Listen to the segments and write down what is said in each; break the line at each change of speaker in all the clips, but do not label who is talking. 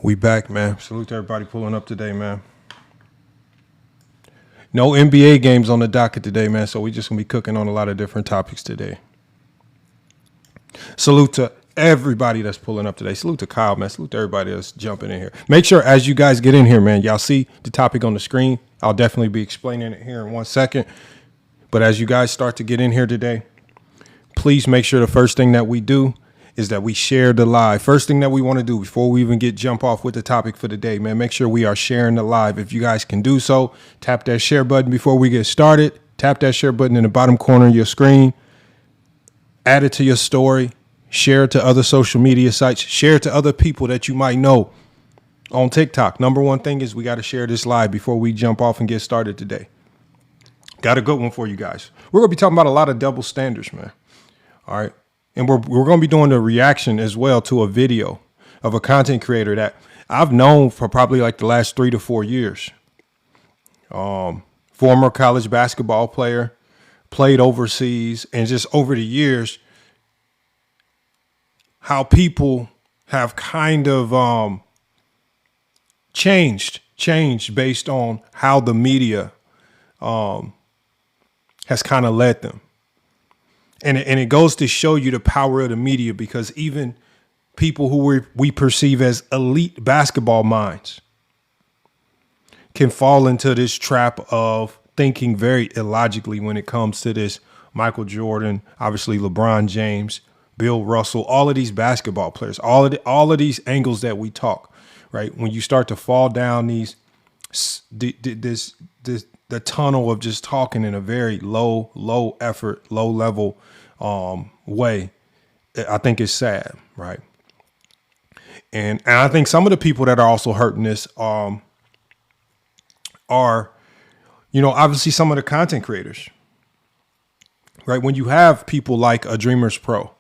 We back, man. Salute to everybody pulling up today, man. No NBA games on the docket today, man. So we just gonna be cooking on a lot of different topics today. Salute to everybody that's pulling up today. Salute to Kyle, man. Salute to everybody that's jumping in here. Make sure as you guys get in here, man, y'all see the topic on the screen. I'll definitely be explaining it here in 1 second. But as you guys start to get in here today, please make sure the first thing that we do is that we share the live. First thing that we want to do before we even jump off with the topic for the day, man, make sure we are sharing the live. If you guys can do so, tap that share button before we get started. Tap that share button in the bottom corner of your screen. Add it to your story. Share it to other social media sites. Share it to other people that you might know on TikTok. Number one thing is we got to share this live before we jump off and get started today. Got a good one for you guys. We're going to be talking about a lot of double standards, man. All right. And we're going to be doing a reaction as well to a video of a content creator that I've known for probably like the last 3 to 4 years. Former college basketball player, played overseas, and just over the years, how people have kind of changed based on how the media has kind of led them. And it goes to show you the power of the media, because even people who we perceive as elite basketball minds can fall into this trap of thinking very illogically when it comes to this Michael Jordan, obviously LeBron James, Bill Russell, all of these basketball players, all of these angles that we talk, right? When you start to fall down the tunnel of just talking in a very low effort, low level way, I think it's sad, right? And I think some of the people that are also hurting this are, obviously some of the content creators, right? When you have people like a Dreamers Pro,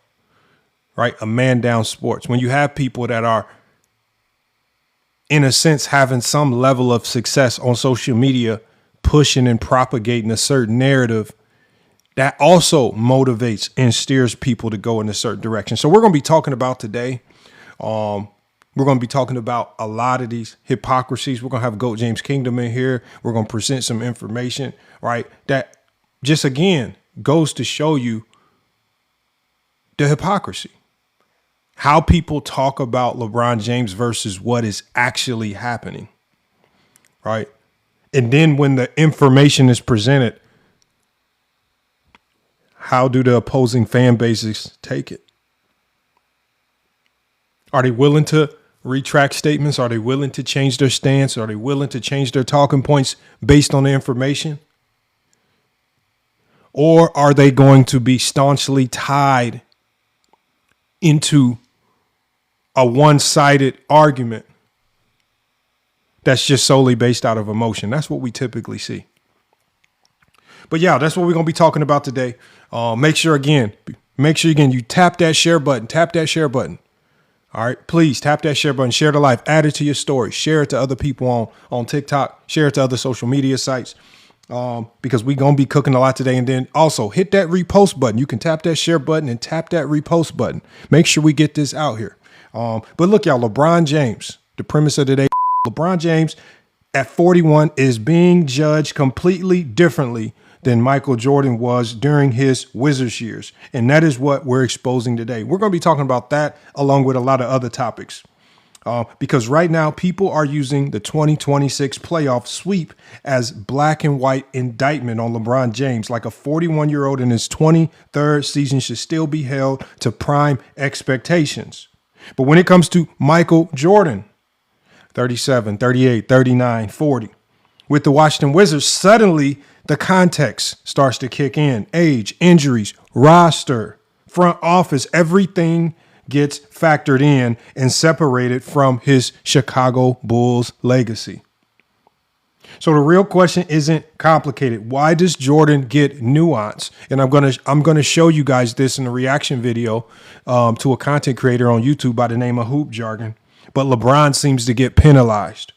right? A Man Down Sports, when you have people that are, in a sense, having some level of success on social media, pushing and propagating a certain narrative that also motivates and steers people to go in a certain direction. So we're going to be talking about today. We're going to be talking about a lot of these hypocrisies. We're going to have GOAT James Kingdom in here. We're going to present some information, right? That just, again, goes to show you the hypocrisy. How people talk about LeBron James versus what is actually happening, right? And then when the information is presented, how do the opposing fan bases take it? Are they willing to retract statements? Are they willing to change their stance? Are they willing to change their talking points based on the information? Or are they going to be staunchly tied into a one-sided argument that's just solely based out of emotion? That's what we typically see. But yeah, that's what we're going to be talking about today. Make sure again, you tap that share button. Tap that share button. All right, please tap that share button. Share the live. Add it to your story. Share it to other people on TikTok. Share it to other social media sites, because we're going to be cooking a lot today. And then also hit that repost button. You can tap that share button and tap that repost button. Make sure we get this out here. But look, y'all, LeBron James, the premise of today, LeBron James at 41 is being judged completely differently than Michael Jordan was during his Wizards years. And that is what we're exposing today. We're going to be talking about that along with a lot of other topics. Because right now people are using the 2026 playoff sweep as black and white indictment on LeBron James, like a 41-year-old in his 23rd season should still be held to prime expectations. But when it comes to Michael Jordan, 37, 38, 39, 40, with the Washington Wizards, suddenly the context starts to kick in. Age, injuries, roster, front office, everything gets factored in and separated from his Chicago Bulls legacy. So the real question isn't complicated. Why does Jordan get nuance? And I'm gonna show you guys this in a reaction video to a content creator on YouTube by the name of Hoop Jargon. But LeBron seems to get penalized.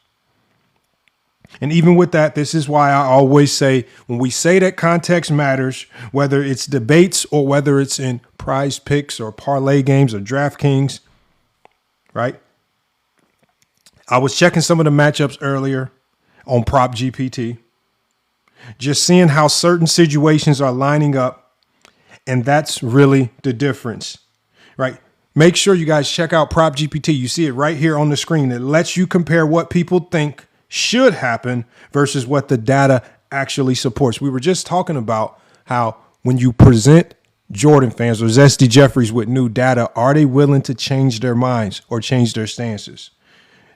And even with that, this is why I always say, when we say that context matters, whether it's debates or whether it's in prize picks or parlay games or DraftKings, right? I was checking some of the matchups earlier on Prop GPT, just seeing how certain situations are lining up. And that's really the difference, right? Make sure you guys check out Prop GPT. You see it right here on the screen. It lets you compare what people think should happen versus what the data actually supports. We were just talking about how when you present Jordan fans or Zesty Jeffries with new data, are they willing to change their minds or change their stances?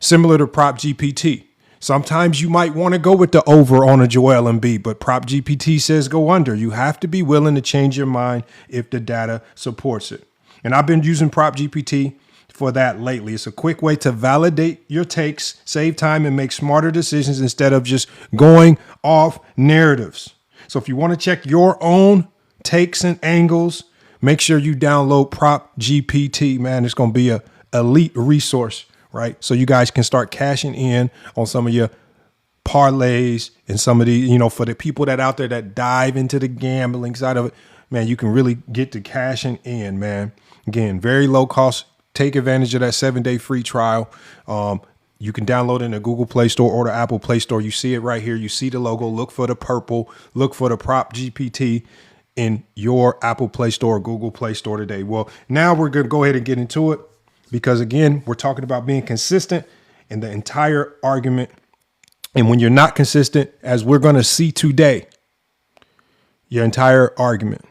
Similar to Prop GPT. Sometimes you might want to go with the over on a Joel Embiid, but Prop GPT says go under. You have to be willing to change your mind if the data supports it. And I've been using Prop GPT for that lately. It's a quick way to validate your takes, save time, and make smarter decisions instead of just going off narratives. So if you want to check your own takes and angles, make sure you download Prop GPT, man. It's going to be a elite resource, right? So you guys can start cashing in on some of your parlays and some of the, for the people that out there that dive into the gambling side of it, man, you can really get to cashing in, man. Again, very low cost. Take advantage of that 7-day free trial. You can download it in the Google Play Store or the Apple Play Store. You see it right here. You see the logo. Look for the purple. Look for the Prop GPT in your Apple Play Store or Google Play Store today. Well, now we're going to go ahead and get into it because, again, we're talking about being consistent in the entire argument. And when you're not consistent, as we're going to see today, your entire argument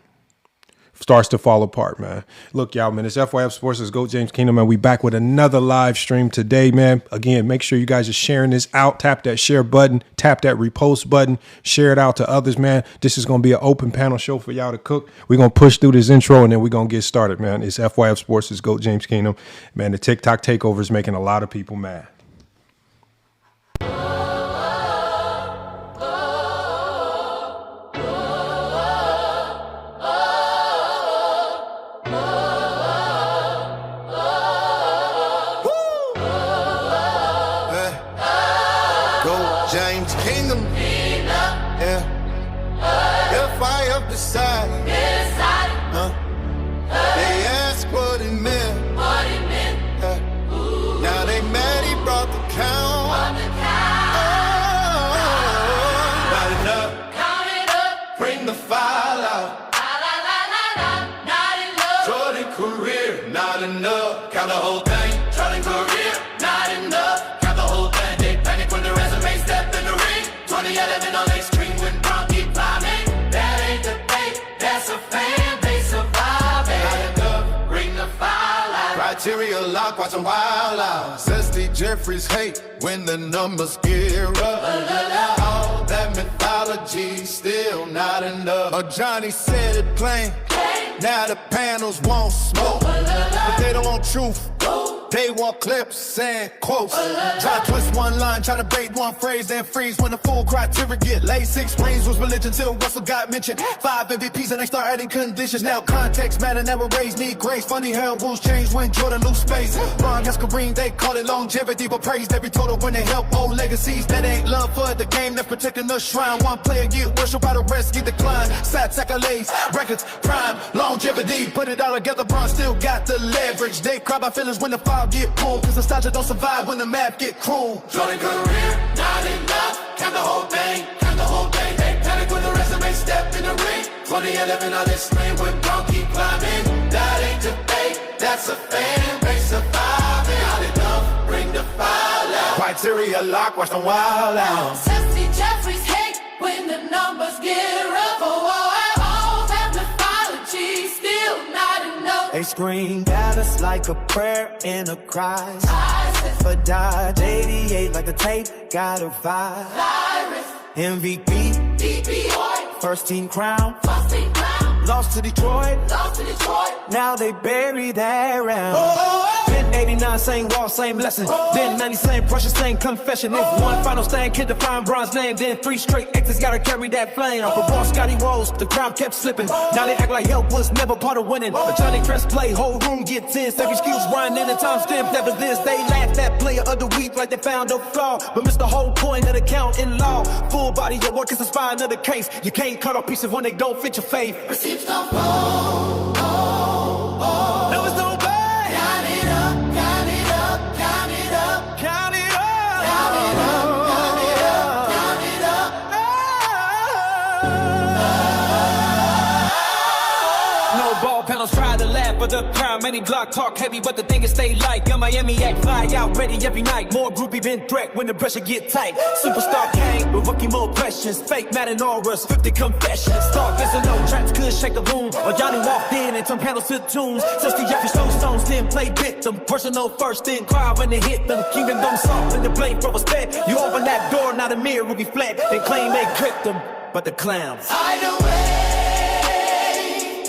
starts to fall apart, man. Look, y'all, man, it's FYF Sports. It's GOAT James Kingdom, man. We back with another live stream today, man. Again, make sure you guys are sharing this out. Tap that share button. Tap that repost button. Share it out to others, man. This is going to be an open panel show for y'all to cook. We're going to push through this intro, and then we're going to get started, man. It's FYF Sports. It's GOAT James Kingdom. Man, the TikTok takeover is making a lot of people mad.
James Kingdom, yeah. FYF decided, they asked what it meant, Now they mad he brought the count, Not enough, count it up, bring the file out, not enough, Jordan career, not enough, count the whole thing, Jordan career, not enough, count the whole thing, they panic when the résumé step in the ring, 2011 on their screen when LeBron keep climbing, that ain't debate, that's a fan, they surviving, not enough, bring the file out, criteria lock, watch them wild out, Zesty Jeffries hate when the numbers gear up, all that mythology still not enough, Johnny said it plain, now the panels want smoke, but they don't want truth. They want clips and quotes. Try to twist one line, try to bait one phrase, then freeze when the full criteria get laid. 6 rings was religion till Russell got mentioned. 5 MVPs and they start adding conditions. Now context matter, never raise, need grace. Funny how rules change when Jordan lose space. Ron has Kareem, they call it longevity, but praised every total when they help old legacies. That ain't love for the game, that's protecting the shrine. One player get worship by the rest, get decline. Stats, accolades, records, prime, longevity. Put it all together, Bron still got the leverage. They cry by feelings when the file get pulled, cause nostalgia don't survive when the math get cruel. Jordan career, not enough, count the whole thing, they panic when the résumé step in the ring, 2011 on this screen with LeBron keep climbing, that ain't debate, that's a fan, they surviving, not enough, bring the file out, criteria lock, watch them wild out,
Zesty Jeffries hate when the numbers get rough, all that mythology still not enough.
They scream at us like a prayer in a cry. For Dodge 88 like a tape, got a vibe. MVP, first team crown. Lost to Detroit, now they bury that round. Been 89, same wall, same lesson. Then 90, same pressure, same confession. If one final stand can define Bron's name, then 3 straight exits gotta carry that flame. For Bron, Scotty Rose, the ground kept slipping. Now they act like help was never part of winning. But Johnny Crest play, whole room get tense. Every excuse run in and time stamp never this. They laughed at player of the week like they found a flaw, but missed the whole point of the count in law. Full body of work is the spine of the case. You can't cut off pieces when they don't fit your faith.
Receipts don't fall.
Numbers don't pay.
Count it up, count it up, count it up.
Count it up. for the crown. Many block talk heavy, but the thing is stay light. Young Miami act fly out, ready every night. More groupie been threat when the pressure get tight. Superstar came with rookie more questions. Fake Madden auras, 50 confessions. Talk is a no traps could shake the room. Or Johnny walked in and turned panels to tunes. Since the Jeffrey Stones then play victim. Personal first, then cry when it hit them. Kingdom don't soft in the blade from a sped. You open that door, now the mirror will be flat. They claim they gripped them, but the clowns.
Hide away.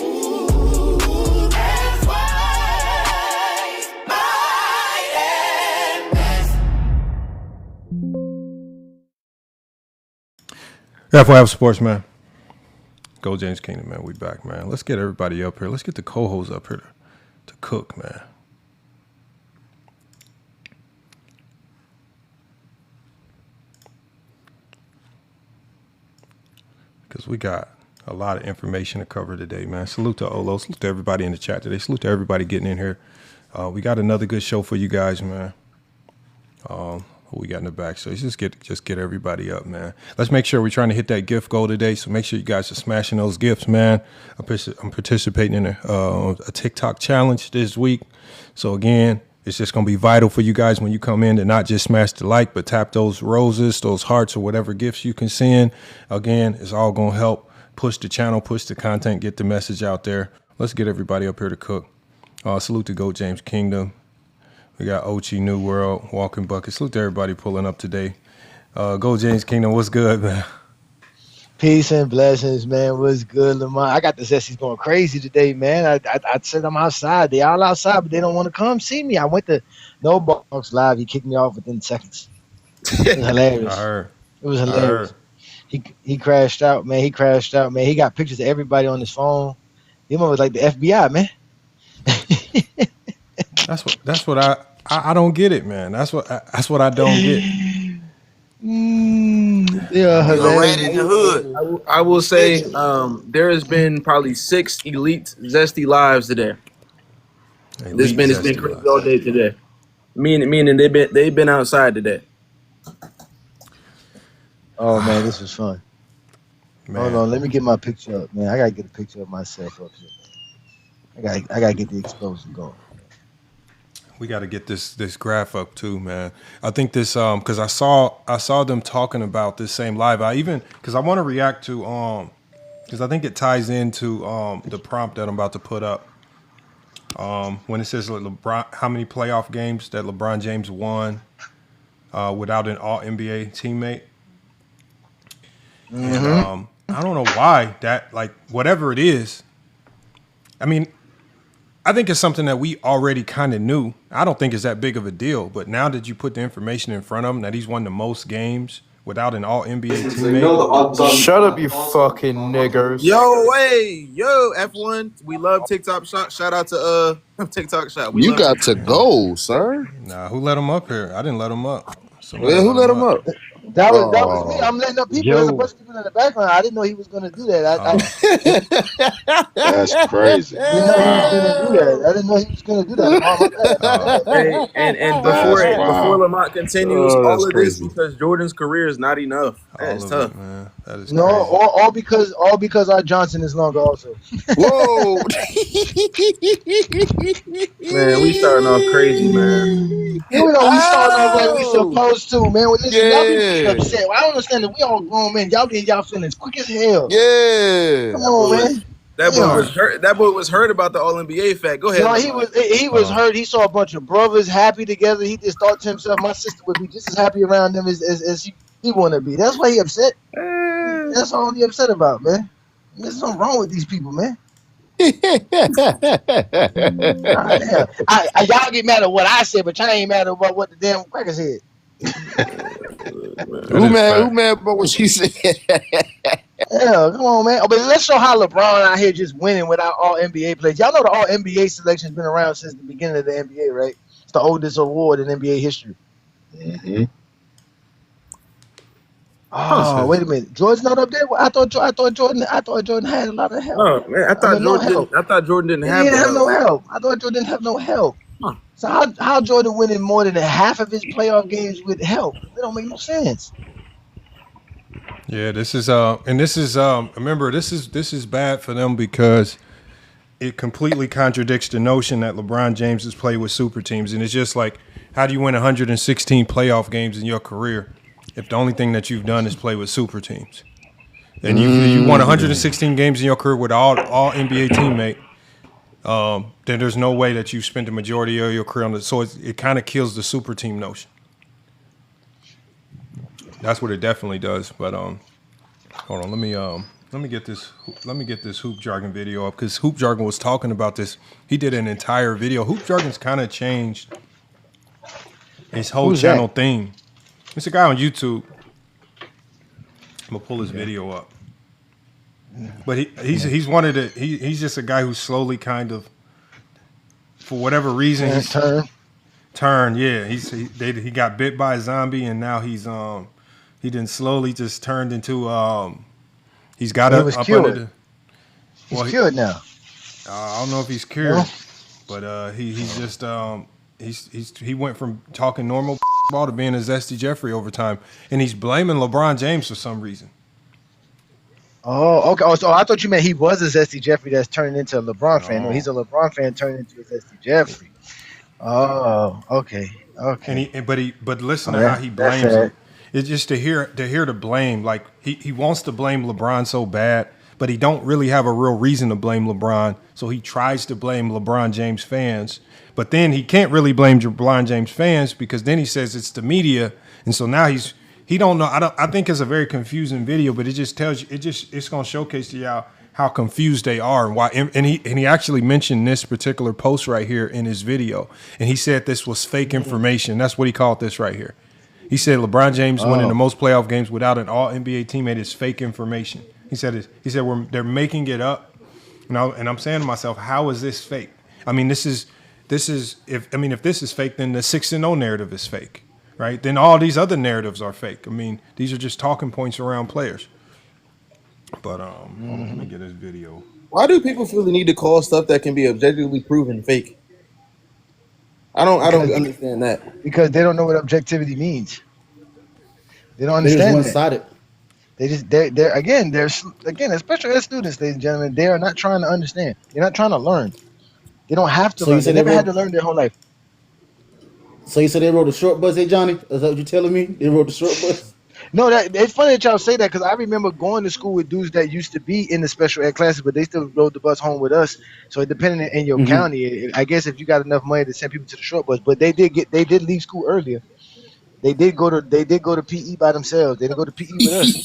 Ooh, that's why my
FYF Sports, man. Go James Kingdom, man. We back, man. Let's get everybody up here. Let's get the co-hosts up here to cook, man. Because we got a lot of information to cover today, man. Salute to Olo. Salute to everybody in the chat today. Salute to everybody getting in here. We got another good show for you guys, man. Who we got in the back? So just get everybody up, man. Let's make sure we're trying to hit that gift goal today. So make sure you guys are smashing those gifts, man. I'm participating in a TikTok challenge this week. So again, it's just going to be vital for you guys when you come in to not just smash the like, but tap those roses, those hearts, or whatever gifts you can send. Again, it's all going to help push the channel, push the content, get the message out there. Let's get everybody up here to cook. Salute to GOAT James Kingdom. We got Ochi New World, Walking Bucket. Salute to everybody pulling up today. GOAT James Kingdom, what's good, man?
Peace and blessings, man. What's good, Lamar? I got the Zesties going crazy today, man. I said I'm outside. They all outside, but they don't want to come see me. I went to No Box Live. He kicked me off within seconds. It was hilarious.
I heard.
It was hilarious. He crashed out, man. He got pictures of everybody on his phone. He was like the FBI, man.
That's what I don't get it, man. That's what I don't get.
Yeah,
right in the hood. I will say there has been probably 6 elite Zesty lives today. It's been crazy all day today. Meaning they've been outside today.
Oh man, this was fun.
Man.
Hold on, let me get my picture up, man. I gotta get a picture of myself up here. I gotta get the exposure going.
We got to get this graph up too, man. I think this because I saw them talking about this same live. Because I want to react to because I think it ties into the prompt that I'm about to put up. When it says LeBron, how many playoff games that LeBron James won without an All NBA teammate. Mm-hmm. And I don't know why that, like, whatever it is. I mean, I think it's something that we already kind of knew. I don't think it's that big of a deal. But now that you put the information in front of him that he's won the most games without an All-NBA teammate.
Shut up, you fucking niggers.
Yo, F1. We love TikTok Shot. Shout out to TikTok Shot.
You got to go, sir.
Nah, who let him up here? I didn't let him up.
Yeah, who let him up?
That was me. I'm letting up people. There's a bunch of people in the background. I didn't know he was going to do that.
That's crazy.
I didn't know he was going to do that.
And before Lamont continues, all of this because Jordan's career is not enough. That is tough.
Man. That is
no, all because our Johnson is longer also.
Whoa.
Man, we starting off crazy, man.
You know, we starting off like we supposed to, man. Well, listen, y'all be upset. I don't understand that we all grown men. Y'all getting y'all feelings quick as hell.
Yeah.
Come on, man.
That boy was hurt about the All NBA fact. Go ahead.
No, he was hurt. He saw a bunch of brothers happy together. He just thought to himself, my sister would be just as happy around them as he want to be. That's why he upset. That's all he upset about, man. There's something wrong with these people, man. Y'all get mad at what I said, but y'all ain't mad about what the damn cracker said.
Who mad about what she said?
Yeah, come on, man. But let's show how LeBron out here just winning without all NBA players. Y'all know the all NBA selection has been around since the beginning of the NBA, right? It's the oldest award in NBA history.
Mm-hmm.
Oh, wait a minute. Jordan's not up there? Well, I thought Jordan had a lot of help.
Oh, man, I thought Jordan didn't have
no help. I thought Jordan didn't have no help.
Huh.
So how Jordan winning more than half of his playoff games with help? It don't make no sense.
Yeah, this is remember this is bad for them because it completely contradicts the notion that LeBron James has played with super teams. And it's just like, how do you win 116 playoff games in your career if the only thing that you've done is play with super teams? And you won 116 games in your career with all NBA teammate. Then there's no way that you spent the majority of your career on it. So it kind of kills the super team notion. That's what it definitely does. But hold on, let me get this Hoop Jargon video up, because Hoop Jargon was talking about this. He did an entire video. Hoop Jargon's kind of changed his whole channel thing. It's a guy on YouTube. I'm gonna pull his video up. But he's one of the he's just a guy who's slowly kind of, for whatever reason, he's turned. Yeah, he got bit by a zombie, and now he didn't slowly just turned into he's got
he was cured.
Under the,
he's cured now.
I don't know if he's cured, but he's just he went from talking normal ball to being a Zesty Jeffrey over time, and he's blaming LeBron James for some reason.
Oh, okay. Oh, so I thought you meant he was a Zesty Jeffrey that's turned into a LeBron fan. No, he's a LeBron fan turned into a Zesty Jeffrey. Oh, okay.
But listen to how he blames him. It's just to hear the blame. Like he wants to blame LeBron so bad, but he don't really have a real reason to blame LeBron. So he tries to blame LeBron James fans, but then he can't really blame LeBron James fans, because then he says it's the media, and so now he don't know. I think it's a very confusing video, but it just tells you, it's going to showcase to y'all how confused they are and why. And he actually mentioned this particular post right here in his video, and he said this was fake information. That's what he called this right here. He said LeBron James winning the most playoff games without an All NBA teammate is fake information. He said they're making it up, and I'm saying to myself, how is this fake? I mean, if this is fake, then the 6-0 narrative is fake. Right? Then all these other narratives are fake. I mean, these are just talking points around players. But hold on, let me get this video.
Why do people feel the need to call stuff that can be objectively proven fake? I don't understand that.
Because they don't know what objectivity means. They don't understand.
They're just one-sided.
They're especially as students, ladies and gentlemen, they are not trying to understand. They're not trying to learn. They don't have to learn. They never had to learn their whole life.
So you said they rode the short bus, Johnny? Is that what you're telling me? They rode the short bus?
No, it's funny that y'all say that, because I remember going to school with dudes that used to be in the special ed classes, but they still rode the bus home with us. So it depended in your county. I guess if you got enough money to send people to the short bus, but they did leave school earlier. They did go to PE by themselves. They didn't go to PE with us.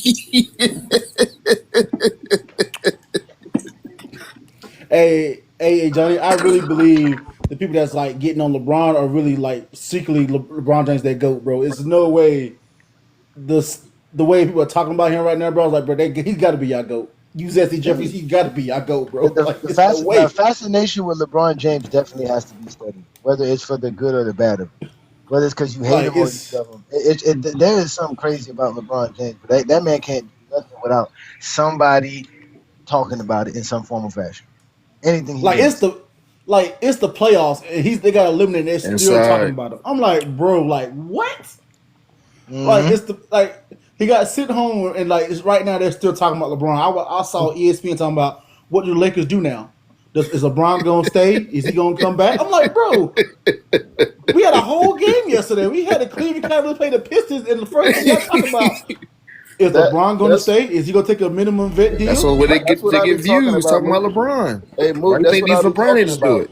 Hey, Johnny, I really believe the people that's like getting on LeBron are really like secretly LeBron James their GOAT, bro. It's no way the way people are talking about him right now, bro. I was like, bro, he's got to be y'all GOAT. You Zesty Jeffries, he's got to be y'all GOAT, bro.
The fascination with LeBron James definitely has to be studied, whether it's for the good or the bad of it. Whether it's because you hate him or you love him. There is something crazy about LeBron James, but that man can't do nothing without somebody talking about it in some form or fashion. Anything he does.
It's the playoffs, and they got eliminated. They're still talking about him. I'm like, bro, like what? Like he got sent home, and right now they're still talking about LeBron. I saw ESPN talking about what do the Lakers do now? Is LeBron gonna stay? Is he gonna come back? I'm like, bro, we had a whole game yesterday. We had the Cleveland Cavaliers play the Pistons, and the first thing y'all talking about is LeBron gonna stay? Is he gonna take a minimum vet deal?
That's what they get views talking about LeBron. Hey, Mook, that's what LeBron needs to do it.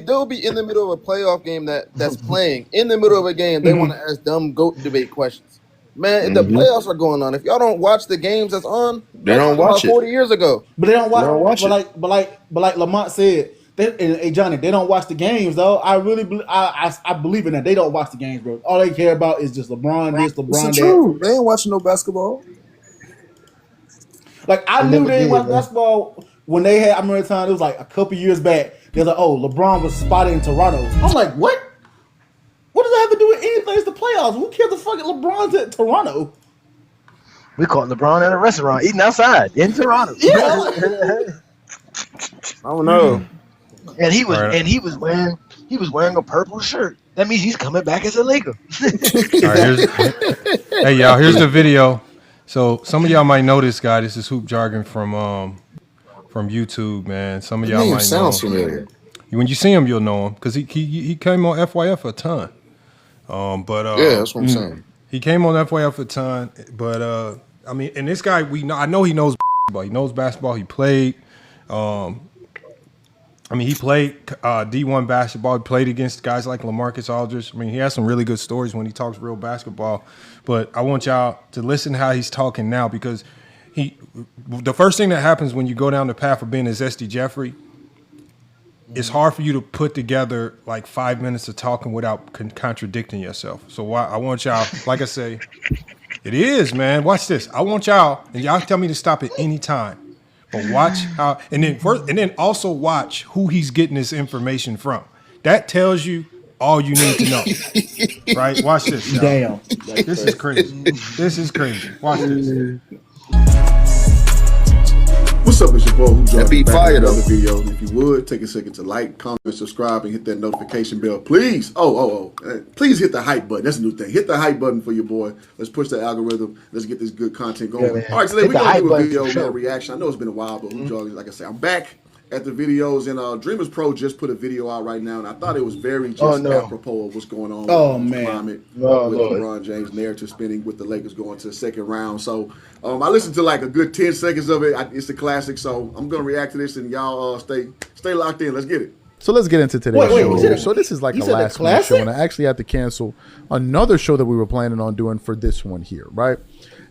They'll be in the middle of a playoff game that's playing. In the middle of a game, they want to ask dumb GOAT debate questions. Man, the playoffs are going on. If y'all don't watch the games that's on,
they don't watch it.
40 years ago.
But they don't watch it. But like Lamont said, hey Johnny, they don't watch the games though. I really I believe in that. They don't watch the games, bro. All they care about is just LeBron this, LeBron that.
True. They ain't watching no basketball.
Like I knew they didn't watch basketball when they had. I remember the time it was like a couple years back. They're like, oh, LeBron was spotted in Toronto. I'm like, what? What does that have to do with anything? It's the playoffs. Who cares the fucking LeBron's at Toronto?
We caught LeBron at a restaurant eating outside in Toronto.
Yeah.
I don't know.
And he was wearing a purple shirt. That means he's coming back as a Laker.
Hey y'all, here's the video. So some of y'all might know this guy. This is Hoop Jargon from from YouTube, man. Some of
That
y'all
name
might know
sounds
him.
familiar.
When you see him, you'll know him because he came on FYF a ton.
Yeah, that's what I'm saying.
He came on FYF a ton, but I mean, and this guy, I know he knows basketball. He knows basketball. He played. I mean, he played D1 basketball. He played against guys like LaMarcus Aldridge. I mean, he has some really good stories when he talks real basketball. But I want y'all to listen to how he's talking now because the first thing that happens when you go down the path of being a Zesty Jeffrey, it's hard for you to put together like 5 minutes of talking without contradicting yourself. So I want y'all, like I say, it is, man. Watch this. I want y'all, and y'all tell me to stop at any time. But watch how, and then also watch who he's getting this information from. That tells you all you need to know, right? Watch this. Y'all.
Damn.
This is crazy. This is crazy. Watch this.
What's up, it's your boy who
That
joined
beat
back
fire,
with another
though.
video. If you would, take a second to like, comment, subscribe, and hit that notification bell. Please, please hit the hype button. That's a new thing. Hit the hype button for your boy. Let's push the algorithm. Let's get this good content going.
Yeah,
All right, today
hit
we're
the
going to
hype
do a
button
video,
for sure.
man, reaction. I know it's been a while, but like I said, I'm back at the videos, and Dreamers Pro just put a video out right now, and I thought it was very just apropos of what's going on with the climate, with LeBron James narrative spinning with the Lakers going to the second round. So I listened to like a good 10 seconds of it. It's a classic, so I'm going to react to this, and y'all stay locked in. Let's get it.
So let's get into today's show.
Wait,
So this is like
you
a
said a
last minute show,
classic?
and I actually had to cancel another show that we were planning on doing for this one here, right?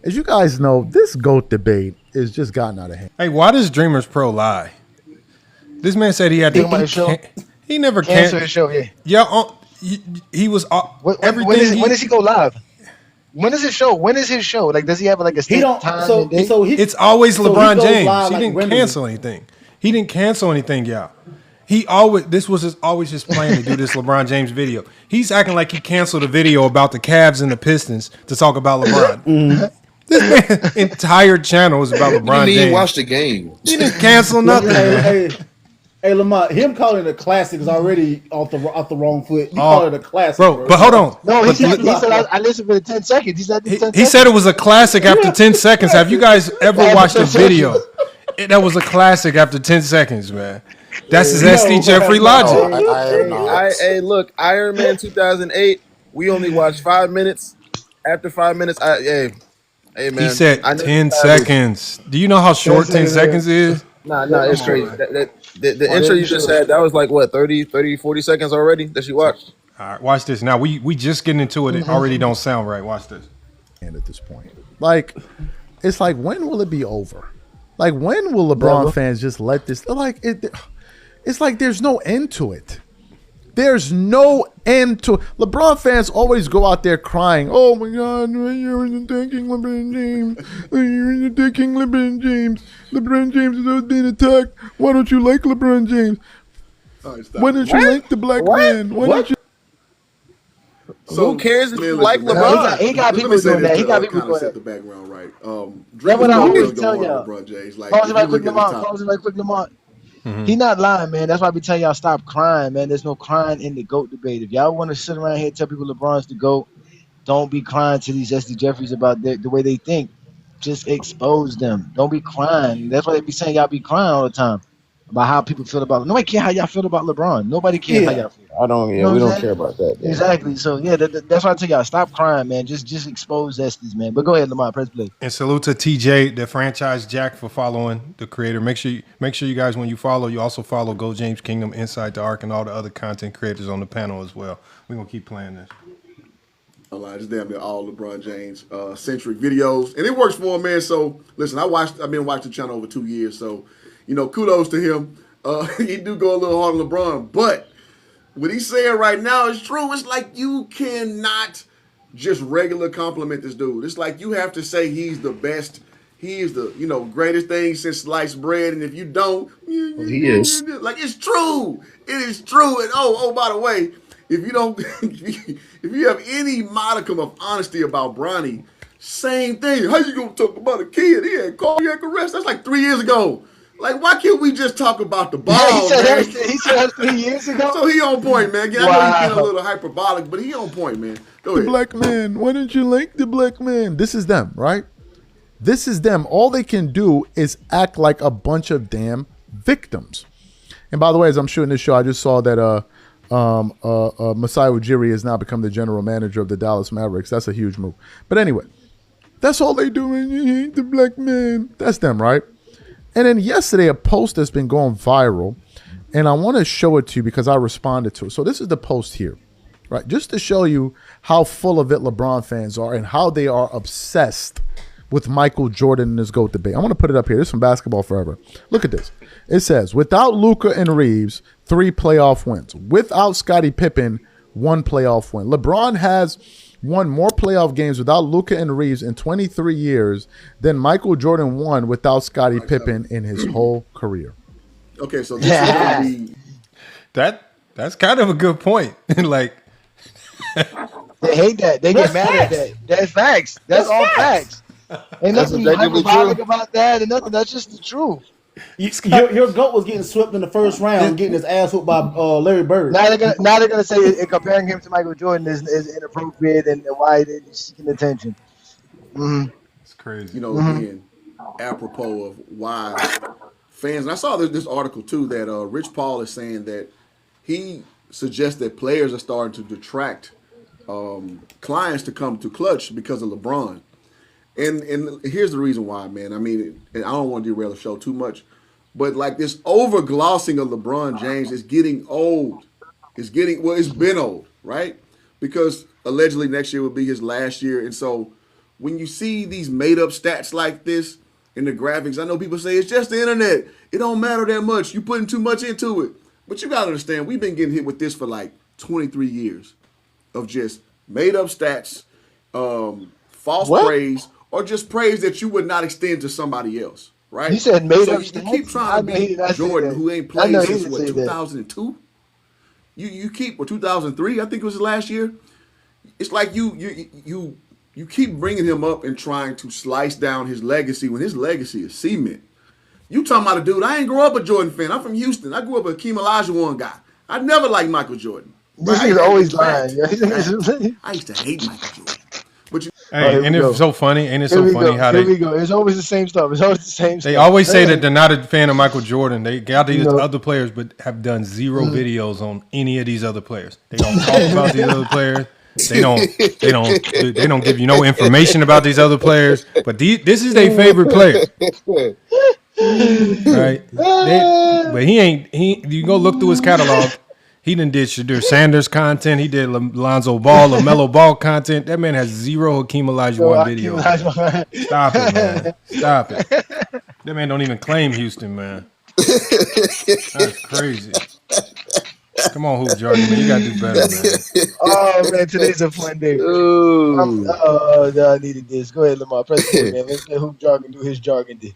As you guys know, this GOAT debate is just gotten out of hand.
Hey, why does Dreamers Pro lie? This man said he had
Think about his show?
he never
Cancel
can.
his show, yeah.
Yeah, he was everything.
When does he go live? When is his show? When is his show? Like, does he have like a
He don't.
time
So
and date?
It's always
so he
LeBron
goes
James.
live
He
like
didn't
randomly.
cancel anything. He didn't cancel anything, y'all. This was always his plan to do this LeBron James video. He's acting like he canceled a video about the Cavs and the Pistons to talk about LeBron. This man's entire channel is about
You
LeBron
didn't even
James.
watch the game.
He didn't cancel nothing.
Hey, Lamont, him calling it a classic is already off the wrong foot. You call it a classic,
bro. But hold on.
No, he said
But-
I listened for the 10 seconds. He said the 10
He said it was a classic after 10 seconds. Have you guys ever watched a video? That was a classic after 10 seconds, man. That's his SD Jeffrey logic.
I am not.
Hey, look, Iron Man 2008. We only watched 5 minutes. After 5 minutes, hey, man.
He said
I know
10
you guys-
seconds. Do you know how short 10 seconds is?
Nah, it's crazy. The intro you just had, that was like what, 30, 40 seconds already that you watched?
All right, watch this. Now we just getting into it. It already don't sound right. Watch this.
And at this point, like, it's like, when will it be over? Like, when will LeBron fans just let this? Like, it's like there's no end to it. There's no end to it. LeBron fans always go out there crying, "Oh my God, you're attacking LeBron James. You're attacking LeBron James. LeBron James is being attacked. Why don't you like LeBron James? Why don't you like the black man? Why don't you?"
So, who cares if you like
listen,
LeBron?
He got people doing that. He got people doing
set
that.
the background right.
That's what I always tell
don't
y'all.
want LeBron James. Like,
Pause it
if
right
you
quick,
look at the
Lamont.
top-
Pause it right quick, Lamont. He not lying, man. That's why I be telling y'all stop crying, man. There's no crying in the GOAT debate. If y'all want to sit around here and tell people LeBron's the GOAT, don't be crying to these SD Jeffries about the way they think. Just expose them. Don't be crying. That's why they be saying y'all be crying all the time about how people feel about. Nobody care how y'all feel about LeBron. Nobody cares how y'all feel.
I don't.
You know
We
what I'm
don't care about that. Man.
Exactly. So yeah, that's why I tell y'all stop crying, man. Just expose Estes, man. But go ahead, Lamont. Press play.
And salute to TJ, the franchise Jack, for following the creator. Make sure you guys, when you follow, you also follow Go James Kingdom, Inside the Arc, and all the other content creators on the panel as well. We're gonna keep playing this.
It's damn near all LeBron James centric videos, and it works for him, man. So listen, I've been watching the channel over 2 years, so kudos to him. He do go a little hard on LeBron, but what he's saying right now is true. It's like you cannot just regular compliment this dude. It's like you have to say he's the best. He is the greatest thing since sliced bread, and if you don't,
he is.
Like, it's true. It is true. And oh, by the way, if you don't, if you have any modicum of honesty about Bronny, same thing. How you gonna talk about a kid? He had cardiac arrest. That's like 3 years ago. Like, why can't we just talk about the ball?
Yeah, he said
man?
he said that 3 years ago.
So he on point, man. Again, I know he's getting a little hyperbolic, but he on point, man. Go
The
ahead.
black man. Why don't you like the black man? This is them, right? This is them. All they can do is act like a bunch of damn victims. And by the way, as I'm shooting this show, I just saw that Masai Ujiri has now become the general manager of the Dallas Mavericks. That's a huge move. But anyway, that's all they do. You hate the black man. That's them, right? And then yesterday, a post that's been going viral, and I want to show it to you because I responded to it. So this is the post here, right? Just to show you how full of it LeBron fans are and how they are obsessed with Michael Jordan and his GOAT debate. I want to put it up here. This is from Basketball Forever. Look at this. It says, without Luka and Reeves, 3 playoff wins. Without Scottie Pippen, 1 playoff win. LeBron has won more playoff games without Luka and Reeves in 23 years than Michael Jordan won without Scottie Pippen in his whole career.
Okay, so this is going to be...
That's kind of a good point. Like,
they hate that. They get mad at that. That's facts. That's all facts. Ain't nothing hyperbolic about that and nothing. That's just the truth.
Your GOAT was getting swept in the first round, getting his ass whooped by Larry Bird.
Now they're gonna say comparing him to Michael Jordan is inappropriate and why they're seeking attention. Mm-hmm.
It's crazy.
You know, again, apropos of why fans. And I saw this article too that Rich Paul is saying that he suggests that players are starting to detract clients to come to Clutch because of LeBron. And here's the reason why, man. I mean, and I don't want to derail the show too much, but like this over-glossing of LeBron James is getting old. It's been old, right? Because allegedly next year will be his last year. And so when you see these made-up stats like this in the graphics, I know people say it's just the internet. It don't matter that much. You're putting too much into it. But you got to understand, we've been getting hit with this for like 23 years of just made-up stats, false praise, or just praise that you would not extend to somebody else, right?
He said made up.
You keep trying to beat Jordan, who ain't played since what 2002. You keep 2003. I think it was his last year. It's like you keep bringing him up and trying to slice down his legacy when his legacy is cement. You talking about a dude? I ain't grew up a Jordan fan. I'm from Houston. I grew up a Hakeem Olajuwon guy. I never liked Michael Jordan.
This is always lying.
I used to hate Michael Jordan.
Hey, and it's so funny. Ain't it so funny how
Here we go. It's always the same stuff. It's always the same stuff.
They always say that they're not a fan of Michael Jordan. They got these other players, but have done zero videos on any of these other players. They don't talk about these other players. They don't give you no information about these other players. But this is their favorite player, right? But you go look through his catalog. He done did Shadur Sanders content. He did Lonzo Ball, LaMelo Ball content. That man has zero Hakeem Olajuwon videos. Stop it, man. Stop it. That man don't even claim Houston, man. That's crazy. Come on, Hoop Jargon, man. You got to do better, man.
Oh, man, today's a fun day. I needed this. Go ahead, Lamar. Press it, man. Let's let Hoop Jargon do his jargon.
You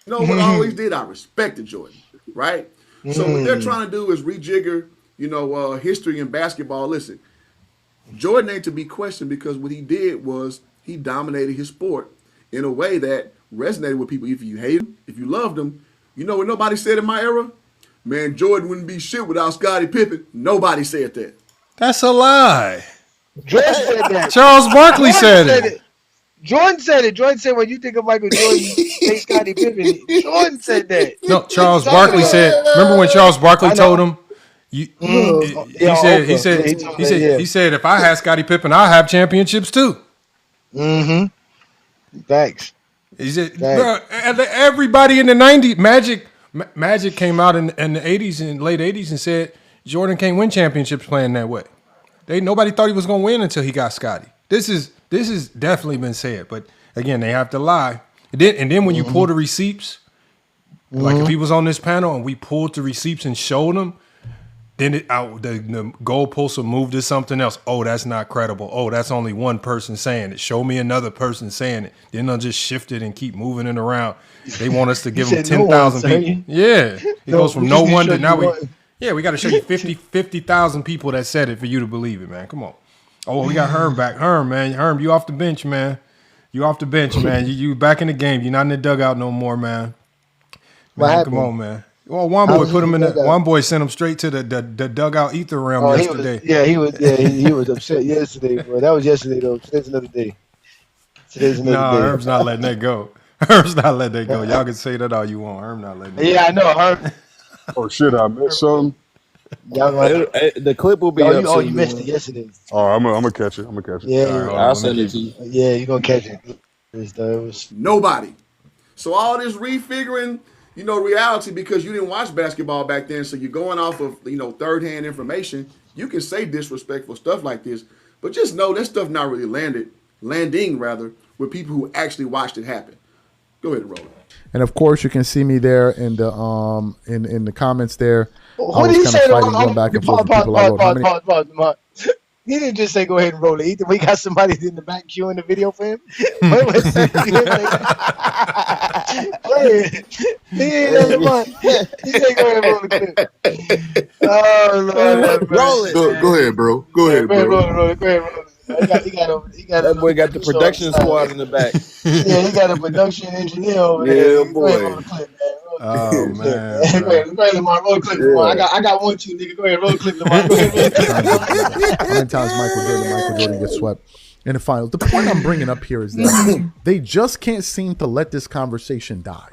know what I always did? I respected Jordan, right? So what they're trying to do is rejigger history in basketball. Listen, Jordan ain't to be questioned because what he did was he dominated his sport in a way that resonated with people. If you hate him, if you loved him, you know what nobody said in my era? Man, Jordan wouldn't be shit without Scottie Pippen. Nobody said that.
That's a lie.
Jordan said that.
Charles Barkley said it.
Jordan said it. Jordan said, when you think of Michael Jordan, say Scottie Pippen. Jordan said that.
No, Charles Barkley said. Remember when Charles Barkley told him? He said, if I had Scottie Pippen, I'll have championships too.
Mm-hmm. Thanks.
He said, bro, everybody in the 90s, Magic came out in the 80s and late 80s and said Jordan can't win championships playing that way. Nobody thought he was going to win until he got Scottie. This has definitely been said, but again, they have to lie. And then when you pull the receipts, like if he was on this panel and we pulled the receipts and showed him, then the goalposts will move to something else. Oh, that's not credible. Oh, that's only one person saying it. Show me another person saying it. Then they'll just shift it and keep moving it around. They want us to give them 10,000 people. Yeah. It goes from no one to now we got to show you 50,000 people that said it for you to believe it, man. Come on. Oh, we got Herm back. Herm, man. Herm, you off the bench, man. You off the bench, man. You back in the game. You're not in the dugout no more, man. Come on, man. Well, one boy put him in one boy sent him straight to the dugout ether realm yesterday.
He was upset yesterday, bro. That was yesterday though. Today's another day.
Herb's not letting that go. Herm's not letting that go. Y'all can say that all you want. Herm not letting it go.
Yeah, I know. Herm.
Oh shit, I missed something.
The clip will be up.
Oh, you missed it. Yes, it is.
Oh, I'm gonna catch it. I'm gonna catch it.
Yeah,
All right,
I'll send it to you.
yeah, you're gonna catch it.
Nobody. So all this refiguring, reality because you didn't watch basketball back then, so you're going off of, third-hand information. You can say disrespectful stuff like this, but just know that stuff not really landing with people who actually watched it happen. Go ahead and roll it.
And of course, you can see me there in the in the comments there.
What did he say?
Going back and forth with people I wrote.
Pause. He didn't just say go ahead and roll it. We got somebody in the back queuing the video for him. He ain't Lamont. He said go ahead and roll the clip. Oh Lord,
roll it.
Go ahead, bro. Go ahead, bro.
Roll it.
That boy got the production squad in the back.
Yeah, he got a production engineer over there.
Yeah, boy.
Roll the clip, man.
Oh man.
Go ahead, Lamar. Roll the clip, Lamar. I got 1, 2, nigga. Go ahead, roll the clip, Lamar. Go ahead, roll the clip.
How many times Michael Jordan gets swept in the finals? The point I'm bringing up here is that they just can't seem to let this conversation die.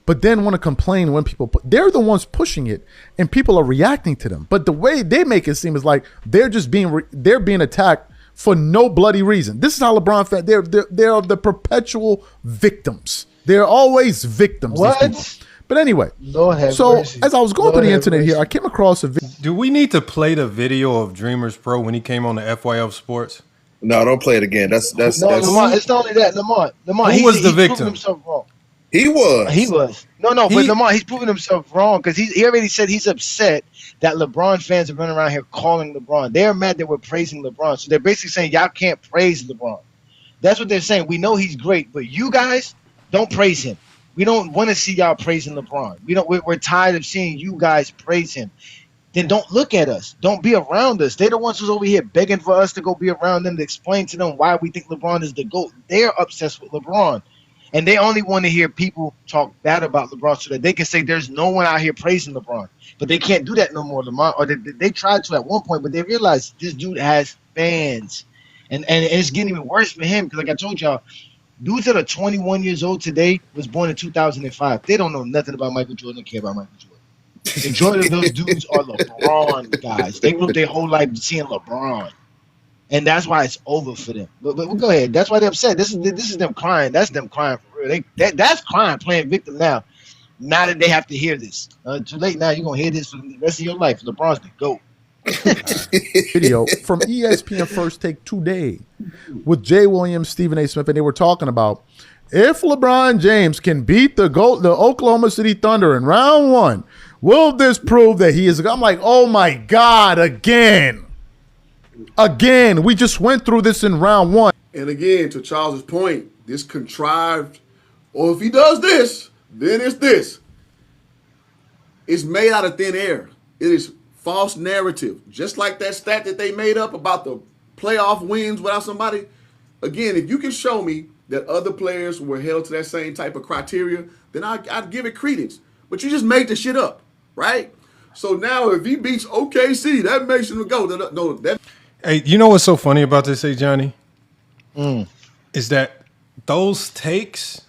But then want to complain when people they're the ones pushing it and people are reacting to them. But the way they make it seem is like they're just they're being attacked for no bloody reason. This is how LeBron fans, they're the perpetual victims. They're always victims.
What?
But anyway,
so
as I was going through the internet here, I came across a video.
Do we need to play the video of Dreamers Pro when he came on the FYF Sports?
No, don't play it again. That's
Lamar, it's not only that, Lamar.
Who was the victim?
Himself wrong.
He was.
No, but Lamar, he's proving himself wrong because he already said he's upset that LeBron fans are running around here calling LeBron. They're mad that we're praising LeBron. So they're basically saying y'all can't praise LeBron. That's what they're saying. We know he's great, but you guys don't praise him. We don't want to see y'all praising LeBron. We're tired of seeing you guys praise him. Then don't look at us. Don't be around us. They're the ones who's over here begging for us to go be around them to explain to them why we think LeBron is the GOAT. They're obsessed with LeBron. And they only want to hear people talk bad about LeBron so that they can say there's no one out here praising LeBron. But they can't do that no more, Lamar. Or they tried to at one point, but they realized this dude has fans. And it's getting even worse for him because, like I told y'all, dudes that are 21 years old today was born in 2005. They don't know nothing about Michael Jordan or care about Michael Jordan. The majority of those dudes are LeBron guys. They grew up their whole life seeing LeBron. And that's why it's over for them. But go ahead. That's why they're upset. This is them crying. That's them crying for real. That's crying, playing victim now. Now that they have to hear this. Too late now. You're going to hear this for the rest of your life. LeBron's the GOAT.
Video from ESPN First Take today with Jay Williams, Stephen A. Smith, and they were talking about if LeBron James can beat the GOAT, the Oklahoma City Thunder in round 1, will this prove that he is? I'm like, oh my God, again, we just went through this in round 1.
And again, to Charles's point, this contrived, or if he does this, then it's this. It's made out of thin air. It is false narrative. Just like that stat that they made up about the playoff wins without somebody. Again, if you can show me that other players were held to that same type of criteria, then I'd give it credence. But you just made the shit up, right? So now if he beats OKC, that makes him go.
Hey, you know what's so funny about this, Johnny? Is that those takes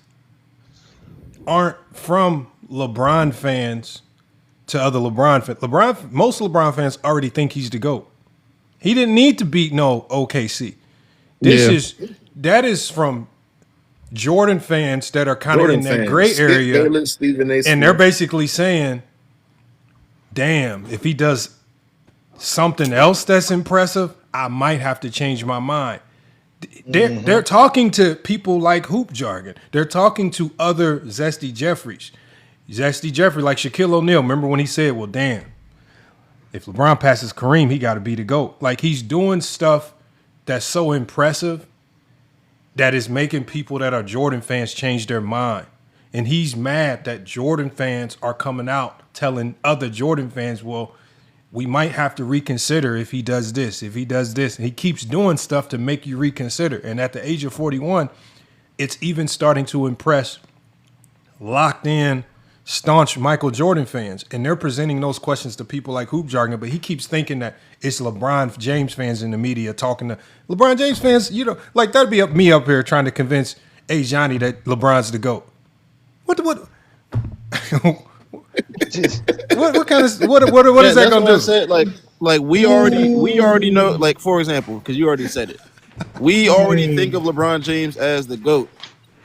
aren't from LeBron fans to other LeBron fans. Most LeBron fans already think he's the GOAT. He didn't need to beat no OKC. That is from Jordan fans that are kind of in that gray area, and they're basically saying, damn, if he does something else that's impressive, I might have to change my mind. They're talking to people like Hoop Jargon. They're talking to other Zesty Jeffries. Zesty Jeffrey, like Shaquille O'Neal. Remember when he said, well, damn, if LeBron passes Kareem, he got to be the GOAT. Like, he's doing stuff that's so impressive that is making people that are Jordan fans change their mind. And he's mad that Jordan fans are coming out telling other Jordan fans, well, we might have to reconsider if he does this, if he does this. And he keeps doing stuff to make you reconsider. And at the age of 41, it's even starting to impress locked in, staunch Michael Jordan fans. And they're presenting those questions to people like Hoop Jargon, but he keeps thinking that it's LeBron James fans in the media talking to LeBron James fans. You know, like that'd be me up here trying to convince hey Johnny, that LeBron's the GOAT. What? what kind of what is that gonna do?
I said, like we already know. Like for example, because you already said it, we already think of LeBron James as the GOAT.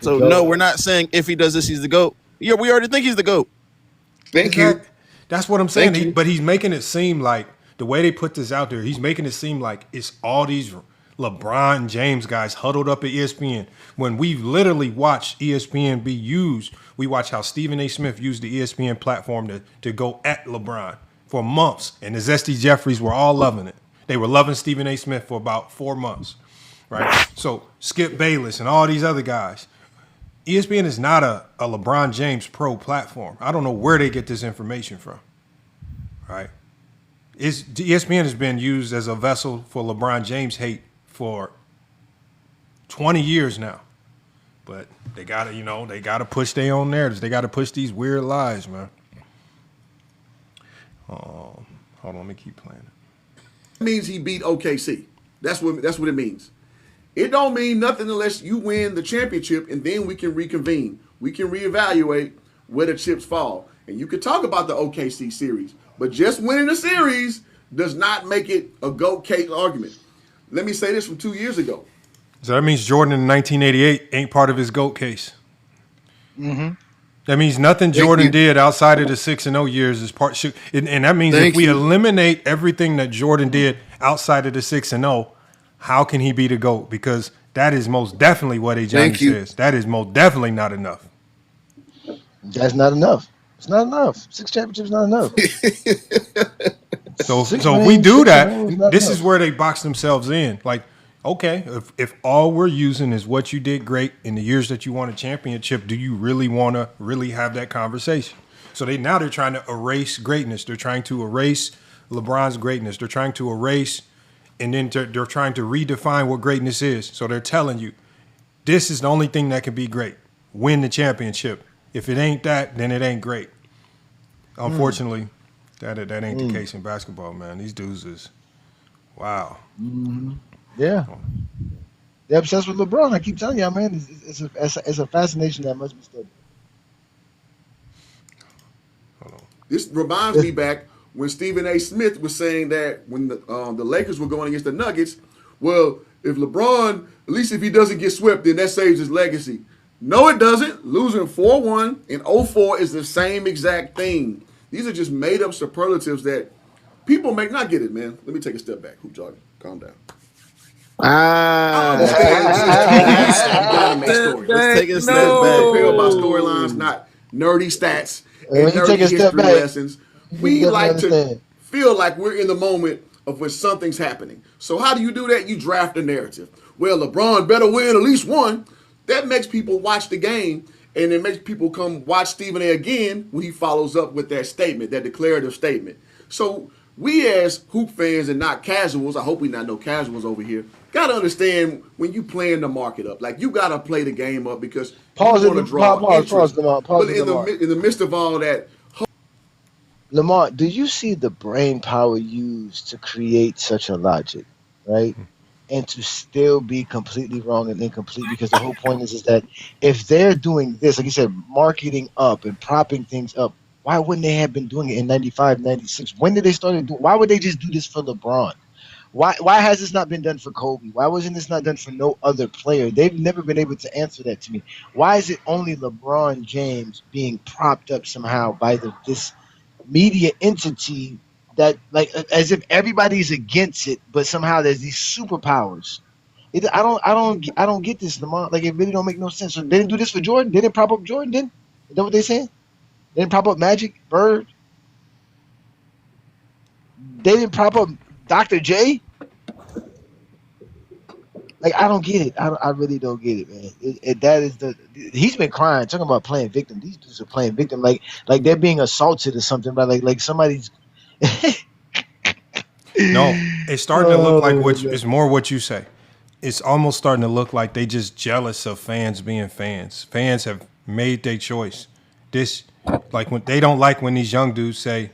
So no, we're not saying if he does this, he's the GOAT. Yeah, we already think he's the GOAT.
Thank you.
That's what I'm saying. But he's making it seem like the way they put this out there. He's making it seem like it's all these LeBron James guys huddled up at ESPN. When we've literally watched ESPN be used, we watch how Stephen A. Smith used the ESPN platform to go at LeBron for months. And the Zesty Jeffries were all loving it. They were loving Stephen A. Smith for about 4 months, right? So Skip Bayless and all these other guys. ESPN is not a LeBron James pro platform. I don't know where they get this information from, right? ESPN has been used as a vessel for LeBron James hate for 20 years now. But they gotta push their own narratives. They gotta push these weird lies, man. Hold on, let me keep playing it.
It means he beat OKC. That's what it means. It don't mean nothing unless you win the championship, and then we can reconvene. We can reevaluate where the chips fall. And you can talk about the OKC series, but just winning the series does not make it a GOAT case argument. Let me say this from 2 years ago.
So that means Jordan in 1988 ain't part of his GOAT case.
Mm-hmm.
That means nothing Jordan did outside of the 6-0 years is part. And that means if we eliminate everything that Jordan did outside of the 6-0, how can he be the GOAT? Because that is most definitely what Johnny says. That is most definitely not enough.
That's not enough. It's not enough. 6 championships not enough.
So if we do that, this is where they box themselves in. Like, okay, if all we're using is what you did great in the years that you won a championship, do you really want to really have that conversation? So they're trying to erase greatness. They're trying to erase LeBron's greatness. They're trying to erase, and then they're trying to redefine what greatness is. So they're telling you, this is the only thing that can be great. Win the championship. If it ain't that, then it ain't great. Unfortunately, that ain't the case in basketball, man. These dudes is, wow.
Mm-hmm. Yeah. They're obsessed with LeBron. I keep telling y'all, man, it's a fascination that must be studied.
This reminds me back when Stephen A. Smith was saying that when the Lakers were going against the Nuggets, well, if LeBron, at least if he doesn't get swept, then that saves his legacy. No, it doesn't. Losing 4-1 in 04 is the same exact thing. These are just made-up superlatives that people may not get it, man. Let me take a step back. Hoop Jordan, calm down.
Let's take a step back.
About storylines, not nerdy stats and nerdy history lessons. We like to feel like we're in the moment of when something's happening. So how do you do that? You draft a narrative. Well, LeBron better win at least one. That makes people watch the game, and it makes people come watch Stephen A. again when he follows up with that statement, that declarative statement. So we as hoop fans and not casuals, I hope we not no casuals over here, got to understand when you playing the market up. Like, you got to play the game up because you want to draw interest. But in the midst of all that,
Lamar, do you see the brain power used to create such a logic, right? And to still be completely wrong and incomplete, because the whole point is that if they're doing this, like you said, marketing up and propping things up, why wouldn't they have been doing it in 95, 96? When did they start doing? Why would they just do this for LeBron? Why has this not been done for Kobe? Why wasn't this not done for no other player? They've never been able to answer that to me. Why is it only LeBron James being propped up somehow by this media entity that, like, as if everybody's against it, but somehow there's these superpowers? I don't get this, Lamar. Like, it really don't make no sense. So they didn't do this for Jordan. They didn't prop up Jordan. Then is that what they saying? They didn't prop up Magic, Bird. They didn't prop up Dr. J. Like, I don't get it. I really don't get it, man. He's been crying, talking about playing victim. These dudes are playing victim, like they're being assaulted or something, but like somebody's.
No, it's starting to look like it's more what you say. It's almost starting to look like they just jealous of fans being fans. Fans have made their choice. Like, when they don't like when these young dudes say,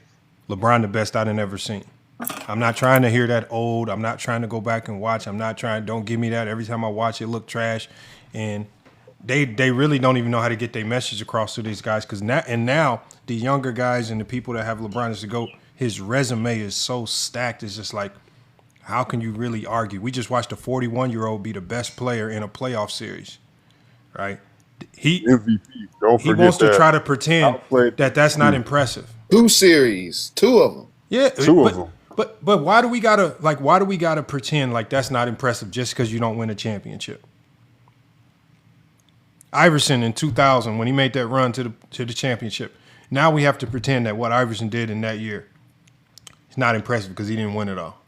LeBron the best I've ever seen. I'm not trying to hear that old. I'm not trying to go back and watch. Don't give me that. Every time I watch it, look trash. And they really don't even know how to get their message across to these guys because now the younger guys and the people that have LeBron as the GOAT, his resume is so stacked. It's just like, how can you really argue? We just watched a 41-year-old be the best player in a playoff series, right? He
MVP. Don't forget
he wants
that.
to try to pretend that that's not impressive.
2 series, 2 of them.
Yeah,
Two of them.
But why do we gotta pretend like that's not impressive just because you don't win a championship? Iverson in 2000 when he made that run to the championship. Now we have to pretend that what Iverson did in that year is not impressive because he didn't win it all.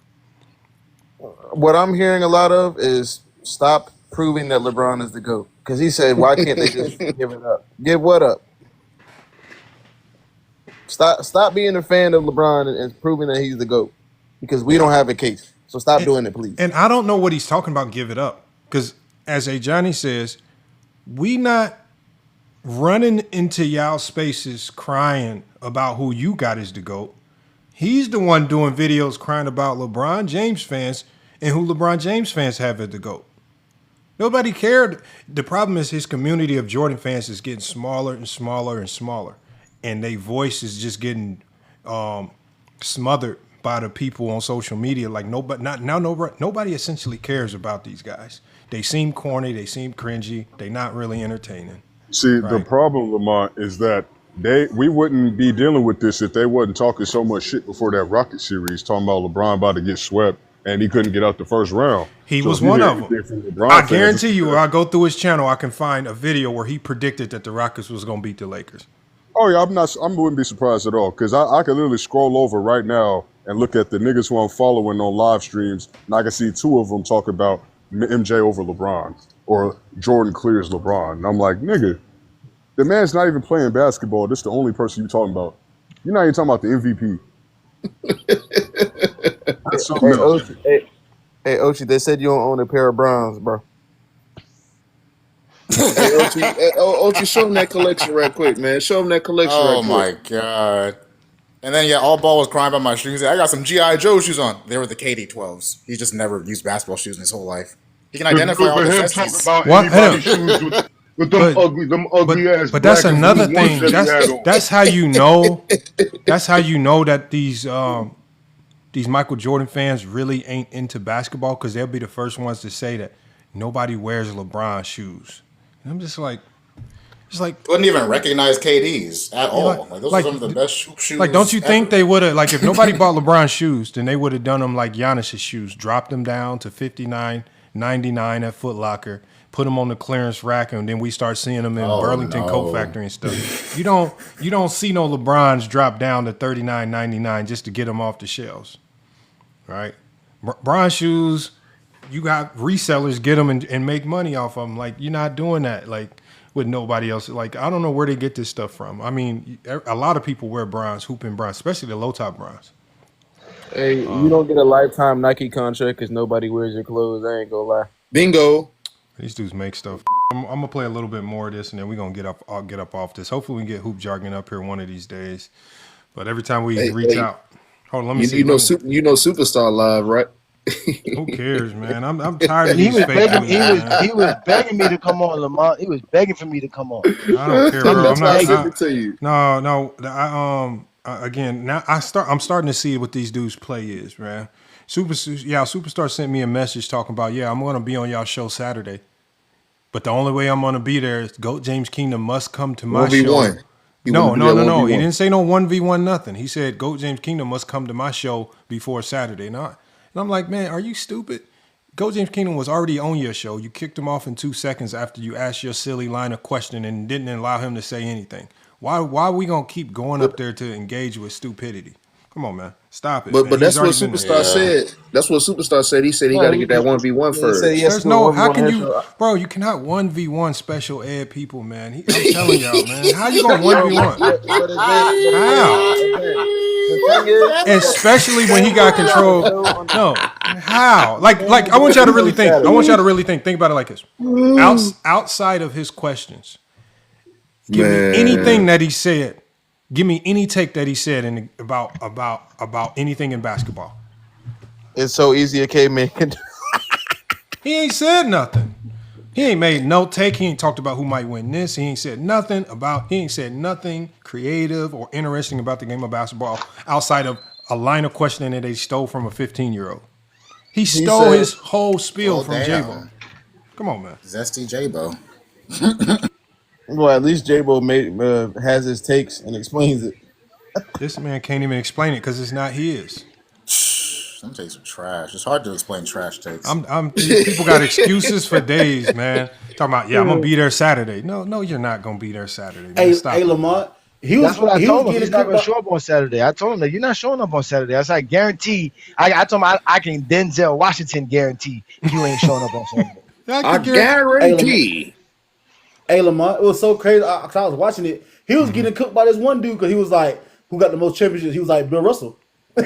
What I'm hearing a lot of is stop proving that LeBron is the GOAT. Because he said, why can't they just give it up? Give what up? Stop being a fan of LeBron and proving that he's the GOAT. Because we don't have a case. So stop doing it, please.
And I don't know what he's talking about, give it up. Because as A. Johnny says, we not running into y'all spaces crying about who you got as the GOAT. He's the one doing videos crying about LeBron James fans and who LeBron James fans have as the GOAT. Nobody cared. The problem is his community of Jordan fans is getting smaller and smaller and smaller. And their voice is just getting smothered by the people on social media. Like nobody essentially cares about these guys. They seem corny. They seem cringy. They're not really entertaining.
See,
right?
The problem, Lamont, is that we wouldn't be dealing with this if they wasn't talking so much shit before that Rocket series, talking about LeBron about to get swept and he couldn't get out the first round.
He was one of them. I guarantee you, I go through his channel, I can find a video where he predicted that the Rockets was going to beat the Lakers.
Oh yeah, I wouldn't be surprised at all because I could literally scroll over right now and look at the niggas who I'm following on live streams, and I can see 2 of them talk about MJ over LeBron or Jordan clears LeBron. And I'm like, nigga, the man's not even playing basketball. This is the only person you're talking about. You're not even talking about the MVP. That's something else.
Hey, Ochi, they said you don't own a pair of Browns, bro.
Hey, Ochi, show him that collection right quick, man. Show him that collection right quick.
Oh, my God. And then, all ball was crying about my shoes. I got some G.I. Joe shoes on. They were the KD 12s. He's just never used basketball shoes in his whole life. He can identify all the necessities.
With them ugly ass.
But that's another thing. That's how you know. That's how you know that these Michael Jordan fans really ain't into basketball because they'll be the first ones to say that nobody wears LeBron shoes. And I'm just like,
wouldn't even recognize KD's at all. Those are some of the best shoes.
Like, don't you think they would have? Like, if nobody bought LeBron shoes, then they would have done them like Giannis's shoes, dropped them down to $59.99 at Foot Locker. Put them on the clearance rack, and then we start seeing them in Burlington Coat Factory and stuff. You don't see no LeBrons drop down to $39.99 just to get them off the shelves, right? Bron shoes, you got resellers get them and make money off of them. Like, you're not doing that like with nobody else. Like, I don't know where they get this stuff from. I mean, a lot of people wear bronze, hooping bronze, especially the low top bronze.
Hey, you don't get a lifetime Nike contract because nobody wears your clothes. I ain't gonna lie.
Bingo.
These dudes make stuff. I'm gonna play a little bit more of this, and then we're gonna get up off this. Hopefully, we can get Hoop Jargon up here one of these days. But every time we reach out, hold on, let me see.
You know Superstar Live, right?
Who cares, man? I'm tired of
He
these
was
fake
begging.
news,
He was begging me to come on, Lamont. He was begging for me to come on.
I don't care, bro.
That's why I sent it to you.
No. Again, now I'm starting to see what these dudes' play is, man. Superstar sent me a message talking about, I'm going to be on y'all show Saturday. But the only way I'm going to be there is GOAT James Kingdom must come to my
1v1.
show. No. He didn't say no 1v1 nothing. He said GOAT James Kingdom must come to my show before Saturday. And I'm like, man, are you stupid? GOAT James Kingdom was already on your show. You kicked him off in 2 seconds after you asked your silly line of question and didn't allow him to say anything. Why are we going to keep going up there to engage with stupidity? Come on, man. Stop it.
But that's what Superstar said. That's what Superstar said. He said he got to get that 1v1 first.
There's no, how can you, bro, you cannot 1v1 special ed people, man. I'm telling y'all, man. How you going to 1v1? How? Especially when he got control. No. How? Like, I want y'all to really think. Think about it like this. Outside of his questions, give me anything that he said. Give me any take that he said about anything in basketball.
It's so easy a caveman can do.
He ain't said nothing. He ain't made no take. He ain't talked about who might win this. He ain't said nothing creative or interesting about the game of basketball outside of a line of questioning that they stole from a 15-year-old. He stole his whole spiel from J-Bo. Come on, man.
Zesty J-Bo.
Well, at least J-Bo has his takes and explains it.
This man can't even explain it because it's not his.
Some takes are trash. It's hard to explain trash takes.
These people got excuses for days, man. Talking about, I'm gonna be there Saturday. No, you're not gonna be there Saturday. Man.
Hey, Lamont.
That's what I told him. He's not going to show up on Saturday. I told him that you're not showing up on Saturday. I was like, guarantee. I told him I can Denzel Washington guarantee you ain't showing up on Saturday.
I guarantee.
Hey, Lamont, it was so crazy. Cause I was watching it. He was getting cooked by this one dude because he was like, "Who got the most championships?" He was like, "Bill Russell."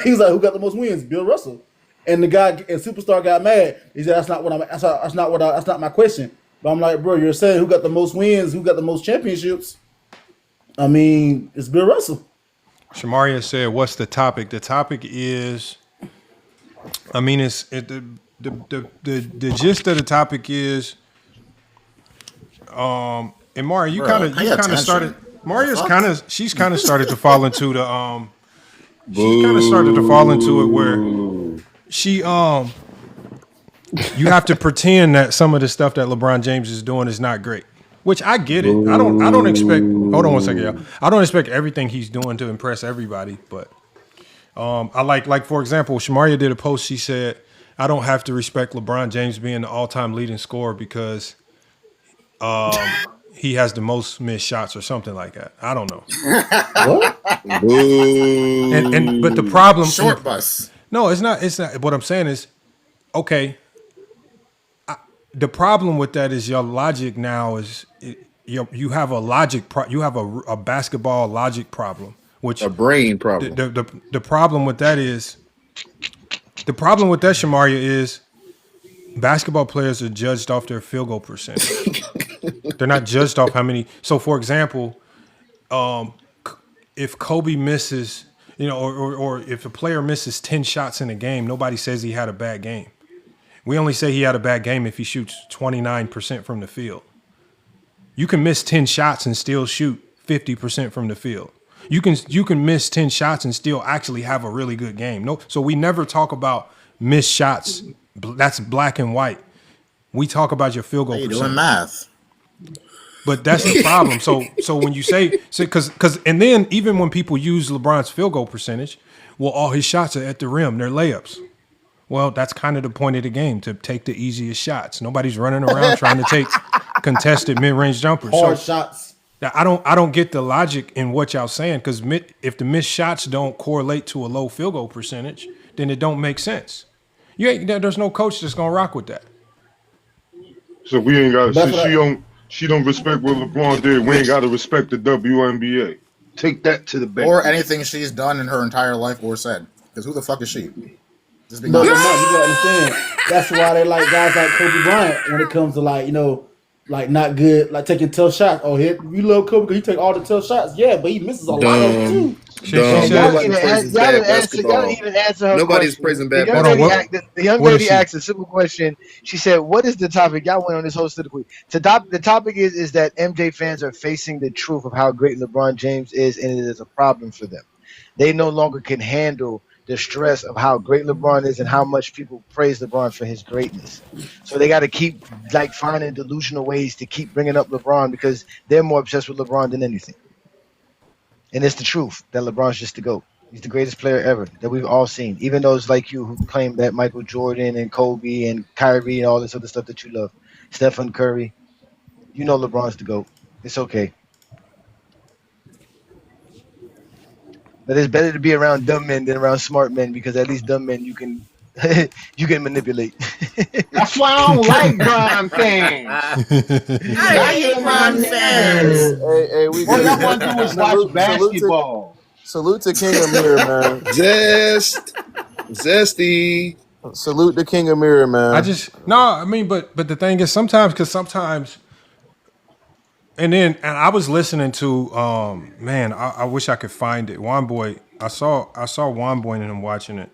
He was like, "Who got the most wins?" Bill Russell. And the guy and Superstar got mad. He said, "That's not my question." But I'm like, "Bro, you're saying who got the most wins? Who got the most championships?" I mean, it's Bill Russell.
Shamaria said, "What's the topic?" The topic is, the gist of the topic is, and Mario, you kind of started. Maria's she's kind of started to fall into the She kind of started to fall into it where she you have to pretend that some of the stuff that LeBron James is doing is not great. Which I get it. I don't expect. Hold on one second, y'all. I don't expect everything he's doing to impress everybody, but I like for example, Shamaria did a post. She said, "I don't have to respect LeBron James being the all-time leading scorer because he has the most missed shots or something like that." I don't know.
What?
But the problem.
Short bus.
No, it's not. It's not. What I'm saying is, okay. The problem with that is your logic now is you have a logic you have a basketball logic problem, which
a brain problem.
The problem with that is Shamaria, is basketball players are judged off their field goal percentage. They're not judged off how many. So, for example, if Kobe misses, or if a player misses 10 shots in a game, nobody says he had a bad game. We only say he had a bad game if he shoots 29% from the field. You can miss 10 shots and still shoot 50% from the field. You can miss 10 shots and still actually have a really good game. No, so we never talk about missed shots. That's black and white. We talk about your field goal percentage.
You're doing math.
But that's the problem. So when you say, because and then even when people use LeBron's field goal percentage, well, all his shots are at the rim. They're layups. Well, that's kind of the point of the game, to take the easiest shots. Nobody's running around trying to take contested mid-range jumpers.
Hard shots.
I don't get the logic in what y'all saying, because if the missed shots don't correlate to a low field goal percentage, then it don't make sense. There's no coach that's gonna rock with that.
So we ain't got. She don't respect what LeBron did. We ain't got to respect the WNBA. Take that to the bank.
Or anything she's done in her entire life or said. Because who the fuck is she?
But you gotta understand, that's why they like guys like Kobe Bryant when it comes to like not good, like taking tough shots. Oh, we love Kobe because he take all the tough shots. Yeah, but he misses a lot of them too.
Y'all even answer her.
Nobody's praising bad basketball.
The young lady asked a simple question. She said, "What is the topic?" Y'all went on this whole soliloquy. The topic is that MJ fans are facing the truth of how great LeBron James is, and it is a problem for them. They no longer can handle the stress of how great LeBron is and how much people praise LeBron for his greatness. So they got to keep finding delusional ways to keep bringing up LeBron because they're more obsessed with LeBron than anything. And it's the truth that LeBron's just the GOAT. He's the greatest player ever that we've all seen. Even those like you who claim that Michael Jordan and Kobe and Kyrie and all this other stuff that you love, Stephen Curry, you know LeBron's the GOAT. It's okay. But it's better to be around dumb men than around smart men, because at least dumb men you can manipulate.
That's why I don't like Bron fans.
I hate Bron fans.
Hey,
All y'all want to do is watch basketball.
Salute to King Amir, man.
Zesty.
Salute the King Amir, man.
But the thing is sometimes. And I was listening to I wish I could find it. Juan Boy, I saw Juan Boy and him watching it.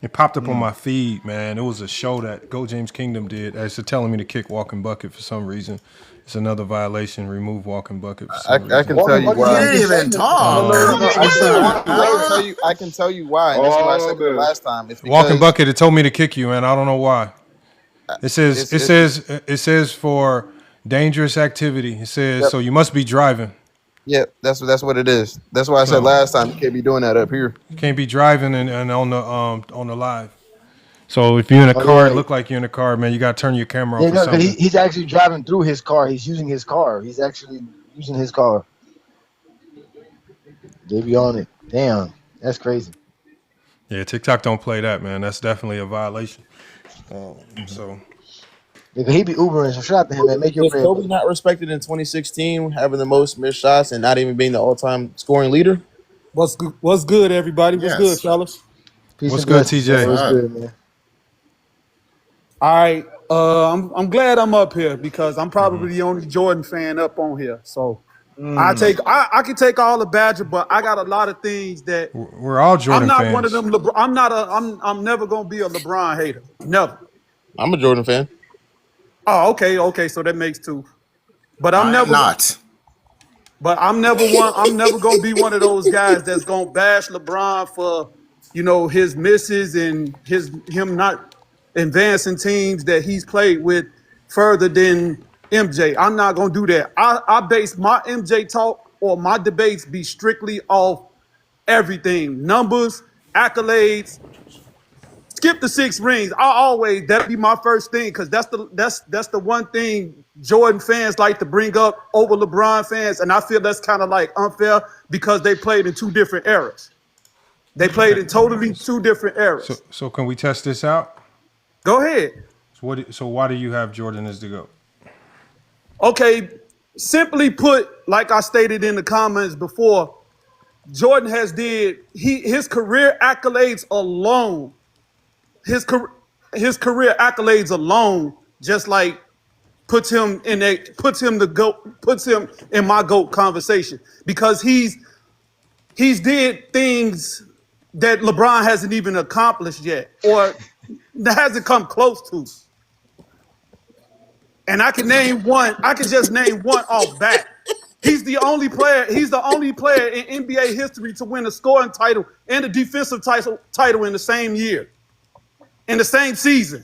It popped up on my feed, man. It was a show that Go James Kingdom did. It's telling me to kick walking bucket for some reason. It's another violation. Remove walking bucket for some reason.
I can tell you why.
He didn't even talk.
I can tell you why. And that's why I said it last time. It's
walking bucket. It told me to kick you, man. I don't know why. It says for dangerous activity. It says so you must be driving.
Yeah, that's what it is. That's why I said last time you can't be doing that up here.
You can't be driving and on the live. So if you're in a car, it look like you're in a car, man. You got to turn your camera off.
Yeah, no, he's actually driving through his car. He's using his car. He's actually using his car. They be on it. Damn, that's crazy.
Yeah, TikTok don't play that, man. That's definitely a violation. So.
Yeah, he be Ubering, so shout out to him, man. Make your
Was Kobe not respected in 2016, having the most missed shots and not even being the all-time scoring leader?
What's good, everybody? What's good, fellas?
What's good, TJ?
What's good, man?
All right. I'm glad I'm up here because I'm probably the only Jordan fan up on here. So I can take all the Badger, but I got a lot of things that
we're all Jordan fans.
I'm not one of them. I'm never gonna be a LeBron hater. Never.
I'm a Jordan fan.
Oh, okay. So that makes two. But I'm never
not.
But I'm never gonna be one of those guys that's gonna bash LeBron for, his misses and him not advancing teams that he's played with further than MJ. I'm not gonna do that. I base my MJ talk or my debates be strictly off everything, numbers, accolades. Skip the 6 rings. That'd be my first thing because that's the one thing Jordan fans like to bring up over LeBron fans, and I feel that's kind of like unfair because they played in 2 different eras. They played in totally 2 different eras.
So can we test this out?
Go ahead.
So why do you have Jordan as the GOAT?
Okay, simply put, like I stated in the comments before, Jordan has his career accolades alone. His career accolades alone just like puts him in my GOAT conversation because he's did things that LeBron hasn't even accomplished yet or that hasn't come close to. And I can just name one off bat. He's the only player in NBA history to win a scoring title and a defensive title in the same year. In the same season.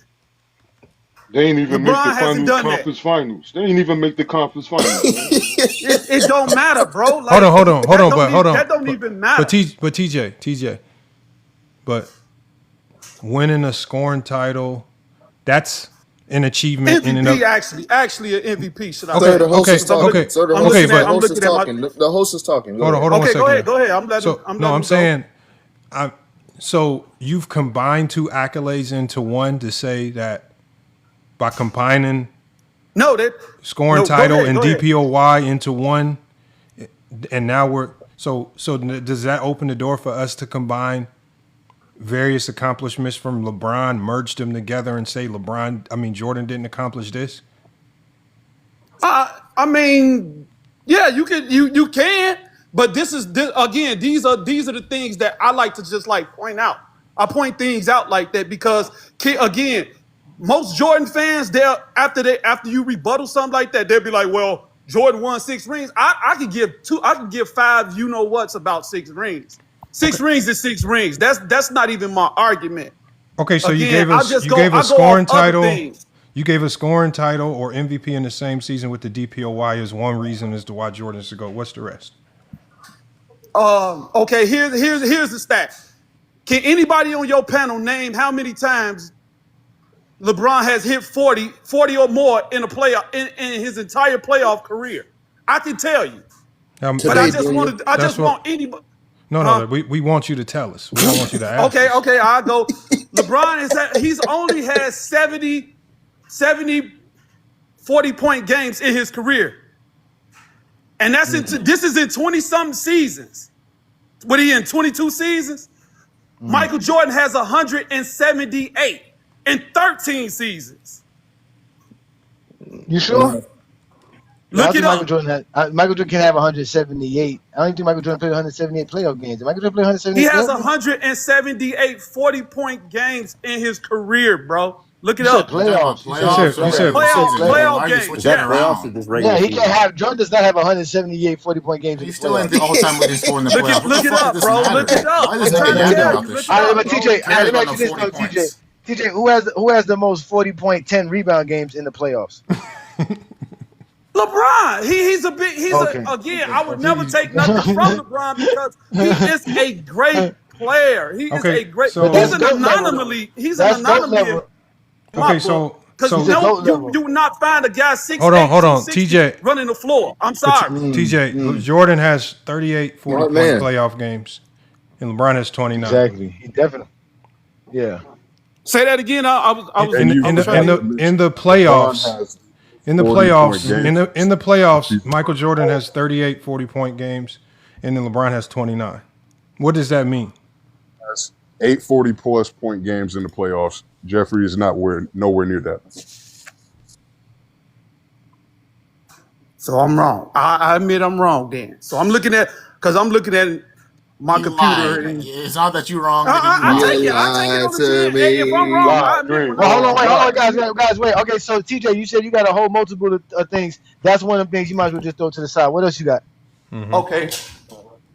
They ain't even make the conference finals. They ain't even make the conference finals.
it don't matter, bro.
Like, hold on.
That don't even matter.
But TJ. But winning a scoring title, that's an achievement.
MVP actually an MVP. Should I
say?
The host is talking.
Hold on 1 second.
Go ahead.
I'm saying so you've combined 2 accolades into one to say that by combining scoring title and DPOY into one, and now we're so does that open the door for us to combine various accomplishments from LeBron, merge them together, and say Jordan didn't accomplish this?
I mean, yeah, you can. But these are the things that I like to just like point out. I point things out like that because again, most Jordan fans after you rebuttal something like that, they'll be like, well, Jordan won 6 rings. I could give 2. I could give 5. You know what's about 6 rings. 6 rings is 6 rings. That's not even my argument.
Okay, so again, you gave a scoring title. You gave a scoring title or MVP in the same season with the DPOY as one reason as to why Jordan is the GOAT. What's the rest?
Okay, here's the stat. Can anybody on your panel name how many times LeBron has hit 40 or more in a playoff in his entire playoff career? I can tell you. But I just want anybody.
No, we want you to tell us. We don't want you to ask.
Okay, I'll go. LeBron he's only had 70 40-point games in his career. And this is in 20-something seasons. What are you in, 22 seasons? Michael Jordan has 178 in 13 seasons.
You sure?
Look it
Michael
up.
Jordan Michael Jordan can have 178. I don't even think Michael Jordan played 178 playoff games. Did Michael Jordan play 178
He has
playoff games?
178 40-point games in his career, bro. Look it
You said
up.
playoffs.
You said
Playoff games.
Is that playoffs or just regular
Yeah, he
season?
can't have. Jordan does not have 178 40-point games.
He's still in the all-time leading score in the playoffs.
Look it up, bro. Look it up.
Why
I'm
does
trying
nigga
to
matter
tell
about
you.
this
Look
shit?
it up,
But
bro.
TJ,
Cares
let me
about
ask you
no
this
40
though,
points.
TJ, who has the most 40-point 10 rebound games in the playoffs?
LeBron. He's
Okay.
Again, I would never take nothing from LeBron because he is a great player. He is a great.
so-
He's an
That's GOAT level,
anomaly. He's
That's
an
GOAT
anomaly.
level.
Because
He's a GOAT
you
level.
do not find a guy 6'8",
Hold on,
260
TJ.
running the floor. I'm sorry.
TJ, Jordan has 38 40-point
man.
playoff games, and LeBron has 29.
Exactly. He definitely. Yeah.
Say that again. I was
In the playoffs, in the playoffs, Michael Jordan has 38 40-point games, and then LeBron has 29. What does that mean?
That's 8 40-plus point games in the playoffs. Jeffrey is nowhere near that.
So I'm wrong. I admit I'm wrong then. So I'm looking at my
You
computer.
lied.
And,
It's not that you're wrong.
I
nigga.
take it. I take it on the chin. Hey, if I'm wrong, I admit when
Well,
I'm
hold
wrong.
on, guys, wait. Okay, so TJ, you said you got a whole multiple of things. That's one of the things you might as well just throw to the side. What else you got?
Okay.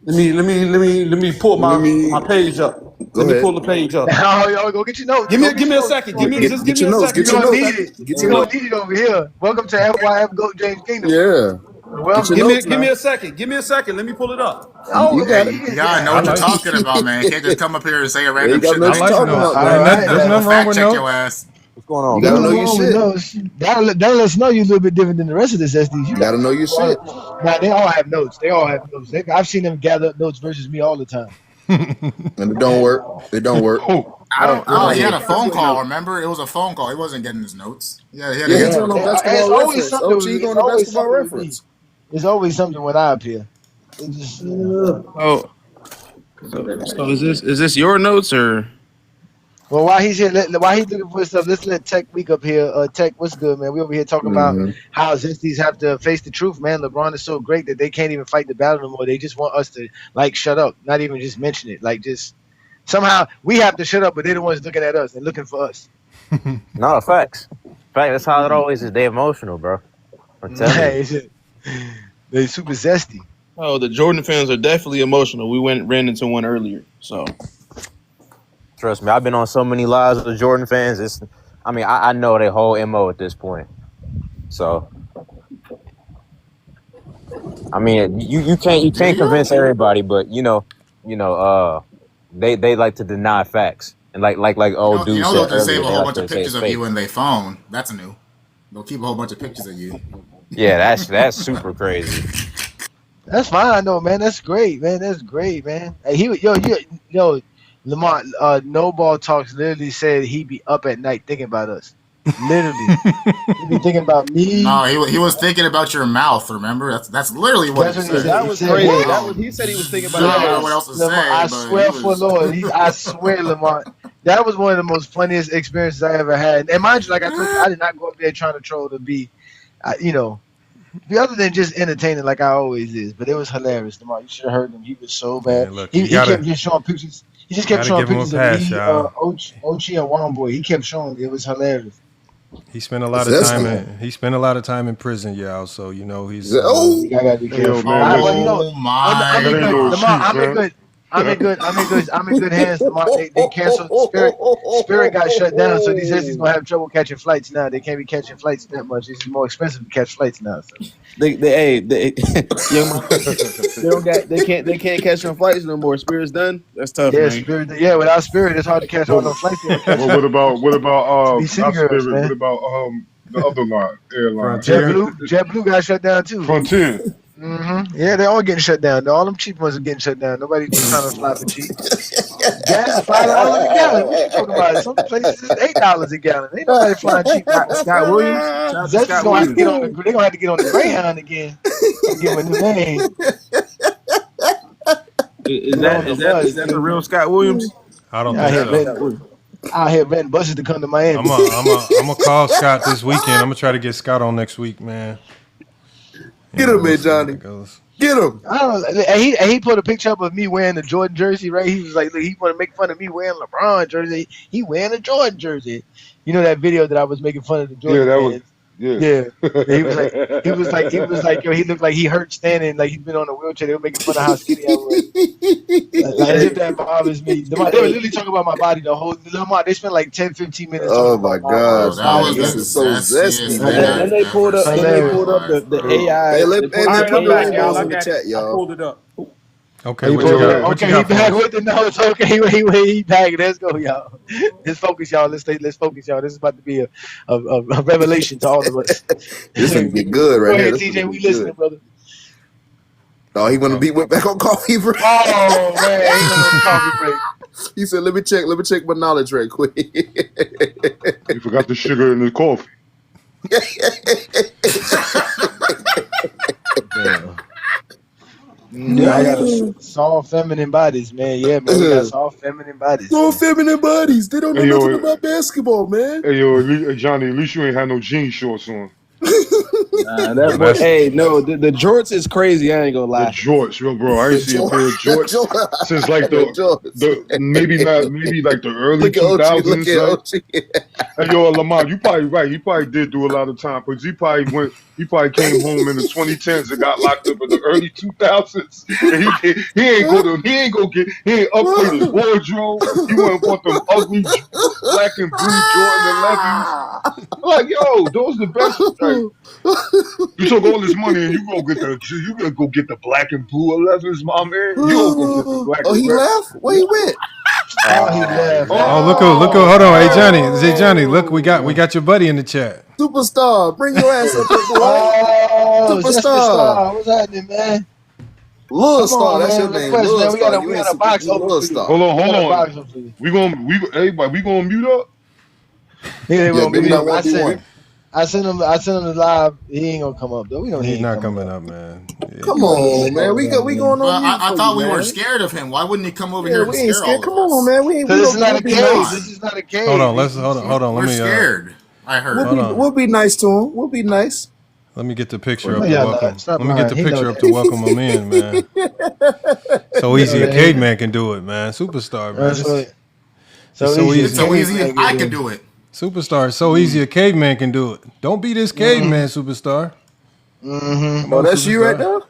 Let me pull my page up. Let me pull the page up.
Oh, go get your notes.
Give me a second. Give me a second.
You don't need it. You don't need it over here. Welcome to FYF GOAT James Kingdom.
Yeah.
Well,
Give me a second. Give me a second. Let me pull it up.
Oh,
You got it.
You gotta know what you're talking about, man. You can't just come up here and say a random
you
shit.
gotta know what you're talking about, man.
There's nothing wrong
Fact
with
check
notes.
your ass.
What's going on?
You gotta know your shit.
That'll let us know you're a little bit different than the rest of the SDs.
You gotta know your shit.
Now, they all have notes. I've seen them gather up notes versus me all the time.
And it don't work. It don't work.
He had a phone call, remember? It was a phone call. He wasn't getting his notes. Yeah, he had
Yeah,
a
he's on basketball reference. OG going to basketball reference.
There's always something when I appear. It just,
Oh, so is this your notes or?
Well, while he's here, while he's looking for stuff, let's let Tech Week up here. Tech, what's good, man? We over here talking about how Zesties have to face the truth, man. LeBron is so great that they can't even fight the battle no more. They just want us to shut up, not even just mention it. Just somehow we have to shut up, but they're the ones looking at us and looking for us.
No, facts. That's how it always is. They emotional, bro. I'm telling you.
They super zesty.
Oh, the Jordan fans are definitely emotional. We ran into one earlier, so.
Trust me, I've been on so many lives with the Jordan fans. I know their whole MO at this point. So, you can't convince everybody, but they like to deny facts and like old dudes.
You know they'll just save a whole bunch
to
of
say
pictures of
fake.
you in their phone. That's new. They'll keep a whole bunch of pictures of you.
Yeah, that's super crazy.
That's fine, though, man. That's great, man. That's great, man. Hey, Lamont, No Ball Talks literally said he'd be up at night thinking about us. Literally. He'd be thinking about me.
No, he was thinking about your mouth, remember? That's literally what he said.
That was crazy. He said he was thinking about
I don't know what else to say.
I swear for Lord. I swear, Lamont. That was one of the most funniest experiences I ever had. And mind you, like I told you, I did not go up there trying to troll to be, be other than just entertaining like I always is. But it was hilarious, Lamont. You should have heard him. He was so bad.
Man, look,
he kept just showing pictures. He just kept showing pictures of me, Ochi, and Juan Boy. He kept showing. It was hilarious.
He spent a lot of time. He spent a lot of time in prison, y'all. So he's.
I gotta be careful. I'm in good hands. They canceled. Spirit got shut down, so these Zesties gonna have trouble catching flights now. They can't be catching flights that much. It's more expensive to catch flights now. So.
They can't catch no flights no more. Spirit's done. That's tough.
Yeah,
man.
Spirit. Yeah, without Spirit, it's hard to catch all those flights.
What about
Be city
not
girls,
Spirit?
man.
What about the other airline?
JetBlue got shut down too.
Frontier.
Yeah, they're all getting shut down. All them cheap ones are getting shut down. Nobody's trying to fly for cheap. Gas is $5 a gallon. What you talking about? Some places is $8 a gallon. Ain't nobody flying cheap.
Scott Williams.
They're gonna have to get on the Greyhound again. Give him a new name.
Is that the real Scott Williams?
I don't think so.
Out here renting buses to come to Miami.
I'm gonna call Scott this weekend. I'm gonna try to get Scott on next week, man.
Get him, man, Johnny. Get him.
I don't know. And he put a picture up of me wearing the Jordan jersey, right? He was like, look, he want to make fun of me wearing LeBron jersey. He wearing a Jordan jersey. You know that video that I was making fun of the Jordan fans? Yeah. He was like, yo, he looked like he hurt standing, like he's been on a wheelchair. They were making fun of how skinny I was. Like, as if that bothers me. They were literally talking about my body the whole. They spent like 10, 15 minutes.
Oh my gosh, this is so zesty, man.
And they pulled up. The AI.
Hey, put the rainbows in the chat, y'all.
I pulled it up.
Okay, what you got?
Okay, he back with the notes. Okay, he back. Let's go, y'all. Let's focus, y'all. Let's focus, y'all. This is about to be a revelation to all of us.
This is be good right here.
Go ahead, TJ. We listening, brother.
No, he want to went back on coffee break.
Oh man, he went on coffee break.
He said, "Let me check my knowledge right quick."
He forgot the sugar in the coffee.
Yeah, I got soft feminine bodies, man. Yeah, man, we got soft feminine bodies.
Soft feminine bodies. They don't know nothing about basketball, man.
Hey, yo, Johnny, at least you ain't had no jean shorts on.
Hey, no, the jorts is crazy. I ain't gonna lie.
The jorts, yo, bro. I ain't seen a pair of jorts since like the maybe like the early 2000s. Hey, yo, Lamont, you probably right. He probably did do a lot of time because he probably came home in the 2010s and got locked up in the early 2000s. And he ain't upgrade his wardrobe. He went and bought them ugly black and blue Jordan 11s. Like, yo, those the best. Like, you took all this money and you gonna go get the black and blue 11s, my man. You gonna go get the black.
Oh, he left? Where he went?
Oh, he left.
Oh, look! Hold on, hey Johnny, look, we got your buddy in the chat.
Superstar, bring your ass up here, boy.
Oh,
Superstar.
What's happening, man?
Little Star, that's your name.
Little Star. We got a box open.
Hold on. We gonna mute up.
Yeah, I sent him the live. He ain't gonna come up though.
He's not coming up, man. Yeah.
Come on, man. We going on.
Well, I thought we were scared of him. Why wouldn't he come over here and
we ain't
scare
scared.
all
Come
of us?
on, man. We ain't.
This is not a cage. This is not a cage.
Hold on.
We're scared. I heard.
We'll be nice to him. We'll be nice.
Let me get the picture up to welcome. Let me get the picture up to welcome him in, man. So easy a caveman can do it, man. Superstar, man.
It's so easy I can do it.
Superstar, it's so easy a caveman can do it. Don't be this caveman, Superstar.
Mm-hmm.
Oh, that's you right now?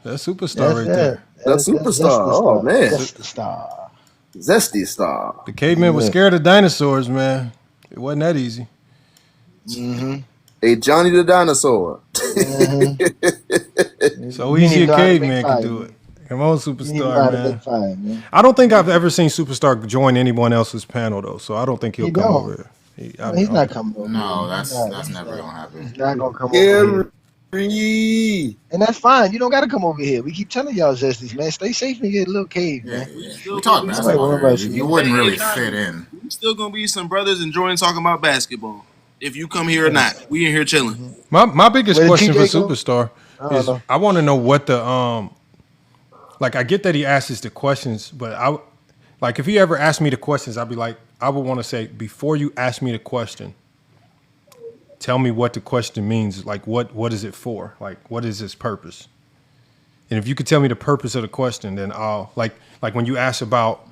That's Superstar right there.
That's Superstar. Oh, man. Zesty Star.
The caveman was scared of dinosaurs, man. It wasn't that easy.
Mm-hmm.
Hey, Johnny the Dinosaur.
So easy a caveman can do it. Come on, Superstar, man. I don't think I've ever seen Superstar join anyone else's panel, though, so I don't think he'll come over here.
He's not coming over.
No, that's never gonna happen.
He's not gonna come over here. And that's fine. You don't gotta come over here. We keep telling y'all, Zesties, man, stay safe in your little cave, man.
We talk basketball. You wouldn't really fit in.
We still gonna be some brothers enjoying talking about basketball. If you come here or not, we in here chilling.
My biggest question for Superstar is I want to know what the like. I get that he asks the questions, but if he ever asked me the questions, I'd be like, I would want to say, before you ask me the question, tell me what the question means. Like, what is it for? Like, what is its purpose? And if you could tell me the purpose of the question, then I'll like when you ask about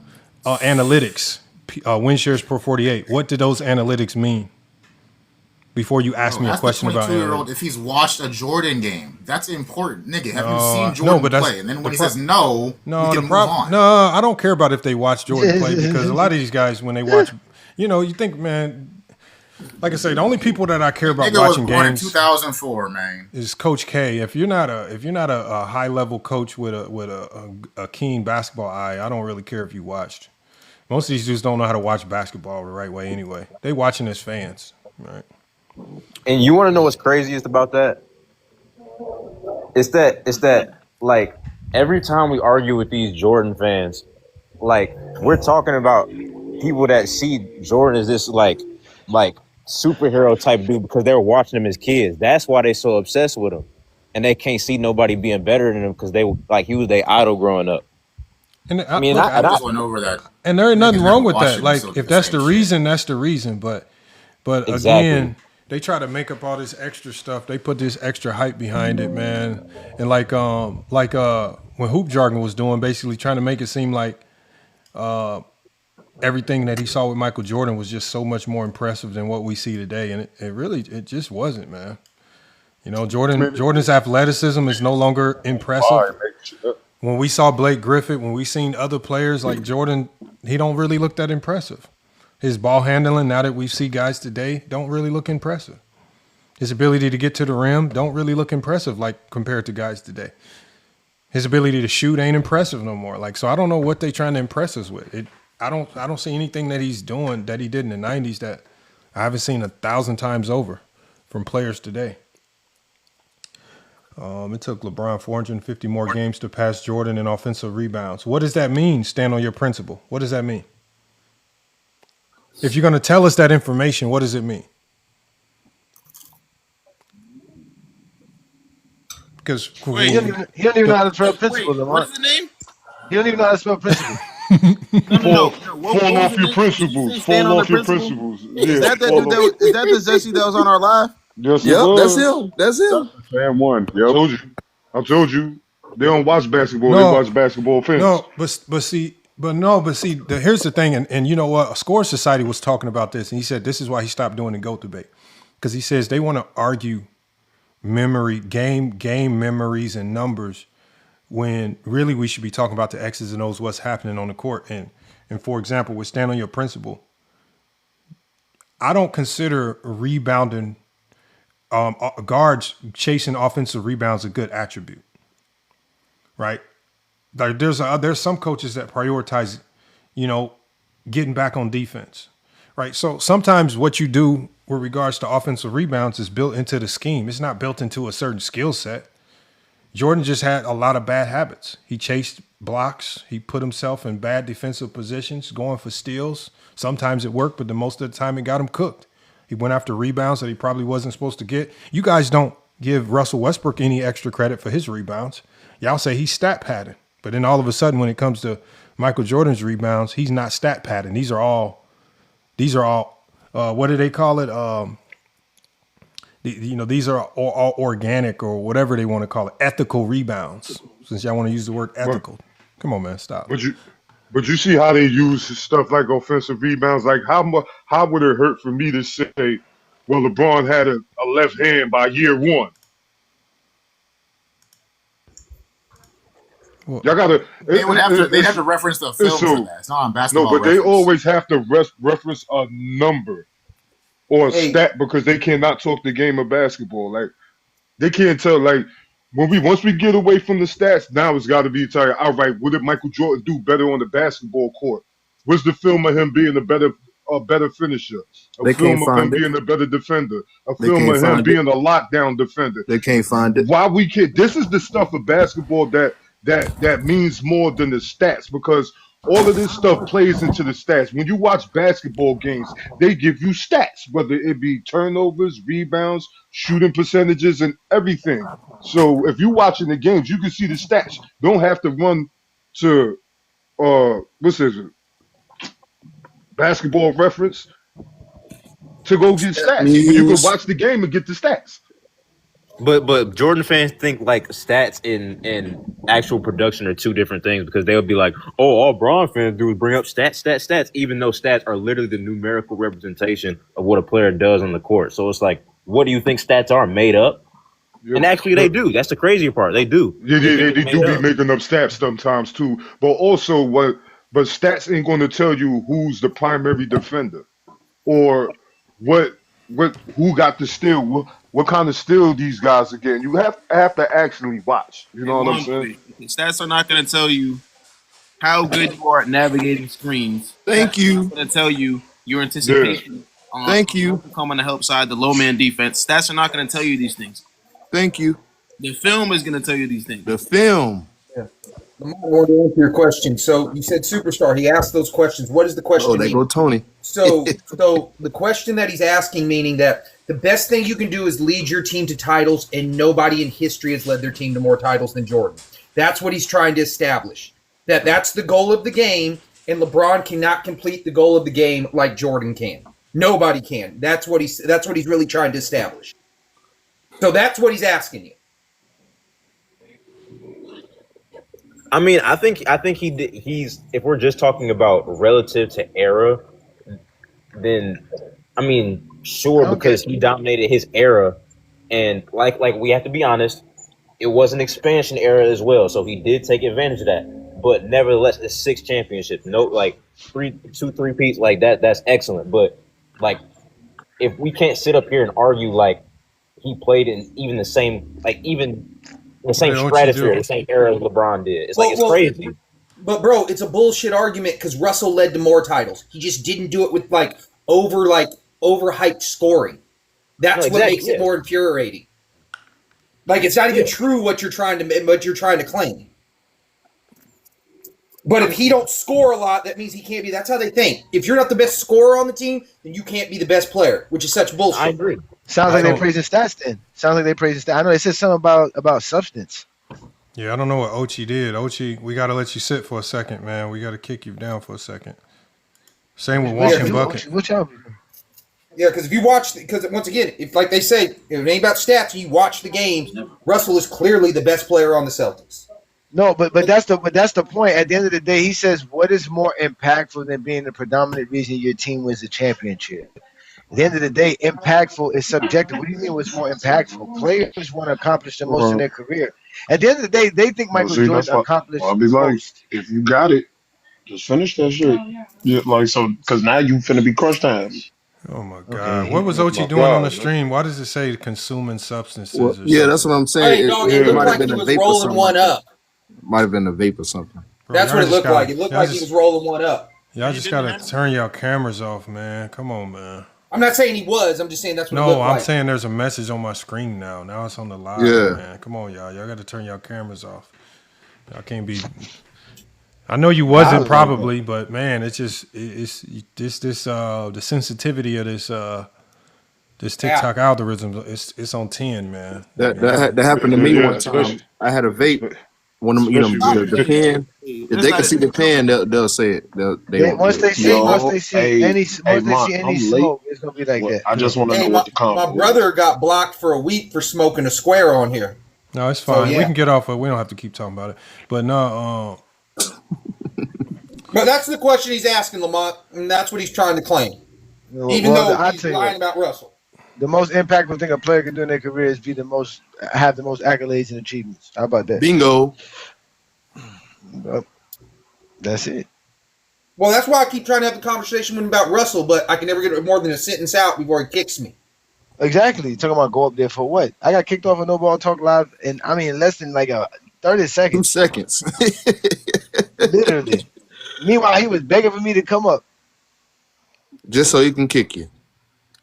analytics, win shares per 48. What do those analytics mean? Before you ask me a question about it.
If he's watched a Jordan game, that's important. Nigga, have you seen Jordan play? And then when he says no, we can move on.
No, I don't care about if they watch Jordan play because a lot of these guys, when they watch, you think, man, like I say, the only people that I care about watching games
in 2004, man,
is Coach K. If you're not a high level coach with a keen basketball eye, I don't really care if you watched. Most of these dudes don't know how to watch basketball the right way anyway. They watching as fans, right?
And you want to know what's craziest about that? It's that like every time we argue with these Jordan fans, like we're talking about people that see Jordan as this like superhero type dude because they're watching him as kids. That's why they're so obsessed with him, and they can't see nobody being better than him because he was their idol growing up.
And
I just went over that.
And there ain't nothing wrong with that. Like if that's the reason, that's the reason. But
exactly.
Again, they try to make up all this extra stuff. They put this extra hype behind it, man. And like when Hoop Jargon was doing, basically trying to make it seem like everything that he saw with Michael Jordan was just so much more impressive than what we see today. And it just wasn't, man. You know, Jordan's athleticism is no longer impressive. When we saw Blake Griffin, when we seen other players like Jordan, he don't really look that impressive. His ball handling, now that we see guys today, don't really look impressive. His ability to get to the rim don't really look impressive like compared to guys today. His ability to shoot ain't impressive no more. Like, so I don't know what they trying to impress us with. I don't see anything that he's doing that he did in the 90s that I haven't seen 1,000 times over from players today. It took LeBron 450 more games to pass Jordan in offensive rebounds. What does that mean? Stand on your principle. What does that mean? If you're going to tell us that information, what does it mean? Because
he don't even know how to spell principle.
What is the name?
He don't even know how to spell principle.
Fall off your principles. Fall off your principles.
Is that the Zesty that was on our live?
Yes,
yep, that's him. That's him.
Fan one. Yep.
I told you. They don't watch basketball.
No.
They watch basketball fans.
No, but see, here's the thing, and you know what? A Score Society was talking about this, and he said this is why he stopped doing the GOAT debate, because he says they want to argue game memories and numbers when really we should be talking about the X's and O's, what's happening on the court. And for example, with stand on your principle, I don't consider rebounding guards chasing offensive rebounds a good attribute, right? Like there's some coaches that prioritize, you know, getting back on defense, right? So sometimes what you do with regards to offensive rebounds is built into the scheme. It's not built into a certain skill set. Jordan just had a lot of bad habits. He chased blocks. He put himself in bad defensive positions, going for steals. Sometimes it worked, but most of the time it got him cooked. He went after rebounds that he probably wasn't supposed to get. You guys don't give Russell Westbrook any extra credit for his rebounds. Y'all say he's stat padding. But then all of a sudden when it comes to Michael Jordan's rebounds, he's not stat padding. These are all what do they call it? These are all organic or whatever they want to call it, ethical rebounds. Since y'all want to use the word ethical. Come on, man, stop.
But you see how they use stuff like offensive rebounds. Like how would it hurt for me to say, well, LeBron had a left hand by year one?
Well,
y'all gotta.
They have to reference the film for that. It's not on basketball.
No, but they always have to reference a number or a stat because they cannot talk the game of basketball. Like they can't tell. Like once we get away from the stats, now it's got to be telling. All right, what did Michael Jordan do better on the basketball court? What's the film of him being a better finisher? A film of him being a better defender. A film of him being a lockdown defender.
They can't find it.
Why we can't? This is the stuff of basketball that means more than the stats, because all of this stuff plays into the stats. When you watch basketball games, they give you stats, whether it be turnovers, rebounds, shooting percentages, and everything. So if you're watching the games, you can see the stats. You don't have to run to Basketball Reference to go get stats. When you can watch the game and get the stats.
But Jordan fans think like stats and actual production are two different things, because they'll be like, oh, all Bron fans do is bring up stats, even though stats are literally the numerical representation of what a player does on the court. So it's like, what do you think stats are? Made up? Yeah. And actually they do. That's the crazy part. They do.
Yeah, they do be making up stats sometimes too. But also but stats ain't going to tell you who's the primary defender or who got the steal. What kind of steal these guys are getting? You have to actually watch. You know what I'm saying?
Stats are not going to tell you how good you are at navigating screens.
Thank you.
It's going to tell you your anticipation.
Yeah. Thank you.
Come on the help side, the low man defense. Stats are not going to tell you these things.
Thank you.
The film is going to tell you these things.
The film.
Yeah. I want to answer your question. So you said superstar. He asked those questions. What is the question?
Oh, there go Tony.
So the question that he's asking, meaning that the best thing you can do is lead your team to titles, and nobody in history has led their team to more titles than Jordan. That's what he's trying to establish. That's the goal of the game, and LeBron cannot complete the goal of the game like Jordan can. Nobody can. That's what he's really trying to establish. So that's what he's asking you.
I mean, I think he's if we're just talking about relative to era, then I mean, sure, because he dominated his era, and like we have to be honest, it was an expansion era as well, so he did take advantage of that. But nevertheless, it's 6 championships, no, like 3-peats, like that. That's excellent. But like, if we can't sit up here and argue like he played in even the same, like even the same stratosphere, the same era as LeBron did, it's it's crazy.
But bro, it's a bullshit argument because Russell led to more titles. He just didn't do it with overhyped scoring. That's what makes it more infuriating. Like it's not even true what you're trying to claim. But if he don't score a lot, that means he can't be. That's how they think. If you're not the best scorer on the team, then you can't be the best player, which is such bullshit.
I agree.
Sounds like they praise his stats then. Sounds like they praise his stats. I know they said something about substance.
Yeah, I don't know what Ochi did. Ochi, we got to let you sit for a second, man. We got to kick you down for a second. Same with walking bucket.
What y'all be doing?
Yeah, because if you watch, because once again, if like they say, if it ain't about stats, and you watch the games, Russell is clearly the best player on the Celtics.
No, but that's the point. At the end of the day, he says, what is more impactful than being the predominant reason your team wins the championship? At the end of the day, impactful is subjective. What do you mean what's more impactful? Players want to accomplish the most in their career. At the end of the day, they think Michael Jordan accomplished
I'll be like, if you got it, just finish that shit. Yeah, like so, because now you finna be crunch time.
Oh my God! What was Ochi doing on the stream? Why does it say consuming substances?
Well, yeah, that's what I'm saying.
It looked like he was rolling one up.
Might have been a vape or something.
That's what it looked like. It looked like he was rolling one up.
Y'all just gotta turn y'all cameras off, man. Come on, man.
I'm not saying he was. I'm just saying that's what it looked like.
No, I'm saying there's a message on my screen now. Now it's on the live, man. Come on, y'all. Y'all got to turn y'all cameras off. Y'all can't be. I know you wasn't probably, but man, it's just the sensitivity of this TikTok algorithm. It's on 10, man.
That happened to me one time. I had a vape. One of them, the pen. If they can see the pen, they'll say it.
Once they see any smoke, it's gonna be like that.
I just want to know what the comment.
My brother got blocked for a week for smoking a square on here.
No, it's fine. We can get off of it. We don't have to keep talking about it. But no.
But that's the question he's asking, Lamont, and that's what he's trying to claim. Even though he's lying about Russell.
The most impactful thing a player can do in their career is have the most accolades and achievements. How about that?
Bingo.
That's it.
Well, that's why I keep trying to have the conversation with him about Russell, but I can never get more than a sentence out before he kicks me.
Exactly. Talking about go up there for what? I got kicked off of No Ball Talk Live, and I mean less than like 30 seconds.
2 seconds.
Literally. Meanwhile, he was begging for me to come up.
Just so he can kick you.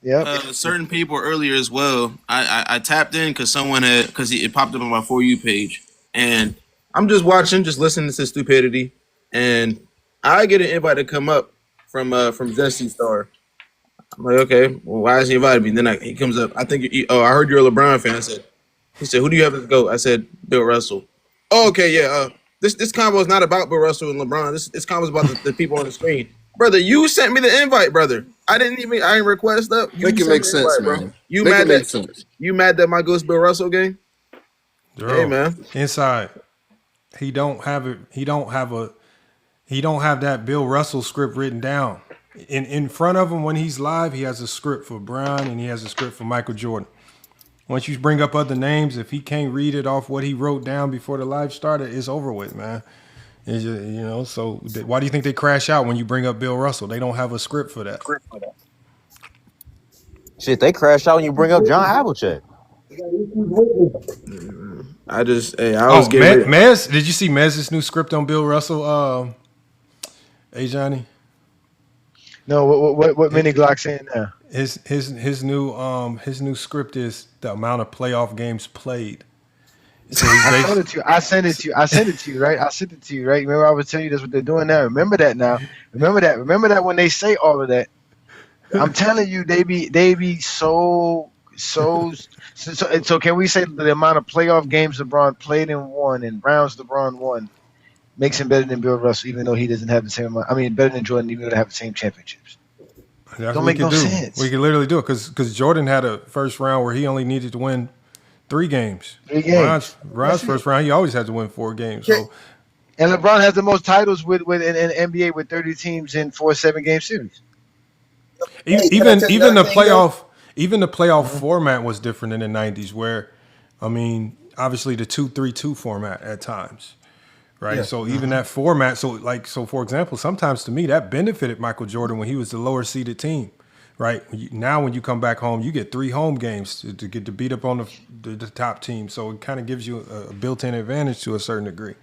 Yeah.
Certain people earlier as well. I tapped in because it popped up on my For You page, and I'm just watching, just listening to stupidity, and I get an invite to come up from Dusty Star. I'm like, okay, well, why is he invited me? Then he comes up. I think I heard you're a LeBron fan. He said, who do you have to go? I said, Bill Russell. Oh, okay, yeah. This combo is not about Bill Russell and LeBron. This combo is about the people on the screen. Brother, you sent me the invite, brother. I didn't request up.
Make it make sense,
invite,
man.
You mad that my Ghost Bill Russell game? Hey, man.
Inside, he don't have that Bill Russell script written down. In front of him when he's live, he has a script for Brian and he has a script for Michael Jordan. Once you bring up other names, if he can't read it off what he wrote down before the live started, it's over with, man. It's just, so why do you think they crash out when you bring up Bill Russell? They don't have a script for that.
Shit, they crash out when you bring up John Havlicek.
I was getting
Mez. Did you see Mez's new script on Bill Russell? Hey, Johnny.
No, what mini Glock saying now?
His new script is the amount of playoff games played. So
I sent it to you, right? I sent it to you, right? Remember I was telling you that's what they're doing now. Remember that now. Remember that when they say all of that. I'm telling you, they be so can we say the amount of playoff games LeBron played and won and rounds LeBron won makes him better than Bill Russell, even though he doesn't have the same amount. I mean, better than Jordan, even though they have the same championships.
That's
Don't
what we
make no
could do.
sense.
We could literally do it because Jordan had a first round where he only needed to win 3 games.
3 games.
Ron's first round, he always had to win 4 games. So,
and LeBron has the most titles with in NBA with 30 teams in 4 7-game series.
even the playoff format was different in the 90s where, I mean, obviously the 2-3-2 format at times. Right.
Yeah.
So even that format, so for example, sometimes to me that benefited Michael Jordan when he was the lower seeded team. Right. Now when you come back home, you get 3 home games to get to beat up on the top team. So it kind of gives you a built-in advantage to a certain degree.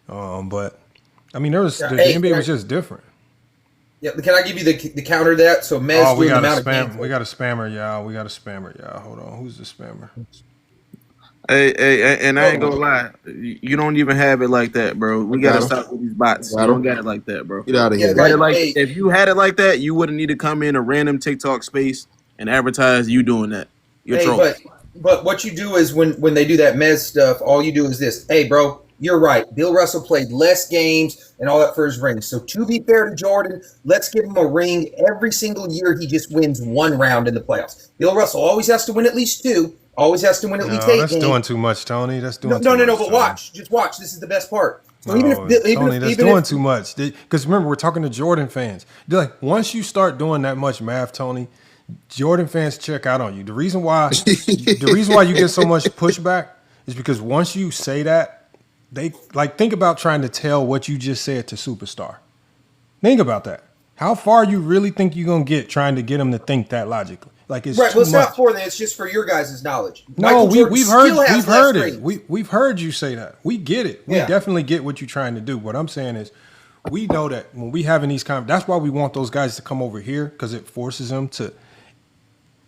But I mean, the NBA was just different.
Yeah, can I give you the counter to that? So Mez
we
doing
got
the amount of
we got a spammer, y'all. Hold on, who's the spammer?
Hey, and I ain't gonna lie, you don't even have it like that, bro. We gotta stop with these bots. You don't got it like that, bro.
Get out of here.
If you had it like that, you wouldn't need to come in a random TikTok space and advertise you doing that. You're trolling.
But what you do is when they do that Mez stuff, all you do is this. Hey, bro, you're right. Bill Russell played less games and all that for his ring. So to be fair to Jordan, let's give him a ring every single year. He just wins 1 round in the playoffs. Bill Russell always has to win at least 2. Always has to win at least 8
that's
games.
doing too much, Tony. That's doing
no,
too much.
No, but watch. Just watch. This is the best part. So that's
doing too much. Because remember, we're talking to Jordan fans. They're like, once you start doing that much math, Tony, Jordan fans check out on you. The reason why you get so much pushback is because once you say that, they think about trying to tell what you just said to Superstar. Think about that. How far you really think you're gonna get trying to get them to think that logically? Like it's
right.
Too
Well, it's
much.
not for them. It's just for your guys' knowledge.
No, we've heard it.
Rings.
We've heard you say that. We get it. We definitely get what you're trying to do. What I'm saying is, we know that when we having these that's why we want those guys to come over here because it forces them to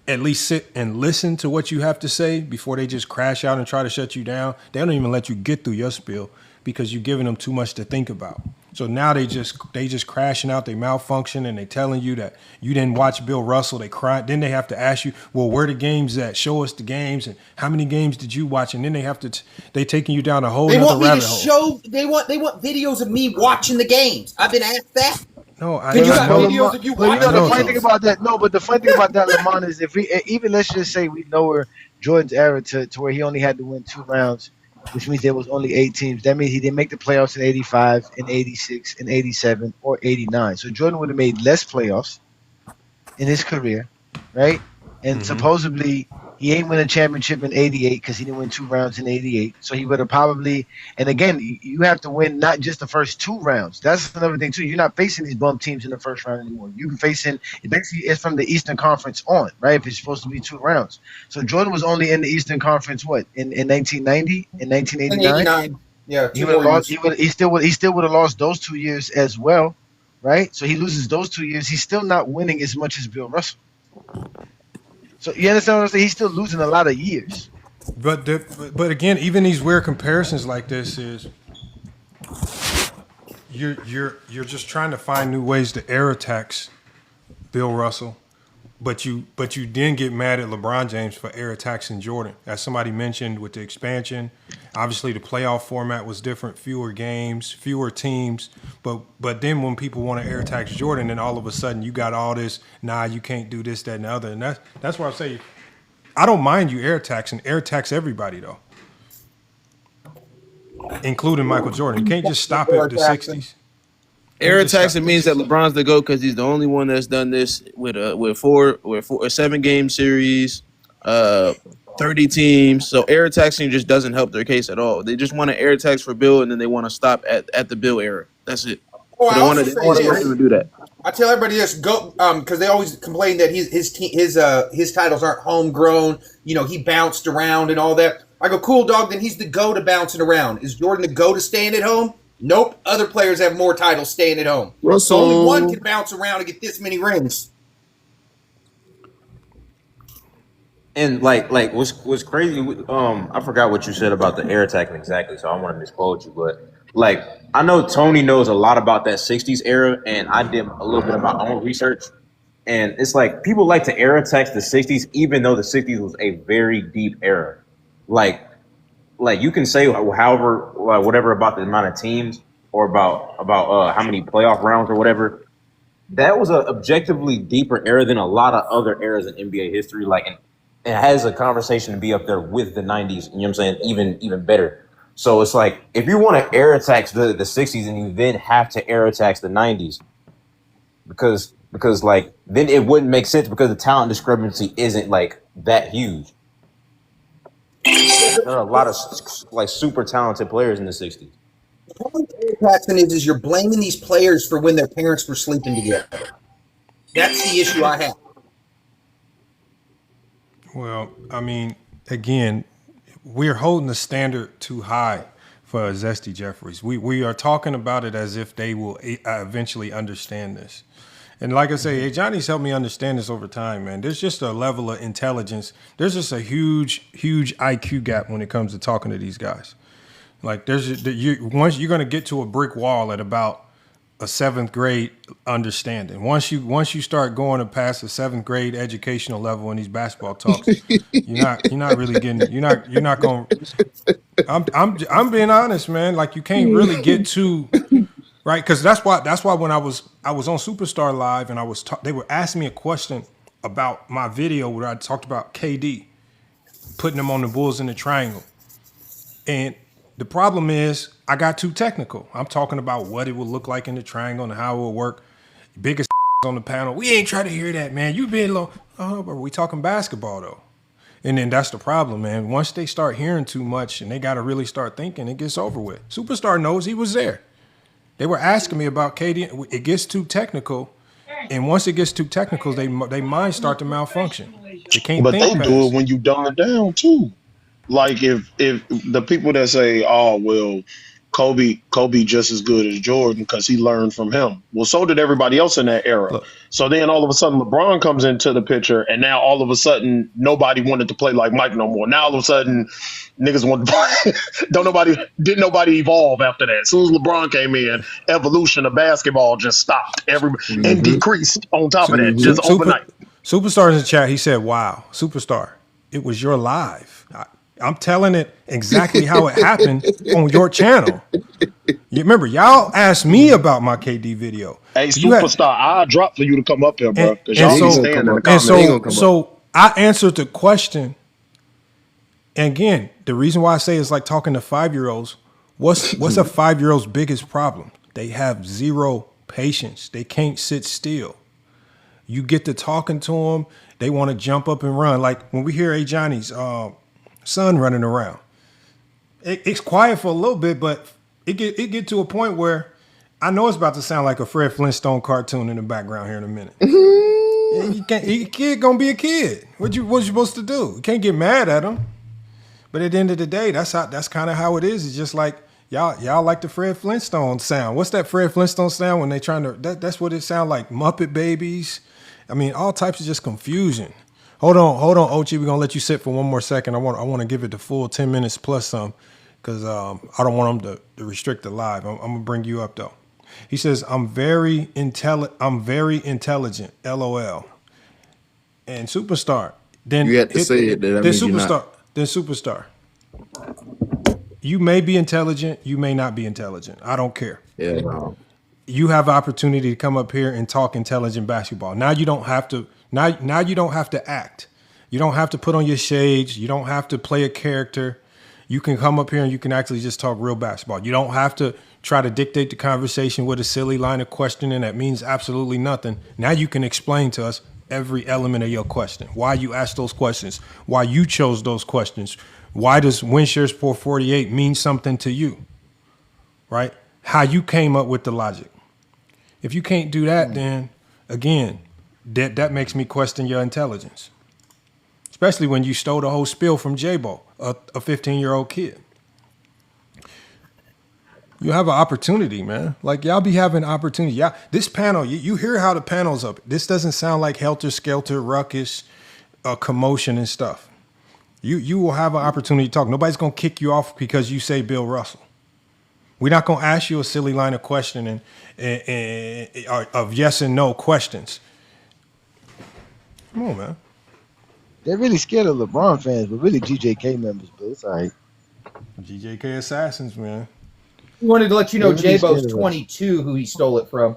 at least sit and listen to what you have to say before they just crash out and try to shut you down. They don't even let you get through your spiel because you're giving them too much to think about. So now they just crashing out, they malfunction, and they telling you that you didn't watch Bill Russell. They cry. Then they have to ask you, well, where the games at? Show us the games, and how many games did you watch? And then they have to they taking you down a whole other rabbit hole.
They want videos of me watching the games. I've been asked that.
No,
you got videos of you watching
the funny thing about that. No, but the funny thing about that, Lamont, is if we even let's just say we lower Jordan's era to where he only had to win 2 rounds. Which means there was only 8 teams. That means he didn't make the playoffs in 85, in 86, in 87, or 89. So Jordan would have made less playoffs in his career, right? And supposedly he ain't win a championship in 88 because he didn't win 2 rounds in 88. So he would have probably – and again, you have to win not just the first 2 rounds. That's another thing too. You're not facing these bum teams in the first round anymore. You're facing – basically it's from the Eastern Conference on, right, if it's supposed to be 2 rounds. So Jordan was only in the Eastern Conference, what, in 1990, in 1989?
Yeah,
he still would have lost those 2 years as well, right? So he loses those 2 years. He's still not winning as much as Bill Russell. So you understand what I'm saying? He's still losing a lot of years.
But again, even these weird comparisons like this is you're just trying to find new ways to air attacks Bill Russell, but you then get mad at LeBron James for air attacks in Jordan. As somebody mentioned with the expansion, obviously the playoff format was different, fewer games, fewer teams. But then when people want to air attack Jordan, then all of a sudden you got all this, you can't do this, that, and the other. And that's why I say I don't mind you air attacks everybody though. Including Michael Jordan. You can't just stop at the 60s.
Air attacks, it means that LeBron's the GOAT because he's the only one that's done this with a 7-game series, 30 teams. So air attacking just doesn't help their case at all. They just want to air attacks for Bill, and then they want to stop at the Bill era. That's it.
Well,
they want to do that.
I tell everybody this because they always complain that his titles aren't homegrown. You know, he bounced around and all that. I go, cool, dog. Then he's the GOAT to bouncing around. Is Jordan the GOAT to staying at home? Nope. Other players have more titles staying at home.
Russell.
So only one can bounce around and get this many rings.
And like what's crazy? I forgot what you said about the air attacking exactly, so I don't want to misquote you, but like I know Tony knows a lot about that '60s era, and I did a little bit of my own research. And it's like people like to air attack the '60s, even though the '60s was a very deep era. Like you can say whatever about the amount of teams or about how many playoff rounds or whatever, that was an objectively deeper era than a lot of other eras in NBA history. Like, and it has a conversation to be up there with the 90s. You know what I'm saying? Even better. So it's like, if you want to air tax the 60s, and you then have to air tax the 90s, because like then it wouldn't make sense because the talent discrepancy isn't like that huge. There are a lot of like super talented players in the 60s.
The problem with air taxing is you're blaming these players for when their parents were sleeping together. That's the issue I have.
Well, I mean, again, we're holding the standard too high for Zesty Jeffries. We are talking about it as if they will eventually understand this. And like I say, Johnny's helped me understand this over time, man. There's just a level of intelligence. There's just a huge IQ gap when it comes to talking to these guys. Like once you're going to get to a brick wall at about a 7th grade understanding. Once you start going past the 7th grade educational level in these basketball talks, you're not really getting. You're not going. I'm being honest, man. Like you can't really get to. Right, because that's why when I was on Superstar Live and they were asking me a question about my video where I talked about KD putting them on the Bulls in the triangle, and the problem is I got too technical. I'm talking about what it would look like in the triangle and how it would work. Biggest on the panel, we ain't trying to hear that, man. You been low. Oh, but we talking basketball though, and then that's the problem, man. Once they start hearing too much and they got to really start thinking, it gets over with. Superstar knows he was there. They were asking me about KD. It gets too technical, and once it gets too technical, they minds start to malfunction. They can't.
But
think
they
fast.
do it when you dumb it down too. Like if the people that say, "Oh well, Kobe just as good as Jordan because he learned from him." Well, so did everybody else in that era.
Look.
So then all of a sudden LeBron comes into the picture, and now all of a sudden nobody wanted to play like Mike no more. Now all of a sudden niggas want to play. Didn't nobody evolve after that. As soon as LeBron came in, evolution of basketball just stopped. And decreased on top of that, just overnight.
Superstar in the chat, he said, "Wow, Superstar, it was your live. I'm telling it exactly how it happened on your channel. You remember, y'all asked me about my KD video.
Hey, Superstar, I'll drop for you to come up here, bro.
So I answered the question. And again, the reason why I say it's like talking to 5-year-olds, what's a 5-year-old's biggest problem? They have zero patience. They can't sit still. You get to talking to them, they want to jump up and run. Like when we hear Johnny's son running around, it's quiet for a little bit, but it get to a point where I know it's about to sound like a Fred Flintstone cartoon in the background here in a minute. You kid gonna be a kid. What you supposed to do? You can't get mad at him. But at the end of the day, that's kind of how it is. It's just like y'all like the Fred Flintstone sound. What's that Fred Flintstone sound when they trying to? That's what it sound like. Muppet Babies. I mean, all types of just confusion. Hold on, Ochi. We're gonna let you sit for one more second. I want to give it the full 10 minutes plus some, because I don't want them to restrict the live. I'm gonna bring you up though. He says, I'm very intelligent. LOL. And Superstar. Then
you had to say it. Then
Superstar. Then Superstar. You may be intelligent. You may not be intelligent. I don't care.
Yeah. No.
You have opportunity to come up here and talk intelligent basketball. Now you don't have to. Now you don't have to act. You don't have to put on your shades. You don't have to play a character. You can come up here and you can actually just talk real basketball. You don't have to try to dictate the conversation with a silly line of questioning that means absolutely nothing. Now you can explain to us every element of your question. Why you asked those questions. Why you chose those questions. Why does Winshares 448 mean something to you? Right? How you came up with the logic. If you can't do that, then again, that makes me question your intelligence. Especially when you stole the whole spiel from J-Bo, a 15-year-old kid. You have an opportunity, man. Like, y'all be having opportunity. Y'all, this panel, you hear how the panel's up. This doesn't sound like helter-skelter, ruckus, commotion and stuff. You will have an opportunity to talk. Nobody's going to kick you off because you say Bill Russell. We're not going to ask you a silly line of questioning and of yes and no questions. Come on, man.
They're really scared of LeBron fans, but really GJK members, but it's all right.
GJK assassins, man.
He wanted to let you know J-Bo's 22 who he stole it from.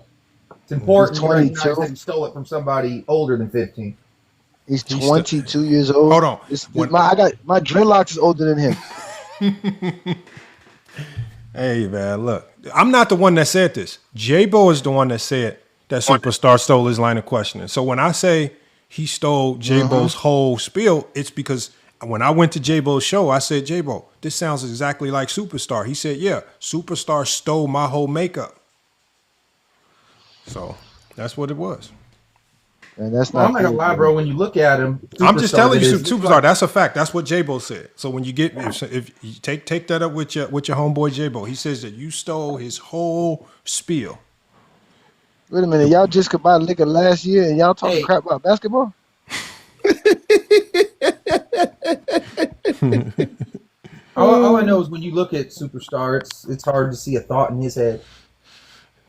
It's important
He's
to recognize
22.
that he stole it from somebody older than 15.
He's 22 years old.
Hold on.
I got my dreadlocks is older than him.
Hey man, look, I'm not the one that said this. J-Bo is the one that said that Superstar stole his line of questioning. So when I say he stole J-Bo's whole spiel, it's because when I went to J-Bo's show, I said, J-Bo, this sounds exactly like Superstar. He said, yeah, Superstar stole my whole makeup. So that's what it was.
And that's
I'm not gonna lie, bro. When you look at him,
I'm just telling you,
Superstar.
Superstar. That's a fact. That's what J-Bo said. So when you get, if you take that up with your homeboy J-Bo, he says that you stole his whole spiel.
Wait a minute, y'all just could buy liquor last year, and y'all talking crap about basketball?
All I know is when you look at Superstar, it's hard to see a thought in his head.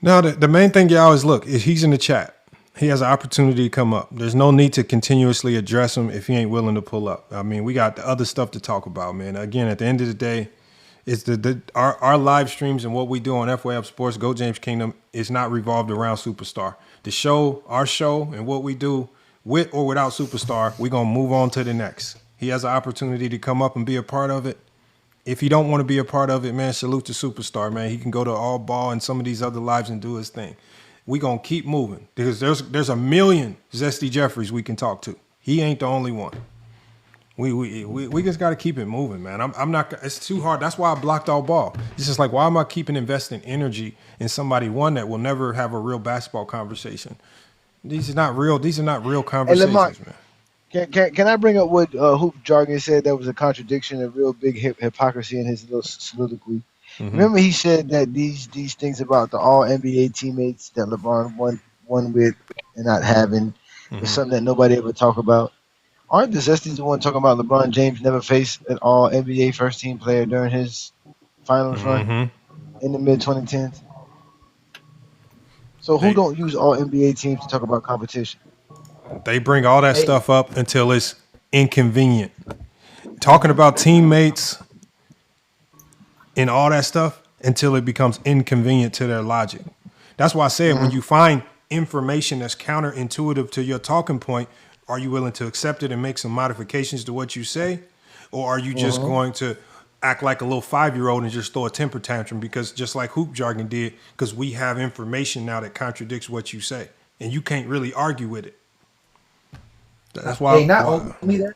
No, the main thing you always look is he's in the chat. He has an opportunity to come up. There's no need to continuously address him if he ain't willing to pull up. I mean, we got the other stuff to talk about, man. Again, at the end of the day, it's our live streams and what we do on FYF Sports, Go James Kingdom, is not revolved around Superstar. The show, our show, and what we do with or without Superstar, we're going to move on to the next. He has an opportunity to come up and be a part of it. If he don't want to be a part of it, man, salute to Superstar, man. He can go to All Ball and some of these other lives and do his thing. We're going to keep moving because there's a million Zesty Jeffries we can talk to. He ain't the only one. We just got to keep it moving, man. I'm not, it's too hard. That's why I blocked All Ball. It's just like, why am I keeping investing energy in somebody, one, that will never have a real basketball conversation? These are not real conversations,
Hey, Lamont,
man.
can I bring up what Hoop Jargon said? That was a contradiction, a real big hypocrisy in his little soliloquy.
Mm-hmm.
Remember, he said that these things about the All NBA teammates that LeBron won with and not having is something that nobody ever talk about. Aren't the Zesties the one talking about LeBron James never faced an All NBA first team player during his finals run in the mid 2010s? So who don't use All NBA teams to talk about competition?
They bring all that stuff up until it's inconvenient. Talking about teammates and all that stuff until it becomes inconvenient to their logic. That's why I said when you find information that's counterintuitive to your talking point, are you willing to accept it and make some modifications to what you say? Or are you just going to act like a little 5-year-old and just throw a temper tantrum because just like Hoop Jargon did, because we have information now that contradicts what you say and you can't really argue with it. That's why.
Hey, not only that,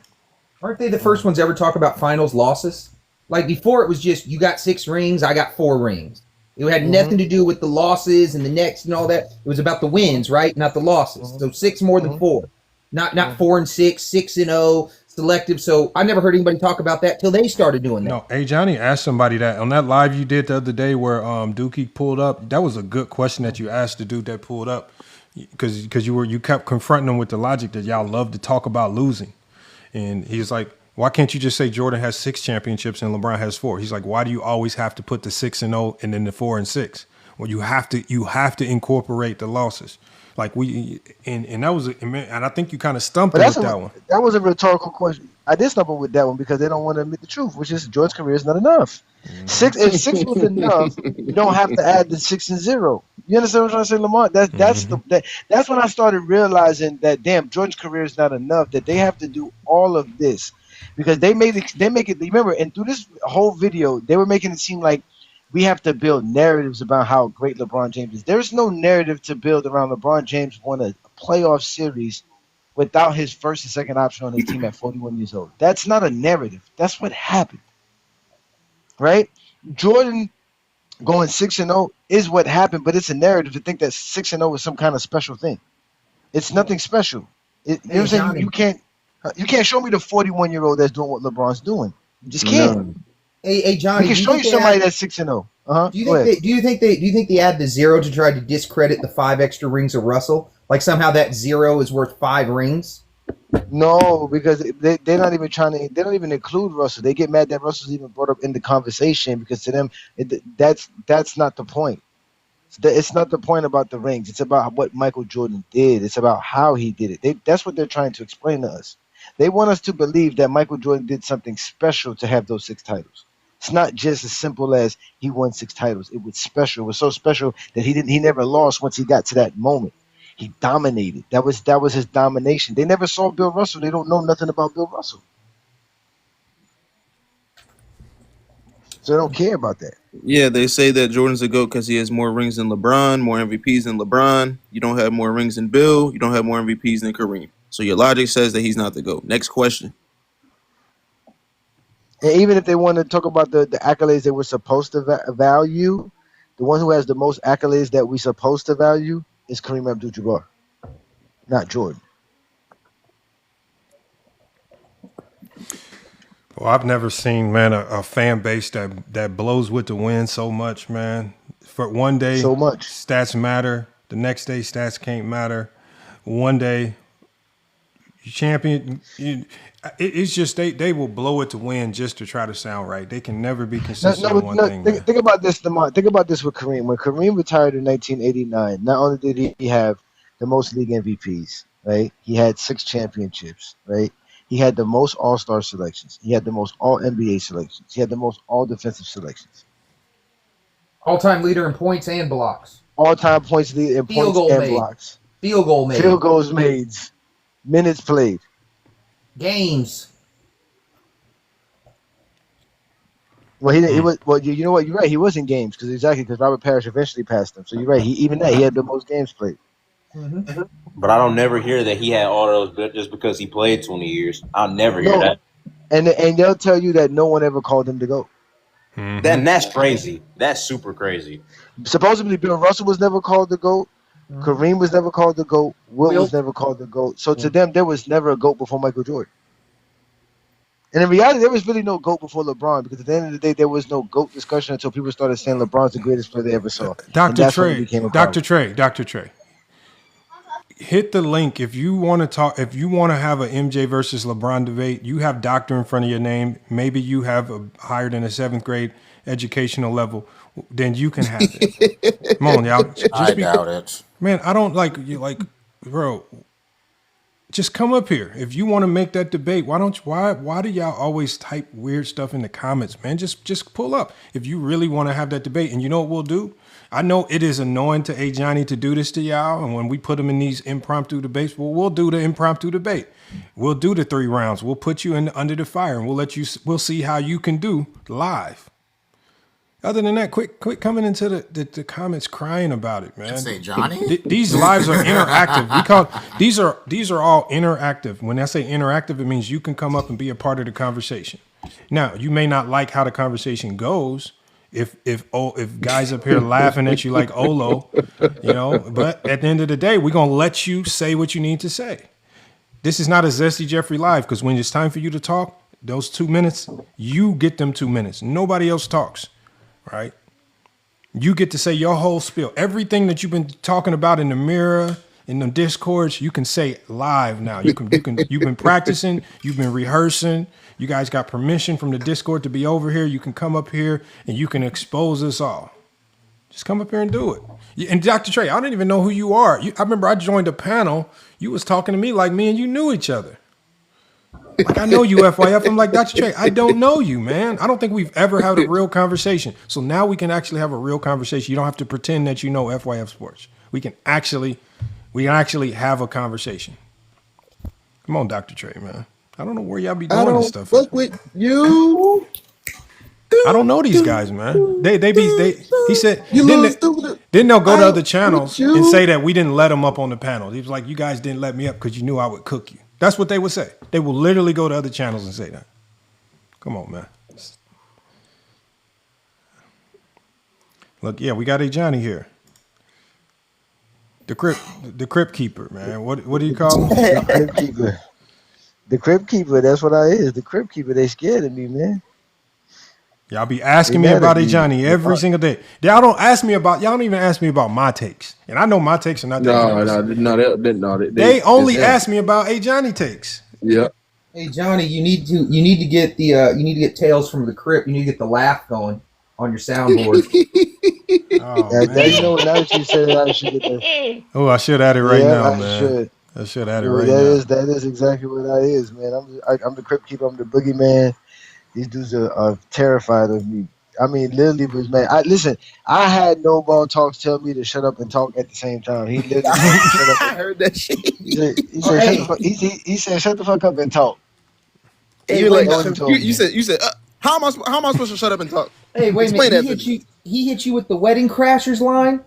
aren't they the first ones ever talk about finals losses? Like before, it was just you got 6 rings, I got 4 rings. It had nothing to do with the losses and the next and all that. It was about the wins, right? Not the losses. So 6 more than 4, not 4 and 6, 6 and 0, selective. So I never heard anybody talk about that till they started doing that.
No, hey Johnny, asked somebody that on that live you did the other day where Dookie pulled up. That was a good question that you asked the dude that pulled up because you kept confronting him with the logic that y'all love to talk about losing, and he was like, why can't you just say Jordan has 6 championships and LeBron has 4? He's like, why do you always have to put the 6 and 0 and then the 4 and 6? Well, you have to incorporate the losses. Like and that was, and I think you kind of stumped him with that one.
That was a rhetorical question. I did stump him with that one because they don't want to admit the truth, which is Jordan's career is not enough. 6 if 6 was enough, you don't have to add the 6 and 0. You understand what I'm trying to say, Lamont? That's when I started realizing that damn, Jordan's career is not enough. That they have to do all of this. Because they make it. Remember, and through this whole video, they were making it seem like we have to build narratives about how great LeBron James is. There's no narrative to build around LeBron James won a playoff series without his first and second option on his team at 41 years old. That's not a narrative. That's what happened, right? Jordan going 6 and 0 is what happened, but it's a narrative to think that 6 and 0 is some kind of special thing. It's nothing special. You know what I'm saying? You can't show me the 41-year-old that's doing what LeBron's doing. You just can't.
No. Hey, Johnny.
We can show you somebody that's 6 and 0.
Do you think they add the 0 to try to discredit the 5 extra rings of Russell? Like somehow that 0 is worth 5 rings?
No, because they're not even trying to. They don't even include Russell. They get mad that Russell's even brought up in the conversation because to them, that's not the point. It's not the point about the rings. It's about what Michael Jordan did. It's about how he did it. That's what they're trying to explain to us. They want us to believe that Michael Jordan did something special to have those 6 titles. It's not just as simple as he won 6 titles. It was special. It was so special that he never lost once he got to that moment. He dominated. That was his domination. They never saw Bill Russell. They don't know nothing about Bill Russell. So they don't care about that.
Yeah, they say that Jordan's a GOAT because he has more rings than LeBron, more MVPs than LeBron. You don't have more rings than Bill. You don't have more MVPs than Kareem. So your logic says that he's not the GOAT. Next question.
And even if they want to talk about the accolades they were supposed to value, the one who has the most accolades that we're supposed to value is Kareem Abdul-Jabbar, not Jordan.
Well, I've never seen, man, a fan base that blows with the wind so much, man. For one day,
so much
stats matter. The next day, stats can't matter. One day, you champion. It's just they will blow it to win just to try to sound right. They can never be consistent on one thing.
Think about this, Lamont. Think about this with Kareem. When Kareem retired in 1989, not only did he have the most league MVPs, right? He had 6 championships, right? He had the most All-Star selections. He had the most All-NBA selections. He had the most All-Defensive selections.
All-time leader in points and blocks.
All-time points leader in
Field
points
goal
and
made.
blocks.
Field goal made.
Field goals made. Minutes played.
Games.
Well, he was. Well, you know what? You're right. He was in games because Robert Parrish eventually passed him. So you're right. He had the most games played.
Mm-hmm.
But I don't never hear that he had all those just because he played 20 years. I'll never hear that.
And they'll tell you that no one ever called him to go.
Then that's crazy. That's super crazy.
Supposedly, Bill Russell was never called the GOAT. Kareem was never called the GOAT. Wilt was never called the GOAT. So to them, there was never a GOAT before Michael Jordan. And in reality, there was really no GOAT before LeBron because at the end of the day, there was no GOAT discussion until people started saying LeBron's the greatest player they ever saw.
Dr. Trey. Hit the link if you want to talk. If you want to have a MJ versus LeBron debate, you have doctor in front of your name. Maybe you have a higher than a 7th grade educational level. Then you can have it. Come on, y'all.
I doubt it.
Man, I don't bro. Just come up here if you want to make that debate. Why do y'all always type weird stuff in the comments, man? Just pull up if you really want to have that debate. And you know what we'll do? I know it is annoying to A. Johnny to do this to y'all, and when we put him in these impromptu debates, we'll do the impromptu debate. We'll do the 3 rounds. We'll put you under the fire, and we'll see how you can do live. Other than that, quit coming into the comments crying about it, man.
Say Johnny.
These lives are interactive. These are all interactive. When I say interactive, it means you can come up and be a part of the conversation. Now, you may not like how the conversation goes. If guys up here laughing at you like Olo, but at the end of the day, we're gonna let you say what you need to say. This is not a Zesty Jeffrey Live because when it's time for you to talk, those 2 minutes, you get them 2 minutes. Nobody else talks, right? You get to say your whole spiel. Everything that you've been talking about in the mirror, in the discourse, you can say live now. You've been practicing, you've been rehearsing. You guys got permission from the Discord to be over here. You can come up here and you can expose us all. Just come up here and do it. And Dr. Trey, I don't even know who you are. I remember I joined a panel. You was talking to me like me and you knew each other. Like I know you, FYF. I'm like, Dr. Trey, I don't know you, man. I don't think we've ever had a real conversation. So now we can actually have a real conversation. You don't have to pretend that you know FYF Sports. We can actually have a conversation. Come on, Dr. Trey, man. I don't know where y'all be doing this stuff.
Fuck with you.
I don't know these guys, man. He said then they'll go to other channels and say that we didn't let them up on the panel. He was like, you guys didn't let me up because you knew I would cook you. That's what they would say. They will literally go to other channels and say that. Come on, man. Look, yeah, we got a Johnny here. The crypt keeper, man. What do you call him?
The crypt keeper. The crypt keeper, that's what I is. The crypt keeper, they scared of me, man.
Y'all be asking me about A. Johnny every single day. Y'all don't even ask me about my takes. And I know my takes are not that. They only ask me about A. Johnny takes.
Yeah.
Hey Johnny, you need to get Tales from the Crypt. You need to get the laugh going on your soundboard.
Now that you said it, I should get that.
Oh, I should add it right now, man. I should add it right now.
That is exactly what that is, man. I'm the crypt keeper. I'm the boogeyman. These dudes are terrified of me. I mean, literally was mad. Listen. I had No Ball Talks tell me to shut up and talk at the same time. He literally told me to shut up.
I heard that shit.
He said, shut the fuck. He said, shut the fuck up and talk.
Hey,
Wait,
you said how am I supposed to shut up and talk?
Hey, wait a
Explain
minute.
that to me.
He hit you with the Wedding Crashers line?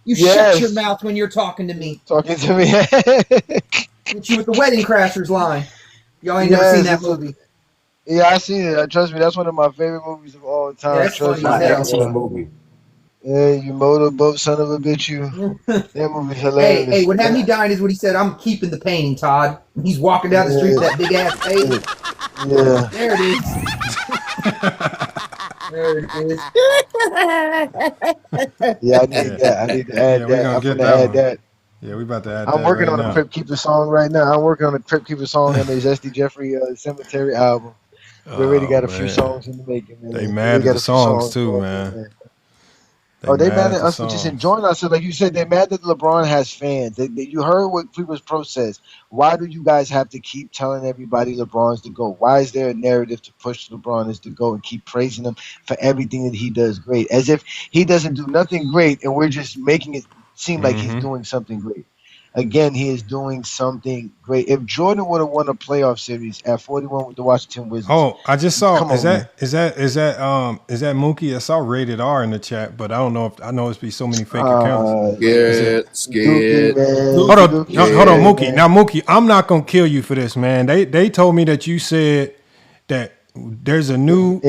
You
Yes.
shut your mouth when you're talking to me.
Talking to me.
Hit you with the Wedding Crashers line. Y'all ain't never seen that movie.
Yeah, I seen it. Trust me, that's one of my favorite movies of all time.
Yeah, that's
Trust
funny
me.
as hell.
movie.
Yeah, you motorboat son of a bitch, you. That movie's hilarious.
Hey, what had me dying is what he said, I'm keeping the painting, Todd. He's walking down the street with that big ass painting.
Yeah.
There it is. There it is.
Yeah, I need that. I need to add that. I'm gonna add that.
Yeah, we about to add
I'm
that
working
right
on
now.
a Crip Keeper song right now. I'm working on a Crip Keeper song on the Zesty Jeffrey Cemetery album. We already got a few songs in the making, man.
They mad at the songs too, man.
They mad at us for just enjoying ourselves. Like you said, they mad that LeBron has fans. You heard what People's Pro says. Why do you guys have to keep telling everybody LeBron's the GOAT? Why is there a narrative to push LeBron as the GOAT and keep praising him for everything that he does great? As if he doesn't do nothing great and we're just making it seem like he's doing something great. Again, he is doing something great. If Jordan would have won a playoff series at 41 with the Washington Wizards,
I just saw. Is that Mookie? I saw rated R in the chat, but I don't know if I know it's be so many fake accounts.
Scared.
Hold on, Mookie. Now, Mookie, I'm not gonna kill you for this, man. They told me that you said that there's a new.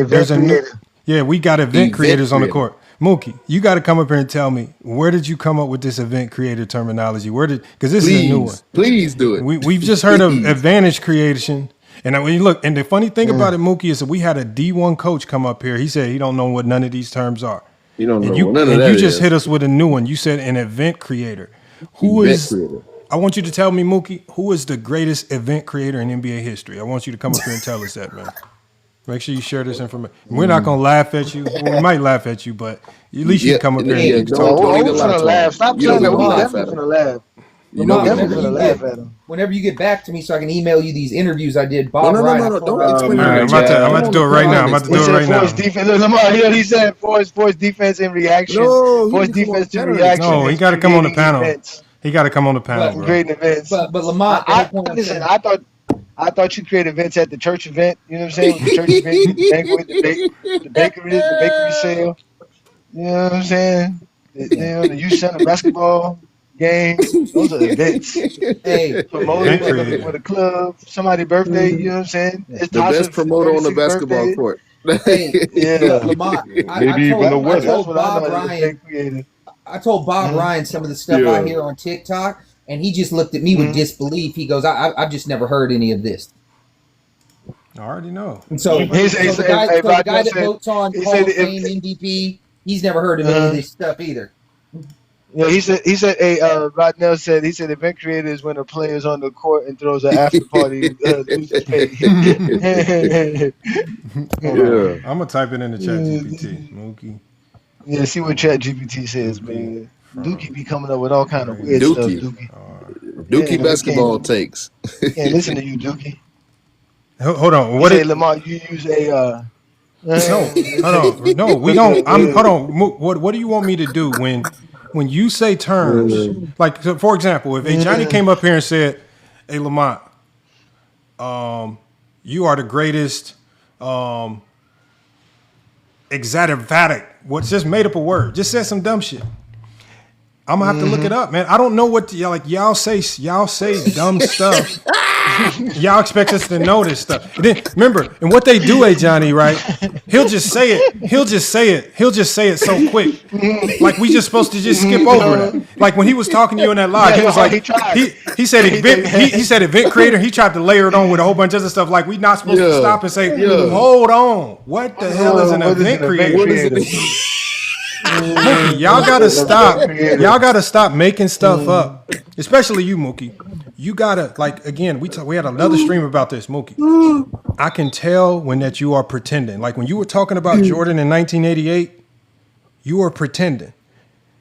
Yeah, we got event creators on the court. Mookie, you got to come up here and tell me, where did you come up with this event creator terminology? Because this is a new one.
Please do it.
We've just heard of advantage creation. And when you look, and the funny thing about it, Mookie, is that we had a D1 coach come up here. He said he don't know what none of these terms are.
You don't know
what
none of that.
You just hit us with a new one. You said an event creator. I want you to tell me, Mookie, who is the greatest event creator in NBA history? I want you to come up here and tell us that, man. Make sure you share this information. We're not gonna laugh at you. Well, we might laugh at you, but at least you come up here and talk.
We're gonna laugh. Stop saying that. We're definitely gonna laugh.
You know, whenever you get back to me, so I can email you these interviews I did. Bob Ryan.
No, don't explain it.
I'm about to do it right now. I'm about to do it right now.
Look, he said force defense in reaction. Force defense to reaction.
No, he got to come on the panel. He got to come on the panel, bro.
Creating events.
But Lamont,
listen, I thought you created events at the church event. You know what I'm saying? With the church event, the banquet, the bakery sale. You know what I'm saying? The youth center basketball game. Those are events.
Hey,
promoting with a club, somebody's birthday. You know what I'm saying? It's
the best promoter on the basketball court.
Lamont, I told Bob Ryan some of the stuff I hear on TikTok. And he just looked at me with disbelief. He goes, I've just never heard any of this.
I already know.
And so, the guy that votes on Hall of Fame MVP, he's never heard of any of this stuff either.
Yeah, he said, Rodnell said, event creator is when a player is on the court and throws an after party.
I'm going to type it in the chat GPT, Mookie.
Yeah, see what chat GPT says, man. Dookie be coming up with all kind of weird stuff.
Dookie basketball takes.
Can't listen to you, Dookie.
Hold on. What
is Lamar? You use a
no, hold on. No, we don't. Hold on. What do you want me to do when you say terms? Like, so for example, if Johnny came up here and said, "Hey, Lamont, you are the greatest exadevatic." What's just made up a word? Just said some dumb shit. I'm gonna have to look it up, man. I don't know what y'all say dumb stuff. Y'all expect us to know this stuff. And then remember, and what they do, Johnny, right? He'll just say it so quick. Like we just supposed to just skip over that. Like when he was talking to you in that live, he was like, he said event creator. He tried to layer it on with a whole bunch of other stuff. Like we not supposed to stop and say, hold on, what the hell is an event creator? Mookie, y'all gotta stop. Y'all gotta stop making stuff up. Especially you, Mookie. You gotta again. We had another stream about this, Mookie. I can tell when that you are pretending. Like when you were talking about Jordan in 1988, you were pretending.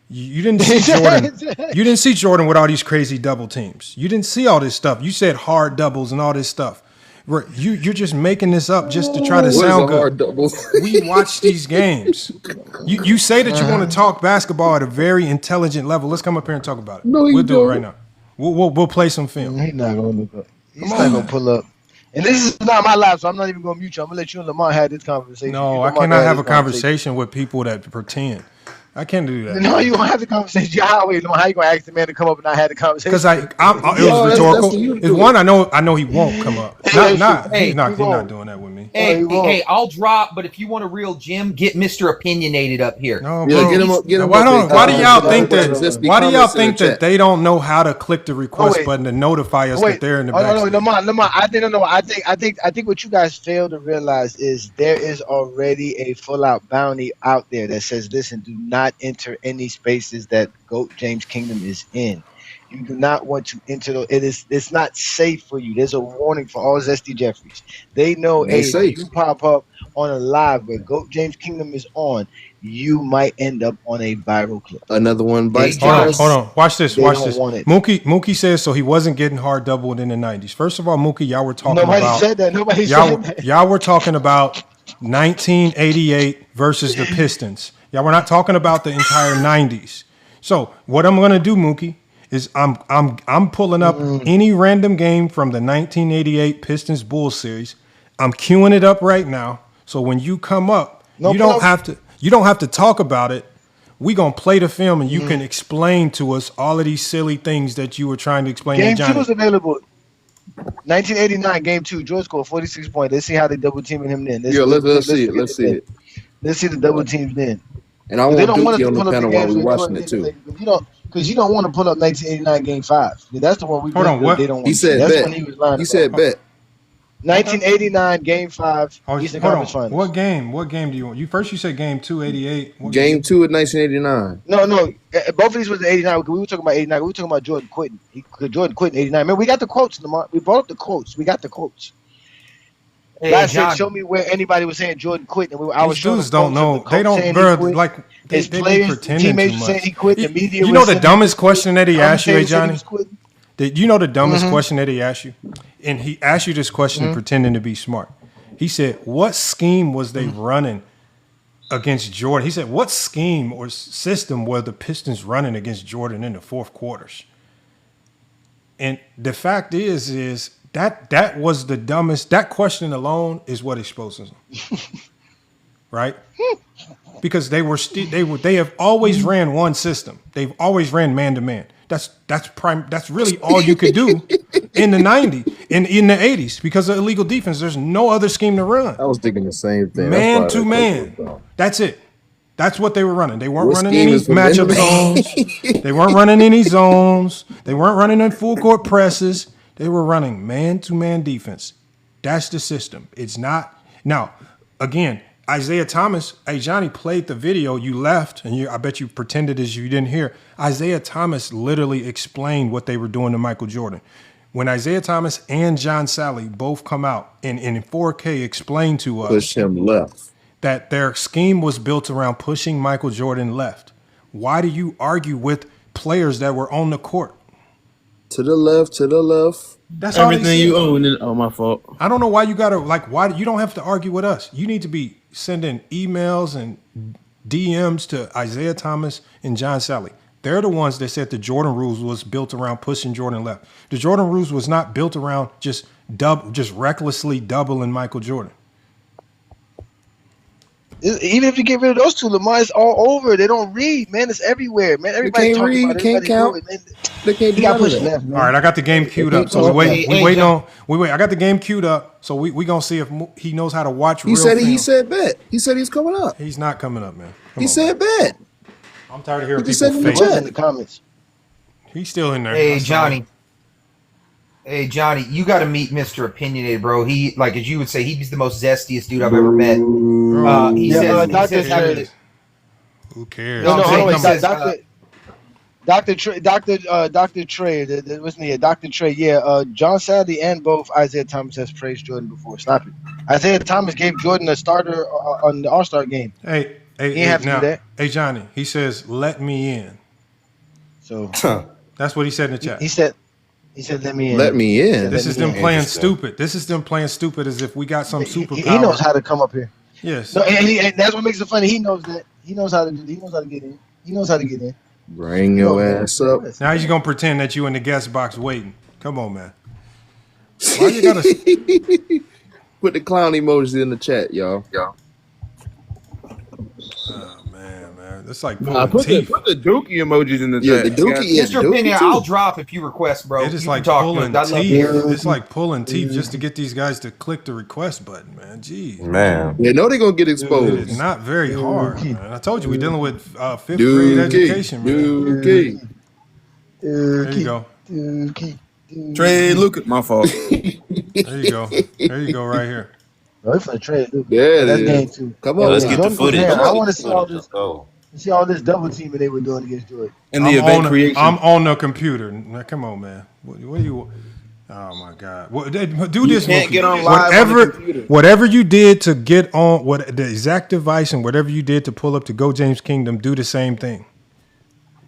You didn't see Jordan. You didn't see Jordan with all these crazy double teams. You didn't see all this stuff. You said hard doubles and all this stuff. You're just making this up just to try to
What is
sound
a hard
good.
double?
We watch these games. You say that you want to talk basketball at a very intelligent level. Let's come up here and talk about it.
No,
we'll do
don't.
it right now. We'll play some film.
He's not gonna look up. He's not gonna pull up. And this is not my live, so I'm not even gonna mute you. I'm gonna let you and Lamar have this conversation.
No, I cannot have a conversation with people that pretend. I can't do that.
No, you don't have the conversation. How you gonna ask the man to come up and not have the conversation?
Because it was rhetorical. It's one I know he won't come up. He's not doing that with me.
Hey, I'll drop. But if you want a real Jim, get Mr. Opinionated up here.
No, bro.
Get him
Why
up.
do y'all think that they don't know how to click the request button to notify us that they're in the back?
Lamar, I think what you guys fail to realize is there is already a full out bounty out there that says, listen, do not enter any spaces that GOAT James Kingdom is in. You do not want to enter those. It's not safe for you. There's a warning for all Zesty Jeffries. They know, if you pop up on a live where GOAT James Kingdom is on, you might end up on a viral clip.
Another one bites.
Hold on. Watch this.
They don't want it.
Mookie says so he wasn't getting hard doubled in the 90s. First of all, Mookie, y'all were talking
Nobody
about.
said that. Nobody said that.
Y'all were talking about 1988 versus the Pistons. Y'all were not talking about the entire 90s. So what I'm gonna do, Mookie, is I'm pulling up any random game from the 1988 Pistons Bulls series. I'm queuing it up right now. So when you come up, you don't have to talk about it. We gonna play the film and you can explain to us all of these silly things that you were trying to explain.
Game
to Johnny.
2 was available. 1989, game 2. George scored 46 points. Let's see how they double teaming him then.
Let's see it. Let's see it.
Let's see the double teams then.
And I want Dookie on the panel while we're watching it too.
Because you don't want to pull up 1989 game 5. That's the one we.
Hold on, what?
They don't want
He said bet. He said bet.
1989 game 5. Eastern Conference Finals.
What game? What game do you want? You said game 288.
Game 2 of 1989.
No. Both of these was the 89. We were talking about 89. We were talking about Jordan quitting. Jordan quitting 89. Man, we got the quotes, Lamar. We brought up the quotes. We got the quotes. Last said, show me where anybody was saying Jordan quit, and
These dudes don't know. They don't, bro. Like they be pretending too much.
He quit. The media.
You know the dumbest question that he asked you, Johnny. You know the dumbest question that he asked you, and he asked you this question pretending to be smart. He said, "What scheme was they running against Jordan?" He said, "What scheme or system were the Pistons running against Jordan in the fourth quarters?" And the fact is that was the dumbest. That question alone is what exposes them, right? Because they have always ran one system. They've always ran man to man. That's really all you could do in the 90s, in the 80s, because of illegal defense. There's no other scheme to run.
I was thinking the same thing.
Man to man. That's it. That's what they were running. They weren't running any matchup zones. They weren't running any zones. They weren't running in full court presses. They were running man-to-man defense. That's the system. It's not. Now, again, Isaiah Thomas, hey, Johnny played the video. You left, and I bet you pretended as you didn't hear. Isaiah Thomas literally explained what they were doing to Michael Jordan. When Isaiah Thomas and John Sally both come out and in 4K explain to us
push him left, that their
scheme was built around pushing Michael Jordan left. Why do you argue with players that were on the court?
To the left, to the left.
That's
everything you own. Oh, my fault.
I don't know why you gotta why you don't have to argue with us. You need to be sending emails and DMs to Isaiah Thomas and John Sally. They're the ones that said the Jordan rules was built around pushing Jordan left. The Jordan rules was not built around just recklessly doubling Michael Jordan.
Even if you get rid of those two, Lamar, it's all over. They don't read, man. It's everywhere, man. Everybody talking about it.
Can't count. They can't do
left,
all right, I got the game queued up. So we wait. I got the game queued up. So we gonna see if he knows how to watch.
He said bet. He said he's coming up.
He's not coming up, man.
He said bet.
I'm tired of hearing
people
fake.
In the comments.
He's still in there.
Hey, Johnny. Hey, Johnny, you got to meet Mr. Opinionated, bro. He, like as you would say, he's the most zestiest dude I've ever met. He says,
who cares?
Dr. Trey, wasn't he? Dr. Trey, yeah. John Sally and both Isaiah Thomas has praised Jordan before. Stop it. Isaiah Thomas gave Jordan a starter on the All-Star game.
He didn't have to do that. Hey, Johnny, he says, "Let me in."
So
that's what he said in the chat.
He said, He said, "Let me in."
Let me in.
This is them playing stupid. This is them playing stupid as if we got some superpower.
He knows how to come up here.
Yes.
No, and that's what makes it funny. He knows that. He knows how to do. He knows how to get in. He knows how to get in.
Bring your ass up.
Now he's gonna pretend that you in the guest box waiting. Come on, man. Why you gotta
put the clown emojis in the chat, y'all?
Oh man, it's like
Put
pulling teeth.
the dookie emojis in the
Yeah,
chat.
the dookie. Yeah,
Mr. Opinion, I'll drop if you request, bro.
It is
You
like
can talk
pulling
good. I love
teeth.
you.
It's like pulling teeth just to get these guys to click the request button, man. Jeez.
Man.
They know they're gonna get
It
exposed.
is not very hard, man. I told you we're dealing with fifth grade education, man.
Dookie.
There you go.
Trey Lucas, my fault.
There you go. There you go, right here.
Bro, for the trade, dude.
Yeah,
That's
it
game
is.
2.
Come on,
let's get the footage.
I want to see all this.
Go.
See all this double teaming they were doing against Jordan.
And the event creation.
I'm on the computer. Now, come on, man. What do you? Oh my God! Do this.
can't
Mookie.
get on live on the computer.
Whatever you did to get on the exact device and whatever you did to pull up to Go James Kingdom, do the same thing.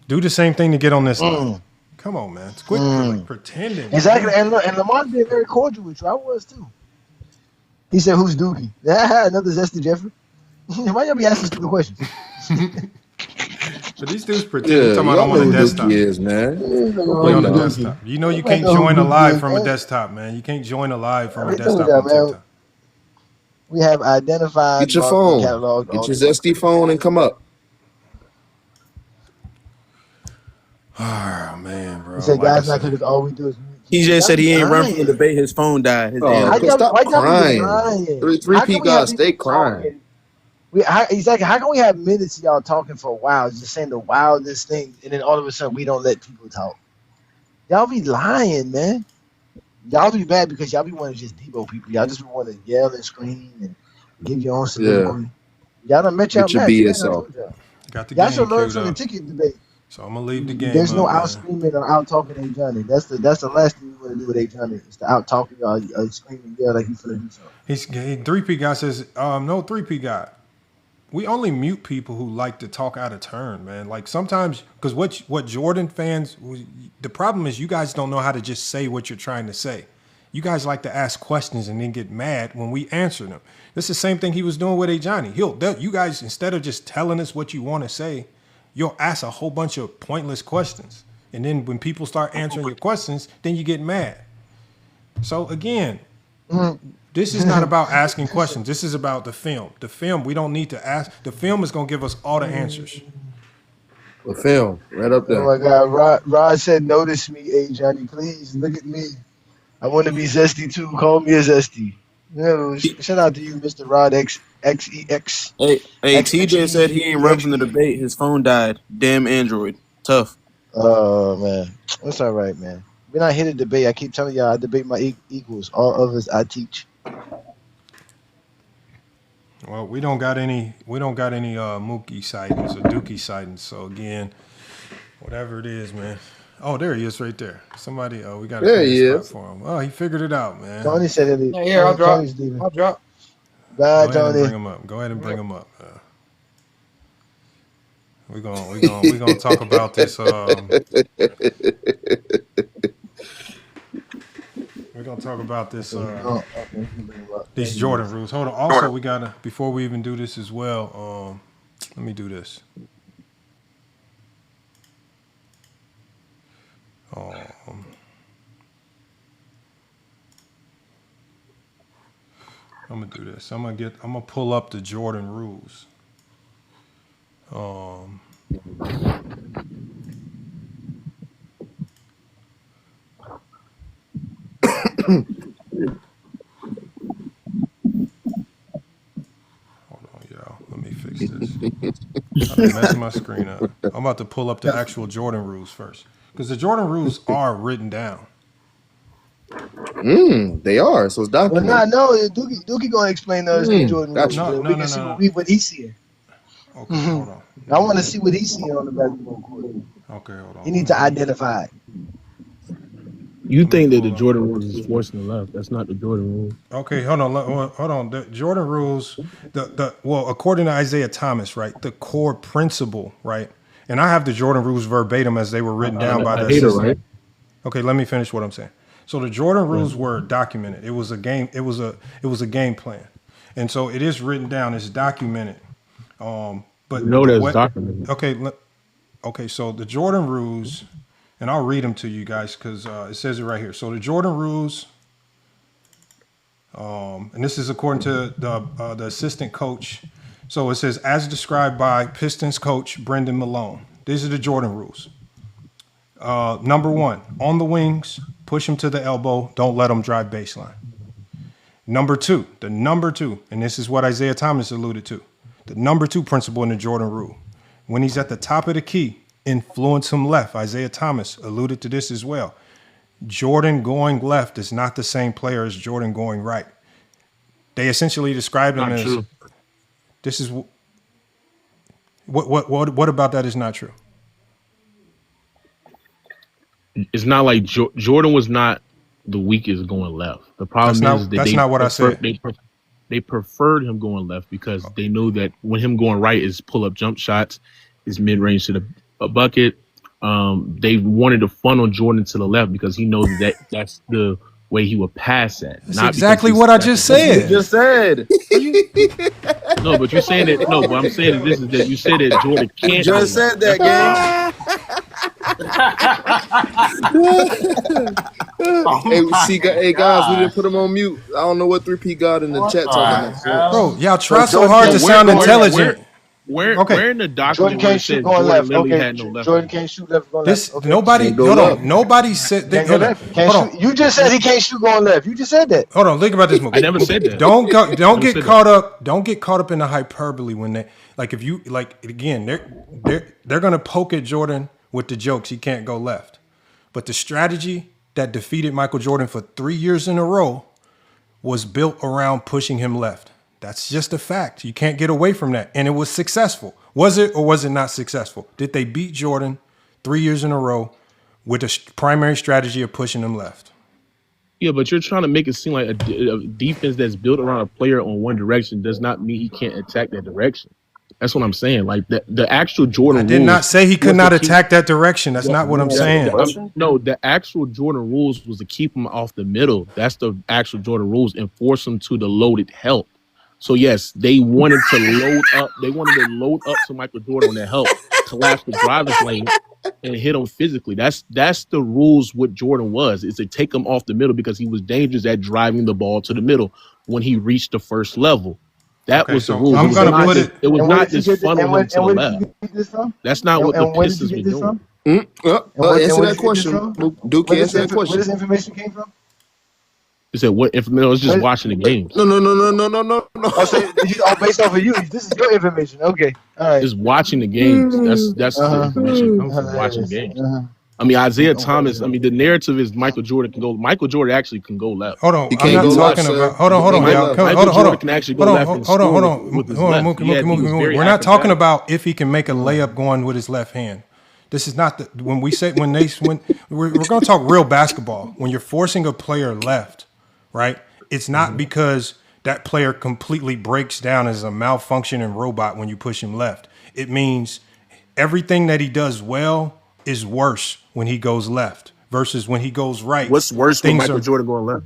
Do the same thing to get on this line. Come on, man. Quit like, pretending.
Exactly, and Lamar's being very cordial with you. I was too. He said, "Who's Dookie?" Another zesty Jeffrey. Why y'all be asking stupid questions?
But these dudes pretend. You're talking about on the desktop.
Is, man.
On the desktop. You know you can't join a live from a desktop, man. You can't join a live from a desktop on TikTok.
We have identified.
Get your phone. Get your zesty phone and come up.
Oh man, bro.
He said, "Guys, not because all we do is."
TJ said he ain't run from the debate. His phone died. His
Stop crying. Three guys, stay crying.
Exactly. How can we have minutes of y'all talking for a while, just saying the wildest thing, and then all of a sudden we don't let people talk? Y'all be lying, man. Y'all be bad because y'all be wanting to just debo people. Y'all just want to yell and scream and give your own soliloquy. Y'all done met y'all
Get your
match.
BS off.
Got the
Y'all
game
should learn
queued
from the
up.
ticket debate.
So I'm gonna leave the game.
There's no
up,
out
man.
screaming or out talking A Johnny. That's the last thing you want to do with A Johnny is to out talk or scream and yell like he's gonna do something.
He's 3P guy says, no 3P guy. We only mute people who like to talk out of turn, man. Like sometimes, because what Jordan fans, the problem is you guys don't know how to just say what you're trying to say. You guys like to ask questions and then get mad when we answer them. This is the same thing he was doing with A Johnny. You guys, instead of just telling us what you want to say, you'll ask a whole bunch of pointless questions. And then when people start answering your questions, then you get mad. So again, this is not about asking questions. This is about the film. The film, we don't need to ask. The film is going to give us all the answers.
The film, right up there.
Oh my God, Rod said, "Notice me, A Johnny, please look at me. I want to be zesty too. Call me a zesty." Shout out to you, Mr. Rod XEX.
Hey, TJ said he ain't run from the debate. His phone died. Damn Android. Tough.
Oh man, that's all right, man. We're not here to debate. I keep telling y'all, I debate my equals. All others, I teach.
Well, we don't got any Mookie sightings or Dookie sightings. So again, whatever it is, man. Oh, there he is, right there. Somebody. Oh, we got a
There he is.
for him. Oh, he figured it out, man.
Tony said it.
Here, I'll drop.
I'll drop. Bye,
Go ahead and
Tony.
bring him up. Go ahead and bring him up. We're gonna talk about this. We're gonna talk about this. These Jordan rules. Hold on. Also, we gotta before we even do this as well. Let me do this. I'm gonna do this. I'm gonna pull up the Jordan rules. Hold on, y'all. Let me fix this. I'm messing my screen up. I'm about to pull up the actual Jordan rules first. Because the Jordan rules are written down.
They are. So it's documented.
Well, no, Dookie gonna explain those Jordan rules.
Gotcha.
We can see what he's seeing.
Okay, hold on.
I want to see what he's seeing on the basketball court.
Okay, hold on.
You need to identify it.
You think that the Jordan rules is forcing the left? That's not the Jordan rule.
Okay, hold on. The Jordan rules, well, according to Isaiah Thomas, right, the core principle, right, and I have the Jordan rules verbatim as they were written down by the
hater,
assistant.
right?
Okay, let me finish what I'm saying. So the Jordan rules were documented. It was a game. It was a game plan, and so it is written down. It's documented. But
that's documented.
Okay. So the Jordan rules, and I'll read them to you guys because it says it right here. So the Jordan rules, and this is according to the assistant coach. So it says, as described by Pistons coach Brendan Malone. These are the Jordan rules. Number 1, on the wings, push him to the elbow. Don't let him drive baseline. Number 2, and this is what Isaiah Thomas alluded to. The number 2 principle in the Jordan rule. When he's at the top of the key, influence him left. Isaiah Thomas alluded to this as well. Jordan going left is not the same player as Jordan going right. They essentially described him as
true.
This is what about that is not true?
It's not like Jordan was not the weakest going left. The problem
that's not what I said.
They preferred him going left because they knew that when him going right is pull up jump shots, is mid range to a bucket. They wanted to funnel Jordan to the left because he knows that that's the way he would pass at.
That's exactly what I just said.
You just said.
No, but you're saying that. No, but I'm saying that this is that you said that Jordan can't.
You just said that, Hey guys, we didn't put him on mute. I don't know what 3P got in the chat talking about.
Bro, y'all try so hard to sound intelligent.
Where in the document
Jordan can't shoot going left. Okay, Jordan can't shoot left going left. Okay.
Nobody said that.
You just said he can't shoot going left. You just said that.
Hold on, think about this movie.
I never said that.
Don't get caught up. Don't get caught up in the hyperbole when they again they're gonna poke at Jordan with the jokes. He can't go left, but the strategy that defeated Michael Jordan for 3 years in a row was built around pushing him left. That's just a fact. You can't get away from that. And it was successful. Was it or was it not successful? Did they beat Jordan 3 years in a row with a primary strategy of pushing him left?
Yeah, but you're trying to make it seem like a defense that's built around a player on one direction does not mean he can't attack that direction. That's what I'm saying. Like the actual Jordan
I did
rules
not say he could not attack that direction. That's not what I'm saying.
The actual Jordan rules was to keep him off the middle. That's the actual Jordan rules and force him to the loaded help. So yes, they wanted to load up. They wanted to load up to Michael Jordan on that help, collapse the driver's lane, and hit him physically. That's the rules. What Jordan was is to take him off the middle because he was dangerous at driving the ball to the middle when he reached the first level. That was the rule.
I'm gonna put it.
It was not just funneling him to the left. That's not what the Pistons were doing.
Answer that question. Duke, answer that question.
Where this information came from?
You said what information? I was just watching the games.
No.
Based off of you. This is your information. Okay. All right.
Just watching the games. That's the information comes from watching the games. I mean, Isaiah Thomas. I mean, the narrative is Michael Jordan can go. Michael Jordan actually can go left.
Hold on, I'm not talking about. Hold on.
Michael Jordan can actually go left.
Hold on. Mookie. We're not talking about if he can make a layup going with his left hand. This is not when we're going to talk real basketball. When you're forcing a player left, right? It's not because that player completely breaks down as a malfunctioning robot when you push him left. It means everything that he does well is worse when he goes left versus when he goes right.
What's worse when Michael Jordan going left?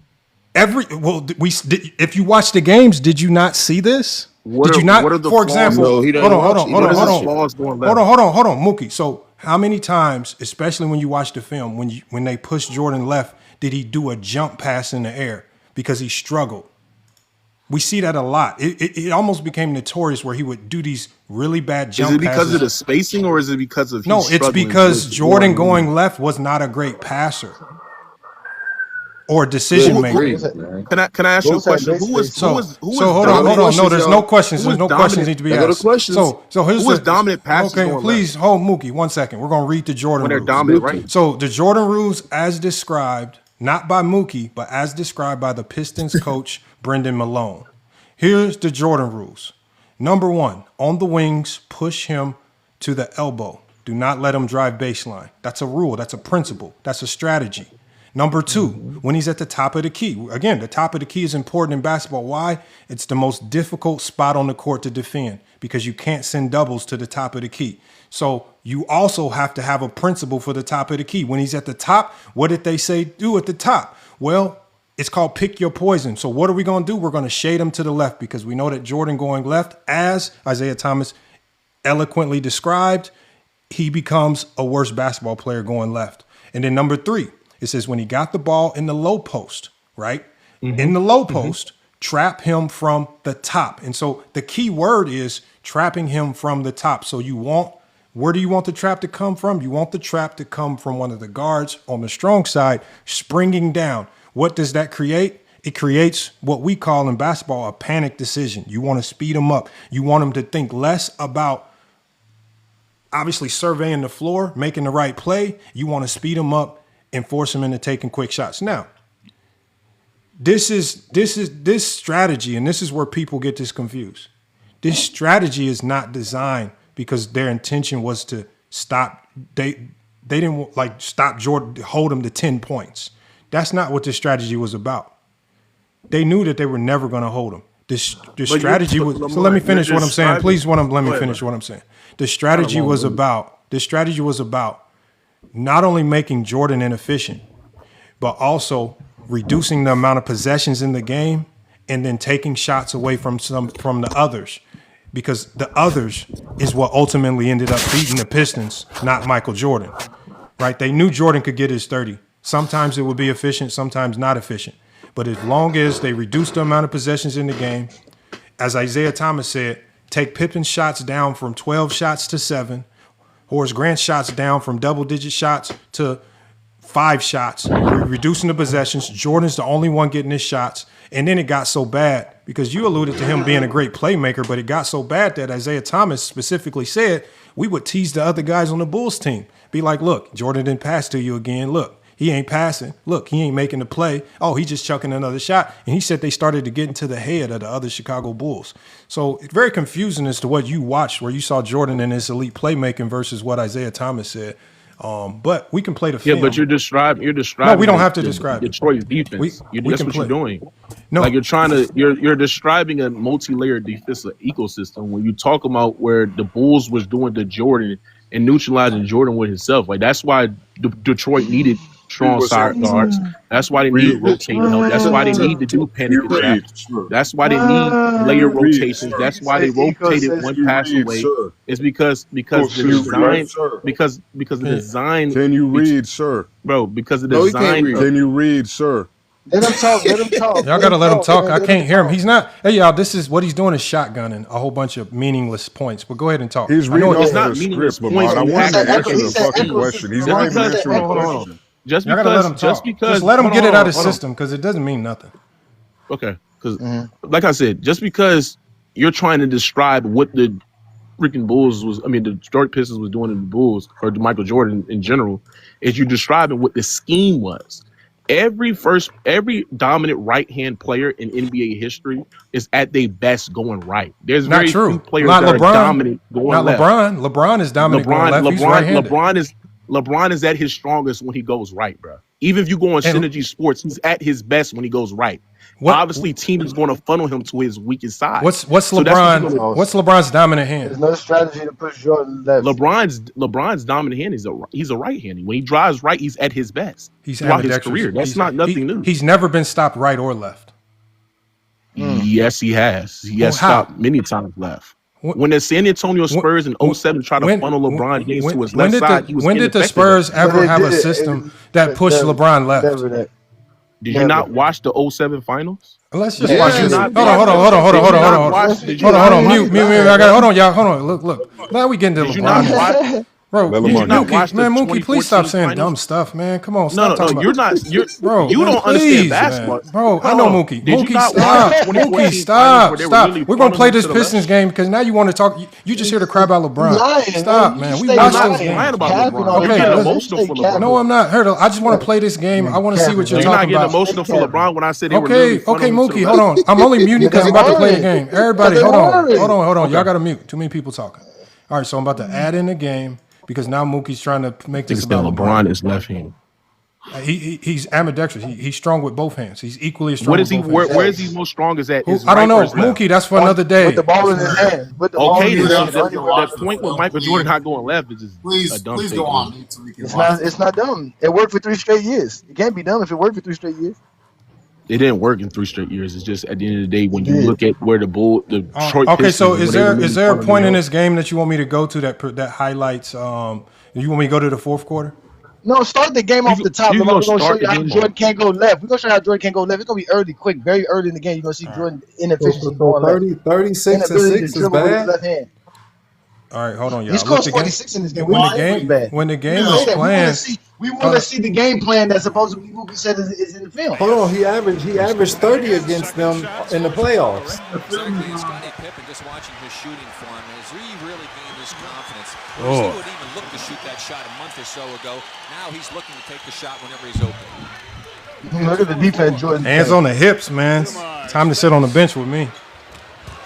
If you watch the games, did you not see this? What are the for example, hold on, Mookie. So how many times, especially when you watch the film, when they push Jordan left, did he do a jump pass in the air because he struggled? We see that a lot. It almost became notorious where he would do these really bad jump passes.
Is it because of the spacing or is it because of
No, it's because Jordan going left was not a great passer or decision maker.
Can I ask you a question? Who was
hold on. No, there's no questions. There's no questions need to be asked. So here's
who was dominant passes.
Okay, please hold Mookie 1 second. We're gonna read the Jordan rules.
When they're dominant, right?
So the Jordan rules as described, not by Mookie, but as described by the Pistons coach Brendan Malone. Here's the Jordan rules. Number 1, on the wings, push him to the elbow. Do not let him drive baseline. That's a rule. That's a principle. That's a strategy. Number two, when he's at the top of the key. Again, the top of the key is important in basketball. Why? It's the most difficult spot on the court to defend because you can't send doubles to the top of the key. So you also have to have a principle for the top of the key. When he's at the top, what did they say do at the top? Well, it's called pick your poison. So what are we going to do? We're going to shade him to the left because we know that Jordan going left, as Isaiah Thomas eloquently described, he becomes a worse basketball player going left. And then number three, it says when he got the ball in the low post, right? In the low post, trap him from the top. And so the key word is trapping him from the top. So where do you want the trap to come from? You want the trap to come from one of the guards on the strong side, springing down. What does that create? It creates what we call in basketball a panic decision. You want to speed him up. You want him to think less about obviously surveying the floor, making the right play. You want to speed him up and force him into taking quick shots. Now, this strategy, and this is where people get this confused. This strategy is not designed because their intention was to stop. They didn't like stop Jordan, hold him to 10 points. That's not what this strategy was about. They knew that they were never going to hold him. This strategy was. So let me finish what I'm saying. Please, let me finish what I'm saying. The strategy was about not only making Jordan inefficient, but also reducing the amount of possessions in the game and then taking shots away from the others, because the others is what ultimately ended up beating the Pistons, not Michael Jordan. Right? They knew Jordan could get his 30. Sometimes it would be efficient, sometimes not efficient. But as long as they reduced the amount of possessions in the game, as Isaiah Thomas said, take Pippen's shots down from 12 shots to 7, Horace Grant's shots down from double-digit shots to 5 shots, reducing the possessions. Jordan's the only one getting his shots. And then it got so bad, because you alluded to him being a great playmaker, but it got so bad that Isaiah Thomas specifically said we would tease the other guys on the Bulls team. Be like, look, Jordan didn't pass to you again. Look, he ain't passing. Look, he ain't making the play. Oh, he just chucking another shot. And he said they started to get into the head of the other Chicago Bulls. So it's very confusing as to what you watched, where you saw Jordan in his elite playmaking versus what Isaiah Thomas said. But we can play the film.
Yeah, but you're describing.
No, we don't have to describe
Detroit's defense. That's what you're doing.
No,
like you're describing a multi-layered defensive ecosystem when you talk about where the Bulls was doing to Jordan and neutralizing Jordan with himself. Like that's why Detroit needed strong side guards. That's why they need rotating help. That's why they need to do panic attacks. That's why they need layer rotations. That's why they rotated one pass away. It's because the design.
Can you read, sir?
Bro, because the design.
Can you read, sir?
Let him talk. Let him talk.
Y'all gotta let him talk. I can't hear him. He's not. Hey, y'all. This is what he's doing is shotgunning a whole bunch of meaningless points. But go ahead and talk.
He's reading off the script, Lamont. I want to answer the fucking question. He's not even answering the question.
Just
let him get it out of his system, because it doesn't mean nothing.
Okay, because like I said, just because you're trying to describe what the freaking Bulls the Detroit Pistons was doing to the Bulls, or to Michael Jordan in general, is you're describing what the scheme was. Every dominant right-hand player in NBA history is at their best going right. There's
not
very
true.
few players
not
that
LeBron.
are dominant going
not
left.
LeBron is dominant going left. He's right-handed.
LeBron is at his strongest when he goes right, bro. Even if you go on Synergy Sports, he's at his best when he goes right. Obviously, team is going to funnel him to his weakest side.
What's LeBron's dominant hand?
There's no strategy to push Jordan left.
LeBron's dominant hand he's a right-handed. When he drives right, he's at his best.
He's
throughout his career. That's not nothing new.
He's never been stopped right or left.
Yes, he has. He has stopped many times left. When the San Antonio Spurs in 07 tried to funnel LeBron James to his left side, he was
when did the Spurs ever have a system that pushed LeBron left?
Did you not watch the 07 finals?
Let's just watch this. Hold on. Mute. Hold on, y'all. Hold on. Look. Now we getting to LeBron. Bro, Mookie, please stop saying dumb stuff, man. Come on, stop talking about bro,
you don't understand basketball.
Bro, I know Mookie. Mookie, stop. We're going to play this Pistons game because now you want to talk. You just here to cry about LeBron. Stop, man. We watched those games. Okay, no, I'm not. I just want to play this game. I want to see what you're talking about.
You're not getting emotional for LeBron when I said they were
okay, Mookie, hold on. I'm only muting because I'm about to play the game. Everybody, hold on. Y'all got to mute. Too many people talking. All right, so I'm about to add in the game. Because now Mookie's trying to make this about
LeBron is left-handed.
He's ambidextrous. He's strong with both hands. He's equally as strong.
What is he?
with both hands.
Where is he most strongest at?
I don't know, Mookie. That's for another day.
With the ball in his hand. With the ball in his hand.
That point with Michael Jordan not going left is just a dumb
Please go on.
It's not dumb. It worked for 3 straight years. It can't be dumb if it worked for 3 straight years.
It didn't work in 3 straight years. It's just at the end of the day, when you look at where the Detroit
okay,
Pistons,
so is there a point in
this?
this game that you want me to go to that highlights? You want me to go to the fourth quarter?
No, start the game off the top. We're going to show you how
game
Jordan can't go left. We're going to show you how Jordan can't go left. It's going to be early, quick, very early in the game. You're going to see Jordan inefficiency going left.
36 and 6 is bad.
All right, hold on, y'all.
He's close 46 in this game.
When the game was playing,
we want to see the game plan that's supposed to be what we said is in the film.
Hold on, he averaged 30 against them in the playoffs.
Exactly, and Scottie Pippen, just watching his shooting form, has he really gained his confidence. He would even look to shoot that shot a month or so ago. Now he's looking to take the shot whenever he's open.
Look at the defense, Jordan.
Hands on the hips, man. Time to sit on the bench with me.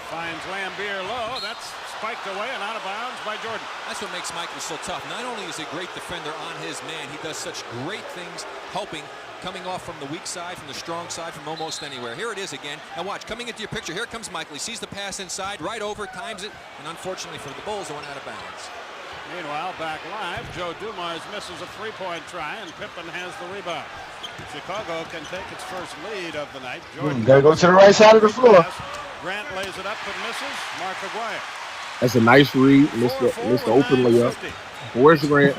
Finds Lambeer low. That's spiked away and out of bounds by Jordan.
That's what makes Michael so tough. Not only is he a great defender on his man, he does such great things helping, coming off from the weak side, from the strong side, from almost anywhere. Here it is again. Now watch, coming into your picture, here comes Michael. He sees the pass inside, right over, times it, and unfortunately for the Bulls, it went out of bounds.
Meanwhile, back live, Joe Dumars misses a three-point try, and Pippen has the rebound. Chicago can take its first lead of the night. Jordan
Gotta go to the right side of the floor.
Grant lays it up and misses. Mark Aguirre.
That's a nice read. Mr. Open layup. Where's Grant?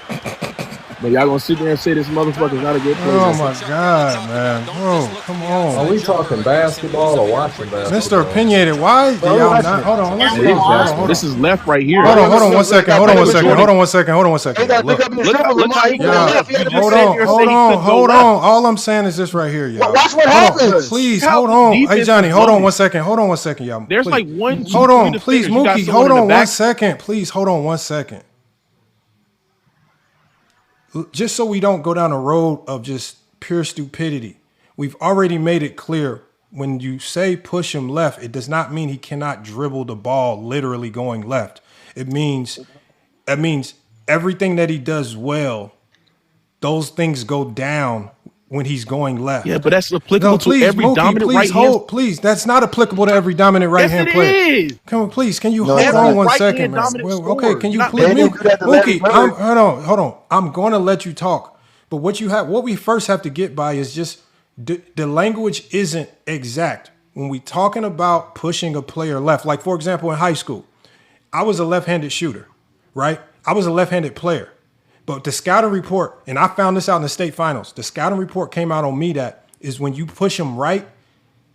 But y'all gonna sit there and say this motherfucker's not a good player.
Oh my God, man. Bro, come on.
Are we talking basketball or watching basketball?
Mr. Opinionated, why y'all not? Hold on, hold on.
This is left right here.
Hold on 1 second. Hold on 1 second. Hold on 1 second. Hold on 1 second. Look. Hold on. All I'm saying is this right here, y'all.
Watch what happens.
Please, hold on. Hey, Johnny, hold on 1 second. Hold on 1 second, y'all.
There's like 1, 2,
hold on,
3
please, Mookie. Hold on 1 second. Please, hold on 1 second. Just so we don't go down a road of just pure stupidity, we've already made it clear when you say push him left, it does not mean he cannot dribble the ball literally going left. It means everything that he does well, those things go down when he's going left.
Yeah, but that's applicable to every
Mookie,
dominant
please
right hand.
Please, that's not applicable to every dominant right hand player.
Yes, it is.
Come on, please. Can you hold on 1 second, man? Well, okay, can you please, Mookie? Hold on. I'm going to let you talk, but what we first have to get by is just the language isn't exact when we talking about pushing a player left. Like for example, in high school, I was a left-handed shooter, right? I was a left-handed player. But the scouting report, and I found this out in the state finals, the scouting report came out on me that is when you push him right,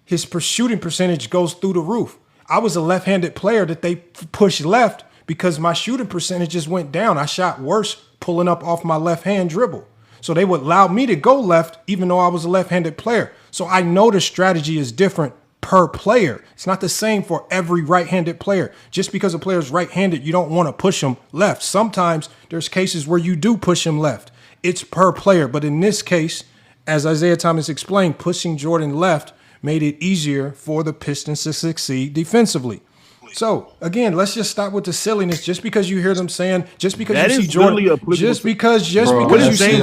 his shooting percentage goes through the roof. I was a left-handed player that they pushed left because my shooting percentages went down. I shot worse pulling up off my left-hand dribble. So they would allow me to go left even though I was a left-handed player. So I know the strategy is different per player. It's not the same for every right-handed player. Just because a player is right-handed, you don't want to push him left. Sometimes there's cases where you do push him left. It's per player. But in this case, as Isaiah Thomas explained, pushing Jordan left made it easier for the Pistons to succeed defensively. So again, let's just stop with the silliness. Just because you hear them saying, just because
that
you see Jordan, just because you see,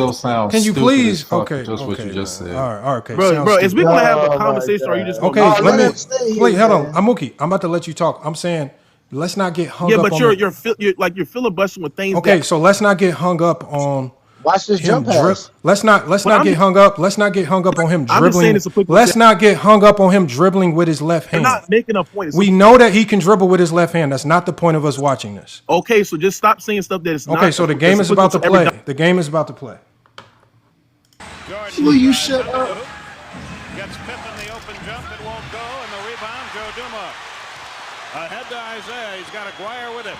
can you please? Okay,
just what you just said.
All right, okay,
bro. Is we gonna have a conversation, or are you just
okay? Let me wait. Hold on, Mookie. I'm about to let you talk. I'm saying let's not get hung up.
Yeah, but you're filibustering with things.
Okay, so let's not get hung up on.
Watch this jump pass.
Let's not get hung up. Let's not get hung up on him dribbling. Let's not get hung up on him dribbling with his left hand.
You're not making a point.
We know that he can dribble with his left hand. That's not the point of us watching this.
Okay, so just stop saying stuff that is not.
Okay, so the game is about to play. The game is about to play.
Will you shut up?
Gets Pippen the open jump. It won't go, and the rebound, Joe Dumars. Ahead to Isaiah. He's got Aguirre with him.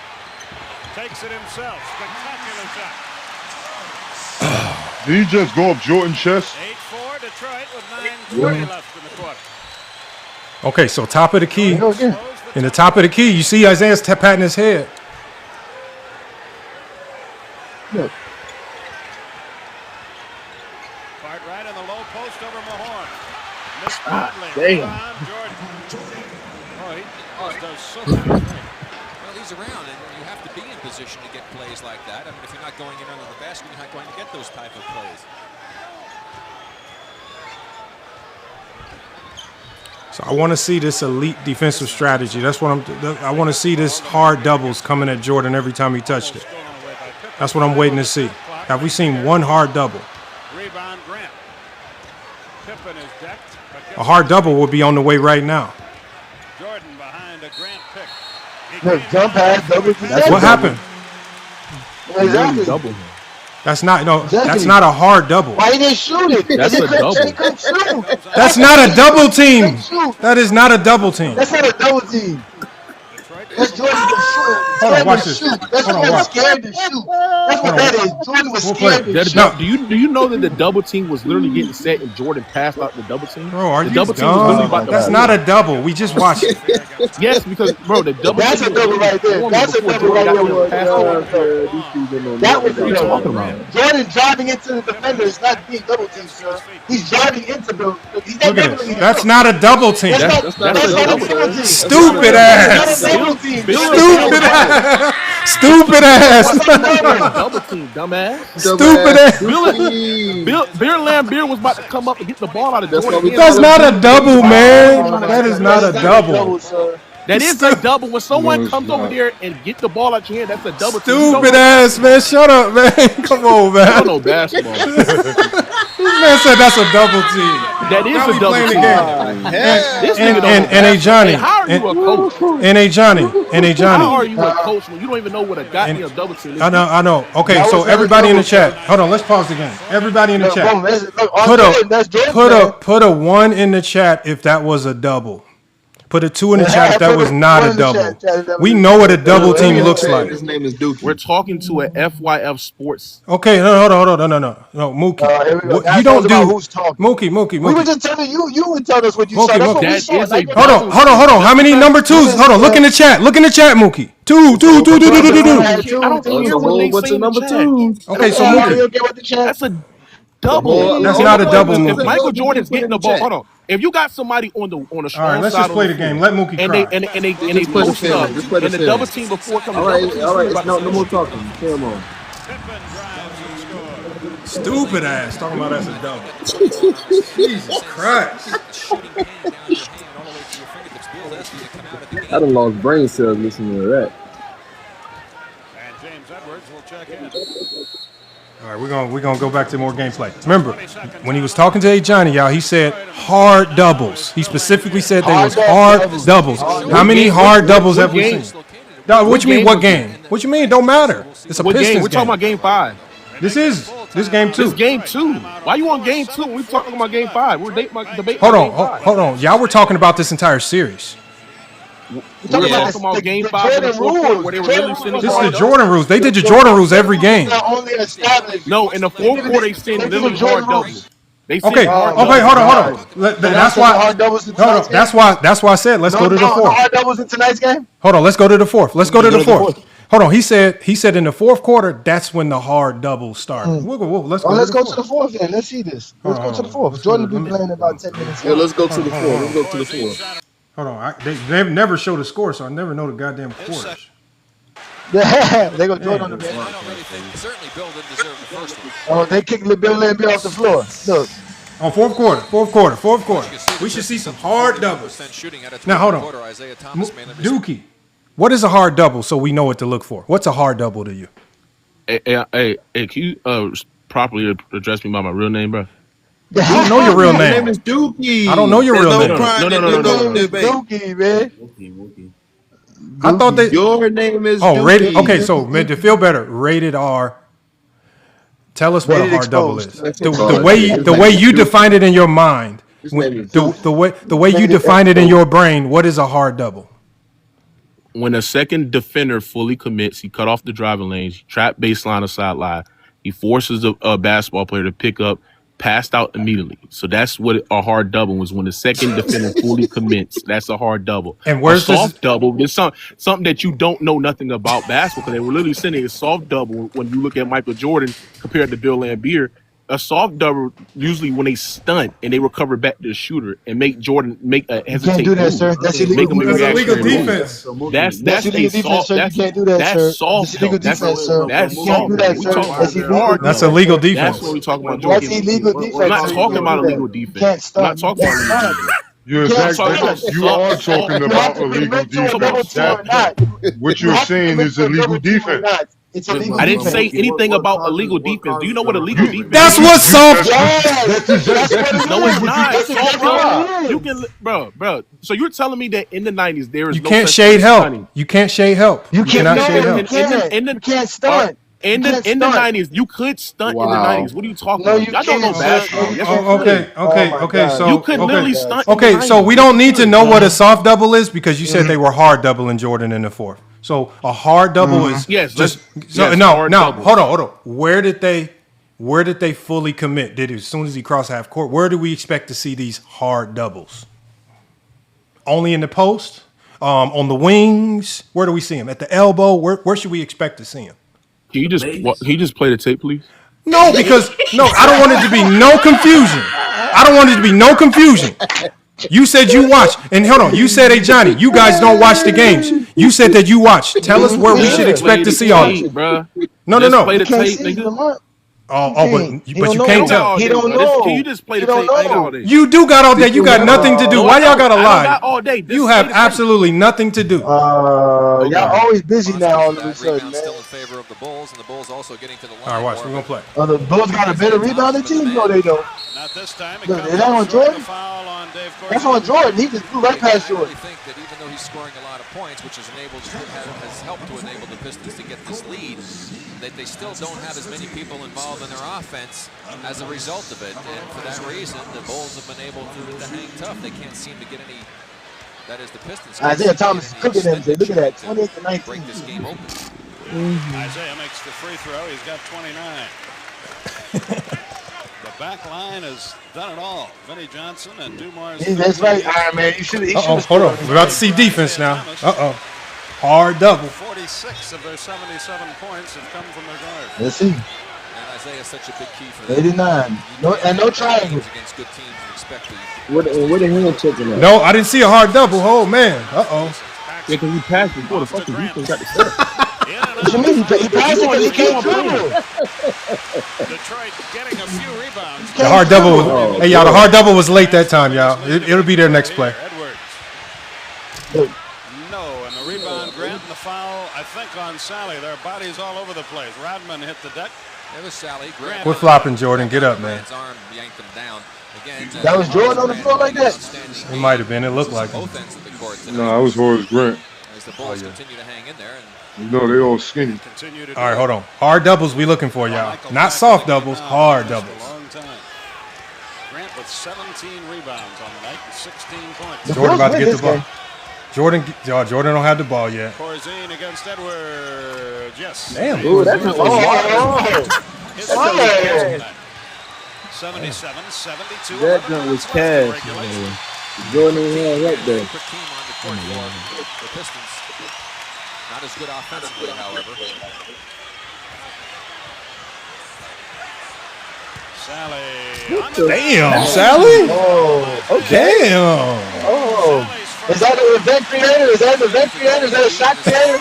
Takes it himself. Spectacular shot.
Did he just go up Jordan's chest?
8-4 Detroit with 9:20 left in the quarter.
Okay, so top of the key. In the top of the key, you see Isaiah's patting his head.
Part right in the low post over Mahorn. Missed badly.
Damn.
Jordan. Oh, he just does so many things.
Well, he's around, and you have to be in position to get plays like that. I mean, if you're not going in under the basket, you're not going to get those type of plays.
So I want to see this elite defensive strategy. That's what I want to see this hard doubles coming at Jordan every time he touched it. That's what I'm waiting to see. Have we seen one hard double?
Rebound Grant. Pippen is decked.
A hard double will be on the way right now.
Jordan behind a Grant pick.
Look, jump pass, double.
What happened?
Exactly.
Double.
That's not That's not a hard double.
Why he didn't shoot it?
That's a double.
He couldn't shoot.
That's not a double team. That is not a double team.
That's not a double team. That's Jordan
Hold on, watch this.
That's Jordan was scared to shoot. That's what that is. Jordan was scared to shoot.
Do you know that the double team was literally getting set and Jordan passed out the double team?
Bro, are
the
you
double team was literally about
dumb? That's not a double. We just watched it.
Yes, because bro, the double.
That's a double right there. That's a double right there. That was a double. Jordan driving into the defender is not being double teamed, sir. He's driving into the.
Look at this. That's not a double team.
That's not a double team.
Stupid ass. Stupid ass. Stupid ass.
Double team, dumbass.
Stupid ass.
Bill Lambier was about to come up and get the ball out of Jordan.
That's not a double, man. That is not a double.
That is a double. When someone comes over there and get the ball out your hand, that's a double.
Stupid ass, man. Shut up, man. Come on, man.
I don't know basketball.
This man said that's a double team.
That is
now
a double team.
And a Johnny.
How are you a coach?
And a Johnny.
How are you a coach when you don't even know what a goddamn double team is?
I know. Okay, so everybody in the chat. Hold on, let's pause the game. Everybody in the chat. Put a 1 in the chat if that was a double. Put a 2 in the chat if that was not a double. We know what a double team looks like.
His name is Duke.
We're talking to a FYF Sports.
Okay, hold on. No, Mookie. You don't do Mookie.
We were just telling you. You would tell us what you saw. That's what we saw.
Hold on. How many number 2s? Hold on. Look in the chat, Mookie. Two.
I don't hear what they say number 2.
Okay, so Mookie.
That's a double.
That's not a double,
If
Mookie.
Michael Jordan's getting the ball, hold on. If you got somebody on the strong side,
all right, let's just play the game. Let Mookie
and
cry.
they post up and the double team before coming.
All right. No more talking. Come on.
Stupid ass talking about that's a double. Jesus Christ.
I done lost brain cells listening to that.
And James Edwards will check in.
All right, we're gonna go back to more gameplay. Remember, when he was talking to Johnny, y'all, he said hard doubles. He specifically said they was hard doubles. How many hard doubles have we seen? What you mean? What game? What you mean? It don't matter. It's a Pistons game.
We're talking about game 5.
This game 2.
This game 2. Why you on game 2? We're talking about game 5. We're debating.
Hold on. Y'all were talking about this entire series.
We're talking about game 5 in the fourth quarter where they were really sending.
This is the Jordan rules. They did the Jordan rules every game.
No, in the fourth quarter they sent literally hard doubles.
Okay, hold on. That's why. That's why I said let's go to the fourth.
Hard doubles in tonight's game.
Hold on, let's go to the fourth. Hold on, he said in the fourth quarter that's when the hard doubles started. Let's go
to the fourth then. Let's see this. Let's go to the fourth. Jordan been playing about 10 minutes.
Yeah, let's go to the fourth.
Hold on, they've never showed a score, so I never know the goddamn quarters.
Yeah, they go Jordan on the bench.
Certainly Bill didn't deserve the first one.
Oh, they kicked Bill Lambier off the floor. Look.
On fourth quarter. We should see some hard doubles. Now, hold on. Dookie, what is a hard double so we know what to look for? What's a hard double to you?
Hey, can you properly address me by my real name, bro?
I don't know your real name.
His name is Dookie.
I don't know your real name.
No.
Dookie, man.
Wookie.
I thought that
your name is
Dookie. Rated. Okay, so to feel better, rated R. Tell us what a hard double is. The way you define it in your mind. The way you define it in your brain. What is a hard double?
When a second defender fully commits, he cut off the driving lanes, trap baseline or sideline. He forces a basketball player to pick up, passed out immediately. So that's what a hard double was. When the second defender fully commits, that's a hard double.
And where's
a soft double? There's something that you don't know nothing about basketball, because they were literally sending a soft double when you look at Michael Jordan compared to Bill Lambier. A soft double usually when they stunt and they recover back to the shooter and make Jordan hesitate.
You can't do that, sir. That's illegal.
That's illegal defense.
That's illegal defense, sir. You can't do that, sir. That's soft.
That's illegal defense, sir.
That's
You can't do that, sir. That's illegal.
That's illegal defense.
That's what we're talking about. Jordan.
That's illegal defense.
I'm not talking about illegal defense. I'm not talking about illegal defense.
You're exactly. You are talking about illegal defense. What you're saying is illegal defense.
It's illegal
I didn't
defense.
say anything about illegal defense. Do you know what illegal defense?
That's what soft.
That's exactly
No, it's not.
That's exactly what it is.
You can, bro. So you're telling me that in the 90s there is
You
no
can't
such
shade
thing as
help.
stunning?
You can't shade help.
You
cannot shade help.
You can't stunt.
In the 90s, you could stunt in the 90s. What are you talking
No,
about?
you
Y'all don't know
can't.
basketball. Yes, you could.
Okay. So
You could literally stunt.
Okay, so we don't need to know what a soft double is because you said they were hard doubling Jordan in the fourth. So a hard double is just hold on. Where did they fully commit? Did it as soon as he crossed half court? Where do we expect to see these hard doubles? Only in the post, on the wings. Where do we see him? At the elbow? Where should we expect to see him?
Can you just play the tape, please?
No, because I don't want it to be no confusion. I don't want it to be no confusion. You said you watched, and hold on. You said, hey, Johnny, you guys don't watch the games. You said that you watched. Tell us where we should expect to see all this. No.
Play the tape, nigga.
But you can't tell.
He don't know.
Can you just play the tape? I ain't got all day.
You do got all day. You got nothing to do. Why y'all gotta
I don't
lie?
got all day. Just
You
play
have
the tape.
absolutely nothing to do.
Y'all always busy now all of a sudden, man.
Still in favor of the Bulls, and the Bulls also getting to the line.
All right, watch. We're gonna play.
The Bulls got a better rebounding team? No, they don't.
Not this time.
Is that on Jordan? That's on Jordan. He just threw right past Jordan.
I think that even though he's scoring a lot of points, which has helped to enable the Pistons to get this lead, that they still don't have as many people involved in their offense as a result of it. And for that reason, the Bulls have been able to hang tough. They can't seem to get any. That is the Pistons.
Isaiah Thomas is cooking them. Look at that, 28 to 19.
Break this game open.
Isaiah makes the free throw. He's got 29. The back line has done it all. Vinnie Johnson and Dumars.
That's right. All right, man. You should have.
Hold on. We're about to see defense now. Hard double.
46 of their 77 points have come from their guard.
Let's see.
And Isaiah is such a big key for them.
89. No triangle.
Against good teams, respect the.
Where the hand checking at?
No, I didn't see a hard double. Oh man.
Yeah, because he passed before the fucking defense got the set.
What you mean? He passed it because he can't dribble.
Detroit getting a few rebounds.
The hard double. Hey y'all, the hard double was late that time, y'all. It'll be their next play.
No, and the rebound, Grant, and the foul, I think, on Sally. Their bodies all over the place. Rodman hit the deck.
There was Sally. Grant.
Quit flopping, Jordan. Get up, man.
His arm yanked him down. Again,
that was Jordan on the floor like that?
It might have been. It looked like him.
No, I was Horace Grant.
As the Bulls continue to hang in there.
No, they all skinny.
All right, hold on. Hard doubles we looking for, y'all. Not soft doubles, hard doubles.
Grant with 17 rebounds on the night and 16 points.
Jordan about to get the ball. Jordan don't have the ball yet.
Corzine against Edwards. Yes.
Damn.
Ooh,
that's
his 77, 72.
That jump was cash. Jordan had right there.
The Pistons. Not as good offensively, however.
Sally.
Damn, Sally.
Oh,
damn.
Oh. Is that an event creator? Is that an event creator? Is that a shot creator?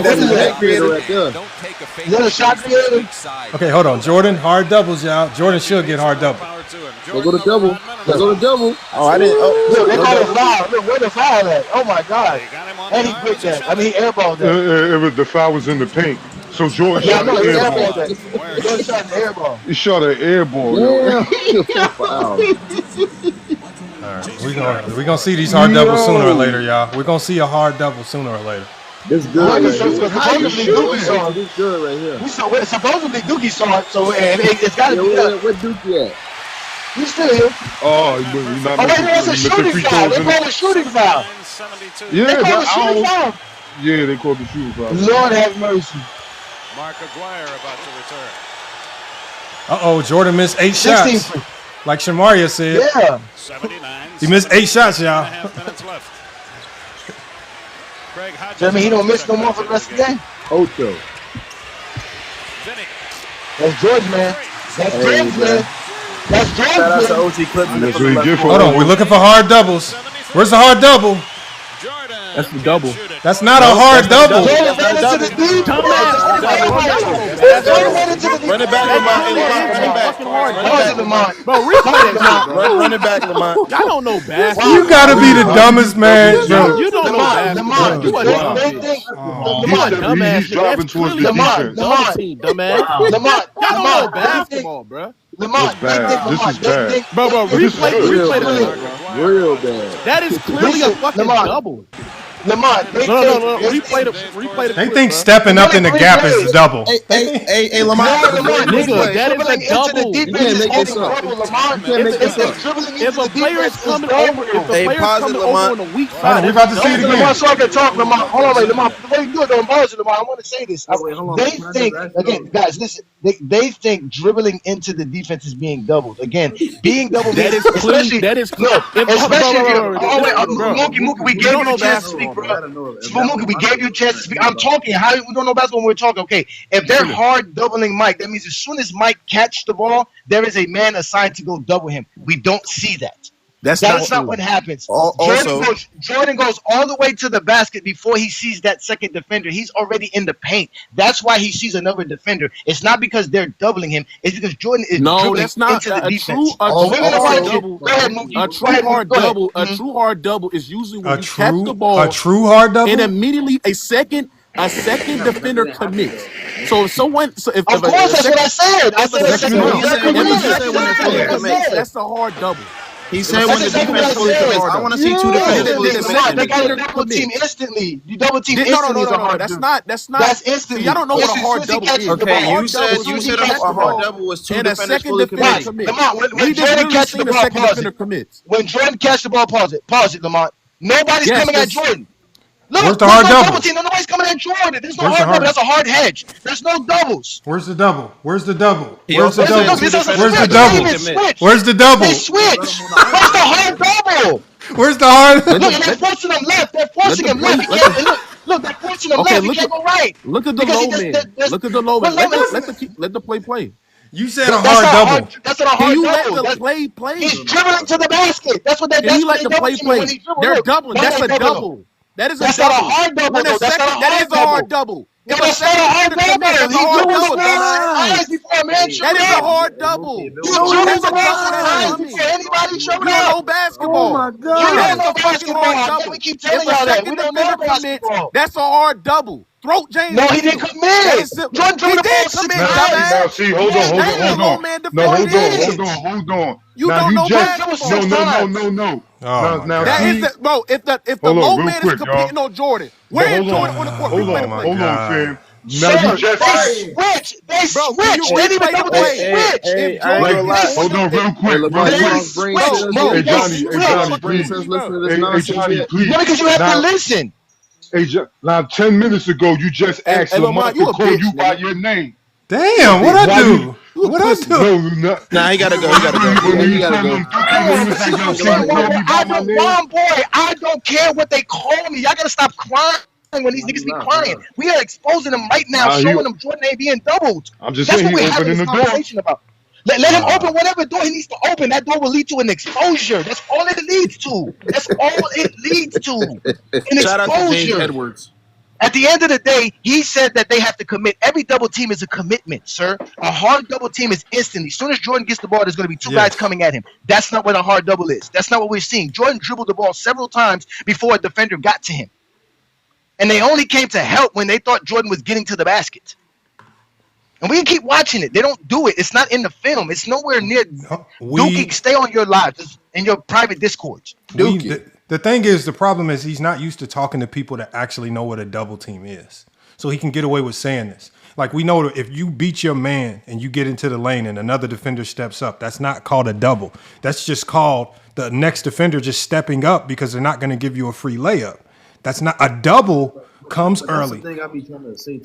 That's an event creator right there.
Is that a shot creator?
Okay, hold on. Jordan, hard doubles, y'all. Jordan should get hard double.
Let's go to double. Let's go to double.
Oh, I didn't. Look, they called a foul. Look, where the foul at? Oh my God. And he quit that. I mean, he airballed that.
The foul was in the paint. So Jordan shot an airball.
Jordan shot an airball.
He shot an airball.
Wow.
All right, we're gonna see these hard doubles sooner or later, y'all. We're gonna see a hard double sooner or later.
This good.
Supposedly Dookie saw it.
This good right here.
Supposedly Dookie saw it, so it's got to be up.
Where Dookie at?
He's still here.
Oh, he's not
that's a shooting foul. They call it a shooting foul.
Yeah,
they call it a shooting foul.
Yeah, they called the shooting foul.
Lord have mercy.
Mark Aguirre about to return.
Jordan missed 8 shots. Like Shamaria said.
Yeah.
79.
He missed 8 shots, y'all.
2.5 minutes left. Craig Hodges.
So, I mean, he don't miss no more for the rest of the game?
Ocho.
Vinny.
That's George, man. That's James, man. That's James,
Shout out to
man.
OG Clippers.
Hold on, we're looking for hard doubles. Where's the hard double?
That's the double.
That's not a hard double.
Jordan ran into the deep.
Run it back, Lamont. Hey, Lamont, run it back.
Pause it, Lamont.
Bro, replay that shit, bro.
Run it back, Lamont.
Y'all don't know basketball.
You gotta be the dumbest man.
You don't know basketball. You a dumb bitch. You a dumbass.
He's driving
That's
towards
clearly
the
a
defense.
double team, dumbass.
Lamont,
Y'all don't know basketball, bro.
Lamont,
bad. This is bad.
Bro, replay that.
Real bad.
That is clearly a fucking double.
Lamont,
No. Replay the.
They think stepping up in the gap is a double.
Hey, Lamont.
Nigga, that is a double.
You can't make this up.
If a player is coming over, on the weak side,
we about to see it again.
Lamont, so I can talk, Lamont. Hold on, wait, Lamont. Before you do it, don't pause it, Lamont. I want to say this. They think, again, guys, listen. They think dribbling into the defense is being doubled. Again, being doubled means, especially, Mookie, we gave you a chance to speak, bro. Mookie, we gave you a chance to speak. I'm talking. How we don't know basketball when we're talking? Okay, if they're hard doubling Mike, that means as soon as Mike catch the ball, there is a man assigned to go double him. We don't see that. That's not what happens. Jordan goes all the way to the basket before he sees that second defender. He's already in the paint. That's why he sees another defender. It's not because they're doubling him. It's because Jordan is dribbling into the defense.
A true hard double is usually when you catch the ball.
A true hard double?
And immediately a second defender commits. So if someone,
of course, that's what I said. I said a second
that's a hard double.
He said when the defense fully commits. I want to see two defenders.
They got to double team instantly. You double team instantly.
No. That's not.
That's instantly.
Y'all don't know what a hard double is.
Okay, you said a hard double was two defenders fully commit.
When Jordan catches the ball, pause it. When Jordan catches the ball, pause it, Lamont. Nobody's coming at Jordan. Look,
where's the hard double?
Nobody's coming at Jordan. There's no hard double. That's a hard hedge. There's no doubles.
Where's the double? Where's the double?
Where's the double?
Where's the double?
They switch. Where's the hard double?
Where's the hard?
Look, they're forcing him left. They're forcing him left. Look, they're forcing him left. He can't go right.
Look at the low man. Look at the low man. Let the play.
You said a hard double.
That's not a hard double.
Let the play?
He's dribbling to the basket. That's what they're doing.
You let the play. They're doubling. That's a double. That is a double.
That's not a hard double.
That is a hard double.
That's not a hard double.
That's a hard double.
That
is a hard double.
Anybody show
that? You don't know basketball.
Oh my God. You don't know basketball. We keep telling y'all that. We don't know basketball.
That's a hard double. Throat James.
No, he didn't commit.
Jordan did commit.
Now, see, hold on.
You don't know basketball.
No.
Now, bro, if the low man is competing on Jordan, where is Jordan on the court?
Hold on, Sam.
Now you just switch. They switch. They didn't even know they switch.
Hold on, real quick. Hey, Johnny, please.
Because you have to listen.
Hey, now 10 minutes ago, you just asked Lamont to call you by your name.
Damn, what I do? What I do?
Nah, he gotta go.
I don't care what they call me. Y'all gotta stop crying when these niggas be crying. We are exposing them right now, showing them Jordan ain't being doubled.
I'm just saying, he's opening the door.
About. Let him open whatever door he needs to open. That door will lead to an exposure. That's all it leads to. An
Shout out to James
exposure.
Edwards.
At the end of the day, he said that they have to commit. Every double team is a commitment, sir. A hard double team is instantly. As soon as Jordan gets the ball, there's going to be two guys coming at him. That's not what a hard double is. That's not what we're seeing. Jordan dribbled the ball several times before a defender got to him. And they only came to help when they thought Jordan was getting to the basket. And we can keep watching it. They don't do it. It's not in the film. It's nowhere near. Dookie, stay on your lives in your private discords.
The thing is, the problem is he's not used to talking to people that actually know what a double team is. So he can get away with saying this. Like, we know that if you beat your man and you get into the lane and another defender steps up, that's not called a double. That's just called the next defender just stepping up because they're not going to give you a free layup. That's not a double. Comes early.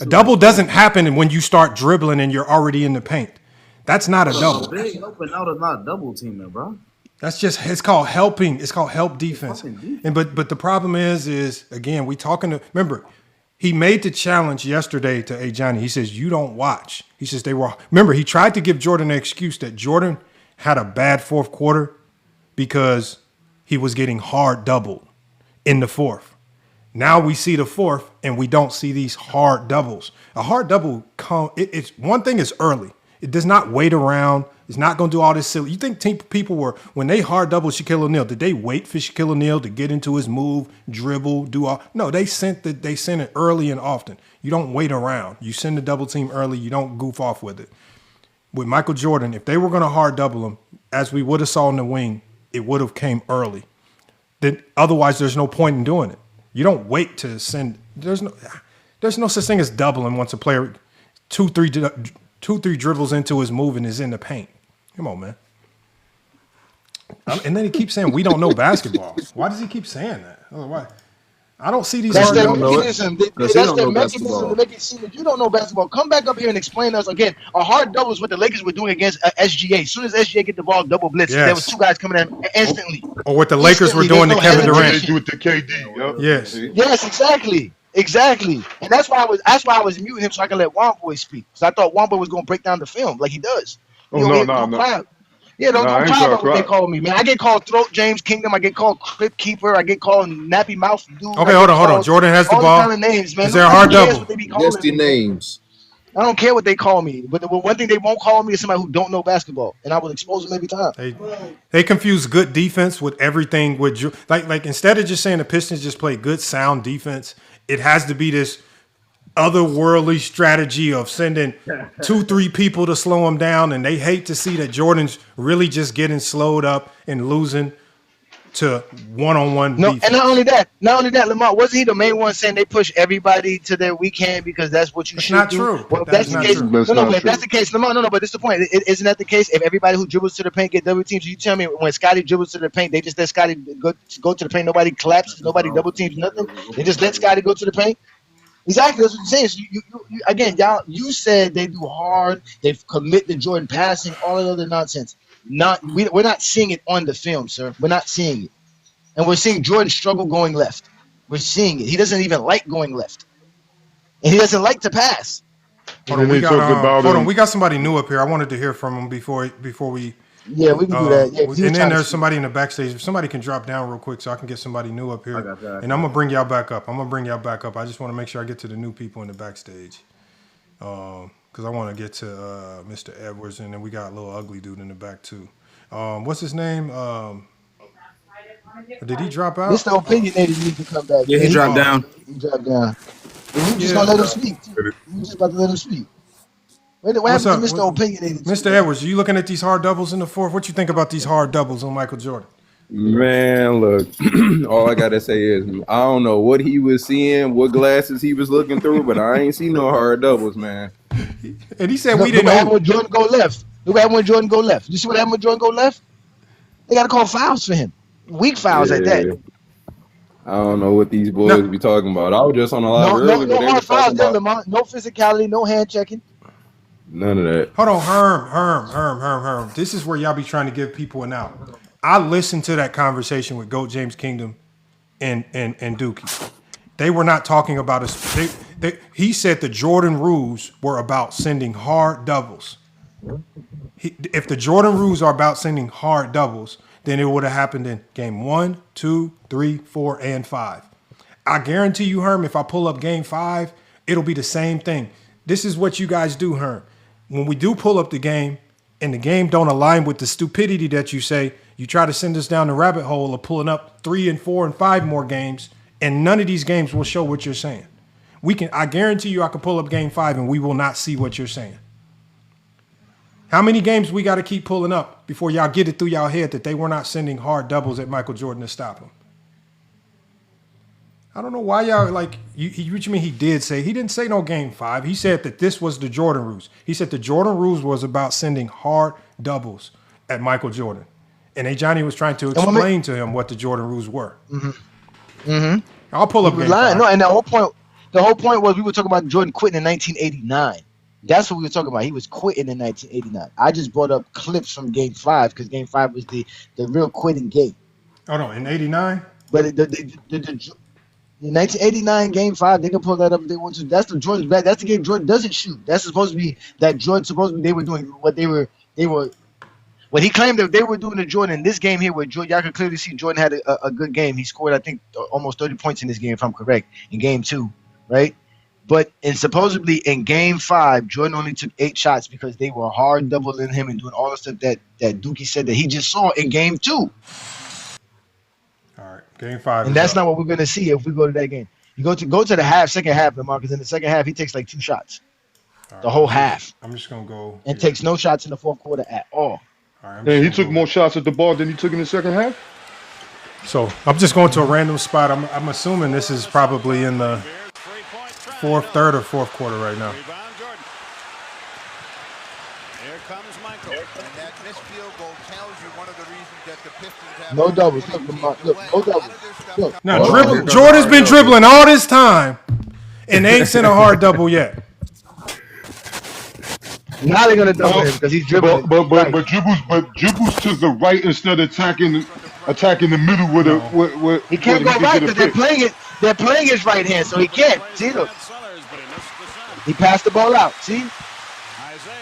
A double doesn't happen when you start dribbling and you're already in the paint. That's not a double.
Big open out is not double teaming, bro.
That's just, it's called helping. It's called help defense. And but the problem is again, we talking to, remember, he made the challenge yesterday to Johnny. He says, you don't watch. He says remember, he tried to give Jordan an excuse that Jordan had a bad fourth quarter because he was getting hard doubled in the fourth. Now we see the fourth, and we don't see these hard doubles. A hard double, it's one thing is early. It does not wait around. It's not going to do all this silly. You think people were, when they hard double Shaquille O'Neal, did they wait for Shaquille O'Neal to get into his move, dribble, do all? No, they sent it early and often. You don't wait around. You send the double team early. You don't goof off with it. With Michael Jordan, if they were going to hard double him, as we would have saw in the wing, it would have came early. Then otherwise, there's no point in doing it. You don't wait to send. There's no such thing as doubling once a player two, three dribbles into his move and is in the paint. Come on, man. And then he keeps saying we don't know basketball. Why does he keep saying that? Why? I don't see these.
That's
hard
their
doubles.
mechanism. That's their mechanism to make it seem that you don't know basketball. Come back up here and explain to us again. A hard double is what the Lakers were doing against SGA. As soon as SGA get the ball, double blitz.
Yes.
There was two guys coming in instantly.
Or what the Lakers were doing to Kevin Durant.
They do it to KD. Yep.
Yes.
Yes, exactly. And that's why I was muting him so I could let Womboy speak. Because I thought Womboy was going to break down the film like he does.
Oh, no.
Yeah, don't cry about what they call me, man. I get called Throat James Kingdom. I get called Crip Keeper. I get called Nappy Mouth Dude.
Okay, hold on. Jordan has the ball.
All kind of names, man.
Is there a hard double?
Nasty names.
I don't care what they call me, but the one thing they won't call me is somebody who don't know basketball, and I will expose them every time.
They confuse good defense with everything. Like instead of just saying the Pistons just play good, sound defense, it has to be this otherworldly strategy of sending 2-3 people to slow him down, and they hate to see that Jordan's really just getting slowed up and losing to one-on-one defense.
And not only that, Lamar, wasn't he the main one saying they push everybody to their weak hand because that's what you should do?
True.
Well, if that's the case, if that's the case, Lamar, but this is the point. Isn't that the case? If everybody who dribbles to the paint get double teams, you tell me when Scotty dribbles to the paint, they just let Scotty go to the paint. Nobody collapses, nobody double teams, nothing. They just let Scotty go to the paint. Exactly, that's what you're saying. So you again, y'all, you said they do hard, they commit to Jordan passing, all that other nonsense. We're not seeing it on the film, sir. We're not seeing it. And we're seeing Jordan struggle going left. We're seeing it. He doesn't even like going left. And he doesn't like to pass.
Hold on, we got somebody new up here. I wanted to hear from him before we.
Yeah, we can do that. Yeah,
and then there's somebody in the backstage. If somebody can drop down real quick so I can get somebody new up here. And I'm going to bring y'all back up. I just want to make sure I get to the new people in the backstage. Because I want to get to Mr. Edwards. And then we got a little ugly dude in the back, too. What's his name? Did he drop out?
Mr. Opinionated needs to come back.
Yeah, he dropped down.
He dropped down. We just going to let him speak. We just about to let him speak. What happened to Mr. Opinionated?
Mr. Edwards, are you looking at these hard doubles in the fourth? What you think about these hard doubles on Michael Jordan?
Man, look, all I got to say is I don't know what he was seeing, what glasses he was looking through, but I ain't seen no hard doubles, man.
And he said we didn't know.
What happened when Jordan go left? Look what happened when Jordan go left. You see what happened when Jordan go left? They got to call fouls for him. Weak fouls at that.
I don't know what these boys be talking about. I was just on a live earlier.
No hard fouls there, Lamont. No physicality, no hand checking.
None of that.
Hold on, Herm. This is where y'all be trying to give people an out. I listened to that conversation with GOAT James Kingdom and Dookie. They were not talking about us. He said the Jordan rules were about sending hard doubles. If the Jordan rules are about sending hard doubles, then it would have happened in game 1, 2, 3, 4, and 5. I guarantee you, Herm, if I pull up game 5, it'll be the same thing. This is what you guys do, Herm. When we do pull up the game and the game don't align with the stupidity that you say, you try to send us down the rabbit hole of pulling up 3 and 4 and 5 more games, and none of these games will show what you're saying. I guarantee you I can pull up game 5 and we will not see what you're saying. How many games we got to keep pulling up before y'all get it through y'all head that they were not sending hard doubles at Michael Jordan to stop him? I don't know why y'all what you mean he did say? He didn't say no game 5. He said that this was the Jordan rules. He said the Jordan rules was about sending hard doubles at Michael Jordan. And Johnny was trying to explain to him what the Jordan rules were. I'll pull up game 5.
No, and the whole point was we were talking about Jordan quitting in 1989. That's what we were talking about. He was quitting in 1989. I just brought up clips from game 5 because game 5 was the real quitting game.
Oh, no, in 89?
But in 1989 game 5, they can pull that up if they want to. That's the Jordan. That's the game Jordan doesn't shoot. That's supposed to be that Jordan. Supposedly they were doing what they were. What he claimed that they were doing to Jordan in this game here, where Jordan, y'all can clearly see Jordan had a good game. He scored, I think, almost 30 points in this game, if I'm correct, in game 2, right? But supposedly in Game 5, Jordan only took 8 shots because they were hard doubling him and doing all the stuff that Dookie said that he just saw in Game 2.
All right, Game 5.
And that's not what we're gonna see if we go to that game. You go to the second half, Lamar, because in the second half he takes like 2 shots. The whole half.
I'm just gonna go.
And takes no shots in the fourth quarter at all.
All right,
And he took more shots at the ball than he took in the second half.
So I'm just going to a random spot. I'm assuming this is probably in the third or fourth quarter right now.
Here comes Michael. And that missed field goal tells you one of the reasons that the Pistons have
No doubles. Look, Lamar, look, no doubles. Look.
Now Jordan's been dribbling all this time, and they ain't seen a hard double yet.
Now they're gonna double him because he's dribbling.
But dribbles to the right instead of attacking the middle with a.
He can't go right because they're playing his right hand, so he can't. See, look. He passed the ball out. See,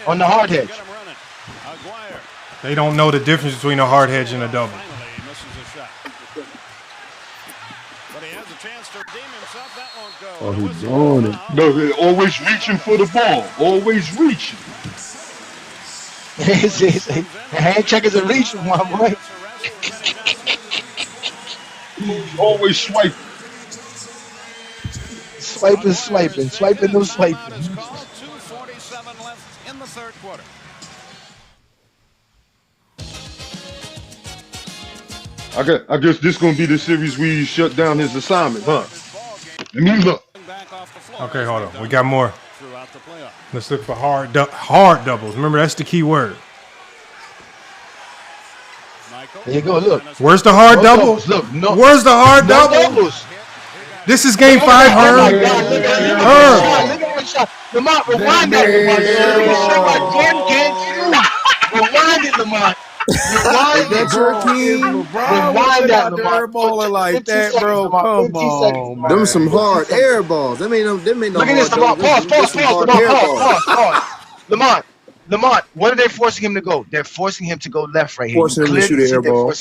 on the hard hedge.
They don't know the difference between a hard hedge and a double.
Oh, he's doing it. No, they're always reaching for the ball. Always reaching.
The hand check is a reach from my boy.
Always swiping.
Swiping, no swiping.
2:47 left in the third quarter.
I guess this gonna be the series we shut down his assignment, huh? Let me look.
Okay, hold on. We got more. Let's look for hard doubles. Remember, that's the key word.
There you go. Look.
Where's the hard double?
Look, no.
Where's the hard double?
Doubles.
This is Game 5, Herb.
Look at that shot. Lamar, rewind that. Rewind it, Lamar. Rewind that, Lamar.
Balling like that, bro. Come on, man. Them some hard air balls. Them ain't no.
Look at this, Lamar. Pause. Lamar, what are they forcing him to go? They're forcing him to go left right here.
Forcing him to shoot an air ball.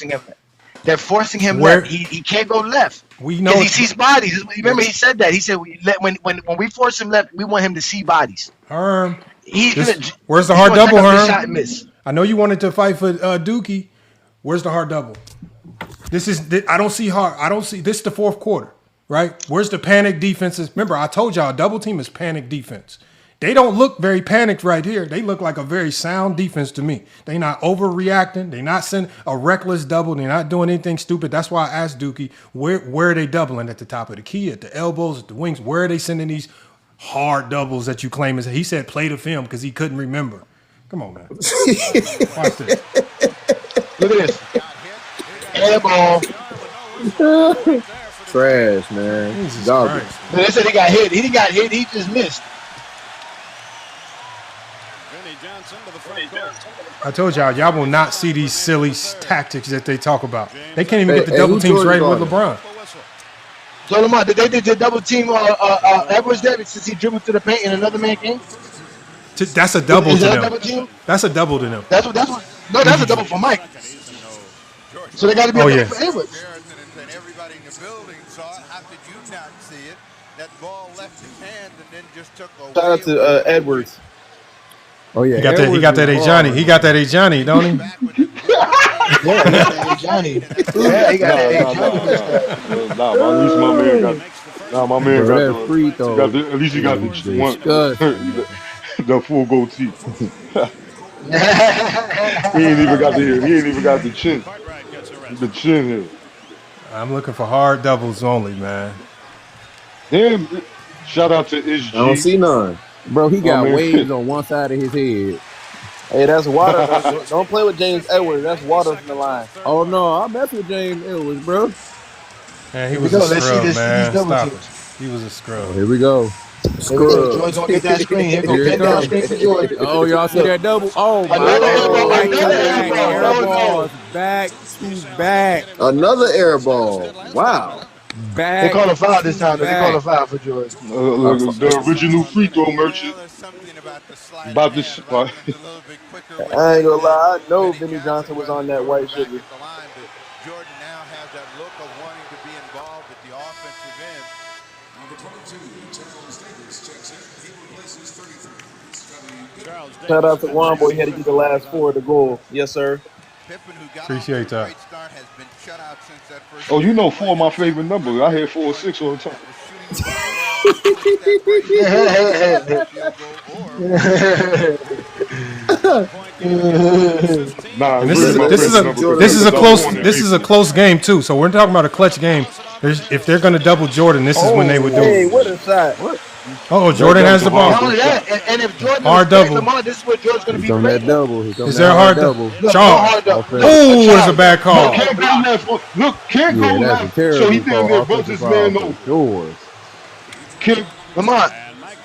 They're forcing him left. He can't go left.
We know
he sees bodies. Remember, he said that. He said when we force him left, we want him to see bodies.
Herm,
Where's
the hard double, Herm? I know you wanted to fight for Dookie. Where's the hard double? I don't see hard. I don't see. This is the fourth quarter, right? Where's the panic defenses? Remember, I told y'all double team is panic defense. They don't look very panicked right here. They look like a very sound defense to me. They're not overreacting. They're not sending a reckless double. They're not doing anything stupid. That's why I asked Dookie, where are they doubling at the top of the key, at the elbows, at the wings? Where are they sending these hard doubles that you claim? He said play the film because he couldn't remember. Come on, man. Watch this.
Look at this. Air ball.
Trash, man. Garbage.
They said he got hit. He didn't got hit. He just missed.
I told y'all will not see these silly tactics that they talk about. They can't even get the double teams right with LeBron.
So Lamar, did they double team Edwards there since he dribbled to the paint and another man came?
That's a double to them.
Double team?
That's a double to them.
That's a double for Mike. So they got to be a double for Edwards.
Everybody in the building saw it. How could you not see it? That ball left his hand and then just took away.
Shout out to Edwards.
Oh yeah,
he got that Johnny. He got that Johnny, don't he?
Yeah, Johnny. Yeah, he got that Johnny.
Nah, at least my man got. My man got the
free throw.
At least he got the one. The full goatee. He ain't even got the chin. The chin here.
I'm looking for hard doubles only, man.
Damn! Shout out to SG.
I don't see none. Bro, he got waves on one side of his head.
Hey, that's water. Don't play with James Edwards. That's water from the line.
Oh, no. I mess with James Edwards, bro.
Man, he was a scrub, man. Stop it. He was a scrub.
Here we go.
Scrub. George gonna get that screen. Here go get that screen for George.
Oh, y'all see that double? Oh, my God. Back to back. Another air ball. Wow.
They call a foul this time. They call a foul for George.
The original free throw merchant. About this.
I ain't gonna lie. I know Vinny Johnson was on that white sugar.
Jordan now has that look of wanting to be involved at the offensive end.
Shout out to Juan Boy. He had to get the last 4 to goal. Yes, sir.
Appreciate that.
Oh, you know 4 of my favorite numbers. I had 4 or 6 all the time. Nah,
And
really, my favorite number.
This is a close game too. So we're talking about a clutch game. If they're going to double Jordan, this is when they would do
Hey,
it.
what a shot.
Oh, Jordan has the ball.
Not only that, and if Jordan
Hard
is
double.
Lamar, this is what Jordan's going to be
He's on
great
that double.
Is there a hard double?
Look,
Charles.
hard double.
Oh, it's a bad call.
Look, can't go left. Look, can't go
Yeah, that's a
left.
terrible
So he damn near
call.
bumped his
Offensive
man
foul
over.
for sure.
Can't,
Lamar,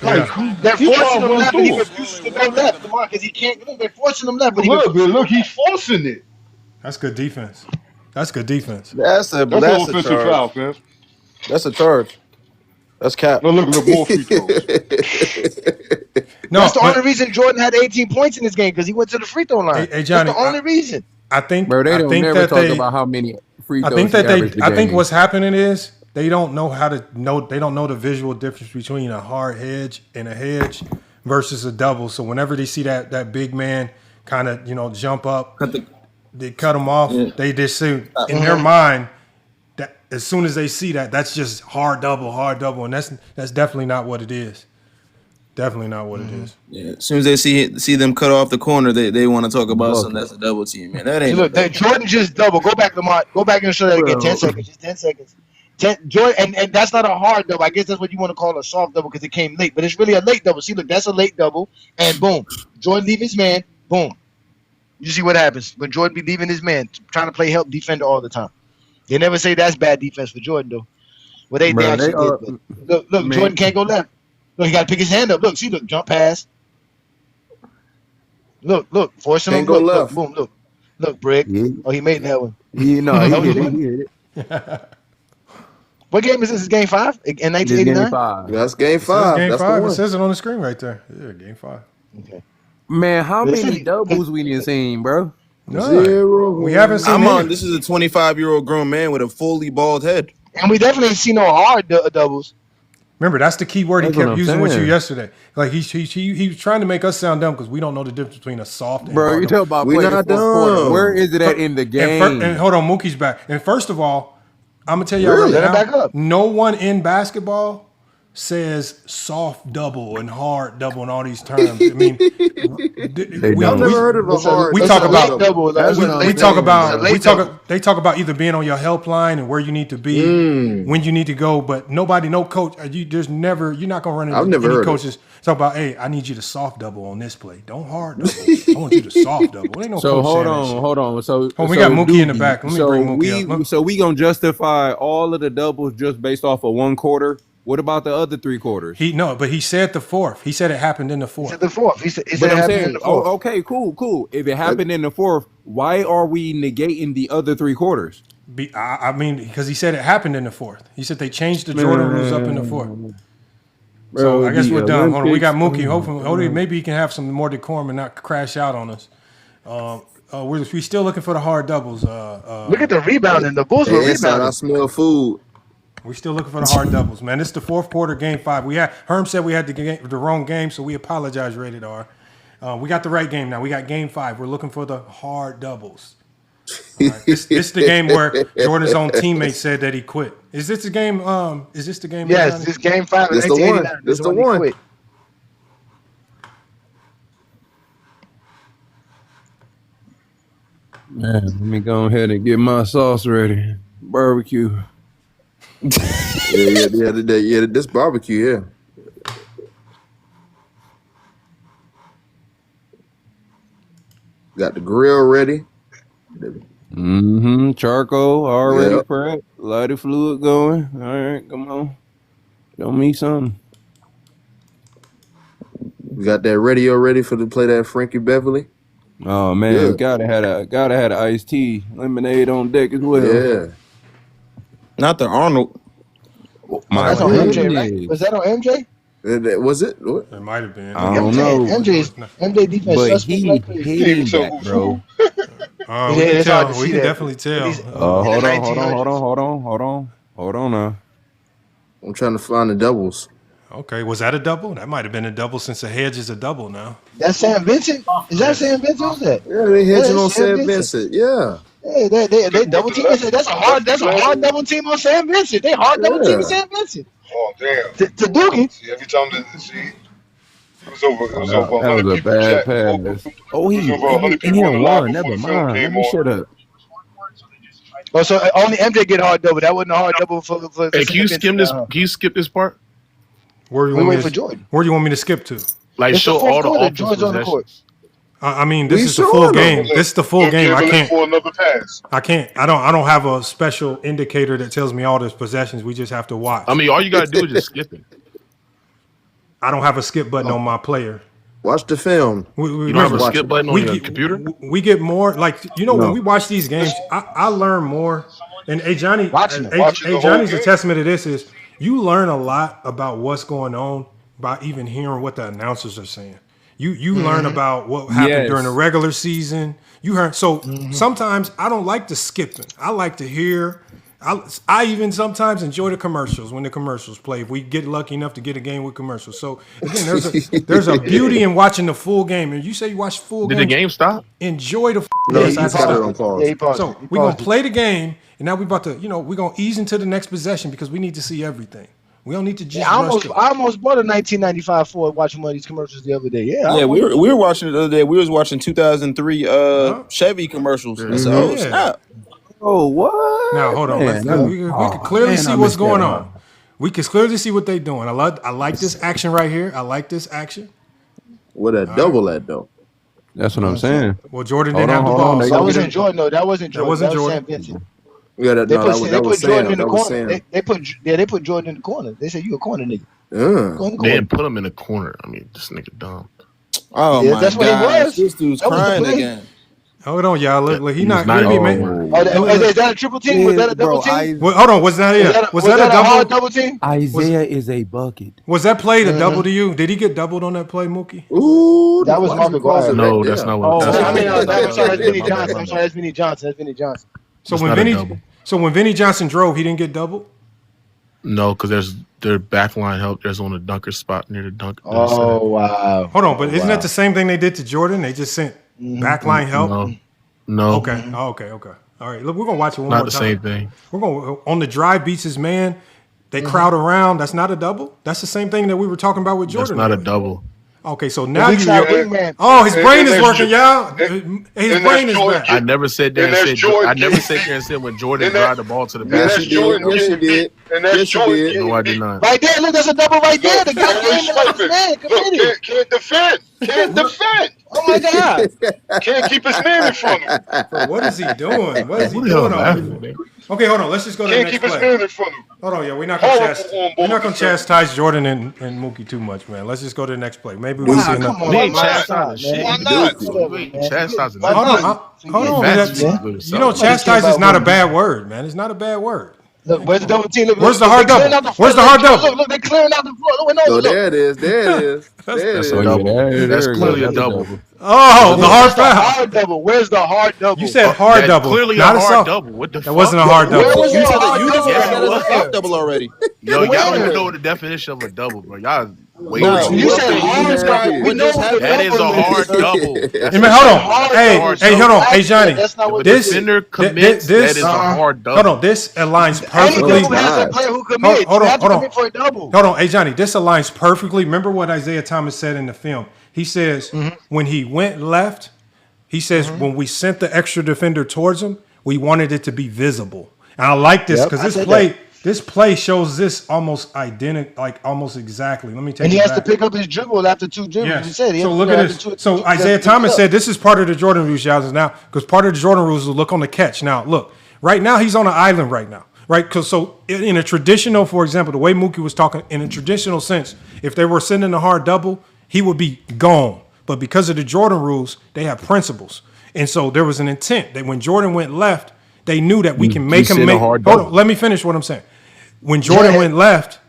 like,
they're
he
forcing
trying to
him
run
left, and he
through it.
refuses to go left, Lamar, because he can't. Look, they're forcing him left, but he
Look, he's forcing it.
That's good defense. That's good defense.
That's a
That's an offensive
charge.
foul, fam.
That's a charge. That's cap.
No, look, more free throws.
No,
that's the only reason Jordan had 18 points in this game, because he went to the free throw line.
Hey, Johnny,
that's the only reason.
I think,
Bro, they
I
don't
think
never
that
talk
they,
about how many free throws
I think that
he averaged a
I think
game.
what's happening is they don't know how to know. They don't know the visual difference between a hard hedge and a hedge versus a double. So whenever they see that big man kind of jump up, they cut him off.
Yeah.
They just see in their mind that as soon as they see that, that's just hard double, and that's definitely not what it is. Definitely not what it is.
Yeah, as soon as they see them cut off the corner, they want to talk about something that's a double team, man. That ain't.
Look, Jordan just double. Go back, Lamar. Go back and show that again. 10 seconds. Just 10 seconds. Jordan, and that's not a hard double. I guess that's what you want to call a soft double because it came late, but it's really a late double. See, look, that's a late double, and boom, Jordan leave his man. Boom. You see what happens when Jordan be leaving his man, trying to play help defender all the time. They never say that's bad defense for Jordan though. Well, they actually did. But look,
man.
Jordan can't go left. Look, he got to pick his hand up. Look, see, look, jump pass. Look, forcing him.
Can't go
Look,
left.
boom, look, Brick.
Yeah.
Oh, he made that one.
He hit it.
What game is this? Is game 5 in 1989?
That's game 5.
Game
That's
5.
the
It
one.
says it on the screen right there. Yeah, game 5.
Okay.
Man, how many doubles we didn't seen, bro?
None.
0.
We haven't seen.
I'm
any.
on. This is a 25-year-old grown man with a fully bald head.
And we definitely see no hard doubles.
Remember, that's the key word he
That's what
kept
I'm
using with you
saying.
yesterday. Like he was trying to make us sound dumb because we don't know the difference between a soft and
Bro,
hard
you
double.
talking about
We
playing
not
the fourth quarter.
dumb.
Where is it at in the game?
And hold on, Mookie's back. And first of all, I'm gonna tell you
Really?
right
Let him back
now,
up.
no one in basketball says soft double and hard double and all these terms. I mean,
I've never heard of a hard.
we
It's
talk
a
about
late double.
That's what I'm
we
saying,
talk
man.
about
It's a late double.
they talk about either being on your helpline and where you need to be, when you need to go, but no coach. You're not gonna run into
I've never
any
heard of
coaches talk about, hey, I need you to soft double on this play. Don't hard double. I want you to soft double. Ain't no
So
coach
hold
saying that
on,
shit.
hold on. So
We got Mookie in the
Doogie,
back. Let me
so
bring Mookie up.
So we gonna justify all of the doubles just based off of one quarter? What about the other 3 quarters?
But he said the fourth. He said it happened in the
He
fourth.
said the 4th. He said
But
it
I'm
happened in
saying,
the 4th.
okay, cool. If it happened in the 4th, why are we negating the other 3 quarters?
I mean, because he said it happened in the fourth. He said they changed the Jordan rules up in the fourth. So
Bro,
I guess
the
we're done. Hold on, we got
Olympics-
Mookie. Hopefully, maybe he can have some more decorum and not crash out on us. We're still looking for the hard doubles.
Look at the rebounding. The Bulls were
Inside, I
rebounding.
smell food.
We're still looking for the hard doubles, man. This is the fourth quarter, game 5. Herm said we had the wrong game, so we apologize, Rated R. We got the right game now. We got game 5. We're looking for the hard doubles. All right. This is the game where Jordan's own teammate said that he quit. Is this the game?
Yes, this game 5 in
This the one.
1989.
This the
when he
one.
quit.
Man, let me go ahead and get my sauce ready. Barbecue.
Yeah, this barbecue, yeah. Got the grill ready.
Charcoal already
Yep.
prepped. Lighter fluid going. All right, come on. Show me something.
We got that radio ready to play that Frankie Beverly.
Oh man,
Yeah.
gotta have a iced tea, lemonade on deck as well.
Yeah.
Not the Arnold.
That's on MJ,
goodness.
right? Was that on MJ?
Was it? What?
It might have been.
I don't
MJ,
know.
MJ defense
But
suspect
he
like this.
hated that, bro.
We
Yeah,
can
it's hard to
tell. We
see
can
that.
definitely tell.
He's-
Hold
in the
on now.
I'm trying to find the doubles.
Okay, was that a double? That might have been a double since the hedge is a double now.
That's Sam Vincent. Is that Sam Vincent? Who's that?
Yeah, they hedging on
that's
Sam Vincent. Yeah.
Hey, they double team. That's a hard double team on Sam Vincent. They hard double team on Sam Vincent.
Oh damn!
To Doogie.
See, every time it was over. It was
That
over 100
was a
people
bad
chatting.
pass. Oh,
It was over 100
he
people on the
done
live
won.
before
Never
the film
mind. Let
came
me
on.
shut up.
Oh, so only MJ get a hard double. That wasn't a hard double for
Hey,
Sam Vincent.
Can you skip this part?
Where do you
We
want me
wait
to,
for Jordan.
Where do you want me to skip to?
Like
It's
show
the fourth
all the
quarter.
offense
Jordan's on the court.
possessions.
I mean, this
We
is the
saw
full
them.
game. This is the full
Look,
game. I
Kimberly
can't.
for another pass.
I can't. I don't have a special indicator that tells me all the possessions. We just have to watch.
I mean, all you gotta do is just skip it.
I don't have a skip button on my player.
Watch the film.
We
You don't have a
watch
skip
it.
button on
we
your
get,
computer?
we get more like when
No.
we watch these games, I learn more. And Johnny,
Watching the
Johnny's
whole
a
game.
testament to this. Is you learn a lot about what's going on by even hearing what the announcers are saying. You learn about what happened
Yes.
during the regular season. You heard sometimes I don't like the skipping. I like to hear. I even sometimes enjoy the commercials when the commercials play. If we get lucky enough to get a game with commercials. So again, there's a beauty in watching the full game. And you say you watch full
Did
game.
the game stop?
Enjoy the
No,
yes,
he
I
just got it
saw
on pause.
Yeah, he paused
So
it. He
we're gonna
paused it.
play the game, and now we're about to, we're gonna ease into the next possession because we need to see everything. We don't need to just
Yeah, I
rush
almost bought a 1995 Ford watching one of these commercials the other day. Yeah,
Yeah, we were watching it the other day. We was watching 2003 Chevy commercials. I said, oh,
Yeah.
snap.
Oh, what?
Now hold on.
Man,
we can clearly see
I
what's
missed
going
that,
on. We can clearly see what they're doing. I like this action right here. I like this action.
What a double at though.
That's what I'm saying.
Well, Jordan
Hold
didn't have
on,
the
hold
ball.
on. They
so
that
gonna
wasn't Jordan. No, that wasn't Jordan.
wasn't
That was
Jordan.
Sam Vincent.
Yeah,
They put Jordan in the
That was
corner.
Sam.
They put Jordan in the corner. They said you a corner nigga. Go in the
They
corner.
didn't put him in the corner. I mean, this nigga dumb.
Oh,
Yeah,
my
that's what he
God.
was.
This dude's
That was the
crying
play.
again.
Hold on, y'all. Look, he
He
not.
was not
He
in
made,
the
Is that a triple team? Was that a double team?
well, hold on. Was that it?
Was that a hard
double?
double team?
Isaiah is a bucket.
Was that play the double to you? Did he get doubled on that play, Mookie?
Ooh,
That was
why
Mark
you pause
McGuire.
it
No,
right
that's
there?
not what. That's
I
not
mean,
what-
I'm sorry, that's Vinny
My
Johnson.
bad.
I'm sorry, that's Vinny Johnson. That's Vinny Johnson.
So
It's
when
not a
Vinny,
double.
so when Vinny Johnson drove, he didn't get doubled.
No, because their backline help. There's on the dunker spot near the dunk.
Oh wow!
Hold on, but isn't that the same thing they did to Jordan? They just sent backline help.
No.
Okay. Okay. All right. Look, we're gonna watch it one
Not
more
the
time.
same thing.
We're gonna on the drive beats his man. They crowd around. That's not a double. That's the same thing that we were talking about with
That's
Jordan.
not a double.
Okay, so now
Weak
you.
side wingman.
Oh, his brain is
and
working, y'all.
and-
His
and
brain
that's
is
Jordan.
back.
I never said there
And
and
that's
said.
Jordan.
I never said there and said when Jordan
And that-
drive the ball to the
And
Yes,
that's
you did.
Jordan.
Yes, you did.
And that's
Yes, you
Jordan.
did.
No, I did not.
Right there, look, there's a double right there. The guy
Look,
came in like a man,
Look,
committed.
can't defend. Can't defend.
Oh my God!
Can't keep his man in front of him.
Bro, what is he doing? What is he
What the hell
doing?
laughing, man?
Okay, hold on. Let's just go to the
Can't
next
keep his
play.
man in front of him.
Hold on, yeah, we're not gonna
Horrible on
chastise Jordan and Mookie too much, man. Let's just go to the next play. Maybe we'll see
Nah,
enough.
come on,
We ain't
why
chastising
not,
shit.
man?
Why not?
We ain't chastising
Why
Hold
nothing.
on, hold on.
Facts,
That-
man.
You know, chastise is not a bad word, man. It's not a bad word.
Look, where's the double team? Look,
Where's
look,
the hard
they clearing
double?
out the floor.
Where's the hard
Look,
double?
Look, they're clearing out the floor. Look,
So
look.
there it is. There it is. There it
That's
is.
a double.
there
That's
it
clearly a
goes.
double.
Oh, the hard
Where's the
foul.
hard double? Where's the hard double?
You said hard
That's
double.
clearly
not
a hard
soft.
double. What the
That
fuck?
wasn't a hard
Where
double.
was
You
your
said
hard
you just
double?
said that as a soft double already.
Yo, y'all don't
Where?
even know the definition of a double, bro. Y'all way
No,
too
You
much.
said hard double. We know what the
That is a
double
hard double.
Hey,
That's
man,
a
hold
hard
on. Hey,
double.
hey, hold on. Hey, Johnny.
That's not what
This,
defender
thi-
commits,
this,
that is a hard double.
hold on. This aligns
Any
perfectly.
double has a
not.
player who commits.
Hold
You
on,
have to
hold on.
commit for a double.
Hold on. Hey, Johnny, this aligns perfectly. Remember what Isaiah Thomas said in the film? He says when he went left, he says when we sent the extra defender towards him, we wanted it to be visible. And I like this
Yep,
because
I
this
said
play,
that.
this play shows this almost identical, like almost exactly. Let me take
And
it
he has to
back.
pick up his dribble after two dribbles.
Yes.
He said he
So
has
look
to,
at
after
this.
two-
So
he has to
Isaiah
pick it
Thomas
up.
said this is part of the Jordan rules, y'all. Now, because part of the Jordan rules is look on the catch. Now, look, right now he's on an island right now, right? Because so in a traditional, for example, the way Mookie was talking, in a traditional sense, if they were sending a hard double, he would be gone. But because of the Jordan rules, they have principles, and so there was an intent that when Jordan went left, they knew that we can make him
sent a
make.
hard
Hold
double.
on, let me finish what I'm saying. When Jordan went left,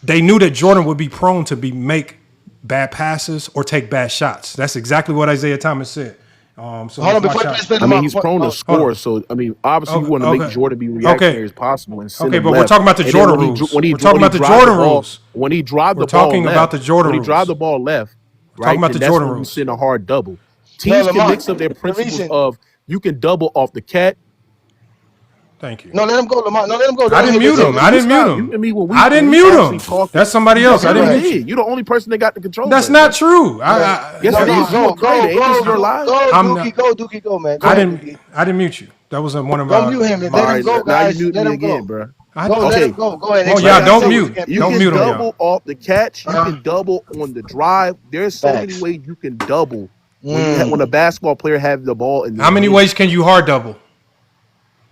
they knew that Jordan would be prone to make bad passes or take bad shots. That's exactly what Isaiah Thomas said. So
Hold on,
let's
before
watch
you
out.
spend
I
them
mean,
out.
he's prone to score, so I mean, obviously, you want to make Jordan be reactionary as possible and send
Okay,
him
but we're
left.
talking about the
And then
Jordan
when he
rules.
when he
We're talking
when he
about the
drive
Jordan
ball,
rules.
when he drive
We're
the ball
talking
left,
about the Jordan
when he drive
rules.
the ball left,
We're talking
right?
about
Then
the
that's
Jordan
when you
rules.
send a hard double.
No,
Teams can
Lamar,
mix up their
the
principles
reason.
of you can double off the catch.
Thank you.
No, let him go, Lamar. No, let him go.
I didn't mute him. I didn't mute him. I didn't mute him. That's somebody else. I didn't mute you.
You're the only person that got the control.
That's not true.
Yes, it is. You a creator. Ain't this your live?
Dookie, go, man. Go
I
ahead,
didn't.
Dookie.
I didn't mute you. That was one of
Don't
my.
mute him.
All
Let him
right,
go,
now you
guys.
mute
Let
me
him go.
again, bro.
Go, let him go. Go ahead.
Oh, y'all don't mute.
You
Don't
can
mute him, y'all.
double off the catch. You can double on the drive. There's so many
Facts.
ways you can double when a basketball player has the ball in.
How many ways can you hard double?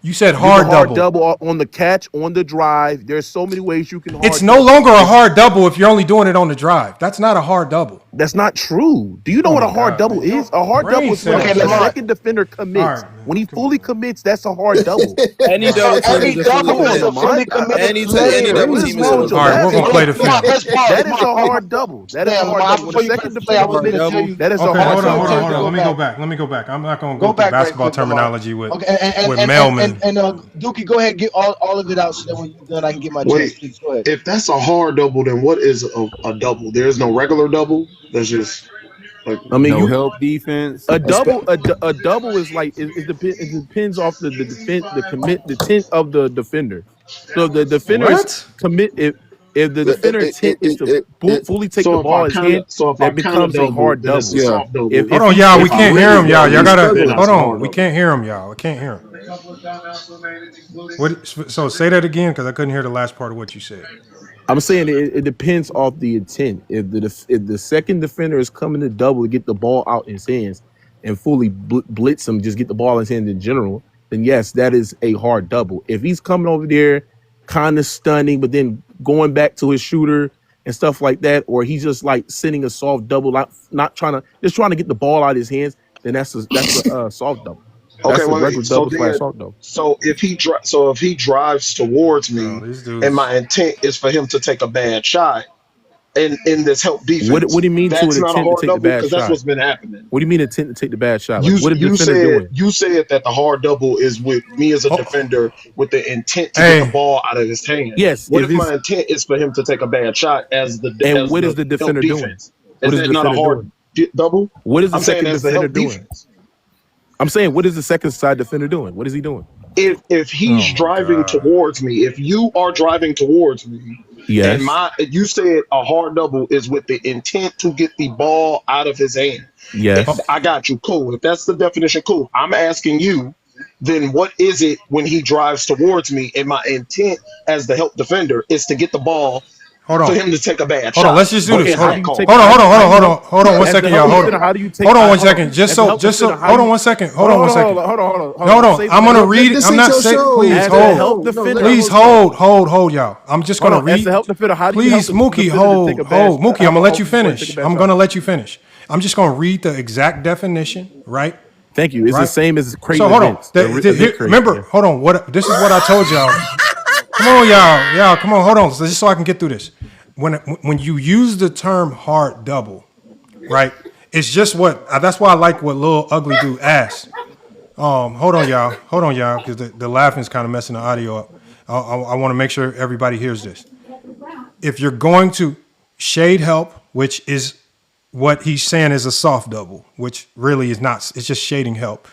You said
You
hard
can hard
double.
double on the catch, on the drive. There's so many ways you can hard
It's no
double.
longer a hard double if you're only doing it on the drive. That's not a hard double.
That's not true. Do you know what a hard double is? A hard double is when a second defender commits. When he fully commits, that's a hard double.
Any double team is a fully committed. Any double team is a fully committed.
All right, we're gonna play the film.
That is a hard double. That is a hard double. When a second defender commits, that is a
Okay,
hard
hold
double.
on. Let me go back. I'm not gonna go through
back right
basketball
quick, Lamar.
terminology with
Okay,
Melman.
and Dookie, go ahead, get all of it out so that when you're done, I can get my chance.
Wait,
Please go ahead.
if that's a hard double, then what is a double? There's no regular double. That's just like
I mean,
help defense.
A double is like it depends off the defense, the intent of the defender. So if the defender commit if the defender intent is to fully take the ball in his hand, that becomes a hard double.
Hold on, y'all. We can't hear him, y'all. Y'all gotta hold on. We can't hear him, y'all. I can't hear him. So say that again because I couldn't hear the last part of what you said.
I'm saying it depends off the intent. If the second defender is coming to double to get the ball out in his hands and fully blitz him, just get the ball in his hands in general, then yes, that is a hard double. If he's coming over there kind of stunning, but then going back to his shooter and stuff like that, or he's just like sending a soft double, not trying to get the ball out of his hands, then that's a soft double. That's a regular double / soft double.
So if he drives towards me, and my intent is for him to take a bad shot, in this help defense,
What do you mean
that's
to an
not a
intent to
hard
take the
double
bad
because
shot?
that's what's been happening.
What do you mean intent to take the bad shot? Like, what is the defender doing?
You said that the hard double is with me as a defender with the intent to get the ball out of his hand.
Yes.
What if my intent is for him to take a bad shot as the
And what is the defender doing?
defense?
What
Is
is
that
the
not a
defender
hard
doing?
double?
What is the
I'm saying
second
as the
defender
help
doing?
defense.
I'm saying, what is the second side defender doing? What is he doing?
If he's driving towards me, if you are driving towards me,
Yes.
and you said a hard double is with the intent to get the ball out of his hand.
Yes.
I got you. Cool. If that's the definition, cool. I'm asking you, then what is it when he drives towards me and my intent as the help defender is to get the ball for him to take a bad shot?
Hold on, let's just do this. Hold on,
Hold
hold on 1 second, y'all. Hold on 1 second. Just so, hold on 1 second. Hold on 1 second.
Hold on.
Hold on. I'm gonna read it. I'm not saying. Please hold, y'all. I'm just gonna read. Please, Mookie, hold. Mookie, I'm gonna let you finish. I'm gonna let you finish. I'm just gonna read the exact definition, right?
Thank you. It's the same as crazy.
So hold on. Remember, hold on. This is what I told y'all. Come on, y'all. Come on, hold on. So just so I can get through this. When you use the term hard double, right? It's just that's why I like what Lil Ugly Dude asked. Hold on, y'all, because the laughing is kind of messing the audio up. I want to make sure everybody hears this. If you're going to shade help, which is what he's saying is a soft double, which really is not. It's just shading help.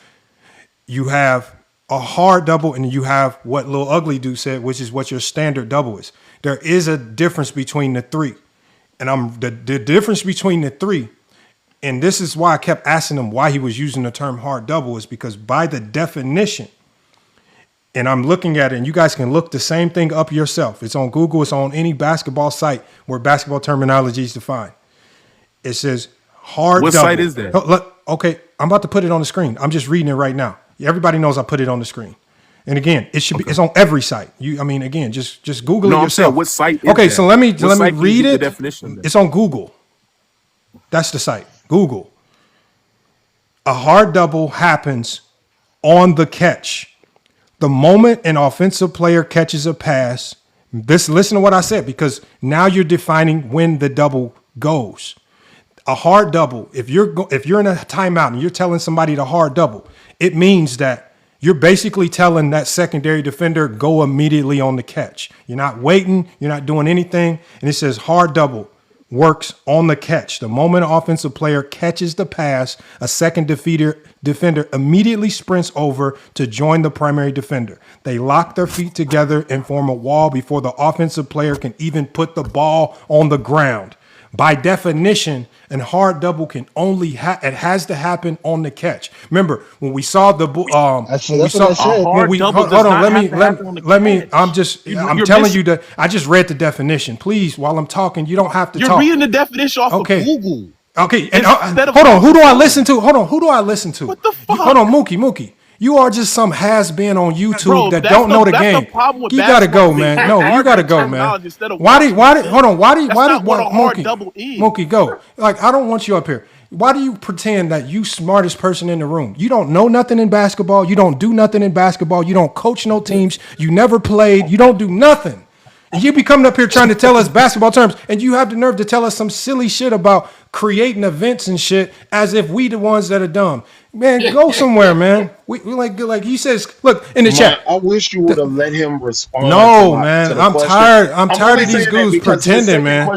You have a hard double, and you have what Lil Ugly Dude said, which is what your standard double is. There is a difference between the three, and the difference between the three, and this is why I kept asking him why he was using the term hard double, is because by the definition, and I'm looking at it, and you guys can look the same thing up yourself. It's on Google. It's on any basketball site where basketball terminology is defined. It says hard double.
What site is that?
Okay, I'm about to put it on the screen. I'm just reading it right now. Everybody knows I put it on the screen. And again, it should be. It's on every site. Again, just Google it yourself.
I'm saying, what site is
okay,
that?
so let me
What
read it.
The definition
it's on Google. That's the site. Google. A hard double happens on the catch. The moment an offensive player catches a pass. Listen to what I said, because now you're defining when the double goes. A hard double, if you're in a timeout and you're telling somebody to hard double, it means that you're basically telling that secondary defender, go immediately on the catch. You're not waiting. You're not doing anything. And it says hard double works on the catch. The moment an offensive player catches the pass, a second defender immediately sprints over to join the primary defender. They lock their feet together and form a wall before the offensive player can even put the ball on the ground. By definition, a hard double can only it has to happen on the catch. Remember when we saw the I'm telling you that I just read the definition. Please, while I'm talking, you don't have to talk.
You're reading the definition off of Google.
Okay, and hold on. Who do I listen to? Hold on. What the fuck? Hold on, Mookie. You are just some has-been on YouTube that don't know the game. You gotta go, man. No, you gotta go, man. Mookie, go. Like, I don't want you up here. Why do you pretend that you smartest person in the room? You don't know nothing in basketball. You don't do nothing in basketball. You don't coach no teams. You never played. You don't do nothing. And you be coming up here trying to tell us basketball terms, and you have the nerve to tell us some silly shit about creating events and shit as if we the ones that are dumb. Man, go somewhere, man. We like he says, look in the chat.
I wish you would have let him respond.
No, man. I'm tired. I'm tired of these dudes pretending, man.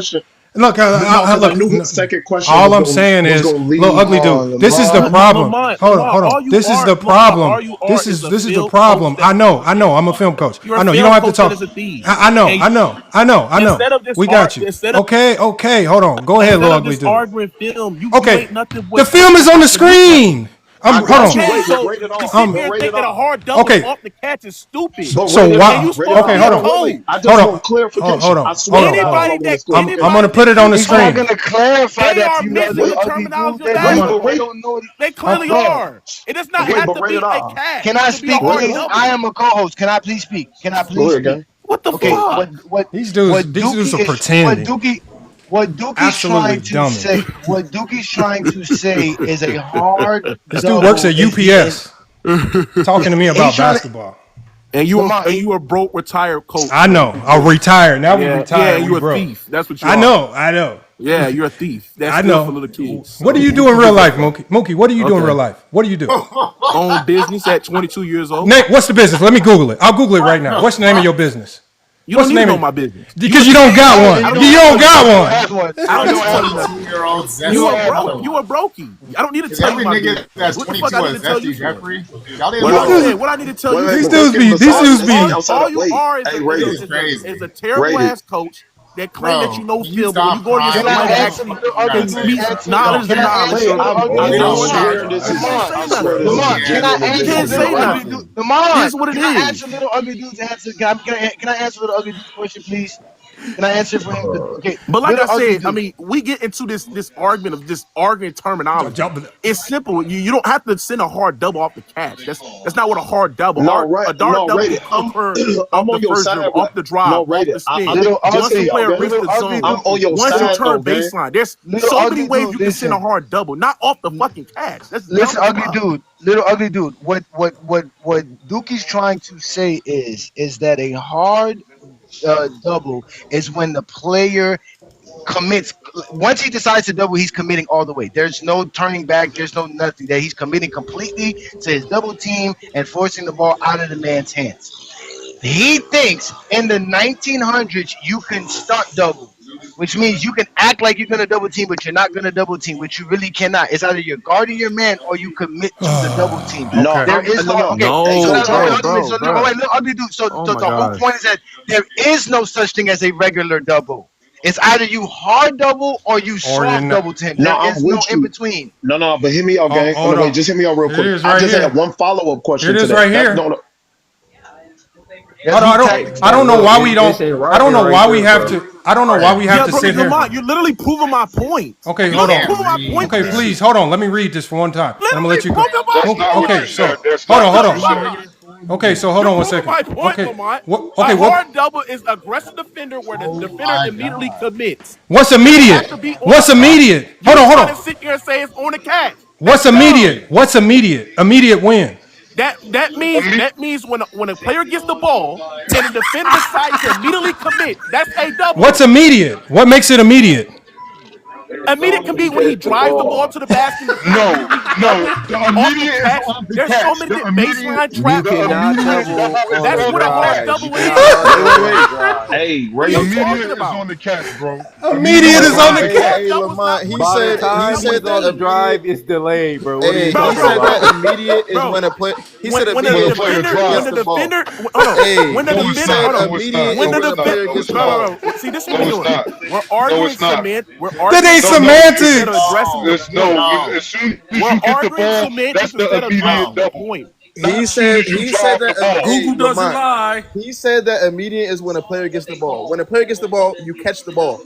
Look,
look. Second question.
All I'm saying is, little ugly dude. This is the problem. Hold on. This is the problem. This is the problem. I know. I'm a film coach. I know. You don't have to talk. I know. We got you. Okay. Hold on. Go ahead, little ugly dude. Okay. The film is on the screen. Hold on.
Thinking a hard double off the catch is stupid.
So why? Okay, hold on.
I just want clarification.
Hold on. I'm gonna put it on the screen.
I'm gonna clarify that you know
the terminology. They clearly are. It does not have to be a catch.
Can I speak, please? I am a co-host. Can I please speak? Speak?
What the fuck?
What
these dudes are pretending.
What Dookie's trying to say is a hard.
This dude works at UPS, talking to me about basketball.
And you a broke retired coach.
I know. I'll retire. Now we retired.
Yeah, you a thief. That's what you are.
I know.
Yeah, you're a thief. That's still for little kids.
What do you do in real life, Mookie? What do you do in real life? What do you do?
Own business at 22 years old.
Nate, what's the business? Let me Google it. I'll Google it right now. What's the name of your business?
You don't need to know my business.
Because you don't got one. You don't got one.
I don't know. You a brokey. I don't need to tell you my business.
That's 22 is Zesty Jeffrey.
What I need to tell you.
These dudes be.
All you are is a terrible ass coach that claim that you know film, but when you go against somebody that meets knowledge and knowledge. You can't say nothing. Here's what it is.
Can I answer little ugly dude's answer? Can I answer little ugly dude's question, please? Can I answer for him? Okay.
But like I said, I mean, we get into this argument of just arguing terminology. It's simple. You don't have to send a hard double off the catch. That's not what a hard double. A dark double is I'm on your side off the drive, off the spin. Once the player reaches the zone, once you turn baseline, there's so many ways you can send a hard double, not off the fucking catch.
Listen, little ugly dude. What Dookie's trying to say is that a hard double is when the player commits. Once he decides to double, he's committing all the way. There's no turning back. There's no nothing. That he's committing completely to his double team and forcing the ball out of the man's hands. He thinks in the 1900s you can stunt double, which means you can act like you're going to double team, but you're not going to double team, which you really cannot. It's either you're guarding your man or you commit to the double team.
No,
there is no. Okay, look, ugly dude. So the whole point is that there is no such thing as a regular double. It's either you hard double or you soft double team. There is no in between.
No, but hear me out, gang. Wait, just hear me out real quick. I just had one follow-up question to that.
Right here. I don't know why we don't. I don't know why we have to. I don't know why we have to sit here.
You're literally proving my point.
Okay, hold on. Okay, please hold on. Let me read this for one time. I'm gonna let you go. Okay, so hold on. Okay, so hold on 1 second. Okay,
a hard double is aggressive defender where the defender immediately commits.
What's immediate? What's immediate? Hold on.
Sit here and say it's on the catch.
What's immediate? What's immediate? Immediate win.
That means when a player gets the ball and the defender decides to immediately commit, that's a double.
What's immediate? What makes it immediate?
Immediate can be when he drives the ball to the basket.
No. The immediate is off the
There's
catch.
so many
The immediate,
baseline trap.
the immediate double.
That's what a hard double is.
Hey,
What are you
immediate
talking
is
about?
on the catch, bro.
Immediate is on the catch.
Hey, Lamont, he
By the
said
time
he said
on the
that
drive, it's delayed, bro. What are
Hey,
you
he
talking
said
about?
that immediate is when a play. He said
When
immediate
the
when a player
defender,
gets the ball.
when
Hey,
the
he
defender,
said
hold on.
immediate
When
is
the
when a player
defender,
gets the ball.
see, this is what we're doing. We're
No,
arguing
it's not.
cement. We're
That
arguing
ain't
semantics instead
semantics.
of addressing the point.
As soon as
We're
you get the
arguing
ball,
semantics
that's the
instead of
immediate
addressing the
double.
point.
He
As soon
said
as you
he
drop
said
the
that
ball.
hey,
Google doesn't
Lamont,
lie.
he said that immediate is when a player gets the ball. When a player gets the ball, you catch the ball.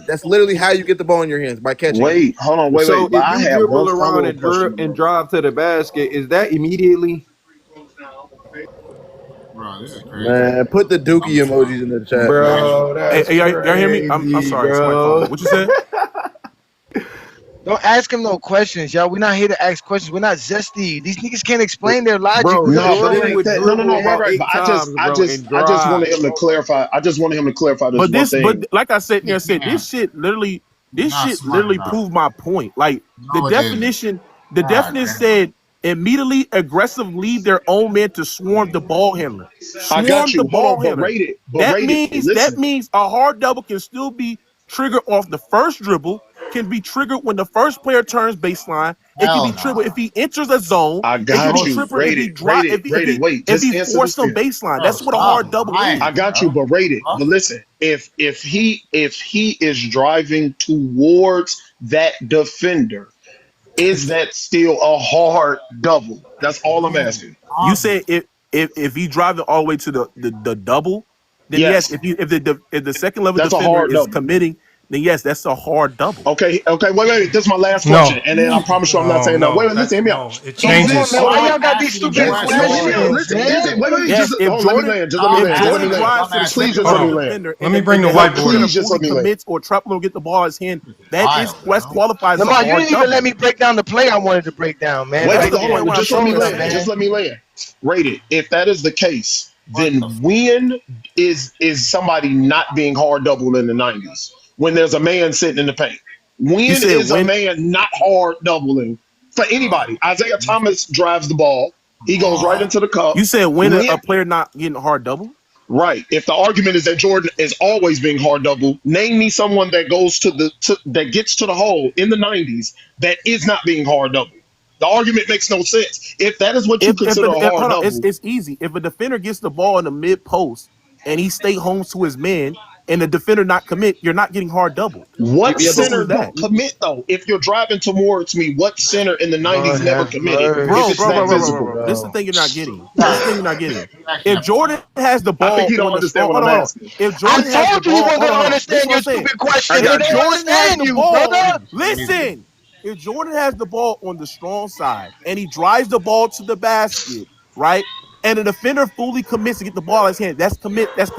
That's literally how you get the ball in your hands, by catching it.
Wait, hold on,
So
wait. But
if
I
you
have one
dribble around
follow-up question.
and drive to the basket, is that immediately?
Bro, this is crazy.
Man, put the dookie emojis in the chat,
Bro, that's
Hey, y'all hear me? I'm
crazy,
sorry. Somebody
bro.
calling me. What you said?
Don't ask him no questions, y'all. We're not here to ask questions. We're not zesty. These niggas can't explain their logic.
Bro,
No,
Jordan would dribble
right.
about 8
But
times,
I
bro,
just
and
wanted
drive.
him to clarify. I just wanted him to clarify this one thing. But like I said, this shit literally proved my point. Like the definition said immediately aggressive lead their own man to swarm the ball handler.
I got you.
The ball handler. That
Listen.
means a hard double can still be triggered off the first dribble, can be triggered when the first player turns baseline. It can be triggered if he enters a zone.
I got you.
If he forced some baseline. That's what a hard double is.
I got you, but rate it. But listen, if he is driving towards that defender, is that still a hard double? That's all I'm asking.
You say if he driving all the way to the double, then yes. If the second level
That's a
defender
hard
is
double.
committing, then yes, that's a hard double.
Okay, wait. This is my last question, and then I promise you I'm not saying no. Wait, listen, hear me out.
It changes.
Why y'all got these stupid questions, man?
Wait, just let me land. Just let me land. Please just let me land.
Let me bring the whiteboard.
Please just let me land.
Commits or trap will get the ball in his hand. That's qualifies as a
Lamar,
hard
you didn't
double.
even let me break down the play I wanted to break down, man.
Wait, hold on. Just let me land. Just let me land. Rate it. If that is the case, then when is somebody not being hard doubled in the 90s? When there's a man sitting in the paint. When is a man not hard doubling for anybody? Isaiah Thomas drives the ball. He goes right into the cup.
You said when a player not getting hard double?
Right. If the argument is that Jordan is always being hard double, name me someone that goes that gets to the hole in the 90s that is not being hard double. The argument makes no sense. If that is what you consider a hard double,
it's easy. If a defender gets the ball in the mid post and he stay home to his man, and the defender not commit, you're not getting hard doubled.
What center don't commit though? If you're driving towards me, what center in the 90s never committed?
Bro. This is the thing you're not getting. If Jordan has the ball,
I think he don't understand what I'm asking.
If Jordan
I told you he wasn't gonna understand your stupid question.
If Jordan has the ball,
brother.
listen. If Jordan has the ball on the strong side and he drives the ball to the basket, right? And the defender fully commits to get the ball in his hand. That's commit. That's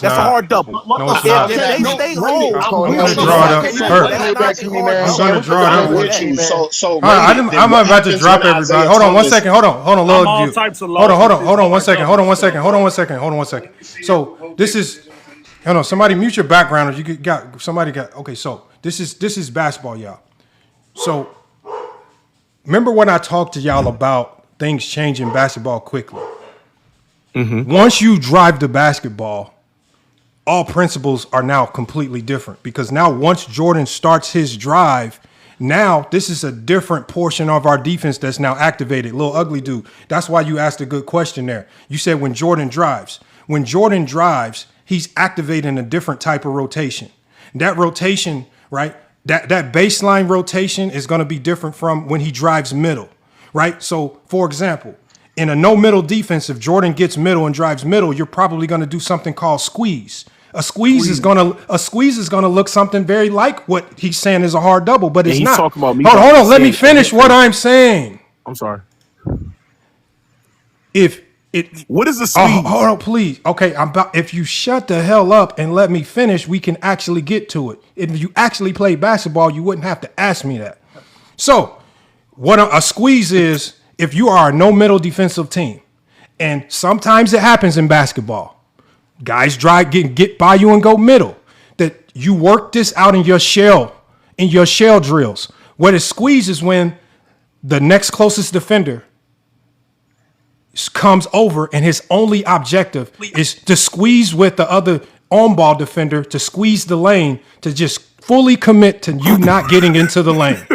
a hard double.
No, it's not.
If they stay home,
I'm gonna draw it up. I'm gonna draw it up with you.
So
I'm about to drop everybody. Hold on 1 second. Hold on, Lord. Hold on 1 second. Hold on 1 second. So this is, somebody mute your background. Or okay. So this is basketball, y'all. So remember when I talked to y'all about things change in basketball quickly. Once you drive the basketball, all principles are now completely different because now once Jordan starts his drive, now this is a different portion of our defense that's now activated. Little ugly dude. That's why you asked a good question there. You said when Jordan drives. When Jordan drives, he's activating a different type of rotation. That rotation, right? That baseline rotation is going to be different from when he drives middle. Right. So, for example, in a no middle defense, if Jordan gets middle and drives middle, you're probably going to do something called squeeze. A squeeze is going to look something very like what he's saying is a hard double, but it's not.
Talking about me
hold on. Let me finish what I'm saying.
I'm sorry.
What is the squeeze? Hold on, please. Okay, if you shut the hell up and let me finish, we can actually get to it. If you actually play basketball, you wouldn't have to ask me that. So, what a squeeze is, if you are a no middle defensive team, and sometimes it happens in basketball, guys get by you and go middle, that you work this out in your shell in your shell drills. What is squeeze is when the next closest defender comes over and his only objective is to squeeze with the other on-ball defender, to squeeze the lane, to just fully commit to you not getting into the lane.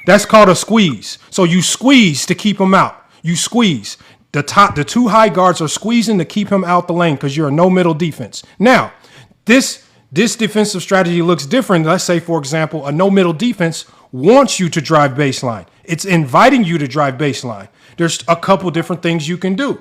That's called a squeeze. So you squeeze to keep him out. You squeeze. The two high guards are squeezing to keep him out the lane because you're a no-middle defense. Now, this defensive strategy looks different. Let's say, for example, a no-middle defense wants you to drive baseline. It's inviting you to drive baseline. There's a couple different things you can do.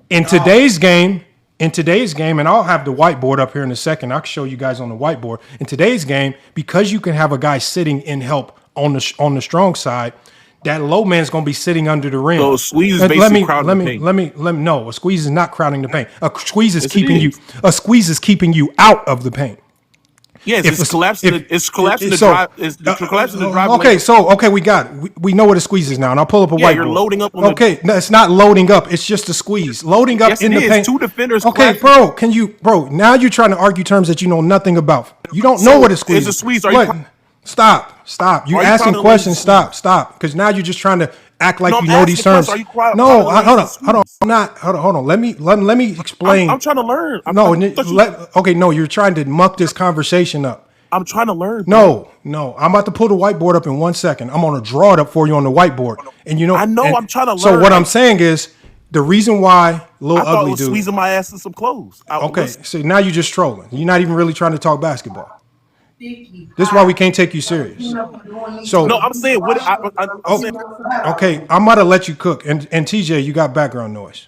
In today's game, and I'll have the whiteboard up here in a second. I'll show you guys on the whiteboard. In today's game, because you can have a guy sitting in help on the strong side, that low man's going to be sitting under the rim.
So a squeeze is basically crowding the paint.
Let me. No, a squeeze is not crowding the paint. A squeeze is keeping you. A squeeze is keeping you out of the paint.
Yes, it's collapsing the drive. It's collapsing the drive.
Okay, we got it. We know what a squeeze is now, and I'll pull up a whiteboard.
You're loading up.
No, it's not loading up. It's just a squeeze. Loading up in the paint.
Two defenders.
Okay, bro. Now you're trying to argue terms that you know nothing about. You don't know what a squeeze is.
It's a squeeze.
Stop. You're asking questions. Stop. Because now you're just trying to act like you know these terms. Hold on. Let me explain.
I'm trying to learn.
You're trying to muck this conversation up.
I'm trying to learn.
No. I'm about to pull the whiteboard up in 1 second. I'm going to draw it up for you on the whiteboard. And
I'm trying to learn.
So what I'm saying is the reason why little ugly dude
squeezing my ass in some clothes.
So now you're just trolling. You're not even really trying to talk basketball. This is why we can't take you serious. So
no, I'm saying what
okay, I'm about to let you cook. And TJ, you got background noise.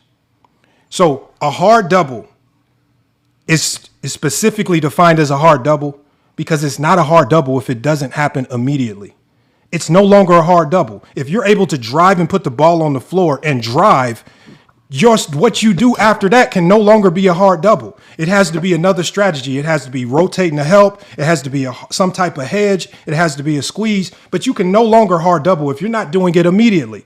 So a hard double is specifically defined as a hard double because it's not a hard double if it doesn't happen immediately. It's no longer a hard double. If you're able to drive and put the ball on the floor and drive, what you do after that can no longer be a hard double. It has to be another strategy. It has to be rotating the help. It has to be some type of hedge. It has to be a squeeze. But you can no longer hard double if you're not doing it immediately,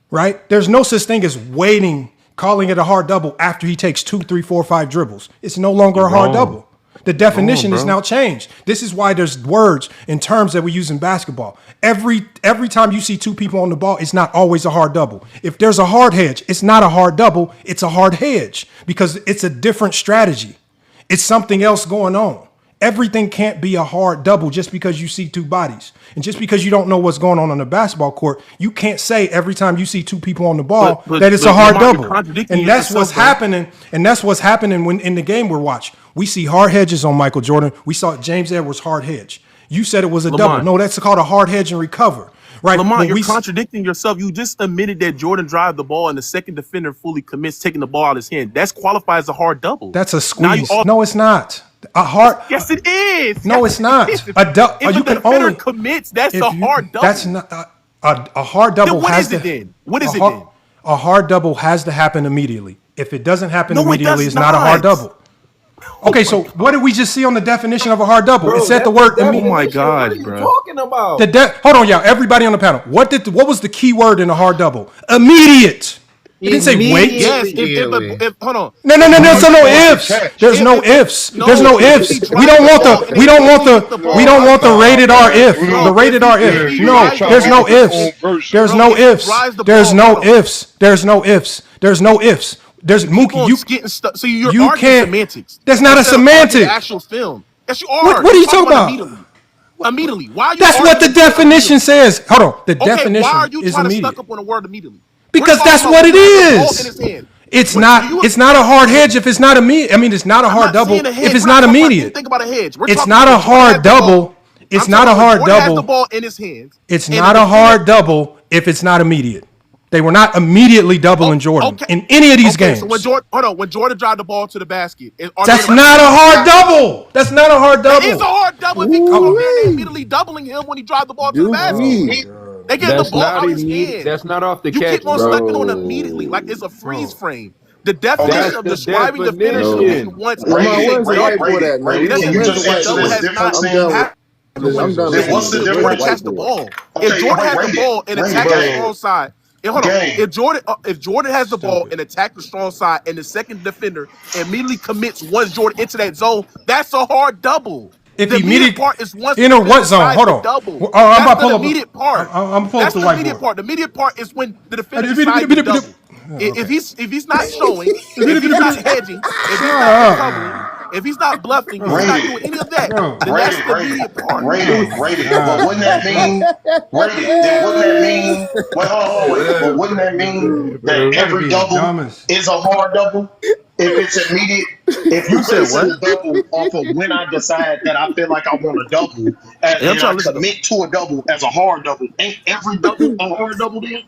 right? There's no such thing as waiting, calling it a hard double after he takes 2, 3, 4, 5 dribbles. It's no longer a hard double. The definition is now changed. This is why there's words and terms that we use in basketball. Every time you see two people on the ball, it's not always a hard double. If there's a hard hedge, it's not a hard double. It's a hard hedge because it's a different strategy. It's something else going on. Everything can't be a hard double just because you see two bodies. And just because you don't know what's going on the basketball court, you can't say every time you see two people on the ball that it's a hard double. And that's what's happening. And that's what's happening when in the game we're watching. We see hard hedges on Michael Jordan. We saw James Edwards hard hedge. You said it was a double. No, that's called a hard hedge and recover. Right,
Lamont, you're contradicting yourself. You just admitted that Jordan drive the ball and the second defender fully commits taking the ball out of his hand. That's qualified as a hard double.
That's a squeeze. No, it's not. A hard.
Yes, it is.
No, it's not.
If a defender commits, that's a hard double.
That's not a hard double.
Then what is it then? What is it then?
A hard double has to happen immediately. If it doesn't happen immediately, it's not a hard double. Okay, so what did we just see on the definition of a hard double? It said the word immediate.
Oh my God, bro!
Talking about
hold on, y'all. Everybody on the panel. What was the key word in a hard double? Immediate. It didn't say wait.
Yes. Hold on.
No. So no ifs. There's no ifs. There's no ifs. We don't want the rated R if. The rated R if. No. There's no ifs. There's no ifs. There's no ifs. There's no ifs. There's no ifs. There's Mookie.
So you're arguing semantics.
That's not a semantic.
The actual film. Yes, you are.
What are you talking about?
Immediately. Why are you?
That's what the definition says. Hold on. The definition
why are you
is
trying
immediate.
to stuck up on a word immediately?
Because that's what it is. It's not a hard hedge if it's not immediate. I mean, it's not a hard double if it's not immediate.
Think about a hedge.
It's not a hard double. It's not a hard double.
The ball in his hands.
It's not a hard double if it's not immediate. They were not immediately doubling Jordan in any of these games.
So when Jordan drive the ball to the basket,
that's not a hard double. That's not a hard double.
It is a hard double. If he come over there, they're immediately doubling him when he drive the ball to the basket. They get the ball out of his hand.
That's not off the
catch. You keep on stucking on immediately like it's a freeze frame. The definition of describing the finish in once.
Where's the whiteboard at, man?
You just answer this difference in. What's the difference?
Catch the ball. If Jordan has the ball and attack the strong side. If Jordan has the ball and attack the strong side and the second defender immediately commits once Jordan into that zone, that's a hard double.
If
the
he
immediate part is once
enter
the
what zone?
decides
Hold
to
on.
double.
I'm
That's
about to
the
pull up.
immediate part.
I'm pulling up
That's
the
the immediate
whiteboard.
part. The immediate part is when the defender decides to double. If he's not showing, if he's not hedging, if he's not recovering, if he's not bluffing, if he's not doing any of that, then that's the immediate part.
Rated. But wouldn't that mean rated? Then wouldn't that mean but wouldn't that mean that every double is a hard double? If it's immediate, if you basing the double off of when I decide that I feel like I want a double and I commit to a double as a hard double, ain't every double a hard double then?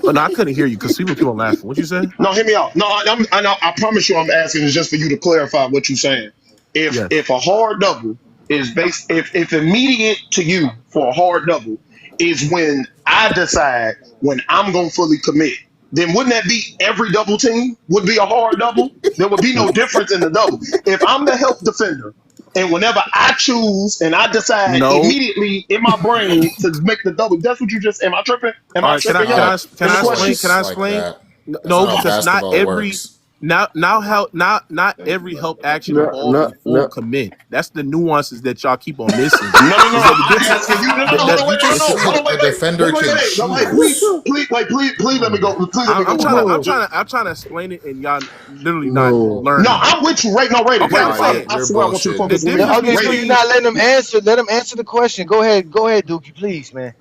No, I couldn't hear you because people keep on laughing. What you say?
No, hear me out. No, I promise you I'm asking is just for you to clarify what you're saying. If a hard double is based, if immediate to you for a hard double is when I decide when I'm going to fully commit, then wouldn't that be every double team would be a hard double? There would be no difference in the double. If I'm the help defender and whenever I choose and I decide immediately in my brain to make the double, that's what you just, am I tripping? Am I tripping?
Can I explain? No, because not every not every help action involves a full commit. That's the nuances that y'all keep on missing.
Please let me go.
I'm trying to explain it, and y'all literally not learning.
No, I'm with you. Right,
Okay,
I swear I want you to focus.
Okay, so you're not letting them answer. Let them answer the question. Go ahead, Dookie, please, man.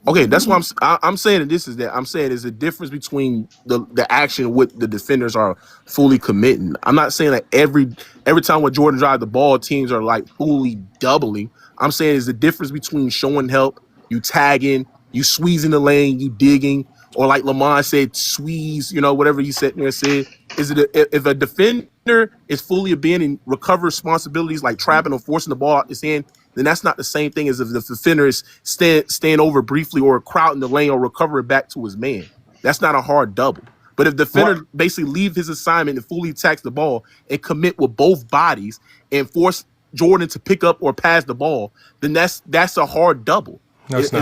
Okay, that's what I'm saying. This is that I'm saying there's a difference between the action what the defenders are fully committing. I'm not saying that every time when Jordan drives the ball, teams are like fully doubling. I'm saying there's a difference between showing help, you tagging, you squeezing the lane, you digging, or like Lamont said, squeeze. Whatever he said there said. Is it if a defender is fully abandoning recover responsibilities like trapping or forcing the ball out his hand? Then that's not the same thing as if the defender is staying over briefly or crowding the lane or recovering back to his man. That's not a hard double. But if the defender basically leave his assignment and fully attacks the ball and commit with both bodies and force Jordan to pick up or pass the ball, then that's a hard double.
But listen,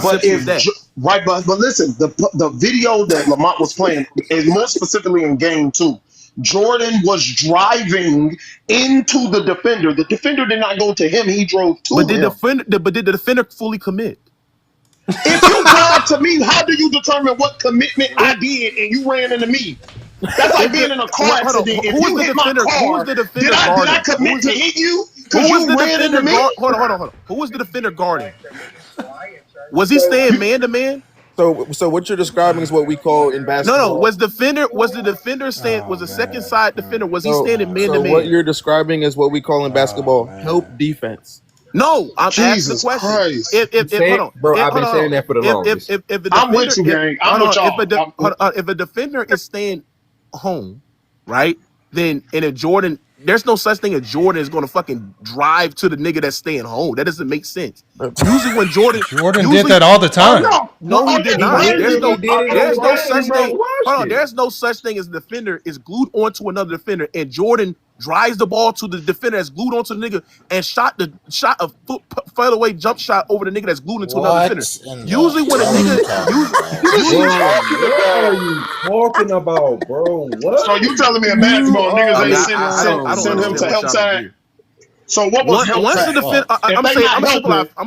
the video that Lamont was playing is more specifically in game 2. Jordan was driving into the defender. The defender did not go to him; he drove to him.
But did the defender fully commit?
If you drive to me, how do you determine what commitment I did and you ran into me? That's like being in a car accident. If you hit my car, did I commit to hit you because you ran into me?
Hold on. Who was the defender guarding? Was he staying man to man?
So what you're describing is what we call in basketball.
No. Was the defender staying? Was the second side defender? Was he standing man to man?
What you're describing is what we call in basketball help defense.
No, I'm asking the question.
Christ.
Hold on,
bro, I've been saying that for the longest.
I'm with you, gang. I'm with y'all.
If a defender is staying home, right? Then if Jordan. There's no such thing as Jordan is going to fucking drive to the nigga that's staying home. That doesn't make sense. Usually when Jordan
did that all the time.
No, he did not. There's no such thing. Hold on. There's no such thing as the defender is glued onto another defender, and Jordan drives the ball to the defender that's glued onto the nigga and shot a further away jump shot over the nigga that's glued into another defender. Usually when a nigga,
what are you talking about, bro? What?
So you telling me in basketball niggas ain't send him to help side? So what was help side?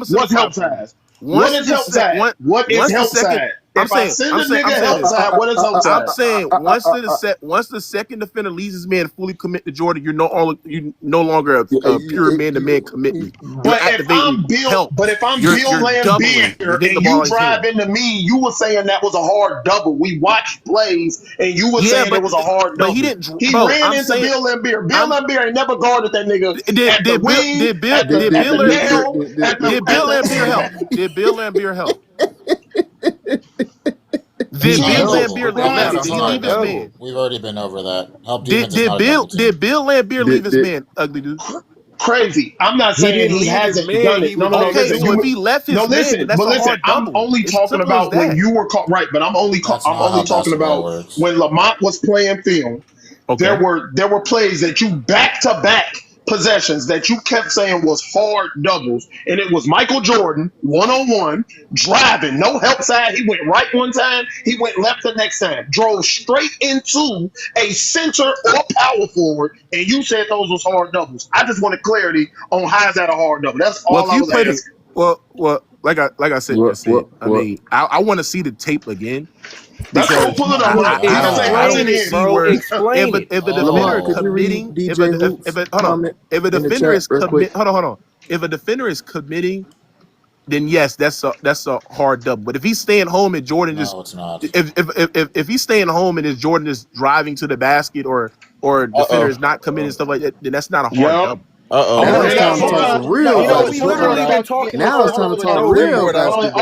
What's help side? What is help side? What is help side? If I send a nigga help side, what is help side?
I'm saying once the second defender leaves his man fully commit to Jordan, you're no longer a pure man-to-man commitment.
But if I'm Bill Laimbeer and you drive into me, you were saying that was a hard double. We watched plays and you were saying it was a hard double. He ran into Bill Laimbeer. Bill Laimbeer ain't never guarded that nigga at the wing,
Did Bill Laimbeer help? Did Bill Laimbeer help? Did Bill Laimbeer leave his man?
We've already been over that.
Did Bill Laimbeer leave his man, ugly dude?
Crazy. I'm not saying he hasn't done it. No,
okay, so if he left his man, that's a hard double.
I'm only talking about when you were caught. Right, but I'm only talking about when Lamont was playing film. Okay. There were plays that you back to back possessions that you kept saying was hard doubles, and it was Michael Jordan 1-on-1 driving, no help side. He went right one time, he went left the next time, drove straight into a center or power forward, and you said those was hard doubles. I just wanted clarity on how is that a hard double. That's all I was asking.
Well, like I said, I mean, I want to see the tape again.
That's gonna pull it up.
I don't see where if a defender is committing, if a defender is committing, hold on. If a defender is committing, then yes, that's a hard double. But if he's staying home and Jordan
it's not.
If he's staying home and Jordan is driving to the basket or defender is not committing stuff like that, then that's not a hard double.
Now it's time to talk real. Now it's time to talk real.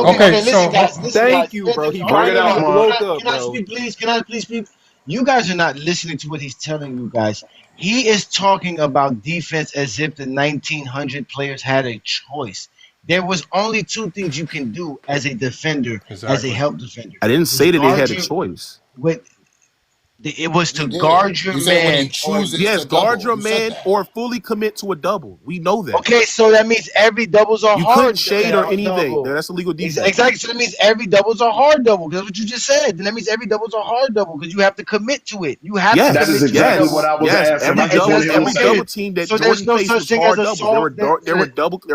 Okay, so
thank you, bro. He brought it out,
Can I speak, please? Can I please speak? You guys are not listening to what he's telling you guys. He is talking about defense as if the 1900 players had a choice. There was only two things you can do as a defender, as a help defender.
I didn't say that they had a choice.
It was to guard your man.
Yes, guard your man or fully commit to a double. We know that.
Okay, so that means every doubles are hard.
You couldn't shade or anything. That's illegal defense.
Exactly. So that means every doubles are hard double. That's what you just said. Then that means every doubles are hard double because you have to commit to it. You have to.
That is exactly what I was asking.
Every double team that Jordan faced was hard double. There were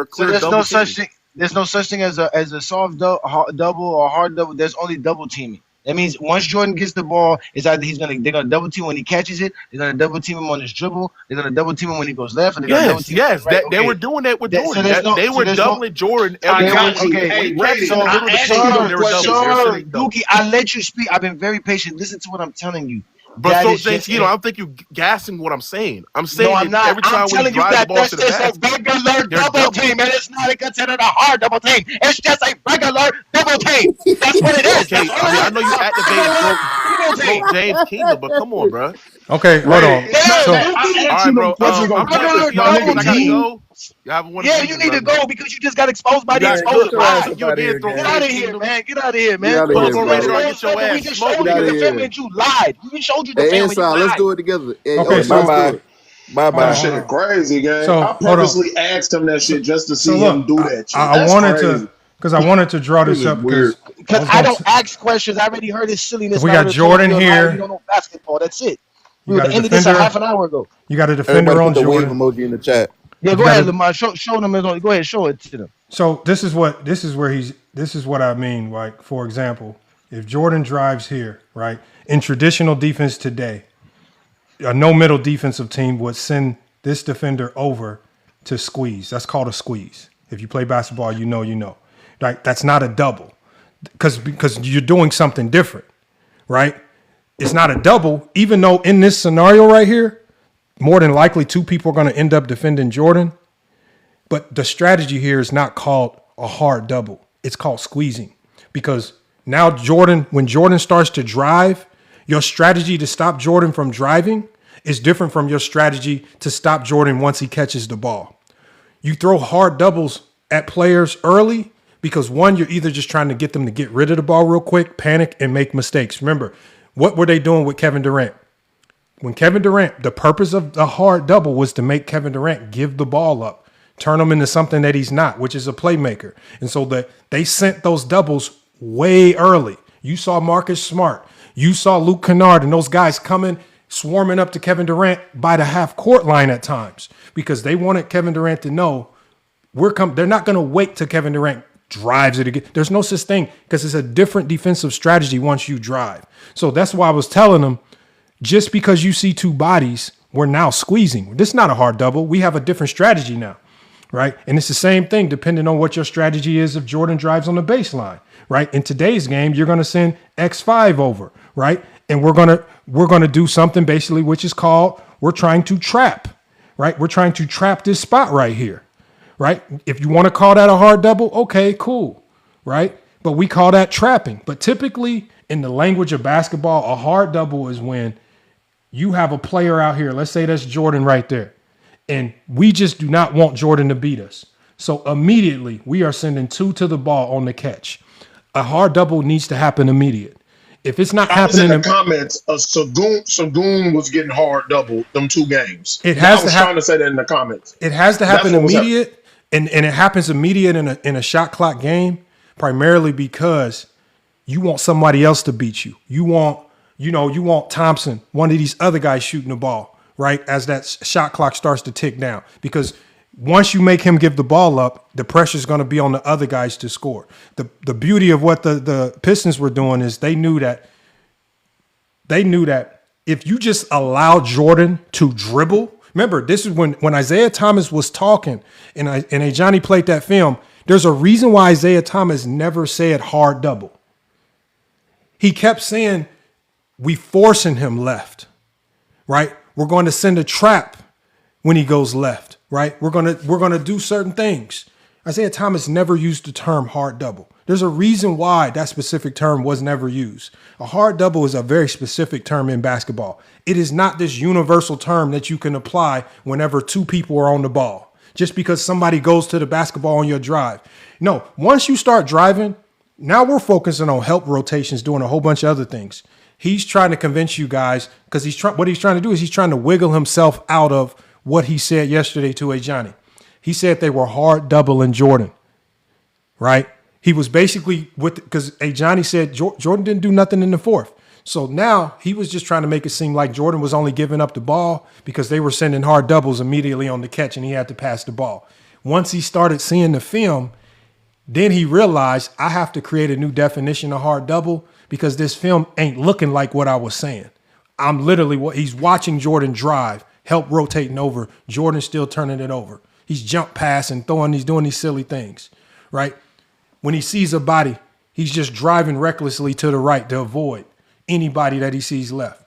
clear double teams.
There's no such thing as a soft double or hard double. There's only double teaming. That means once Jordan gets the ball, it's either they're gonna double team when he catches it, they're gonna double team him on his dribble, they're gonna double team him when he goes left, and they're gonna double team him right.
They were doing that with Jordan. They were doubling Jordan every time.
Dookie, I let you speak. I've been very patient. Listen to what I'm telling you.
But so James, I don't think you're gassing what I'm saying. I'm saying
no, I'm not.
Every time we drive the ball to the basket,
that's just a regular double team, and it's not considered a hard double team. It's just a regular double team. That's what it is.
Okay, I know you activated James Kingdom, but come on, bro.
Okay, hold on.
All right, bro. I gotta go.
Yeah, you need to go because you just got exposed by the exposure. Get out of here, man. Get out of here, man. We just showed you the film and you lied. We showed you the film and you lied.
Let's do it together.
Okay,
bye. That shit crazy, gang.
So,
I purposely asked him that shit just to see him do that shit.
I wanted to draw this up because
I don't ask questions. I already heard his silliness.
We got Jordan here.
You don't know basketball. That's it. We would have ended this a half an hour ago.
You got a defender on Jordan.
Emoji in the chat.
Yeah, go ahead, Lamar. Show them. Go ahead, show it to them.
So this is what I mean. Like, for example, if Jordan drives here, right, in traditional defense today, a no middle defensive team would send this defender over to squeeze. That's called a squeeze. If you play basketball, you know. Like, that's not a double, because you're doing something different, right? It's not a double, even though in this scenario right here, more than likely, two people are going to end up defending Jordan. But the strategy here is not called a hard double. It's called squeezing. Because now when Jordan starts to drive, your strategy to stop Jordan from driving is different from your strategy to stop Jordan once he catches the ball. You throw hard doubles at players early because, one, you're either just trying to get them to get rid of the ball real quick, panic, and make mistakes. Remember, what were they doing with Kevin Durant? When Kevin Durant, the purpose of the hard double was to make Kevin Durant give the ball up, turn him into something that he's not, which is a playmaker. And so they sent those doubles way early. You saw Marcus Smart. You saw Luke Kennard and those guys coming, swarming up to Kevin Durant by the half court line at times because they wanted Kevin Durant to know they're not going to wait till Kevin Durant drives it again. There's no such thing because it's a different defensive strategy once you drive. So that's why I was telling them, just because you see two bodies, we're now squeezing. This is not a hard double. We have a different strategy now, right? And it's the same thing depending on what your strategy is if Jordan drives on the baseline, right? In today's game, you're going to send X5 over, right? And we're going to do something basically which is called we're trying to trap, right? We're trying to trap this spot right here, right? If you want to call that a hard double, okay, cool, right? But we call that trapping. But typically in the language of basketball, a hard double is when you have a player out here, let's say that's Jordan right there, and we just do not want Jordan to beat us. So immediately we are sending two to the ball on the catch. A hard double needs to happen immediate. If it's not
I was in
happening,
the comments. Sagoon was getting hard doubled them 2 games.
it has
I was
to
trying to say that in the comments.
It has to
That's
happen
what was happening.
immediate, and it happens immediate in a shot clock game, primarily because you want somebody else to beat you. You want Thompson, one of these other guys shooting the ball, right? As that shot clock starts to tick down. Because once you make him give the ball up, the pressure is going to be on the other guys to score. The beauty of what the Pistons were doing is they knew that if you just allow Jordan to dribble, remember, this is when Isaiah Thomas was talking and Johnny played that film. There's a reason why Isaiah Thomas never said hard double. He kept saying, we forcing him left, right? We're going to send a trap when he goes left, right? We're going to do certain things. Isaiah Thomas never used the term hard double. There's a reason why that specific term was never used. A hard double is a very specific term in basketball. It is not this universal term that you can apply whenever 2 people are on the ball, just because somebody goes to the basketball on your drive. No, once you start driving, now we're focusing on help rotations, doing a whole bunch of other things. He's trying to convince you guys because what he's trying to do is he's trying to wiggle himself out of what he said yesterday to Johnny. He said they were hard doubling Jordan, right? He was basically because Johnny said Jordan didn't do nothing in the fourth. So now he was just trying to make it seem like Jordan was only giving up the ball because they were sending hard doubles immediately on the catch and he had to pass the ball. Once he started seeing the film, then he realized I have to create a new definition of hard double because this film ain't looking like what I was saying. I'm literally he's watching Jordan drive, help rotating over. Jordan's still turning it over. He's jump passing, he's doing these silly things, right? When he sees a body, he's just driving recklessly to the right to avoid anybody that he sees left.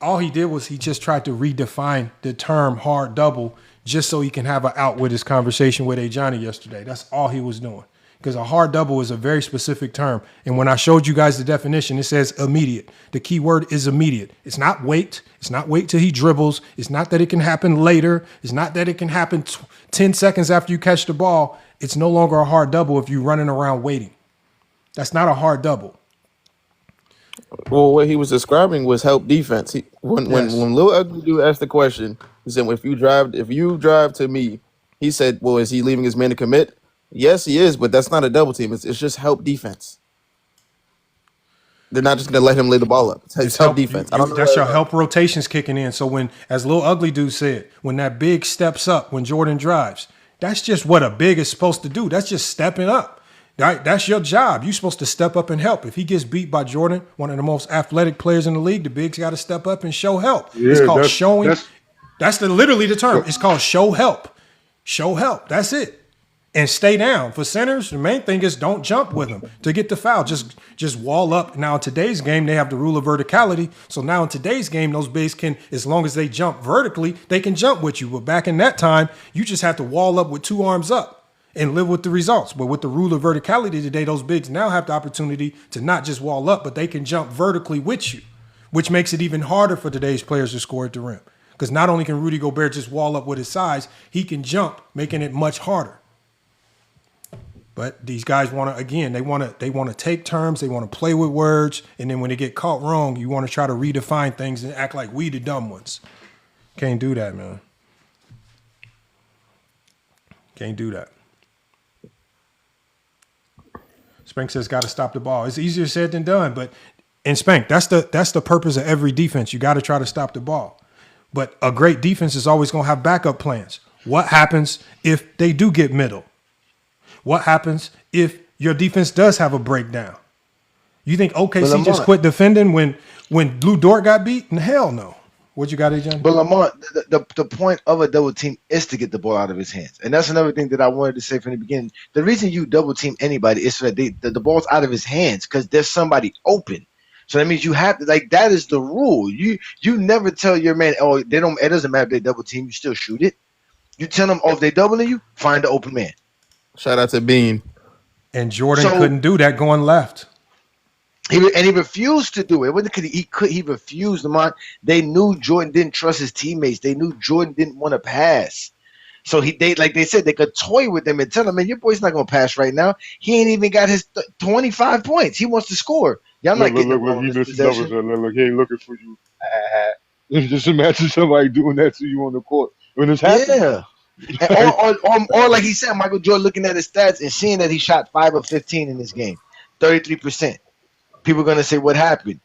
All he did was he just tried to redefine the term hard double just so he can have an out with his conversation with Johnny yesterday. That's all he was doing. Because a hard double is a very specific term. And when I showed you guys the definition, it says immediate. The key word is immediate. It's not wait. It's not wait till he dribbles. It's not that it can happen later. It's not that it can happen 10 seconds after you catch the ball. It's no longer a hard double if you're running around waiting. That's not a hard double.
Well, what he was describing was help defense. When Lil Ugly Dude asked the question, he said, if you drive to me, he said, well, is he leaving his man to commit? Yes, he is, but that's not a double team. It's just help defense. They're not just going to let him lay the ball up. It's help defense.
That's your help rotations kicking in. So when, as Lil Ugly Dude said, when that big steps up, when Jordan drives, that's just what a big is supposed to do. That's just stepping up. Right? That's your job. You're supposed to step up and help. If he gets beat by Jordan, one of the most athletic players in the league, the big's got to step up and show help. Yeah, it's called showing. That's literally the term. It's called show help. Show help. That's it. And stay down. For centers, the main thing is don't jump with them to get the foul. Just wall up. Now, in today's game, they have the rule of verticality. So now in today's game, those bigs can, as long as they jump vertically, they can jump with you. But back in that time, you just have to wall up with 2 arms up and live with the results. But with the rule of verticality today, those bigs now have the opportunity to not just wall up, but they can jump vertically with you, which makes it even harder for today's players to score at the rim. Because not only can Rudy Gobert just wall up with his size, he can jump, making it much harder. But these guys want to, again, they want to take terms, they want to play with words, and then when they get caught wrong, you want to try to redefine things and act like we the dumb ones. Can't do that, man. Can't do that. Spank says got to stop the ball. It's easier said than done, but in Spank, that's the purpose of every defense. You got to try to stop the ball. But a great defense is always going to have backup plans. What happens if they do get middle? What happens if your defense does have a breakdown? You think OKC just quit defending when Lou Dort got beat? Hell no. What you got, AJ?
But Lamont, the point of a double team is to get the ball out of his hands. And that's another thing that I wanted to say from the beginning. The reason you double team anybody is so that the ball's out of his hands because there's somebody open. So that means you have to, like, that is the rule. You never tell your man, oh, it doesn't matter if they double team, you still shoot it. You tell them, oh, if they doubling you, find the open man.
Shout out to Bean.
And Jordan couldn't do that going left.
He refused to do it. It wasn't because he refused. They knew Jordan didn't trust his teammates. They knew Jordan didn't want to pass. So like they said, they could toy with him and tell him, man, your boy's not gonna pass right now. He ain't even got his 25 points. He wants to score. Y'all not getting the ball in
He
this
missed numbers.
possession.
Look, he ain't looking for you. Just imagine somebody doing that to you on the court when it's happening.
Yeah. Or like he said, Michael Jordan looking at his stats and seeing that he shot 5 of 15 in this game, 33%. People are gonna say, what happened?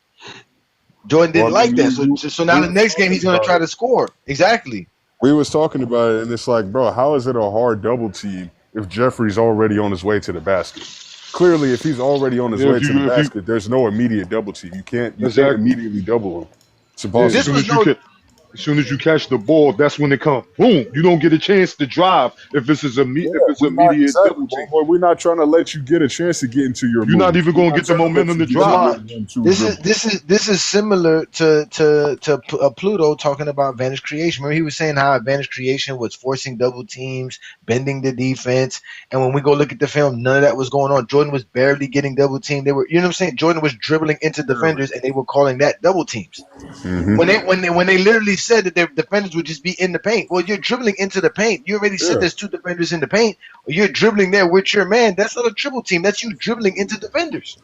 Jordan didn't like that. So now the next game he's gonna try to score. Exactly.
We was talking about it, and it's like, bro, how is it a hard double team if Jeffrey's already on his way to the basket? Clearly, if he's already on his way to the basket, there's no immediate double team. You can't immediately double him. It's impossible.
As soon as you catch the ball, that's when it comes. Boom! You don't get a chance to drive if this is immediate double team.
We're not trying to let you get a chance to get into your.
You're not even going to get the momentum to drive.
This is similar to Pluto talking about advantage creation. Remember, he was saying how advantage creation was forcing double teams, bending the defense, and when we go look at the film, none of that was going on. Jordan was barely getting double teamed. They were, you know what I'm saying? Jordan was dribbling into defenders, and they were calling that double teams.
Mm-hmm.
When they literally said that their defenders would just be in the paint. Well, you're dribbling into the paint. You already said there's 2 defenders in the paint. You're dribbling there with your man. That's not a triple team. That's you dribbling into defenders.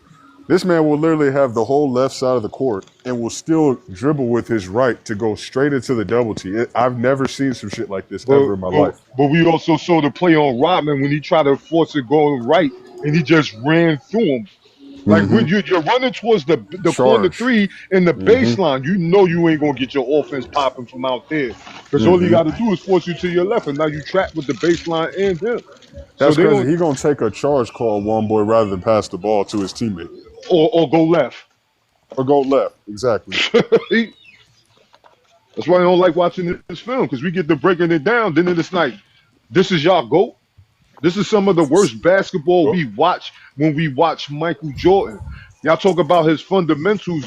This man will literally have the whole left side of the court and will still dribble with his right to go straight into the double team. I've never seen some shit like this ever in my life.
But we also saw the play on Rodman when he tried to force it going right, and he just ran through him. Like when you're running towards the corner 3 in the baseline, you know you ain't gonna get your offense popping from out there because all you got to do is force you to your left, and now you trapped with the baseline and him.
That's crazy. He gonna take a charge call, one boy, rather than pass the ball to his teammate,
or go left,
Exactly.
That's why I don't like watching this film because we get to breaking it down. Then it's like, this is y'all GOAT. This is some of the worst basketball we watch when we watch Michael Jordan. Y'all talk about his fundamentals.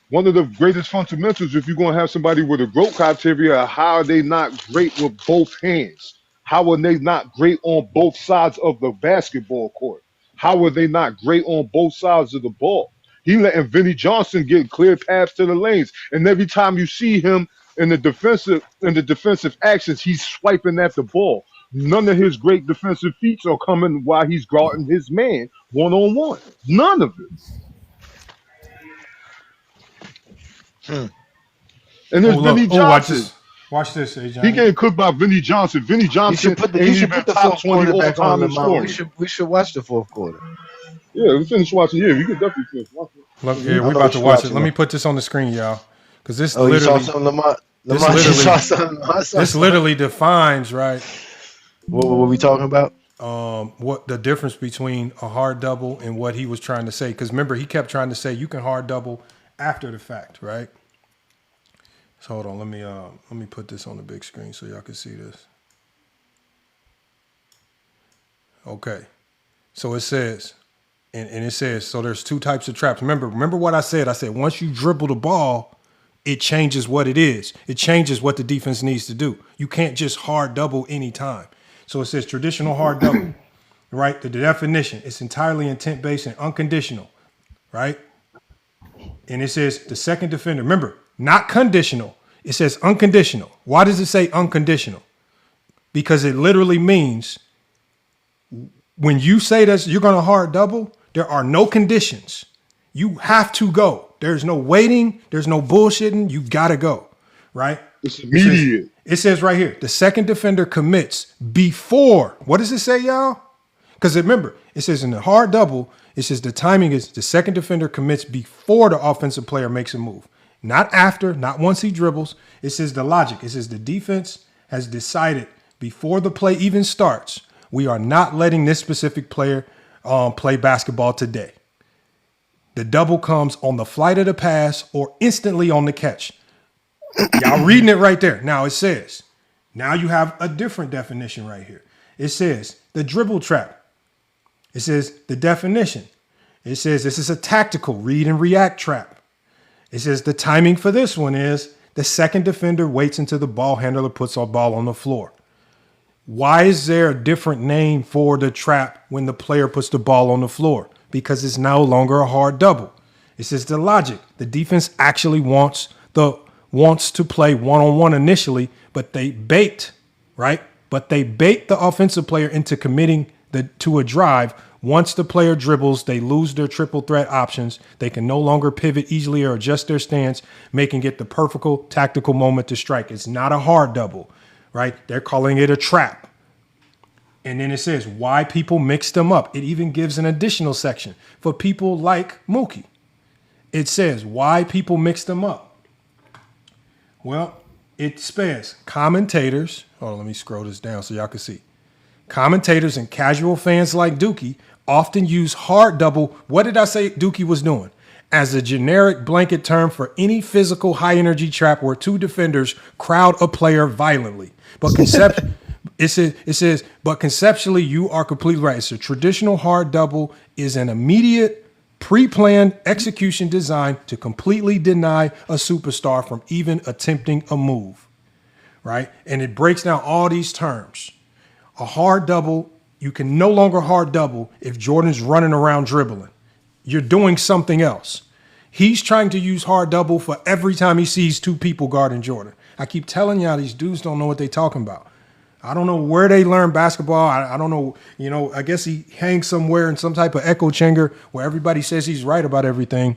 One of the greatest fundamentals, if you're going to have somebody with a GOAT criteria, how are they not great with both hands? How are they not great on both sides of the basketball court? How are they not great on both sides of the ball? He letting Vinnie Johnson get clear paths to the lanes. And every time you see him in the defensive actions, he's swiping at the ball. None of his great defensive feats are coming while he's guarding his man one-on-one. None of it. And there's Vinnie Johnson.
Watch this, AJ.
He getting cooked by Vinnie Johnson. Vinnie Johnson
You should put the
top
fourth
20
quarter back on
all-time
the
in
mount.
scoring.
We should watch the fourth quarter.
Yeah, we finished watching. Yeah, we could definitely finish watching.
Look, yeah, we're about to watch it. Let me put this on the screen, y'all, because this
you
literally.
saw something, Lamont?
This literally defines, right?
What were we talking about?
What the difference between a hard double and what he was trying to say? Because remember, he kept trying to say you can hard double after the fact, right? So hold on, let me put this on the big screen so y'all can see this. Okay, so it says, and it says, so there's 2 types of traps. Remember what I said? I said once you dribble the ball, it changes what it is. It changes what the defense needs to do. You can't just hard double anytime. So it says traditional hard double, right? The definition, it's entirely intent-based and unconditional, right? And it says the second defender, remember, not conditional. It says unconditional. Why does it say unconditional? Because it literally means when you say that you're going to hard double, there are no conditions. You have to go. There's no waiting. There's no bullshitting. You got to go, right?
It's immediate.
It says right here, the second defender commits before. What does it say, y'all? Because remember, it says in the hard double, it says the timing is the second defender commits before the offensive player makes a move. Not after, not once he dribbles. It says the logic. It says the defense has decided before the play even starts, we are not letting this specific player play basketball today. The double comes on the flight of the pass or instantly on the catch. Y'all reading it right there. Now it says, now you have a different definition right here. It says the dribble trap. It says the definition. It says this is a tactical read and react trap. It says the timing for this one is the second defender waits until the ball handler puts a ball on the floor. Why is there a different name for the trap when the player puts the ball on the floor? Because it's no longer a hard double. It says the logic. The defense actually wants to play one-on-one initially, but they baked right? But they bait the offensive player into committing to a drive. Once the player dribbles, they lose their triple threat options. They can no longer pivot easily or adjust their stance, making it the perfect tactical moment to strike. It's not a hard double, right? They're calling it a trap. And then it says why people mix them up. It even gives an additional section for people like Mookie. It says why people mix them up. Well, it says commentators. Hold on, let me scroll this down so y'all can see. Commentators and casual fans like Dookie often use hard double. What did I say Dookie was doing? As a generic blanket term for any physical high energy trap where two defenders crowd a player violently. But it says, but conceptually, you are completely right. It's a traditional hard double is an immediate pre-planned execution designed to completely deny a superstar from even attempting a move, right? And it breaks down all these terms. A hard double, you can no longer hard double if Jordan's running around dribbling. You're doing something else. He's trying to use hard double for every time he sees two people guarding Jordan. I keep telling y'all these dudes don't know what they're talking about. I don't know where they learn basketball. I don't know, I guess he hangs somewhere in some type of echo chamber where everybody says he's right about everything.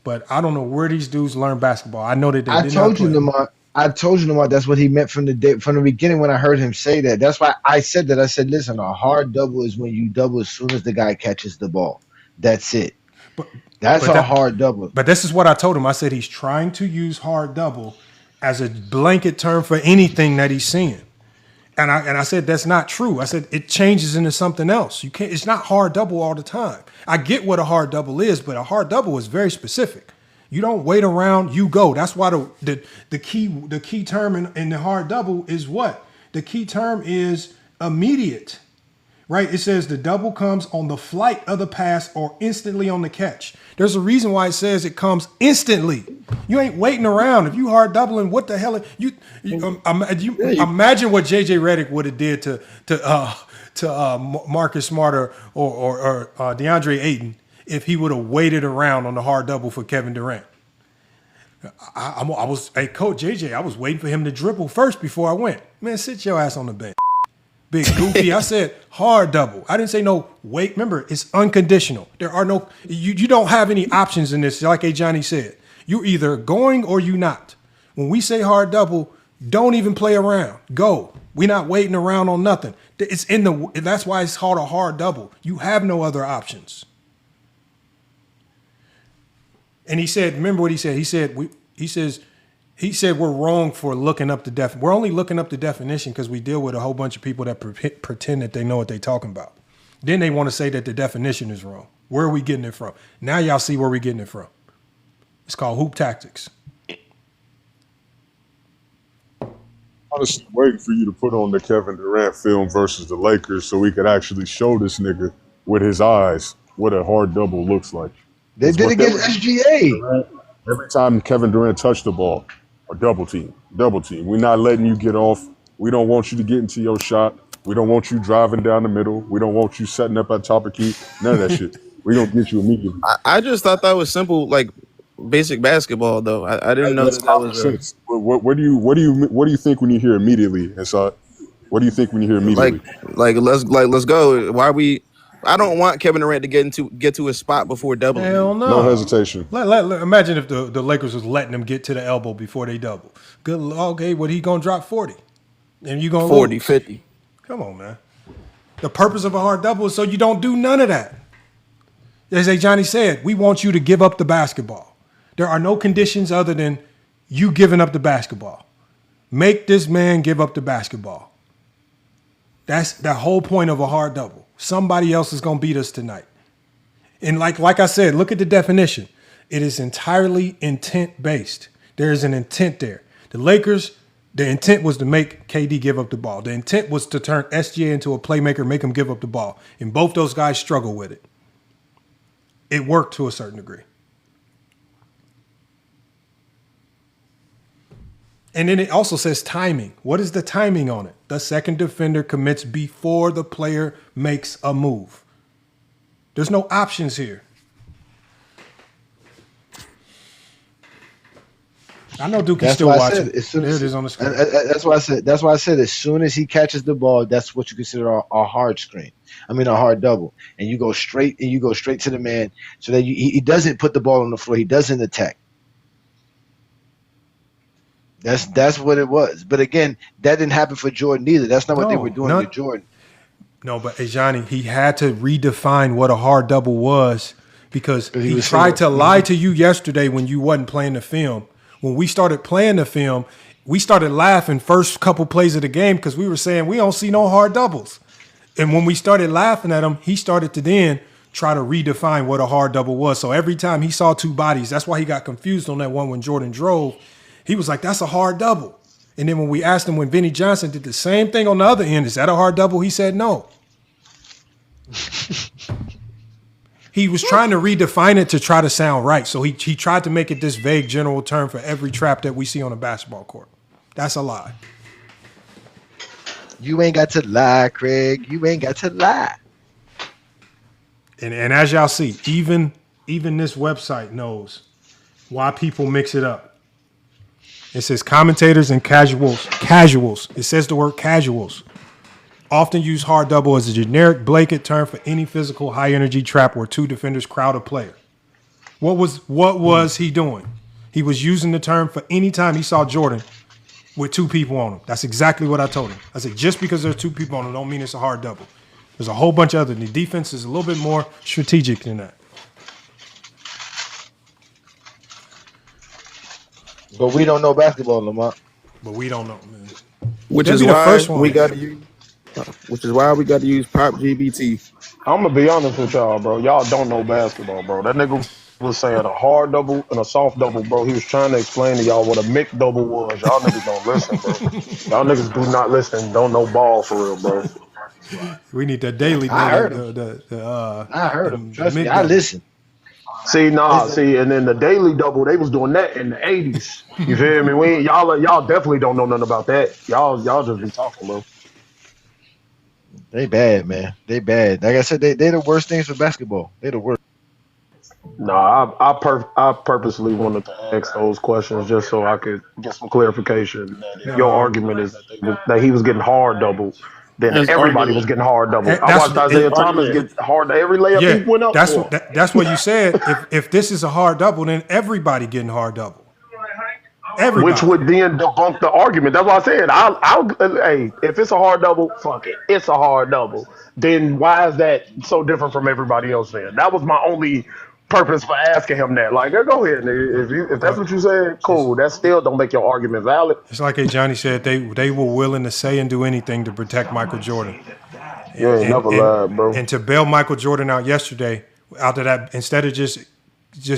But I don't know where these dudes learn basketball. I know that they did not play.
I told you, Lamar, that's what he meant from the beginning when I heard him say that. That's why I said that. I said, listen, a hard double is when you double as soon as the guy catches the ball. That's it. That's a hard double.
But this is what I told him. I said he's trying to use hard double as a blanket term for anything that he's seeing. And I said that's not true. I said it changes into something else. You can't. It's not hard double all the time. I get what a hard double is, but a hard double is very specific. You don't wait around. You go. That's why the key term in the hard double is what? The key term is immediate, right? It says the double comes on the flight of the pass or instantly on the catch. There's a reason why it says it comes instantly. You ain't waiting around. If you hard doubling, what the hell? You imagine what JJ Redick would have did to Marcus Smart or DeAndre Ayton if he would have waited around on the hard double for Kevin Durant. Hey, Coach JJ, I was waiting for him to dribble first before I went. Man, sit your ass on the bench. Big goofy. I said hard double. I didn't say no wait. Remember, it's unconditional. There are no, you don't have any options in this. Like Johnny said, you're either going or you not. When we say hard double, don't even play around. Go. We're not waiting around on nothing. That's why it's called a hard double. You have no other options. And he said, remember what he said? He said we're wrong for looking up the definition. We're only looking up the definition because we deal with a whole bunch of people that pretend that they know what they're talking about. Then they want to say that the definition is wrong. Where are we getting it from? Now y'all see where we're getting it from. It's called hoop tactics.
I was waiting for you to put on the Kevin Durant film versus the Lakers so we could actually show this nigga with his eyes what a hard double looks like.
They did against SGA.
Every time Kevin Durant touched the ball, a double team. We're not letting you get off. We don't want you to get into your shot. We don't want you driving down the middle. We don't want you setting up at top of key. None of that shit. We're going to get you immediately.
I just thought that was simple, like basic basketball, though. I didn't know that was.
What do you think when you hear immediately, Inside? What do you think when you hear immediately?
Let's go. Why we? I don't want Kevin Durant to get to his spot before doubling.
Hell no.
No hesitation.
Imagine if the Lakers was letting them get to the elbow before they double. Good. Okay, he gonna drop 40, and you gonna
40,
lose.
50.
Come on, man. The purpose of a hard double is so you don't do none of that. As Johnny said, we want you to give up the basketball. There are no conditions other than you giving up the basketball. Make this man give up the basketball. That's the whole point of a hard double. Somebody else is going to beat us tonight. And like I said, look at the definition. It is entirely intent-based. There is an intent there. The Lakers, the intent was to make KD give up the ball. The intent was to turn SGA into a playmaker, make him give up the ball. And both those guys struggle with it. It worked to a certain degree. And then it also says timing. What is the timing on it? The second defender commits before the player makes a move. There's no options here. I know Dookie's
That's
still
why I
watching.
said as soon
There
as
it is on the screen.
that's why I said as soon as he catches the ball, that's what you consider a hard screen. I mean a hard double, and you go straight to the man so that he doesn't put the ball on the floor. He doesn't attack. That's what it was. But again, that didn't happen for Jordan either. That's not what they were doing to Jordan.
No, but Johnny, he had to redefine what a hard double was because he tried to lie to you yesterday when you wasn't playing the film. When we started playing the film, we started laughing first couple plays of the game because we were saying we don't see no hard doubles. And when we started laughing at him, he started to then try to redefine what a hard double was. So every time he saw two bodies, that's why he got confused on that one when Jordan drove. He was like, that's a hard double. And then when we asked him when Vinny Johnson did the same thing on the other end, is that a hard double? He said no. He was trying to redefine it to try to sound right. So he tried to make it this vague general term for every trap that we see on a basketball court. That's a lie.
You ain't got to lie, Craig. You ain't got to lie.
And as y'all see, even this website knows why people mix it up. It says commentators and casuals. Casuals. It says the word casuals. Often use hard double as a generic blanket term for any physical high energy trap where two defenders crowd a player. What was he doing? He was using the term for any time he saw Jordan with two people on him. That's exactly what I told him. I said, just because there's two people on him don't mean it's a hard double. There's a whole bunch of other. The defense is a little bit more strategic than that.
But we don't know basketball, Lamont.
But we don't know, man.
Which is why we got to use. Which is why we got to use Prop GBT.
I'm gonna be honest with y'all, bro. Y'all don't know basketball, bro. That nigga was saying a hard double and a soft double, bro. He was trying to explain to y'all what a mixed double was. Y'all niggas don't listen, bro. Y'all niggas do not listen. Don't know ball for real, bro.
We need the daily.
I heard him. I heard him. Trust me, I listen.
See, and then the daily double, they was doing that in the 80s. You feel me? Y'all definitely don't know nothing about that. Y'all just be talking, bro.
They bad, man. They bad. Like I said, they the worst things for basketball. They the worst.
Nah, I purposely wanted to ask those questions just so I could get some clarification. Your argument is that he was getting hard doubled. Then everybody was getting hard doubled. I watched Isaiah Thomas get hard every layup he went up for.
That's what you said. If this is a hard double, then everybody getting hard double. Everybody.
Which would then debunk the argument. That's what I said. Hey, if it's a hard double, fuck it. It's a hard double. Then why is that so different from everybody else then? That was my only purpose for asking him that. Like, go ahead, nigga. If that's what you said, cool. That still don't make your argument valid.
It's like Johnny said, they were willing to say and do anything to protect Michael Jordan.
You ain't never lied, bro.
And to bail Michael Jordan out yesterday, out of that, instead of just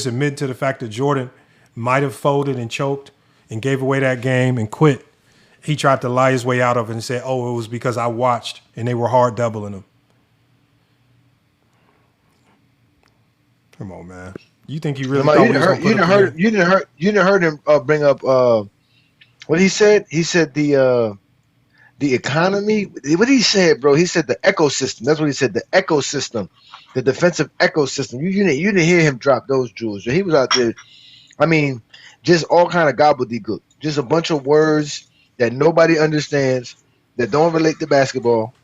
admitting to the fact that Jordan might have folded and choked and gave away that game and quit, he tried to lie his way out of it and said, oh, it was because I watched and they were hard doubling him. Come on, man. You think he really thought
you didn't heard him bring up what he said? He said the economy. What he said, bro? He said the ecosystem. That's what he said. The ecosystem, the defensive ecosystem. You didn't hear him drop those jewels. He was out there. I mean, just all kind of gobbledygook. Just a bunch of words that nobody understands, that don't relate to basketball.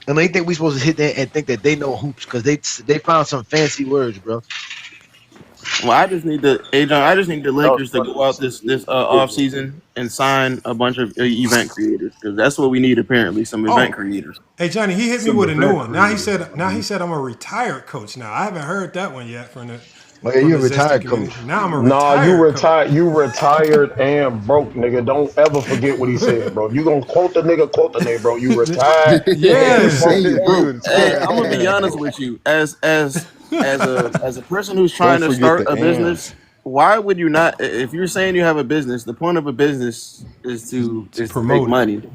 And they think we supposed to hit there and think that they know hoops because they found some fancy words, bro.
Well, I just need the Lakers to go out this off season and sign a bunch of event creators because that's what we need apparently. Some event creators.
Hey Johnny, he hit me with a new one. Now he said I'm a retired coach. Now I haven't heard that one yet from the.
Oh, yeah, you're a retired coach.
Now I'm a retired.
You retired and broke, nigga. Don't ever forget what he said, bro. You gonna quote the nigga, bro. You retired.
Yes.
Hey, I'm gonna be honest with you. As a person who's trying to start a business, why would you not? If you're saying you have a business, the point of a business is to make money.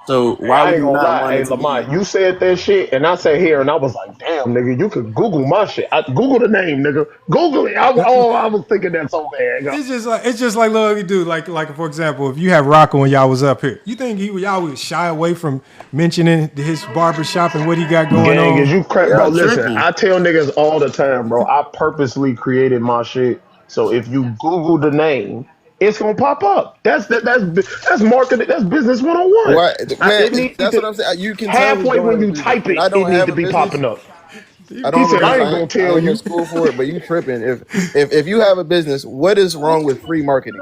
So why would you not lie?
Hey, Lamont, you said that shit, and I sat here and I was like, damn, nigga, you could Google my shit. Google the name, nigga. Google it. I was thinking that so bad.
It's just like little dude. Like for example, if you have Rocco and y'all was up here, you think y'all would shy away from mentioning his barbershop and what he got going on?
Is you crap, bro? Listen, I tell niggas all the time, bro. I purposely created my shit So if you Google the name, it's gonna pop up. That's marketing. That's business 101.
Right, man.
It needs
That's
to
what I'm saying. You can tell me
halfway
going
when
to
you
business,
type
and
it,
I
it
don't
needs
have
to
a
be
business.
popping up.
I
He
don't have a
said, "I
business.
ain't gonna
I
tell
ain't in
you."
school for it, but you tripping. If you have a business, what is wrong with free marketing?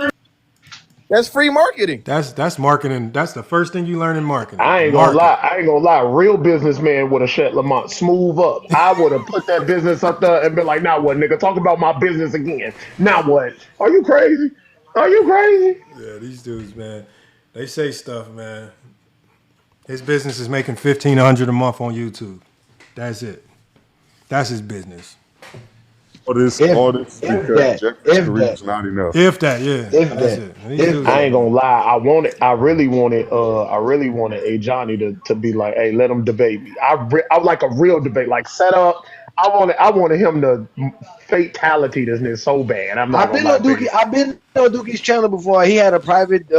That's free marketing.
That's marketing. That's the first thing you learn in marketing.
I ain't gonna
Market.
lie. I ain't gonna lie. Real businessman would have shut Lamont smooth up. I would have put that business up there and been like, "Now what, nigga? Talk about my business again. Now what? Are you crazy? Are you crazy?"
Yeah, these dudes, man, they say stuff, man. His business is making $1,500 a month on YouTube. That's it. That's his business.
All this because Jeffrey's career is not enough.
If that, yeah,
If
that's
that,
it. These
if
dudes,
I ain't
that.
gonna lie. I really wanted a Johnny to be like, "Hey, let him debate me." I like a real debate, like set up. I wanted him to fatality this nigga so bad. I'm not
I've
gonna
been
lie
on
to you.
Dookie. I've been on Dookie's channel before. He had a private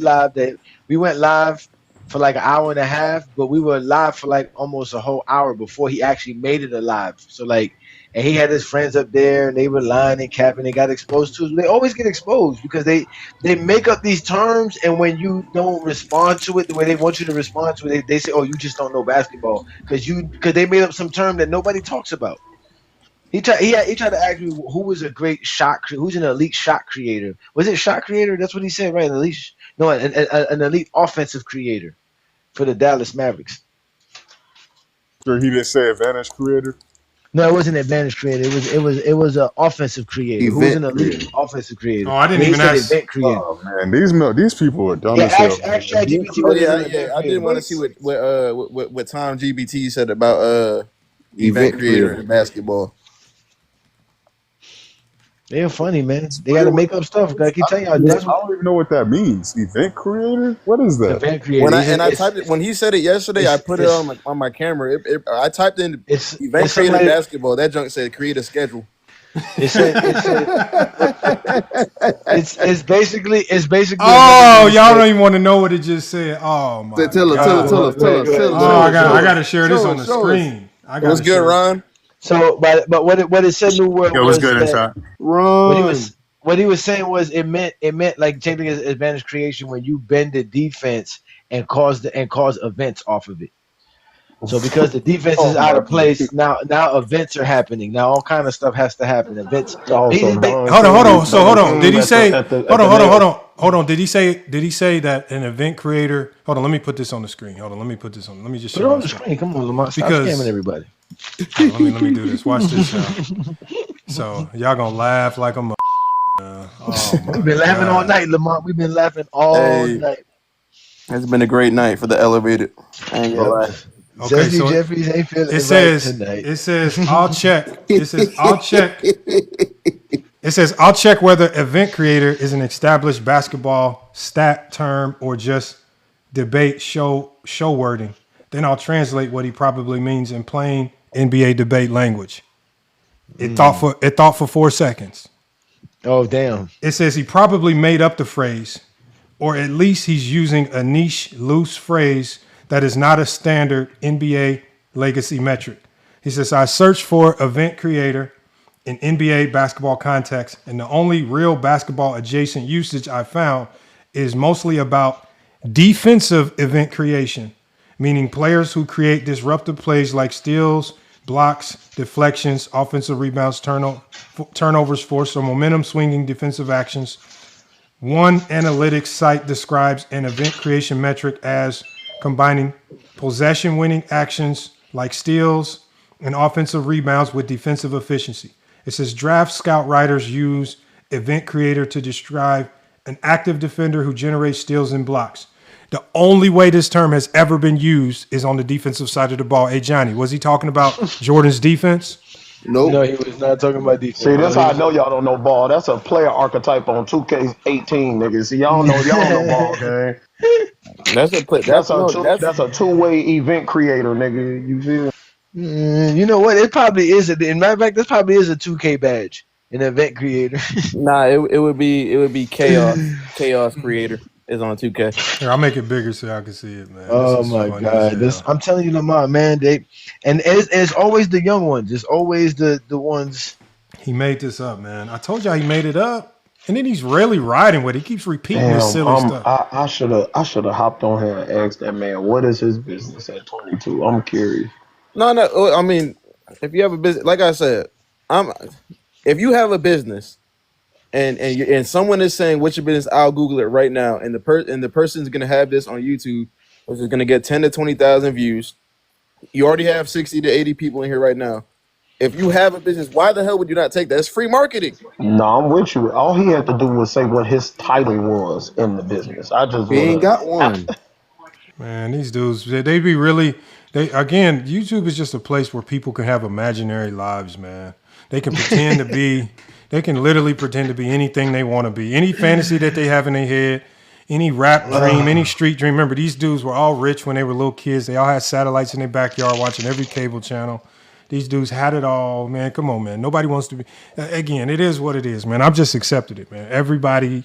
live that we went live for like an hour and a half, but we were live for like almost a whole hour before he actually made it alive. So like, and he had his friends up there, and they were lying and capping. They got exposed to. They always get exposed because they make up these terms, and when you don't respond to it the way they want you to respond to it, they say, "Oh, you just don't know basketball," because they made up some term that nobody talks about. He tried to ask me who was a great who's an elite shot creator. Was it shot creator? That's what he said, right? An elite offensive creator for the Dallas Mavericks.
Sure, he didn't say advantage creator.
No, it wasn't advantage creator. It was an offensive creator. Who was an
Event
elite
creator.
offensive creator?
Oh, I didn't
Yeah, he
even
said
ask.
event creator.
Oh man, these people are dumb
Yeah,
as hell.
ask ChatGPT
Oh
what is
yeah,
an event
I did
creator.
want to see what Tom GBT said about event creator in basketball.
They're funny, man. They got to make up stuff. I keep telling y'all.
I don't even know what that means. Event creator? What is that?
Event creator.
I typed it when he said it yesterday, I put it on my camera. I typed in event creator basketball. That junk said create a schedule.
It's basically.
Oh, y'all don't even want to know what it just said. Oh my
Tell us.
Oh, I got to share this on the screen.
What's good, Ron?
So, but what it said, New Word,
Yo,
was
what's good
that
inside?
what he was saying was it meant like taking advantage creation when you bend the defense and cause events off of it. So because the defense is out of place, now events are happening. Now all kind of stuff has to happen. Events.
Hold on. Did he say? Hold on. Did he say that an event creator? Hold on. Let me put this on the screen. Hold on. Let me put this on. Let me just
Put it on the screen. Come on, Lamont. Stop scamming everybody.
Let me do this. Watch this, y'all. So y'all gonna laugh like I'm.
We've been laughing all night, Lamont. We've been laughing all night.
It's been a great night for the elevated. I ain't gonna lie.
Okay, so
Jeffries ain't feeling
it says
tonight.
it says I'll check. It says I'll check. It says I'll check whether event creator is an established basketball stat term or just debate show wording. Then I'll translate what he probably means in plain NBA debate language. It thought for 4 seconds.
Oh damn!
It says he probably made up the phrase, or at least he's using a niche, loose phrase that is not a standard NBA legacy metric. He says, I searched for event creator in NBA basketball context, and the only real basketball adjacent usage I found is mostly about defensive event creation, meaning players who create disruptive plays like steals, blocks, deflections, offensive rebounds, turnovers, force, or momentum swinging defensive actions. One analytics site describes an event creation metric as combining possession-winning actions like steals and offensive rebounds with defensive efficiency. It says draft scout writers use event creator to describe an active defender who generates steals and blocks. The only way this term has ever been used is on the defensive side of the ball. Hey, Johnny, was he talking about Jordan's defense?
Nope.
No, he was not talking about defense.
See, that's how I know y'all don't know ball. That's a player archetype on 2K18, niggas. See, y'all don't know ball, gang. That's a two-way event creator, nigga. You feel?
You know what? It probably is. In matter of fact, this probably is a 2K badge, an event creator.
Nah, it would be chaos creator is on 2K.
Here, I'll make it bigger so y'all can see it, man.
Oh my god! I'm telling you, Lamont, man. It's always the young ones. It's always the ones.
He made this up, man. I told y'all he made it up. And then he's really riding with it. He keeps repeating this silly stuff.
I should have hopped on here and asked that man what is his business at 22. I'm curious.
No. I mean, if you have a business, like I said, if you have a business and someone is saying what's your business, I'll Google it right now. And the person's gonna have this on YouTube, which is gonna get 10 to 20,000 views. You already have 60 to 80 people in here right now. If you have a business, why the hell would you not take that? It's free marketing.
No, I'm with you. All he had to do was say what his title was in the business.
He ain't got one.
Man, these dudes, they be really, again, YouTube is just a place where people can have imaginary lives, man. They can pretend to be, they can literally pretend to be anything they want to be. Any fantasy that they have in their head, any rap dream, any street dream. Remember, these dudes were all rich when they were little kids. They all had satellites in their backyard watching every cable channel. These dudes had it all, man. Come on, man. Nobody wants to be. Again, it is what it is, man. I've just accepted it, man. Everybody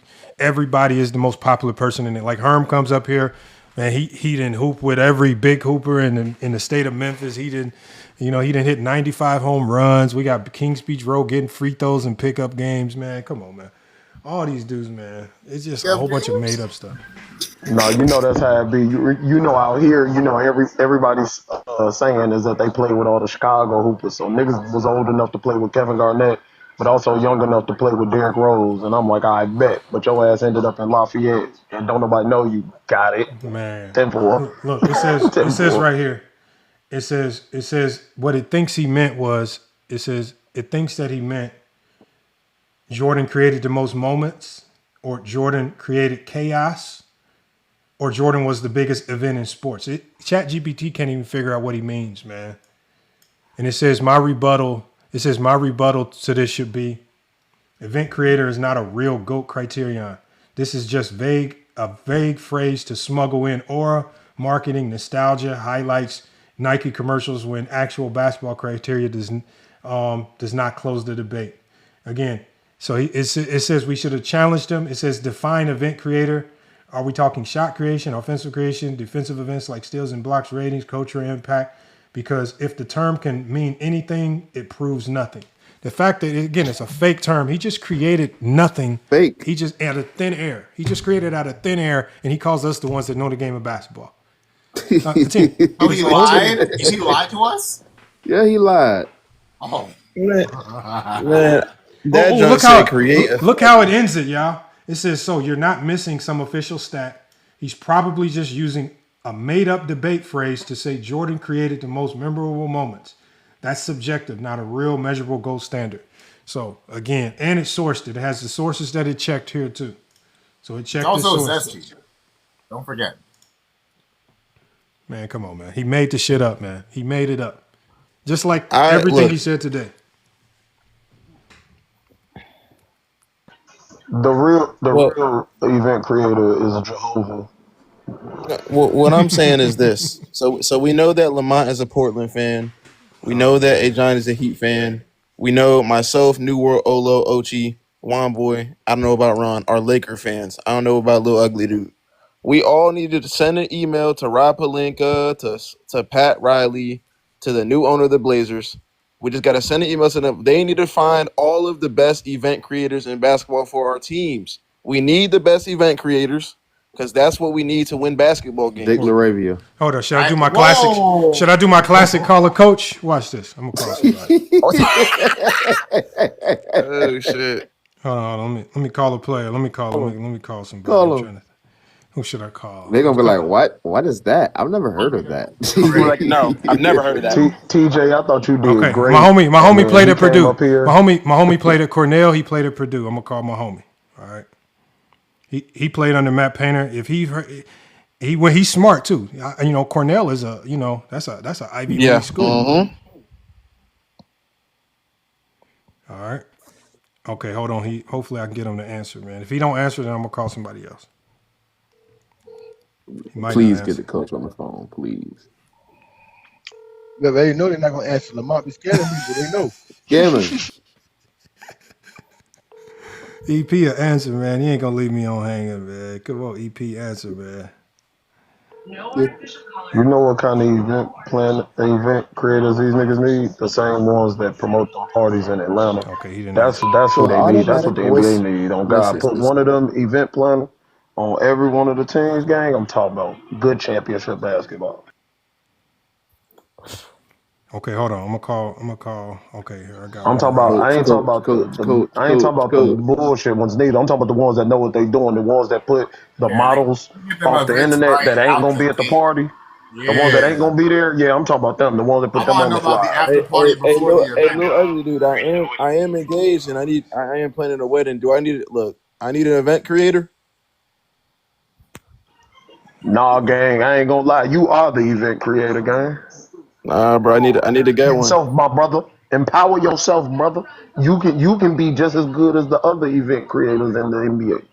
is the most popular person in it. Like Herm comes up here, man. He didn't hoop with every big hooper in the state of Memphis. He didn't hit 95 home runs. We got Kings Beach Road getting free throws and pickup games, man. Come on, man. All these dudes, man. It's just a whole bunch of made up stuff.
No, that's how it be. Out here, everybody's saying is that they play with all the Chicago hoopers. So niggas was old enough to play with Kevin Garnett, but also young enough to play with Derrick Rose. And I'm like, I bet. But your ass ended up in Lafayette, and don't nobody know you. Got it,
man.
10-4.
Look, it says right here. It says what it thinks he meant was. It says it thinks that he meant Jordan created the most moments, or Jordan created chaos, or Jordan was the biggest event in sports. ChatGPT can't even figure out what he means, man. And it says my rebuttal to this should be, event creator is not a real GOAT criterion. This is just a vague phrase to smuggle in aura, marketing, nostalgia, highlights, Nike commercials when actual basketball criteria does not close the debate. Again, so it says we should have challenged him. It says define event creator. Are we talking shot creation, offensive creation, defensive events like steals and blocks, ratings, culture, impact? Because if the term can mean anything, it proves nothing. The fact that, again, it's a fake term. He just created nothing.
Fake.
He just out of thin air. He just created out of thin air, and he calls us the ones that know the game of basketball.
He lied? Is he lied to us?
Yeah, he lied.
Oh.
Man.
Look how it ends it, y'all. It says, so you're not missing some official stat. He's probably just using a made-up debate phrase to say Jordan created the most memorable moments. That's subjective, not a real measurable gold standard. So, again, and it sourced it. It has the sources that it checked here, too. So it checked the sources.
Zesty. Don't forget.
Man, come on, man. He made the shit up, man. He made it up. Just like everything he said today.
The real event creator is Jehovah.
What I'm saying is this. So we know that Lamont is a Portland fan. We know that Ajon is a Heat fan. We know myself, New World, Olo, Ochi, Womboy, I don't know about Ron, are Laker fans. I don't know about Lil Ugly Dude. We all needed to send an email to Rob Pelinka, to Pat Riley, to the new owner of the Blazers. We just got to send an email to them. They need to find all of the best event creators in basketball for our teams. We need the best event creators because that's what we need to win basketball games.
Dick LaRavia.
Hold on. Should I do my classic? Should I do my classic call a coach? Watch this. I'm going to call somebody.
Oh, shit.
Hold on. Let me call a player. Let me call somebody.
Call him.
Who should I call?
They're going to be like, what? What is that? I've never heard of that.
Like, no, I've never heard of that.
TJ, I thought you did great.
My homie played at Purdue. My homie played at Cornell. He played at Purdue. I'm going to call my homie. All right. He played under Matt Painter. If he's smart too. Cornell is that's a Ivy League school.
Mm-hmm.
All right. Okay, hold on. Hopefully I can get him to answer, man. If he don't answer, then I'm gonna call somebody else.
Please get the coach on the phone, please.
Yeah, they know they're not gonna answer. Lamont be scared of people. They know.
Gambling.
EP answer, man. He ain't gonna leave me on hanging, man. Come on, EP answer, man.
You know what kind of event creators these niggas need? The same ones that promote them parties in Atlanta.
Okay, he didn't
That's
answer.
who
So
they need. That's
automatic
what the NBA
voice
need. On God, put
messages.
one of them event planners on every one of the teams, gang. I'm talking about good championship basketball.
Okay, hold on. I'm gonna call. Okay, here I got
I'm
one
talking about.
right.
I ain't talking about I ain't talking about the bullshit ones neither. I'm talking about the ones that know what they doing. The ones that put the
Yeah, they
models
get them
off the
events
internet
right
that ain't
out
gonna
the
be at the
gate.
party. The ones that ain't
Yeah.
gonna be there. Yeah, I'm talking about them. The ones that
I
put them
want to
on
know
the
about the
flyer.
after party before the
Hey,
event
little
happens.
ugly dude. I am engaged, and I am planning a wedding. Do I need it? Look, I need an event creator.
Nah, gang. I ain't gonna lie. You are the event creator, gang.
Nah, bro. I need to get one.
Yourself, my brother. Empower yourself, brother. You can be just as good as the other event creators in the NBA.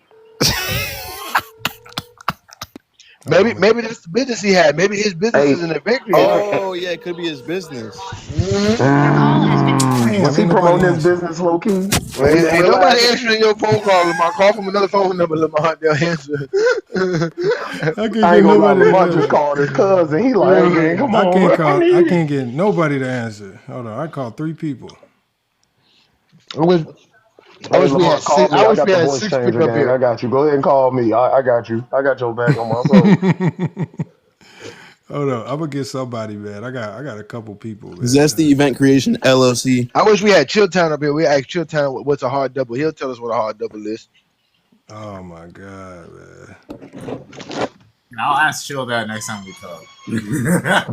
Maybe that's the business he had. Maybe his business
Hey,
is an event creator.
Oh yeah, it could be his business.
was
Damn,
he
ain't nobody
promoting his
answer.
business low key?
Well,
We didn't
ain't nobody
realize it.
answering your phone call, Lamar. Call from another phone number, Lamar. They'll answer.
I can't
I
get
ain't gonna lie.
nobody
Lamar just
to.
called his cousin. He like, hey, gang, come
I
on,
can't
bro. I
call. I
need it.
can't get nobody to answer. Hold on. I called 3 people.
I wish
Hey,
we
Lamar,
had
call
six.
me.
I
I
wish
got
we
the
had
voice
six
changer,
people up
gang.
here.
I got you. Go ahead and call me. I got you. I got your back on my soul.
Hold on. I'm gonna get somebody, man. I got a couple people, man.
Zesty Event Creation LLC.
I wish we had Chilltown up here. We asked Chilltown what's a hard double. He'll tell us what a hard double is.
Oh my god, man.
I'll ask Chill that next time we talk.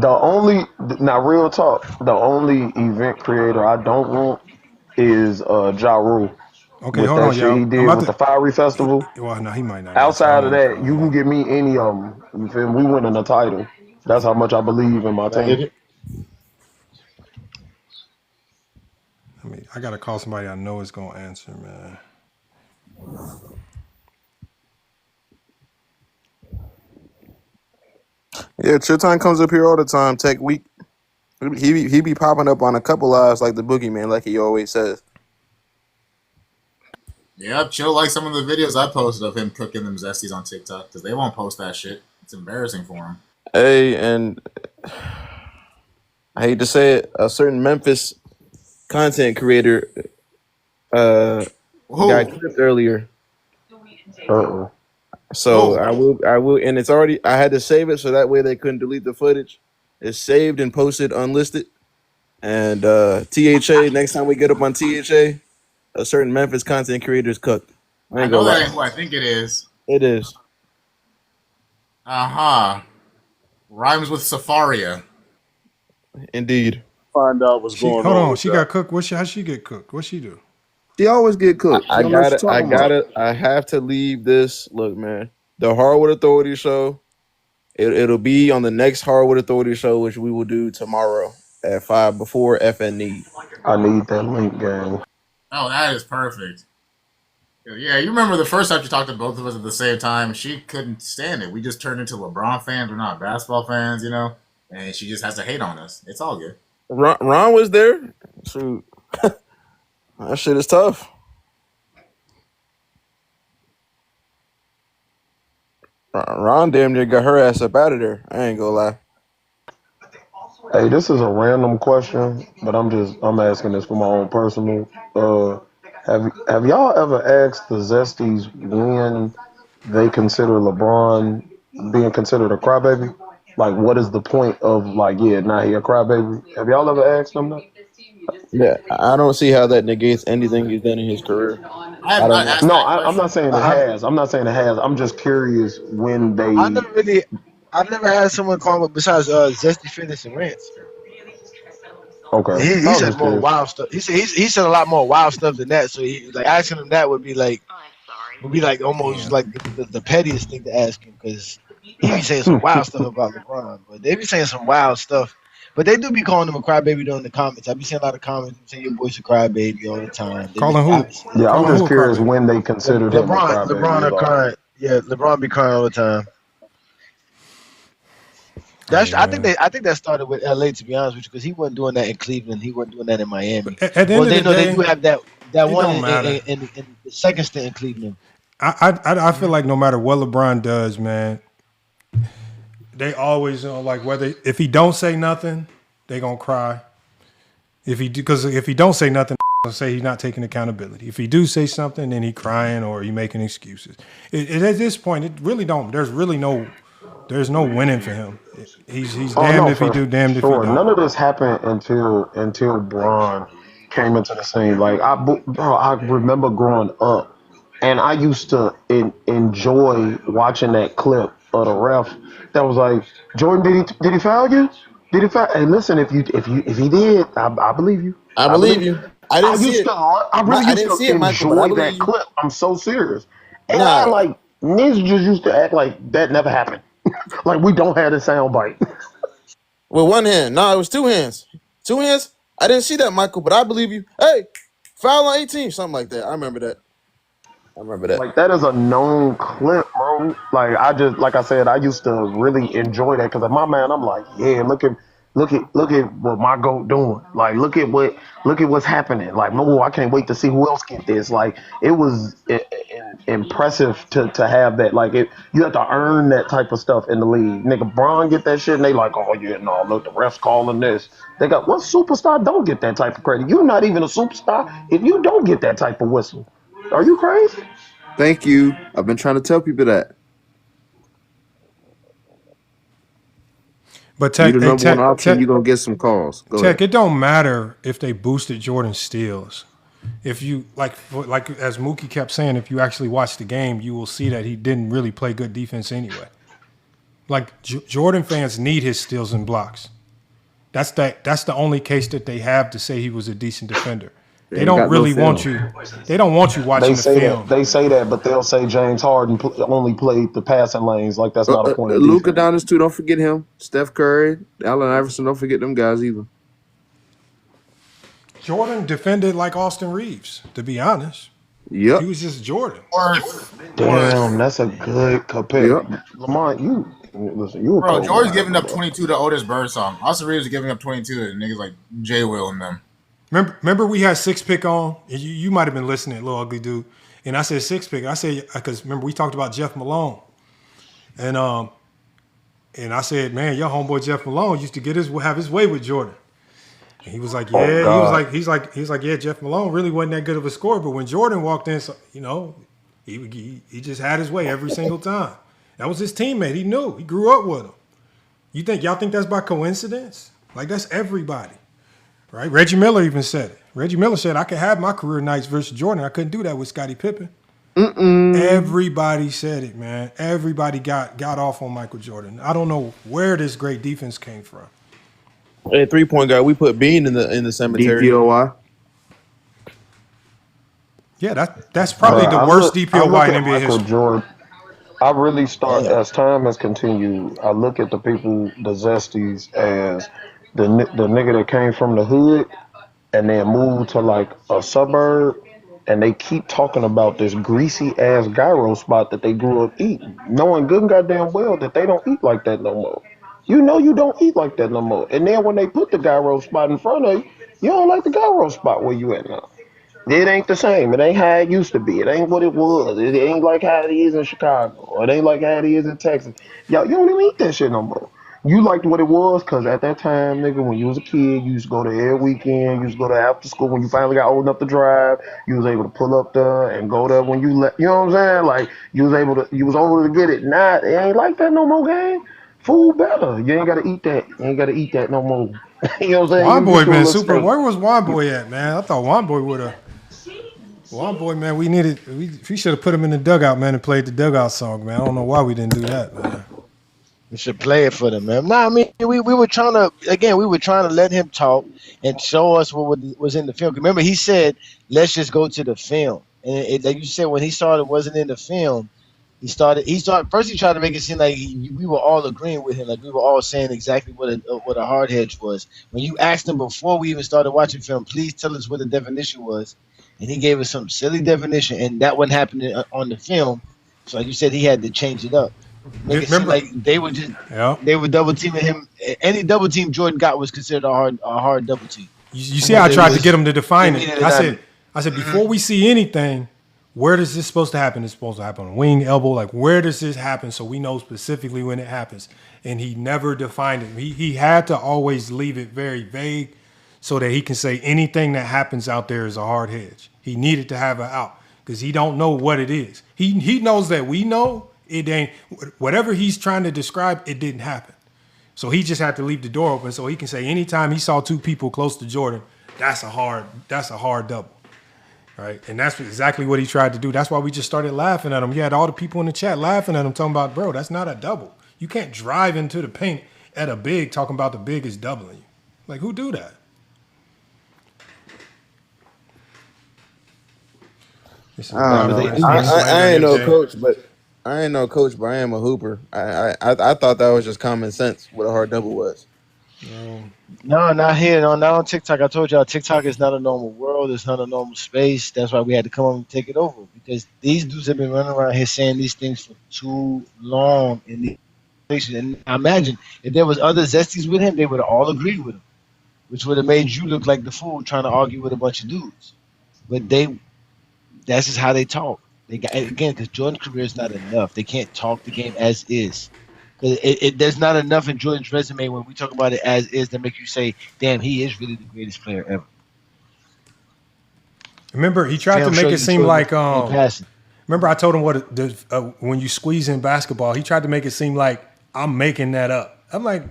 The only now, real talk. The only event creator I don't want is Ja Rule
Okay,
with
hold
that
on,
shit he
y'all. I'm
did
about
with the
to.
Fiery Festival.
Well, no, he might not answer. I
Outside
don't
of
want to
that,
call
you
him.
can give me any of them. You feel me? We winning a title. That's how much I believe in my
Can I get
team.
it?
I gotta call somebody I know is gonna answer, man.
Yeah, Chilton comes up here all the time. Tech Week. He be popping up on a couple lives like the boogeyman, like he always says.
Yep, Chill like some of the videos I posted of him cooking them zesties on TikTok because they won't post that shit. It's embarrassing for him.
Hey, and I hate to say it, a certain Memphis content creator got
Who?
clipped earlier.
Uh-oh.
So I will, and it's already. I had to save it so that way they couldn't delete the footage. It's saved and posted unlisted. And THA. Next time we get up on THA, a certain Memphis content creator is cooked. I
I
ain't
know
gonna
that
lie.
ain't who I think it is.
It is.
Uh-huh. Rhymes with Safaria.
Indeed.
Find out what's
She
going
hold
on
on.
with
She
that.
got cooked. How she get cooked? What she do?
She always get cooked. She don't know what she's talking about.
I have to leave this. Look, man, the Hardwood Authority show. It'll be on the next Hardwood Authority show, which we will do tomorrow at 5 before FNE.
I need that link, gang.
Oh, that is perfect. Yeah, you remember the first time she talked to both of us at the same time? She couldn't stand it. We just turned into LeBron fans. We're not basketball fans, you know? And she just has to hate on us. It's all good.
Ron was there. Shoot, that shit is tough. Ron damn near got her ass up out of there. I ain't gonna lie.
Hey, this is a random question, but I'm asking this for my own personal. Have y'all ever asked the Zesties when they consider LeBron being considered a crybaby? Like, what is the point of like, yeah, now he a crybaby? Have y'all ever asked them that?
Yeah, I don't see how that negates anything he's done in his career.
I have
I don't
not
know.
asked
No,
that
I'm
question.
not saying it has. I'm not saying it has. I'm just curious when they.
I've never had someone call him besides Zesty Fitness and Rants.
Okay,
And he
I was
said
just
more
curious.
wild stuff. He said a lot more wild stuff than that. So he like asking him that would be like almost like the pettiest thing to ask him because he be saying some wild stuff about LeBron, but they be saying some wild stuff. But they do be calling him a crybaby during the comments. I be seeing a lot of comments saying your boy's a crybaby all the time.
Calling
I
who?
be seeing
Yeah, I'm
Calling
just
who a
curious
crybaby?
when they considered him a
LeBron
crybaby. Is
are
all.
crying. Yeah, LeBron be crying all the time.
Hey
I
man.
think that started with LA to be honest with you because he wasn't doing that in Cleveland. He wasn't doing that in Miami.
At the
Well,
end of
they
the
know they do
day,
have that
it
one
don't matter.
in the second stint in Cleveland.
I feel like no matter what LeBron does, man, they always like whether if he don't say nothing, they gonna cry. If he because if he don't say nothing, they'll say he's not taking accountability. If he do say something, then he crying or he making excuses. At this point, it really don't. There's no winning for him. He's damned if he do, damned if he don't.
None of this happened until Bron came into the scene. Like I remember growing up, and I used to enjoy watching that clip of the ref that was like, Jordan, did he foul you? Did he foul? Hey, listen, if he did, I believe you.
I believe you. I didn't see it.
I really used to enjoy that clip. I'm so serious. And like ninjas used to act like that never happened. Like we don't have the sound bite.
With one hand. No, it was two hands. Two hands? I didn't see that, Michael, but I believe you. Hey, foul on 18, something like that. I remember that.
Like that is a known clip, bro. Like I said, I used to really enjoy that because in my mind, I'm like, yeah, look at what my GOAT doing. Like look at what's happening. Like no, I can't wait to see who else get this. Like it was impressive to have that. Like you have to earn that type of stuff in the league. Nigga, Bron get that shit and they like, oh yeah, no, look, the refs calling this. They got what superstar don't get that type of credit? You're not even a superstar if you don't get that type of whistle. Are you crazy?
Thank you. I've been trying to tell people that.
But Tech,
you're the number one option, you're going to get some calls. Go ahead.
It don't matter if they boosted Jordan steals. If you, like as Mookie kept saying, if you actually watch the game, you will see that he didn't really play good defense anyway. Like, Jordan fans need his steals and blocks. That's the only case that they have to say he was a decent defender. They don't really want you. They don't want you watching the film.
They say that, but they'll say James Harden only played the passing lanes. Like that's not a point.
Luka down too. Don't forget him. Steph Curry, Allen Iverson. Don't forget them guys either.
Jordan defended like Austin Reeves. To be honest,
yep,
he was just Jordan.
Damn, that's a good compare. Yep. Lamont, listen.
Bro, Jordan's giving up 22 to Otis Birdsong. Austin Reeves is giving up 22 to niggas like J. Will and them.
Remember we had 6-pick on? You might have been listening, little ugly dude. And I said 6-pick. I said, because remember we talked about Jeff Malone. And I said, man, your homeboy Jeff Malone used to have his way with Jordan. And he was like, yeah. He's like, yeah, Jeff Malone really wasn't that good of a scorer. But when Jordan walked in, he just had his way every single time. That was his teammate. He knew. He grew up with him. Y'all think that's by coincidence? Like, that's everybody. Right? Reggie Miller even said it. Reggie Miller said, I could have my career nights versus Jordan. I couldn't do that with Scottie Pippen. Everybody said it, man. Everybody got off on Michael Jordan. I don't know where this great defense came from.
Hey, 3-point guy, we put Bean in the cemetery.
DPOY.
Yeah, that's probably the worst DPOY in NBA history.
Jordan. I really start, as time has continued, I look at the people, the Zesties, as the nigga that came from the hood and then moved to like a suburb, and they keep talking about this greasy ass gyro spot that they grew up eating, knowing good and goddamn well that they don't eat like that no more. You know you don't eat like that no more. And then when they put the gyro spot in front of you, you don't like the gyro spot where you at now. It ain't the same. It ain't how it used to be. It ain't what it was. It ain't like how it is in Chicago. Or it ain't like how it is in Texas. Y'all, you don't even eat that shit no more. You liked what it was because at that time, nigga, when you was a kid, you used to go to every weekend. You used to go to after school. When you finally got old enough to drive, you was able to pull up there and go there when you left. You know what I'm saying? Like, you was older to get it. Nah, it ain't like that no more, gang. Food better. You ain't got to eat that. You ain't got to eat that no more. You know what I'm saying?
Juan Boy, man, super. Where was Juan Boy at, man? I thought Juan Boy would have. Juan Boy, man, we should have put him in the dugout, man, and played the dugout song, man. I don't know why we didn't do that, man.
We should play it for them, man. No, I mean, we were trying to let him talk and show us what was in the film. Remember, he said, let's just go to the film. And like you said, when he started, wasn't in the film. He started. First, he tried to make it seem like we were all agreeing with him, like we were all saying exactly what a hard hedge was. When you asked him before we even started watching film, please tell us what the definition was, and he gave us some silly definition, and that wasn't happening on the film. So, like you said, he had to change it up. Make it seem like they were double teaming him. Any double team Jordan got was considered a hard double team.
You see how I tried to get him to define it. I said before we see anything, where does this supposed to happen? It's supposed to happen on wing, elbow. Like, where does this happen? So we know specifically when it happens. And he never defined it. He had to always leave it very vague so that he can say anything that happens out there is a hard hedge. He needed to have an out because he don't know what it is. He knows that we know it ain't, whatever he's trying to describe, it didn't happen. So he just had to leave the door open so he can say anytime he saw two people close to Jordan, that's a hard double. Right? And that's exactly what he tried to do. That's why we just started laughing at him. You had all the people in the chat laughing at him, talking about, bro, that's not a double. You can't drive into the paint at a big talking about the big is doubling you. Like, who do that?
I ain't no coach, but I am a hooper. I thought that was just common sense what a hard double was.
No, not here. No, not on TikTok. I told y'all TikTok is not a normal world. It's not a normal space. That's why we had to come up and take it over because these dudes have been running around here saying these things for too long in the places. And I imagine if there was other Zesties with him, they would have all agreed with him, which would have made you look like the fool trying to argue with a bunch of dudes. But that's just how they talk. They got, again, because Jordan's career is not enough. They can't talk the game as is. There's not enough in Jordan's resume when we talk about it as is to make you say, damn, he is really the greatest player ever.
Remember, he tried to make it seem like remember I told him when you squeeze in basketball, he tried to make it seem like I'm making that up. I'm like,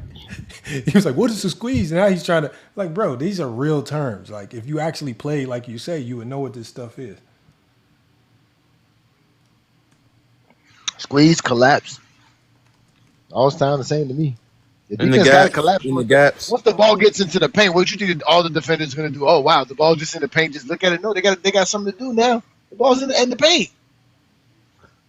he was like, what is a squeeze? And now he's trying to, like, bro, these are real terms. Like, if you actually play like you say, you would know what this stuff is.
Squeeze, collapse. All sound the same to me. The
in the
gaps, collapse.
In the gaps.
Once the ball gets into the paint, what you think all the defenders are going to do? Oh, wow, the ball just in the paint. Just look at it. No, they got something to do now. The ball's in the paint.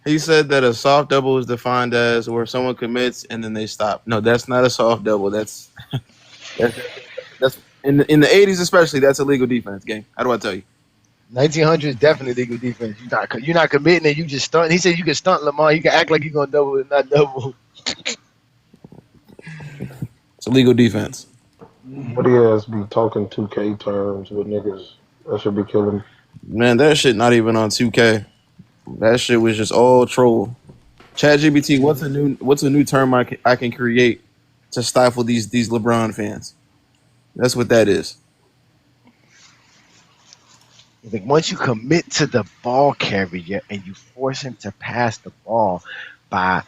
He said that a soft double is defined as where someone commits and then they stop. No, that's not a soft double. That's in the 80s especially. That's illegal defense game. How do I tell you?
1900 is definitely legal defense. You're not committing and you just stunt. He said you can stunt Lamar. You can act like you're going to double and not double.
It's illegal defense.
What he has be talking 2K terms with niggas. That should be killing.
Man, that shit not even on 2K. That shit was just all troll. ChatGPT, what's a new term I can create to stifle these LeBron fans? That's what that is.
Like once you commit to the ball carrier and you force him to pass the ball by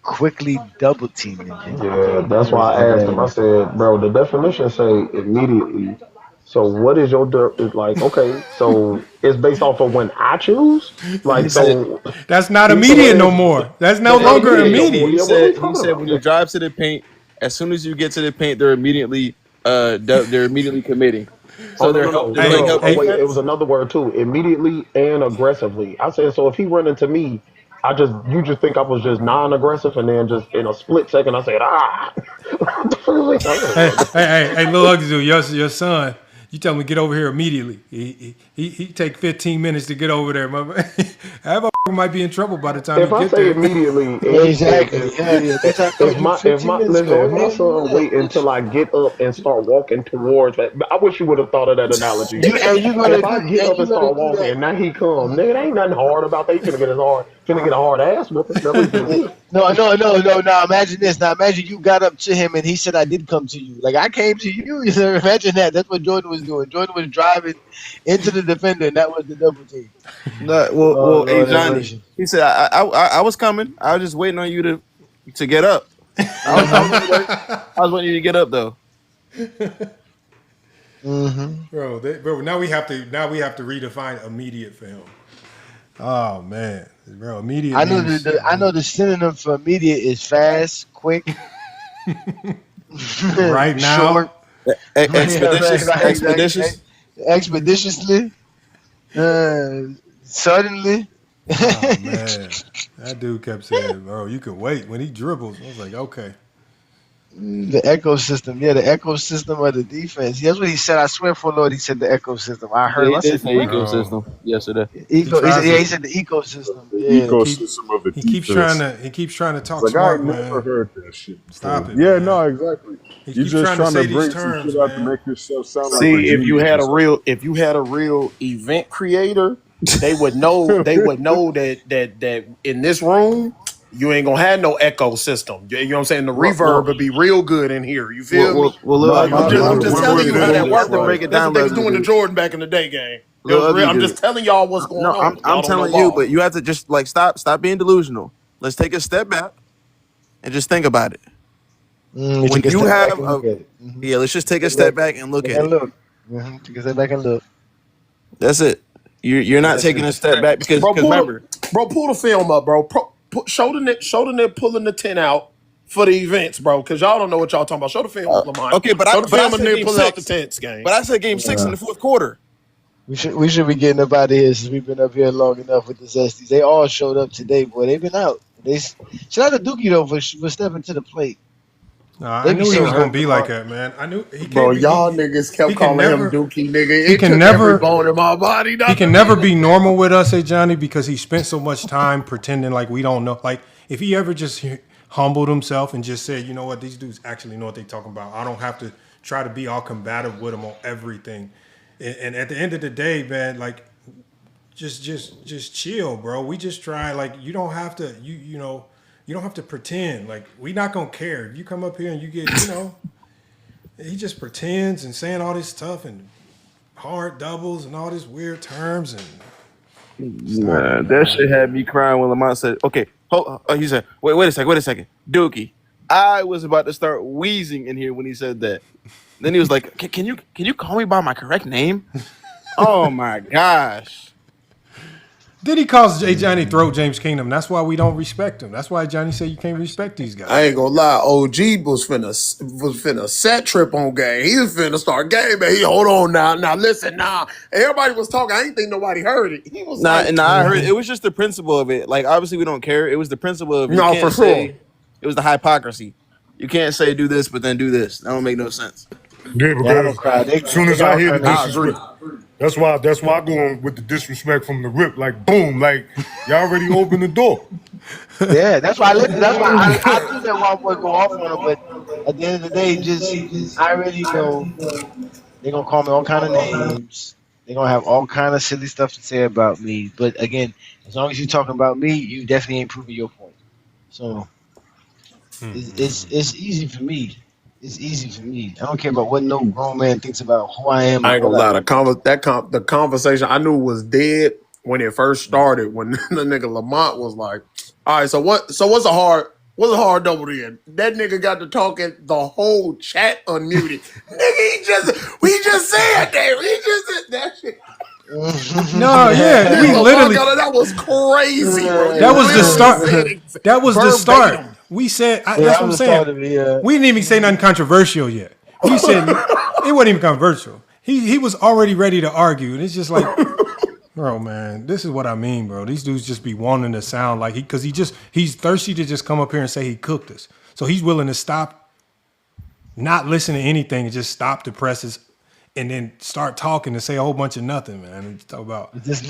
quickly double teaming him.
Yeah, that's why I asked him. I said, bro, the definition say immediately. So what is your it's like? Okay, so it's based off of when I choose. Like so,
that's not immediate no more. That's no longer immediate.
He said when you drive to the paint, as soon as you get to the paint, they're immediately committing. So
wait, it was another word too. Immediately and aggressively. I said so. If he run into me, you just think I was just non-aggressive, and then just in a split second, I said
hey, little ugly dude, your son. You tell him to get over here immediately. He take 15 minutes to get over there. That might be in trouble by the time
if
you
I
get
say
there.
immediately,
exactly.
If my son wait until I get up and start walking towards that, I wish you would have thought of that analogy. If I get up and start walking, and now he come, nigga, there ain't nothing hard about that. He finna get a hard ass whooping.
No. Imagine this. Now imagine you got up to him and he said, "I did come to you." Like I came to you. Imagine that. That's what Jordan was doing. Jordan was driving into the defender, and that was the double team.
Hey Johnny, he said, "I was coming. I was just waiting on you to get up. I was waiting you to get up though."
Bro, now we have to redefine immediate for him. Oh man, bro, immediate.
I know the synonym for immediate is fast, quick,
right now,
short, expeditiously, suddenly.
Oh man, that dude kept saying, "Bro, you can wait." When he dribbles, I was like, "Okay."
The ecosystem, the ecosystem of the defense. That's what he said. I swear for Lord, he said the ecosystem. I heard him. I said
ecosystem yesterday.
He said the ecosystem.
Ecosystem of the defense.
He keeps trying to talk
like,
smart,
I never
man.
heard that shit.
Stop it.
Yeah,
man.
no, exactly. You're just trying to bring some shit out to make yourself sound like.
See, if you had a real event creator, they would know that in this room you ain't gonna have no echo system. You know what I'm saying? The reverb would be real good in here. You feel me? I'm just telling you how that worked. That's what they was doing to Jordan back in the day, gang. It was real. I'm just telling y'all what's going on.
I'm telling you, but you have to just like stop being delusional. Let's take a step back and just think about it. When you have let's just take a step back and look at it.
Take a step back and look.
That's it. You're not taking a step back because remember,
pull the film up, bro. Show the nip pulling the 10 out for the events, bro. Because y'all don't know what y'all talking about. Show the film, Lamont.
Okay, but
show
I
the film
said
and then
game
pull
6.
out the 10s, gang.
But I said game 6 in the fourth quarter.
We should be getting up out of here since we've been up here long enough with the Zesties. They all showed up today, boy. They've been out. Shout out to Dookie though for stepping to the plate.
Nah, I knew he was gonna be like that, man. I knew he
Bro, y'all niggas kept calling him Dookie, nigga.
He can never
every bone in my body.
He can never be normal with us, Johnny, because he spent so much time pretending like we don't know. Like if he ever just humbled himself and just said, you know what, these dudes actually know what they're talking about. I don't have to try to be all combative with them on everything. And at the end of the day, man, like just chill, bro. We just try. Like you don't have to. You know. You don't have to pretend. Like, we not going to care. If you come up here and you get, he just pretends and saying all this stuff and hard doubles and all these weird terms. And
that shit had me crying when Lamont said, okay, he said, wait a second. Dookie, I was about to start wheezing in here when he said that. Then he was like, can you call me by my correct name? Oh, my gosh.
Then he calls Johnny Throat James Kingdom. That's why we don't respect him. That's why Johnny said you can't respect these guys.
I ain't gonna lie, OG was finna set trip on game. He was finna start game, man. Hold on now listen now. Everybody was talking. I ain't think nobody heard it. He was
I heard it. It was just the principle of it. Like obviously we don't care. It was the principle of it.
No, for sure.
It was the hypocrisy. You can't say do this but then do this. That don't make no sense.
Yeah, because as soon as I hear the disrespect, that's why I go on with the disrespect from the rip. Like boom, like y'all already opened the door.
Yeah, that's why I do that while I go off on him. But at the end of the day, I already know they're gonna call me all kind of names. They're gonna have all kind of silly stuff to say about me. But again, as long as you're talking about me, you definitely ain't proving your point. So it's easy for me. It's easy for me. I don't care about what no grown man thinks about who I am.
I ain't gonna lie. The conversation I knew was dead when it first started. When the nigga Lamont was like, "All right, so what's a hard double then?" That nigga got to talking. The whole chat unmuted. Nigga, we just said that. We just said that shit.
No, yeah, we literally.
That was crazy, bro.
That was the start. That was the start. We said, that's what I'm saying. We didn't even say nothing controversial yet. We said it wasn't even controversial. He was already ready to argue, and it's just like, bro, man, this is what I mean, bro. These dudes just be wanting to sound like he's thirsty to just come up here and say he cooked us. So he's willing to stop, not listen to anything, and just stop the presses. And then start talking and say a whole bunch of nothing, man. And talk about
Is this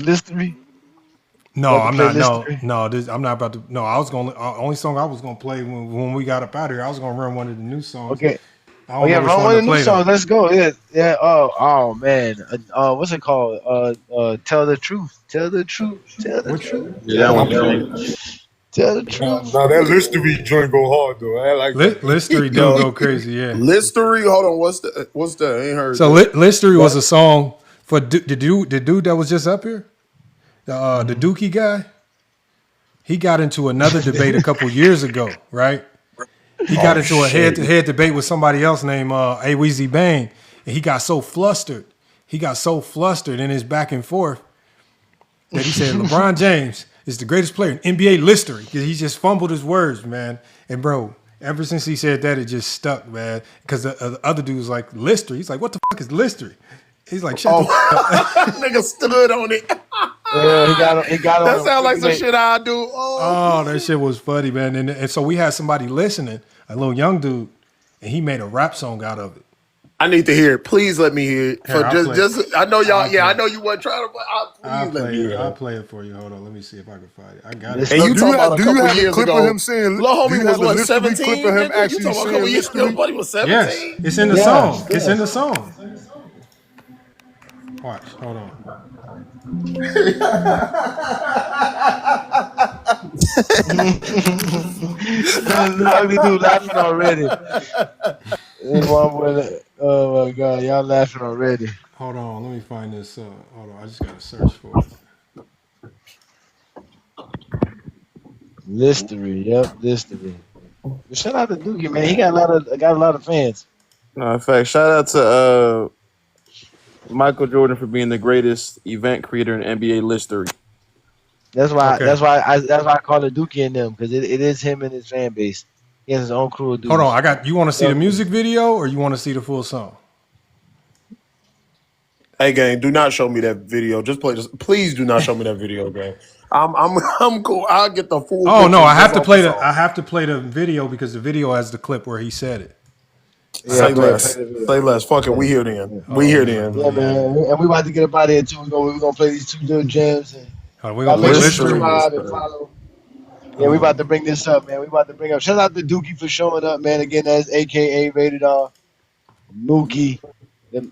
Listery?
No, I'm not. I'm not about to. No, I was going. Only song I was going to play when we got up out of here. I was going to run one of the new songs.
Okay. Run one of the new songs. Let's go. Yeah. Oh man. What's it called? Tell the truth. Tell the truth. Tell the truth.
Yeah, that one.
Tell the truth.
Now that Listery joint go hard though. I like
Listery do go crazy. Yeah.
Listery. Hold on. What's the? I ain't heard.
So Listery was a song for the dude that was just up here. The Dookie guy. He got into another debate a couple years ago, right? He got into a head-to-head debate with somebody else named Weezy Bang, and he got so flustered. He got so flustered in his back and forth that he said LeBron James is the greatest player in NBA history because he just fumbled his words, man. And bro, ever since he said that, it just stuck, man. Because the other dude was like, Lister. He's like, what the fuck is Lister? He's like, shut the fuck up.
Nigga stood on it.
Yeah, he got
that sounds like some shit I do.
Oh, that shit was funny, man. And so we had somebody listening, a little young dude, and he made a rap song out of it.
I need to hear it. Please let me hear it. I know y'all. I know you weren't trying to.
I'll play it for you. Hold on, let me see if I can find it. I got it.
And you talking about a couple years ago?
Clip of him saying,
Little homie was what, 17?
Clip of him actually
you talking about a couple years ago? Buddy was 17.
Yes, it's in the song. It's in the song. Watch. Hold on.
The ugly dude laughing already. Oh my god, y'all laughing already.
Hold on. Let me find this. Hold on. I just gotta search for it.
Listery, yep, Listery. Shout out to Dookie, man. He got a lot of fans.
No, in fact, shout out to Michael Jordan for being the greatest event creator in NBA history.
That's why.
Okay.
That's why I call it Dookie and them, because it is him and his fan base. He has his own crew of dudes.
Hold on. You want to see the music video or you want to see the full song?
Hey, gang, do not show me that video. Just play this. Please do not show me that video, gang. I'm cool. I'll get the full.
Oh no, I have to play the video because the video has the clip where he said it.
Yeah,
Say less. Say less. Fuck it. We here then. We here then.
Yeah, man. And we about to get up out of here too. We're gonna play these two little gems. And
we gonna play Listery.
Subscribe and follow. Yeah, we about to bring this up, man. We about to bring up. Shout out to Dookie for showing up, man. Again, that's AKA Rated R. Mookie,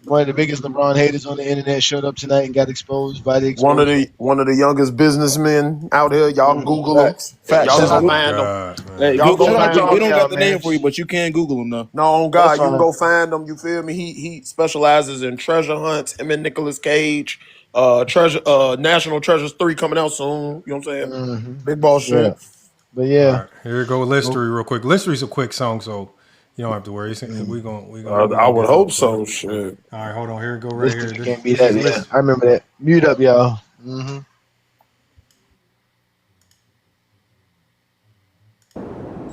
one of the biggest LeBron haters on the internet, showed up tonight and got exposed by the exposure.
One of the youngest businessmen out here. Y'all Google him. Y'all go find him.
Hey,
Y'all go find him.
We don't got the name for you, but you can Google him though.
No, on God, you can go find him. You feel me? He specializes in treasure hunts. Him and Nicolas Cage. National Treasures 3 coming out soon. You know what I'm saying?
Mm-hmm.
Big ball shit.
Yeah. But yeah,
right, here we go. Listery, real quick. Listery's a quick song, so you don't have to worry. We gonna.
I would hope so. Shit.
All right, hold on. Here we go. Right here.
Can't be that. Yeah, I remember that. Mute up, y'all. Mm-hmm.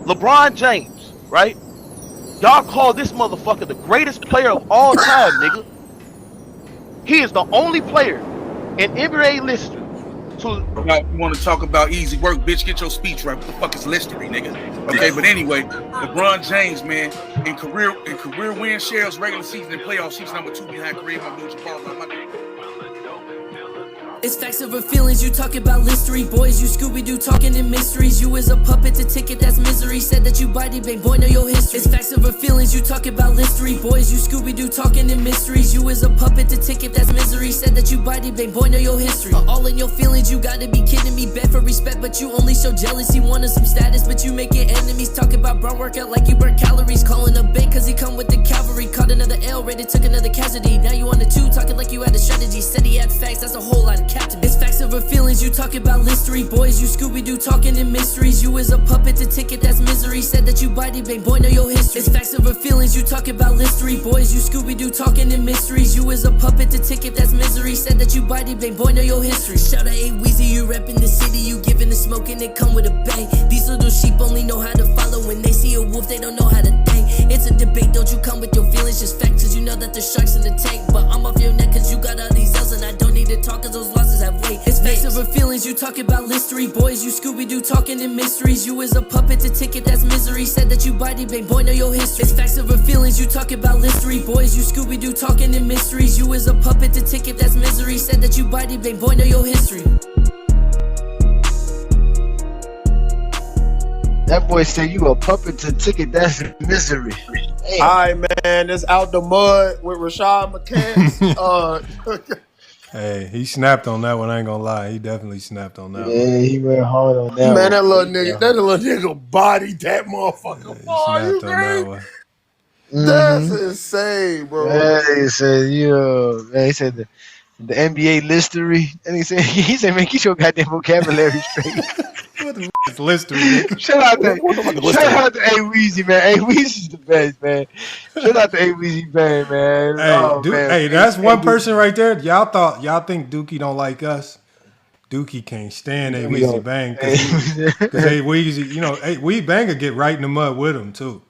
LeBron James, right? Y'all call this motherfucker the greatest player of all time, nigga. He is the only player in NBA history to.
You want to talk about easy work, bitch? Get your speech right. What the fuck is listery, nigga? Okay, but anyway, LeBron James, man, in career win shares, regular season and playoffs, he's number 2 behind Kareem Abdul-Jabbar.
It's facts over feelings, you talk about listery. Boys, you Scooby-Doo talking in mysteries. You is a puppet to ticket, that's misery. Said that you body bang, boy, know your history. It's facts over feelings, you talk about listery. Boys, you Scooby-Doo talking in mysteries. You is a puppet to ticket, that's misery. Said that you body bang, boy, know your history. All in your feelings, you gotta be kidding me. Bad for respect, but you only show jealousy. Wanted some status, but you making enemies. Talk about brown workout like you burn calories. Calling a bank cause he come with the cavalry. Caught another L rated, took another casualty. Now you on the 2, talking like you had a strategy. Said he had facts, that's a whole lot of captain. It's facts over feelings, you talk about listery. Boys, you Scooby-Doo talking in mysteries. You is a puppet to ticket, that's misery. Said that you body bang, boy, know your history. It's facts over feelings, you talk about listery. Boys, you Scooby-Doo talking in mysteries. You is a puppet to ticket, that's misery. Said that you body bang, boy, know your history. Shout out A-Weezy, you reppin' the city. You giving the smoke and it come with a bang. These little sheep only know how to follow. When they see a wolf, they don't know how to dang. It's a debate, don't you come with your feelings. Just facts, cause you know that there's sharks in the tank. But I'm off your neck cause you got all these L's. And I don't need to talk cause those losses have weight. It's facts over feelings, you talk about listery. Boys, you Scooby-Doo talking in mysteries. You is a puppet to ticket, that's misery. Said that you body bang, boy, know your history. It's facts over feelings, you talk about listery. Boys, you Scooby-Doo talking in mysteries. You is a puppet to ticket, that's misery. Said that you body bang, boy, know your history.
That boy said you a puppet to ticket, that's misery. Damn.
All right, man. It's Out the Mud with Rashad McCants.
Hey, he snapped on that one. I ain't gonna lie. He definitely snapped on that one.
Yeah, he went hard on that.
Man, that little nigga bodied that motherfucker.
He snapped on that one.
That's insane, bro.
Yeah, he said man, he said the NBA listery, and he said, man, keep your goddamn vocabulary straight.
What the f is listery?
Shout out to A-Weezy, man. A-Weezy's the best, man. Shout out to A-Weezy Bang, man.
Hey, man. Hey, that's one person right there. Y'all think Dookie don't like us? Dookie can't stand A-Weezy Bang because A-Weezy, A-Weezy Bang will get right in the mud with him too.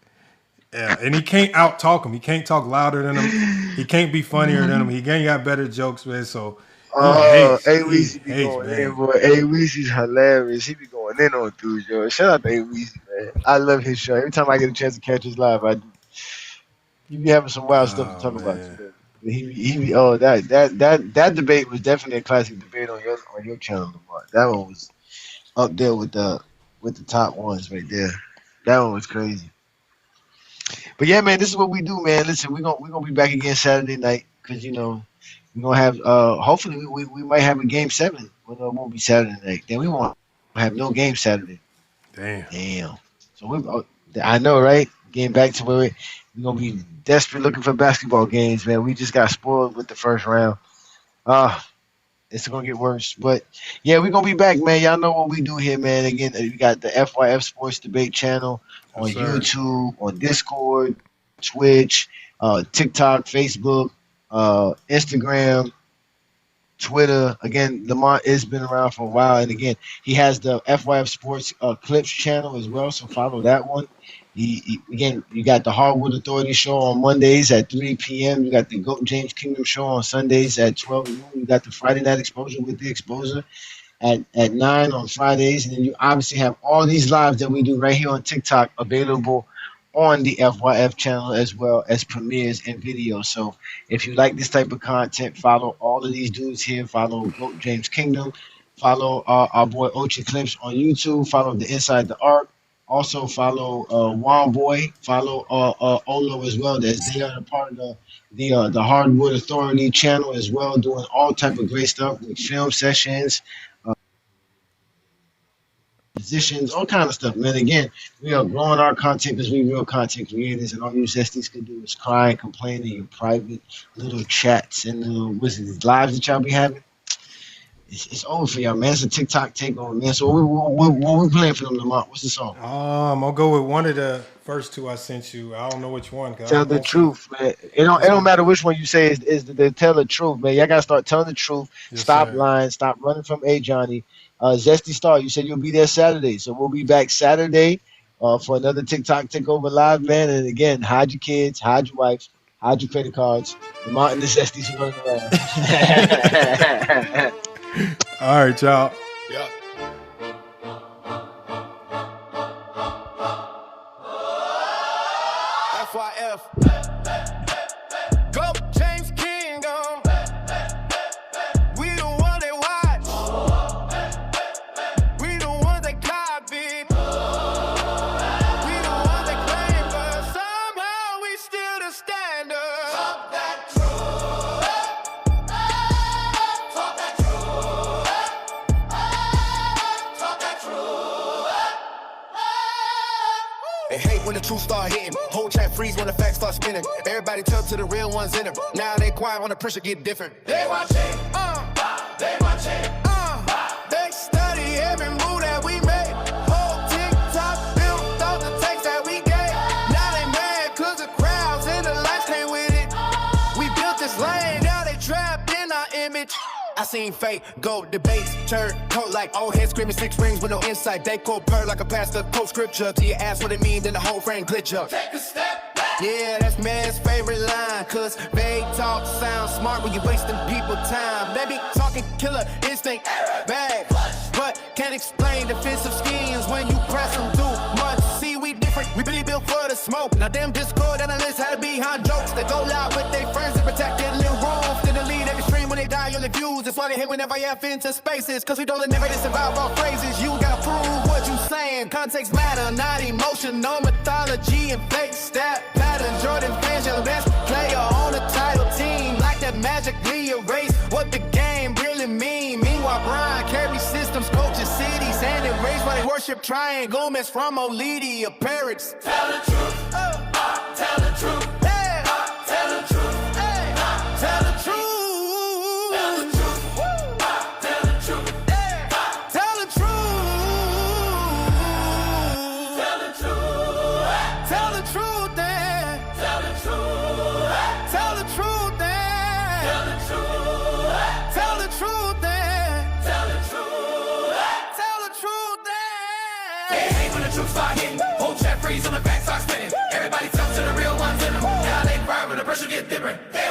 Yeah, and he can't out-talk him. He can't talk louder than him. He can't be funnier than him. He ain't got better jokes, man. So
A-Weezy be going in, boy. A-Weezy's hilarious. He be going in on dudes, yo. Shout out to A-Weezy, man. I love his show. Every time I get a chance to catch his live, I do. He be having some wild stuff to talk about. That debate was definitely a classic debate on your channel, Lamar. That one was up there with the top ones right there. That one was crazy. But yeah, man, this is what we do, man. Listen, we're gonna be back again Saturday night because We're gonna have hopefully we might have a game 7. Well, no, it won't be Saturday night. Then we won't have no game Saturday. Damn. So I know, right? Getting back to where we're gonna be desperate looking for basketball games, man. We just got spoiled with the first round. It's gonna get worse. But yeah, we're gonna be back, man. Y'all know what we do here, man. Again, we got the FYF Sports Debate channel on YouTube, on Discord, Twitch, TikTok, Facebook, Instagram, Twitter. Again, Lamont has been around for a while, and again, he has the FYF Sports Clips channel as well. So follow that one. Again, you got the Hardwood Authority show on Mondays at 3 p.m. You got the GOAT James Kingdom show on Sundays at 12 noon. You got the Friday Night Exposure with the Exposer at 9 on Fridays. And then you obviously have all these lives that we do right here on TikTok available on the FYF channel as well as premieres and videos. So if you like this type of content, follow all of these dudes here. Follow GOAT James Kingdom. Follow our boy Ochi Clips on YouTube. Follow the Inside the Arc. Also follow Juan Boy, follow Olo as well. They are a part of the Hardwood Authority channel as well, doing all type of great stuff with film sessions, positions, all kind of stuff, man. Again, we are growing our content because we real content creators, and all you Zesties can do is cry and complain in your private little chats and little lives that y'all be having. It's over for y'all, man. It's a TikTok takeover, man. So what we playing for them, Lamont? What's the song?
I'm gonna go with one of the first two I sent you. I don't know which one.
Tell the truth, man. It don't matter which one you say is the tell the truth, man. Y'all gotta start telling the truth.
Yes,
Stop
sir.
lying. Stop running from Johnny. Zesty Star, you said you'll be there Saturday, so we'll be back Saturday for another TikTok takeover live, man. And again, hide your kids, hide your wife, hide your credit cards. Lamont and the Zesties are running around.
All right, y'all.
Yeah.
FYF. Go James Kingdom. We the one they watch. We the one they copy. We the one they claim, but somehow we still the standard. Talk that truth. Talk that truth. Talk that truth. They hate when the truth start hitting. Whole chat freeze when the facts start spinning. Everybody talk to the real ones in it. Now they quiet when the pressure get different. They watching. They watching. They study every move that we made. Whole TikTok built off the takes that we gave. Now they mad cause the crowds and the lights came with it. We built this lane, now they trapped in our image. I seen fake go debates, turn coat like old head screaming 6 rings with no insight. They quote purr like a pastor quote scripture to your ass what it mean, then the whole frame glitch up. Take a step back. Yeah, that's man's favorite line, cause vague talk sounds smart when you wasting people time. They be talking killer instinct, bad, but can't explain defensive schemes when you press them through much. See, we different, we really built for the smoke. Now them Discord analysts had to be behind jokes. They go loud with their friends to protect their little rooms. Then they lead every stream when they die on the views. That's why they hate whenever you have into spaces, cause we don't never survive our phrases. You gotta prove what you saying. Context matter, not emotion, no mythology and fake stat pattern. Jordan fans, your best player on the title team. Like that magically erase what the game really mean. Meanwhile, Brian carries systems, coaches cities, and it raised why they worship Triangle. Miss from O'Leary, parrots. Tell the truth. Tell the truth. Yeah. Tell the truth. Hey. Tell the truth. Tell the truth. Tell the truth. Yeah. Tell the truth. Tell the truth. Tell the truth. Tell the truth. Tell the truth. Tell the truth. Tell the truth. Tell the truth. Tell the truth. They hate when the truth start hitting. Whole chat freeze on the facts start spinning. Everybody talk to the real ones in them. Now they cry when the pressure get different. They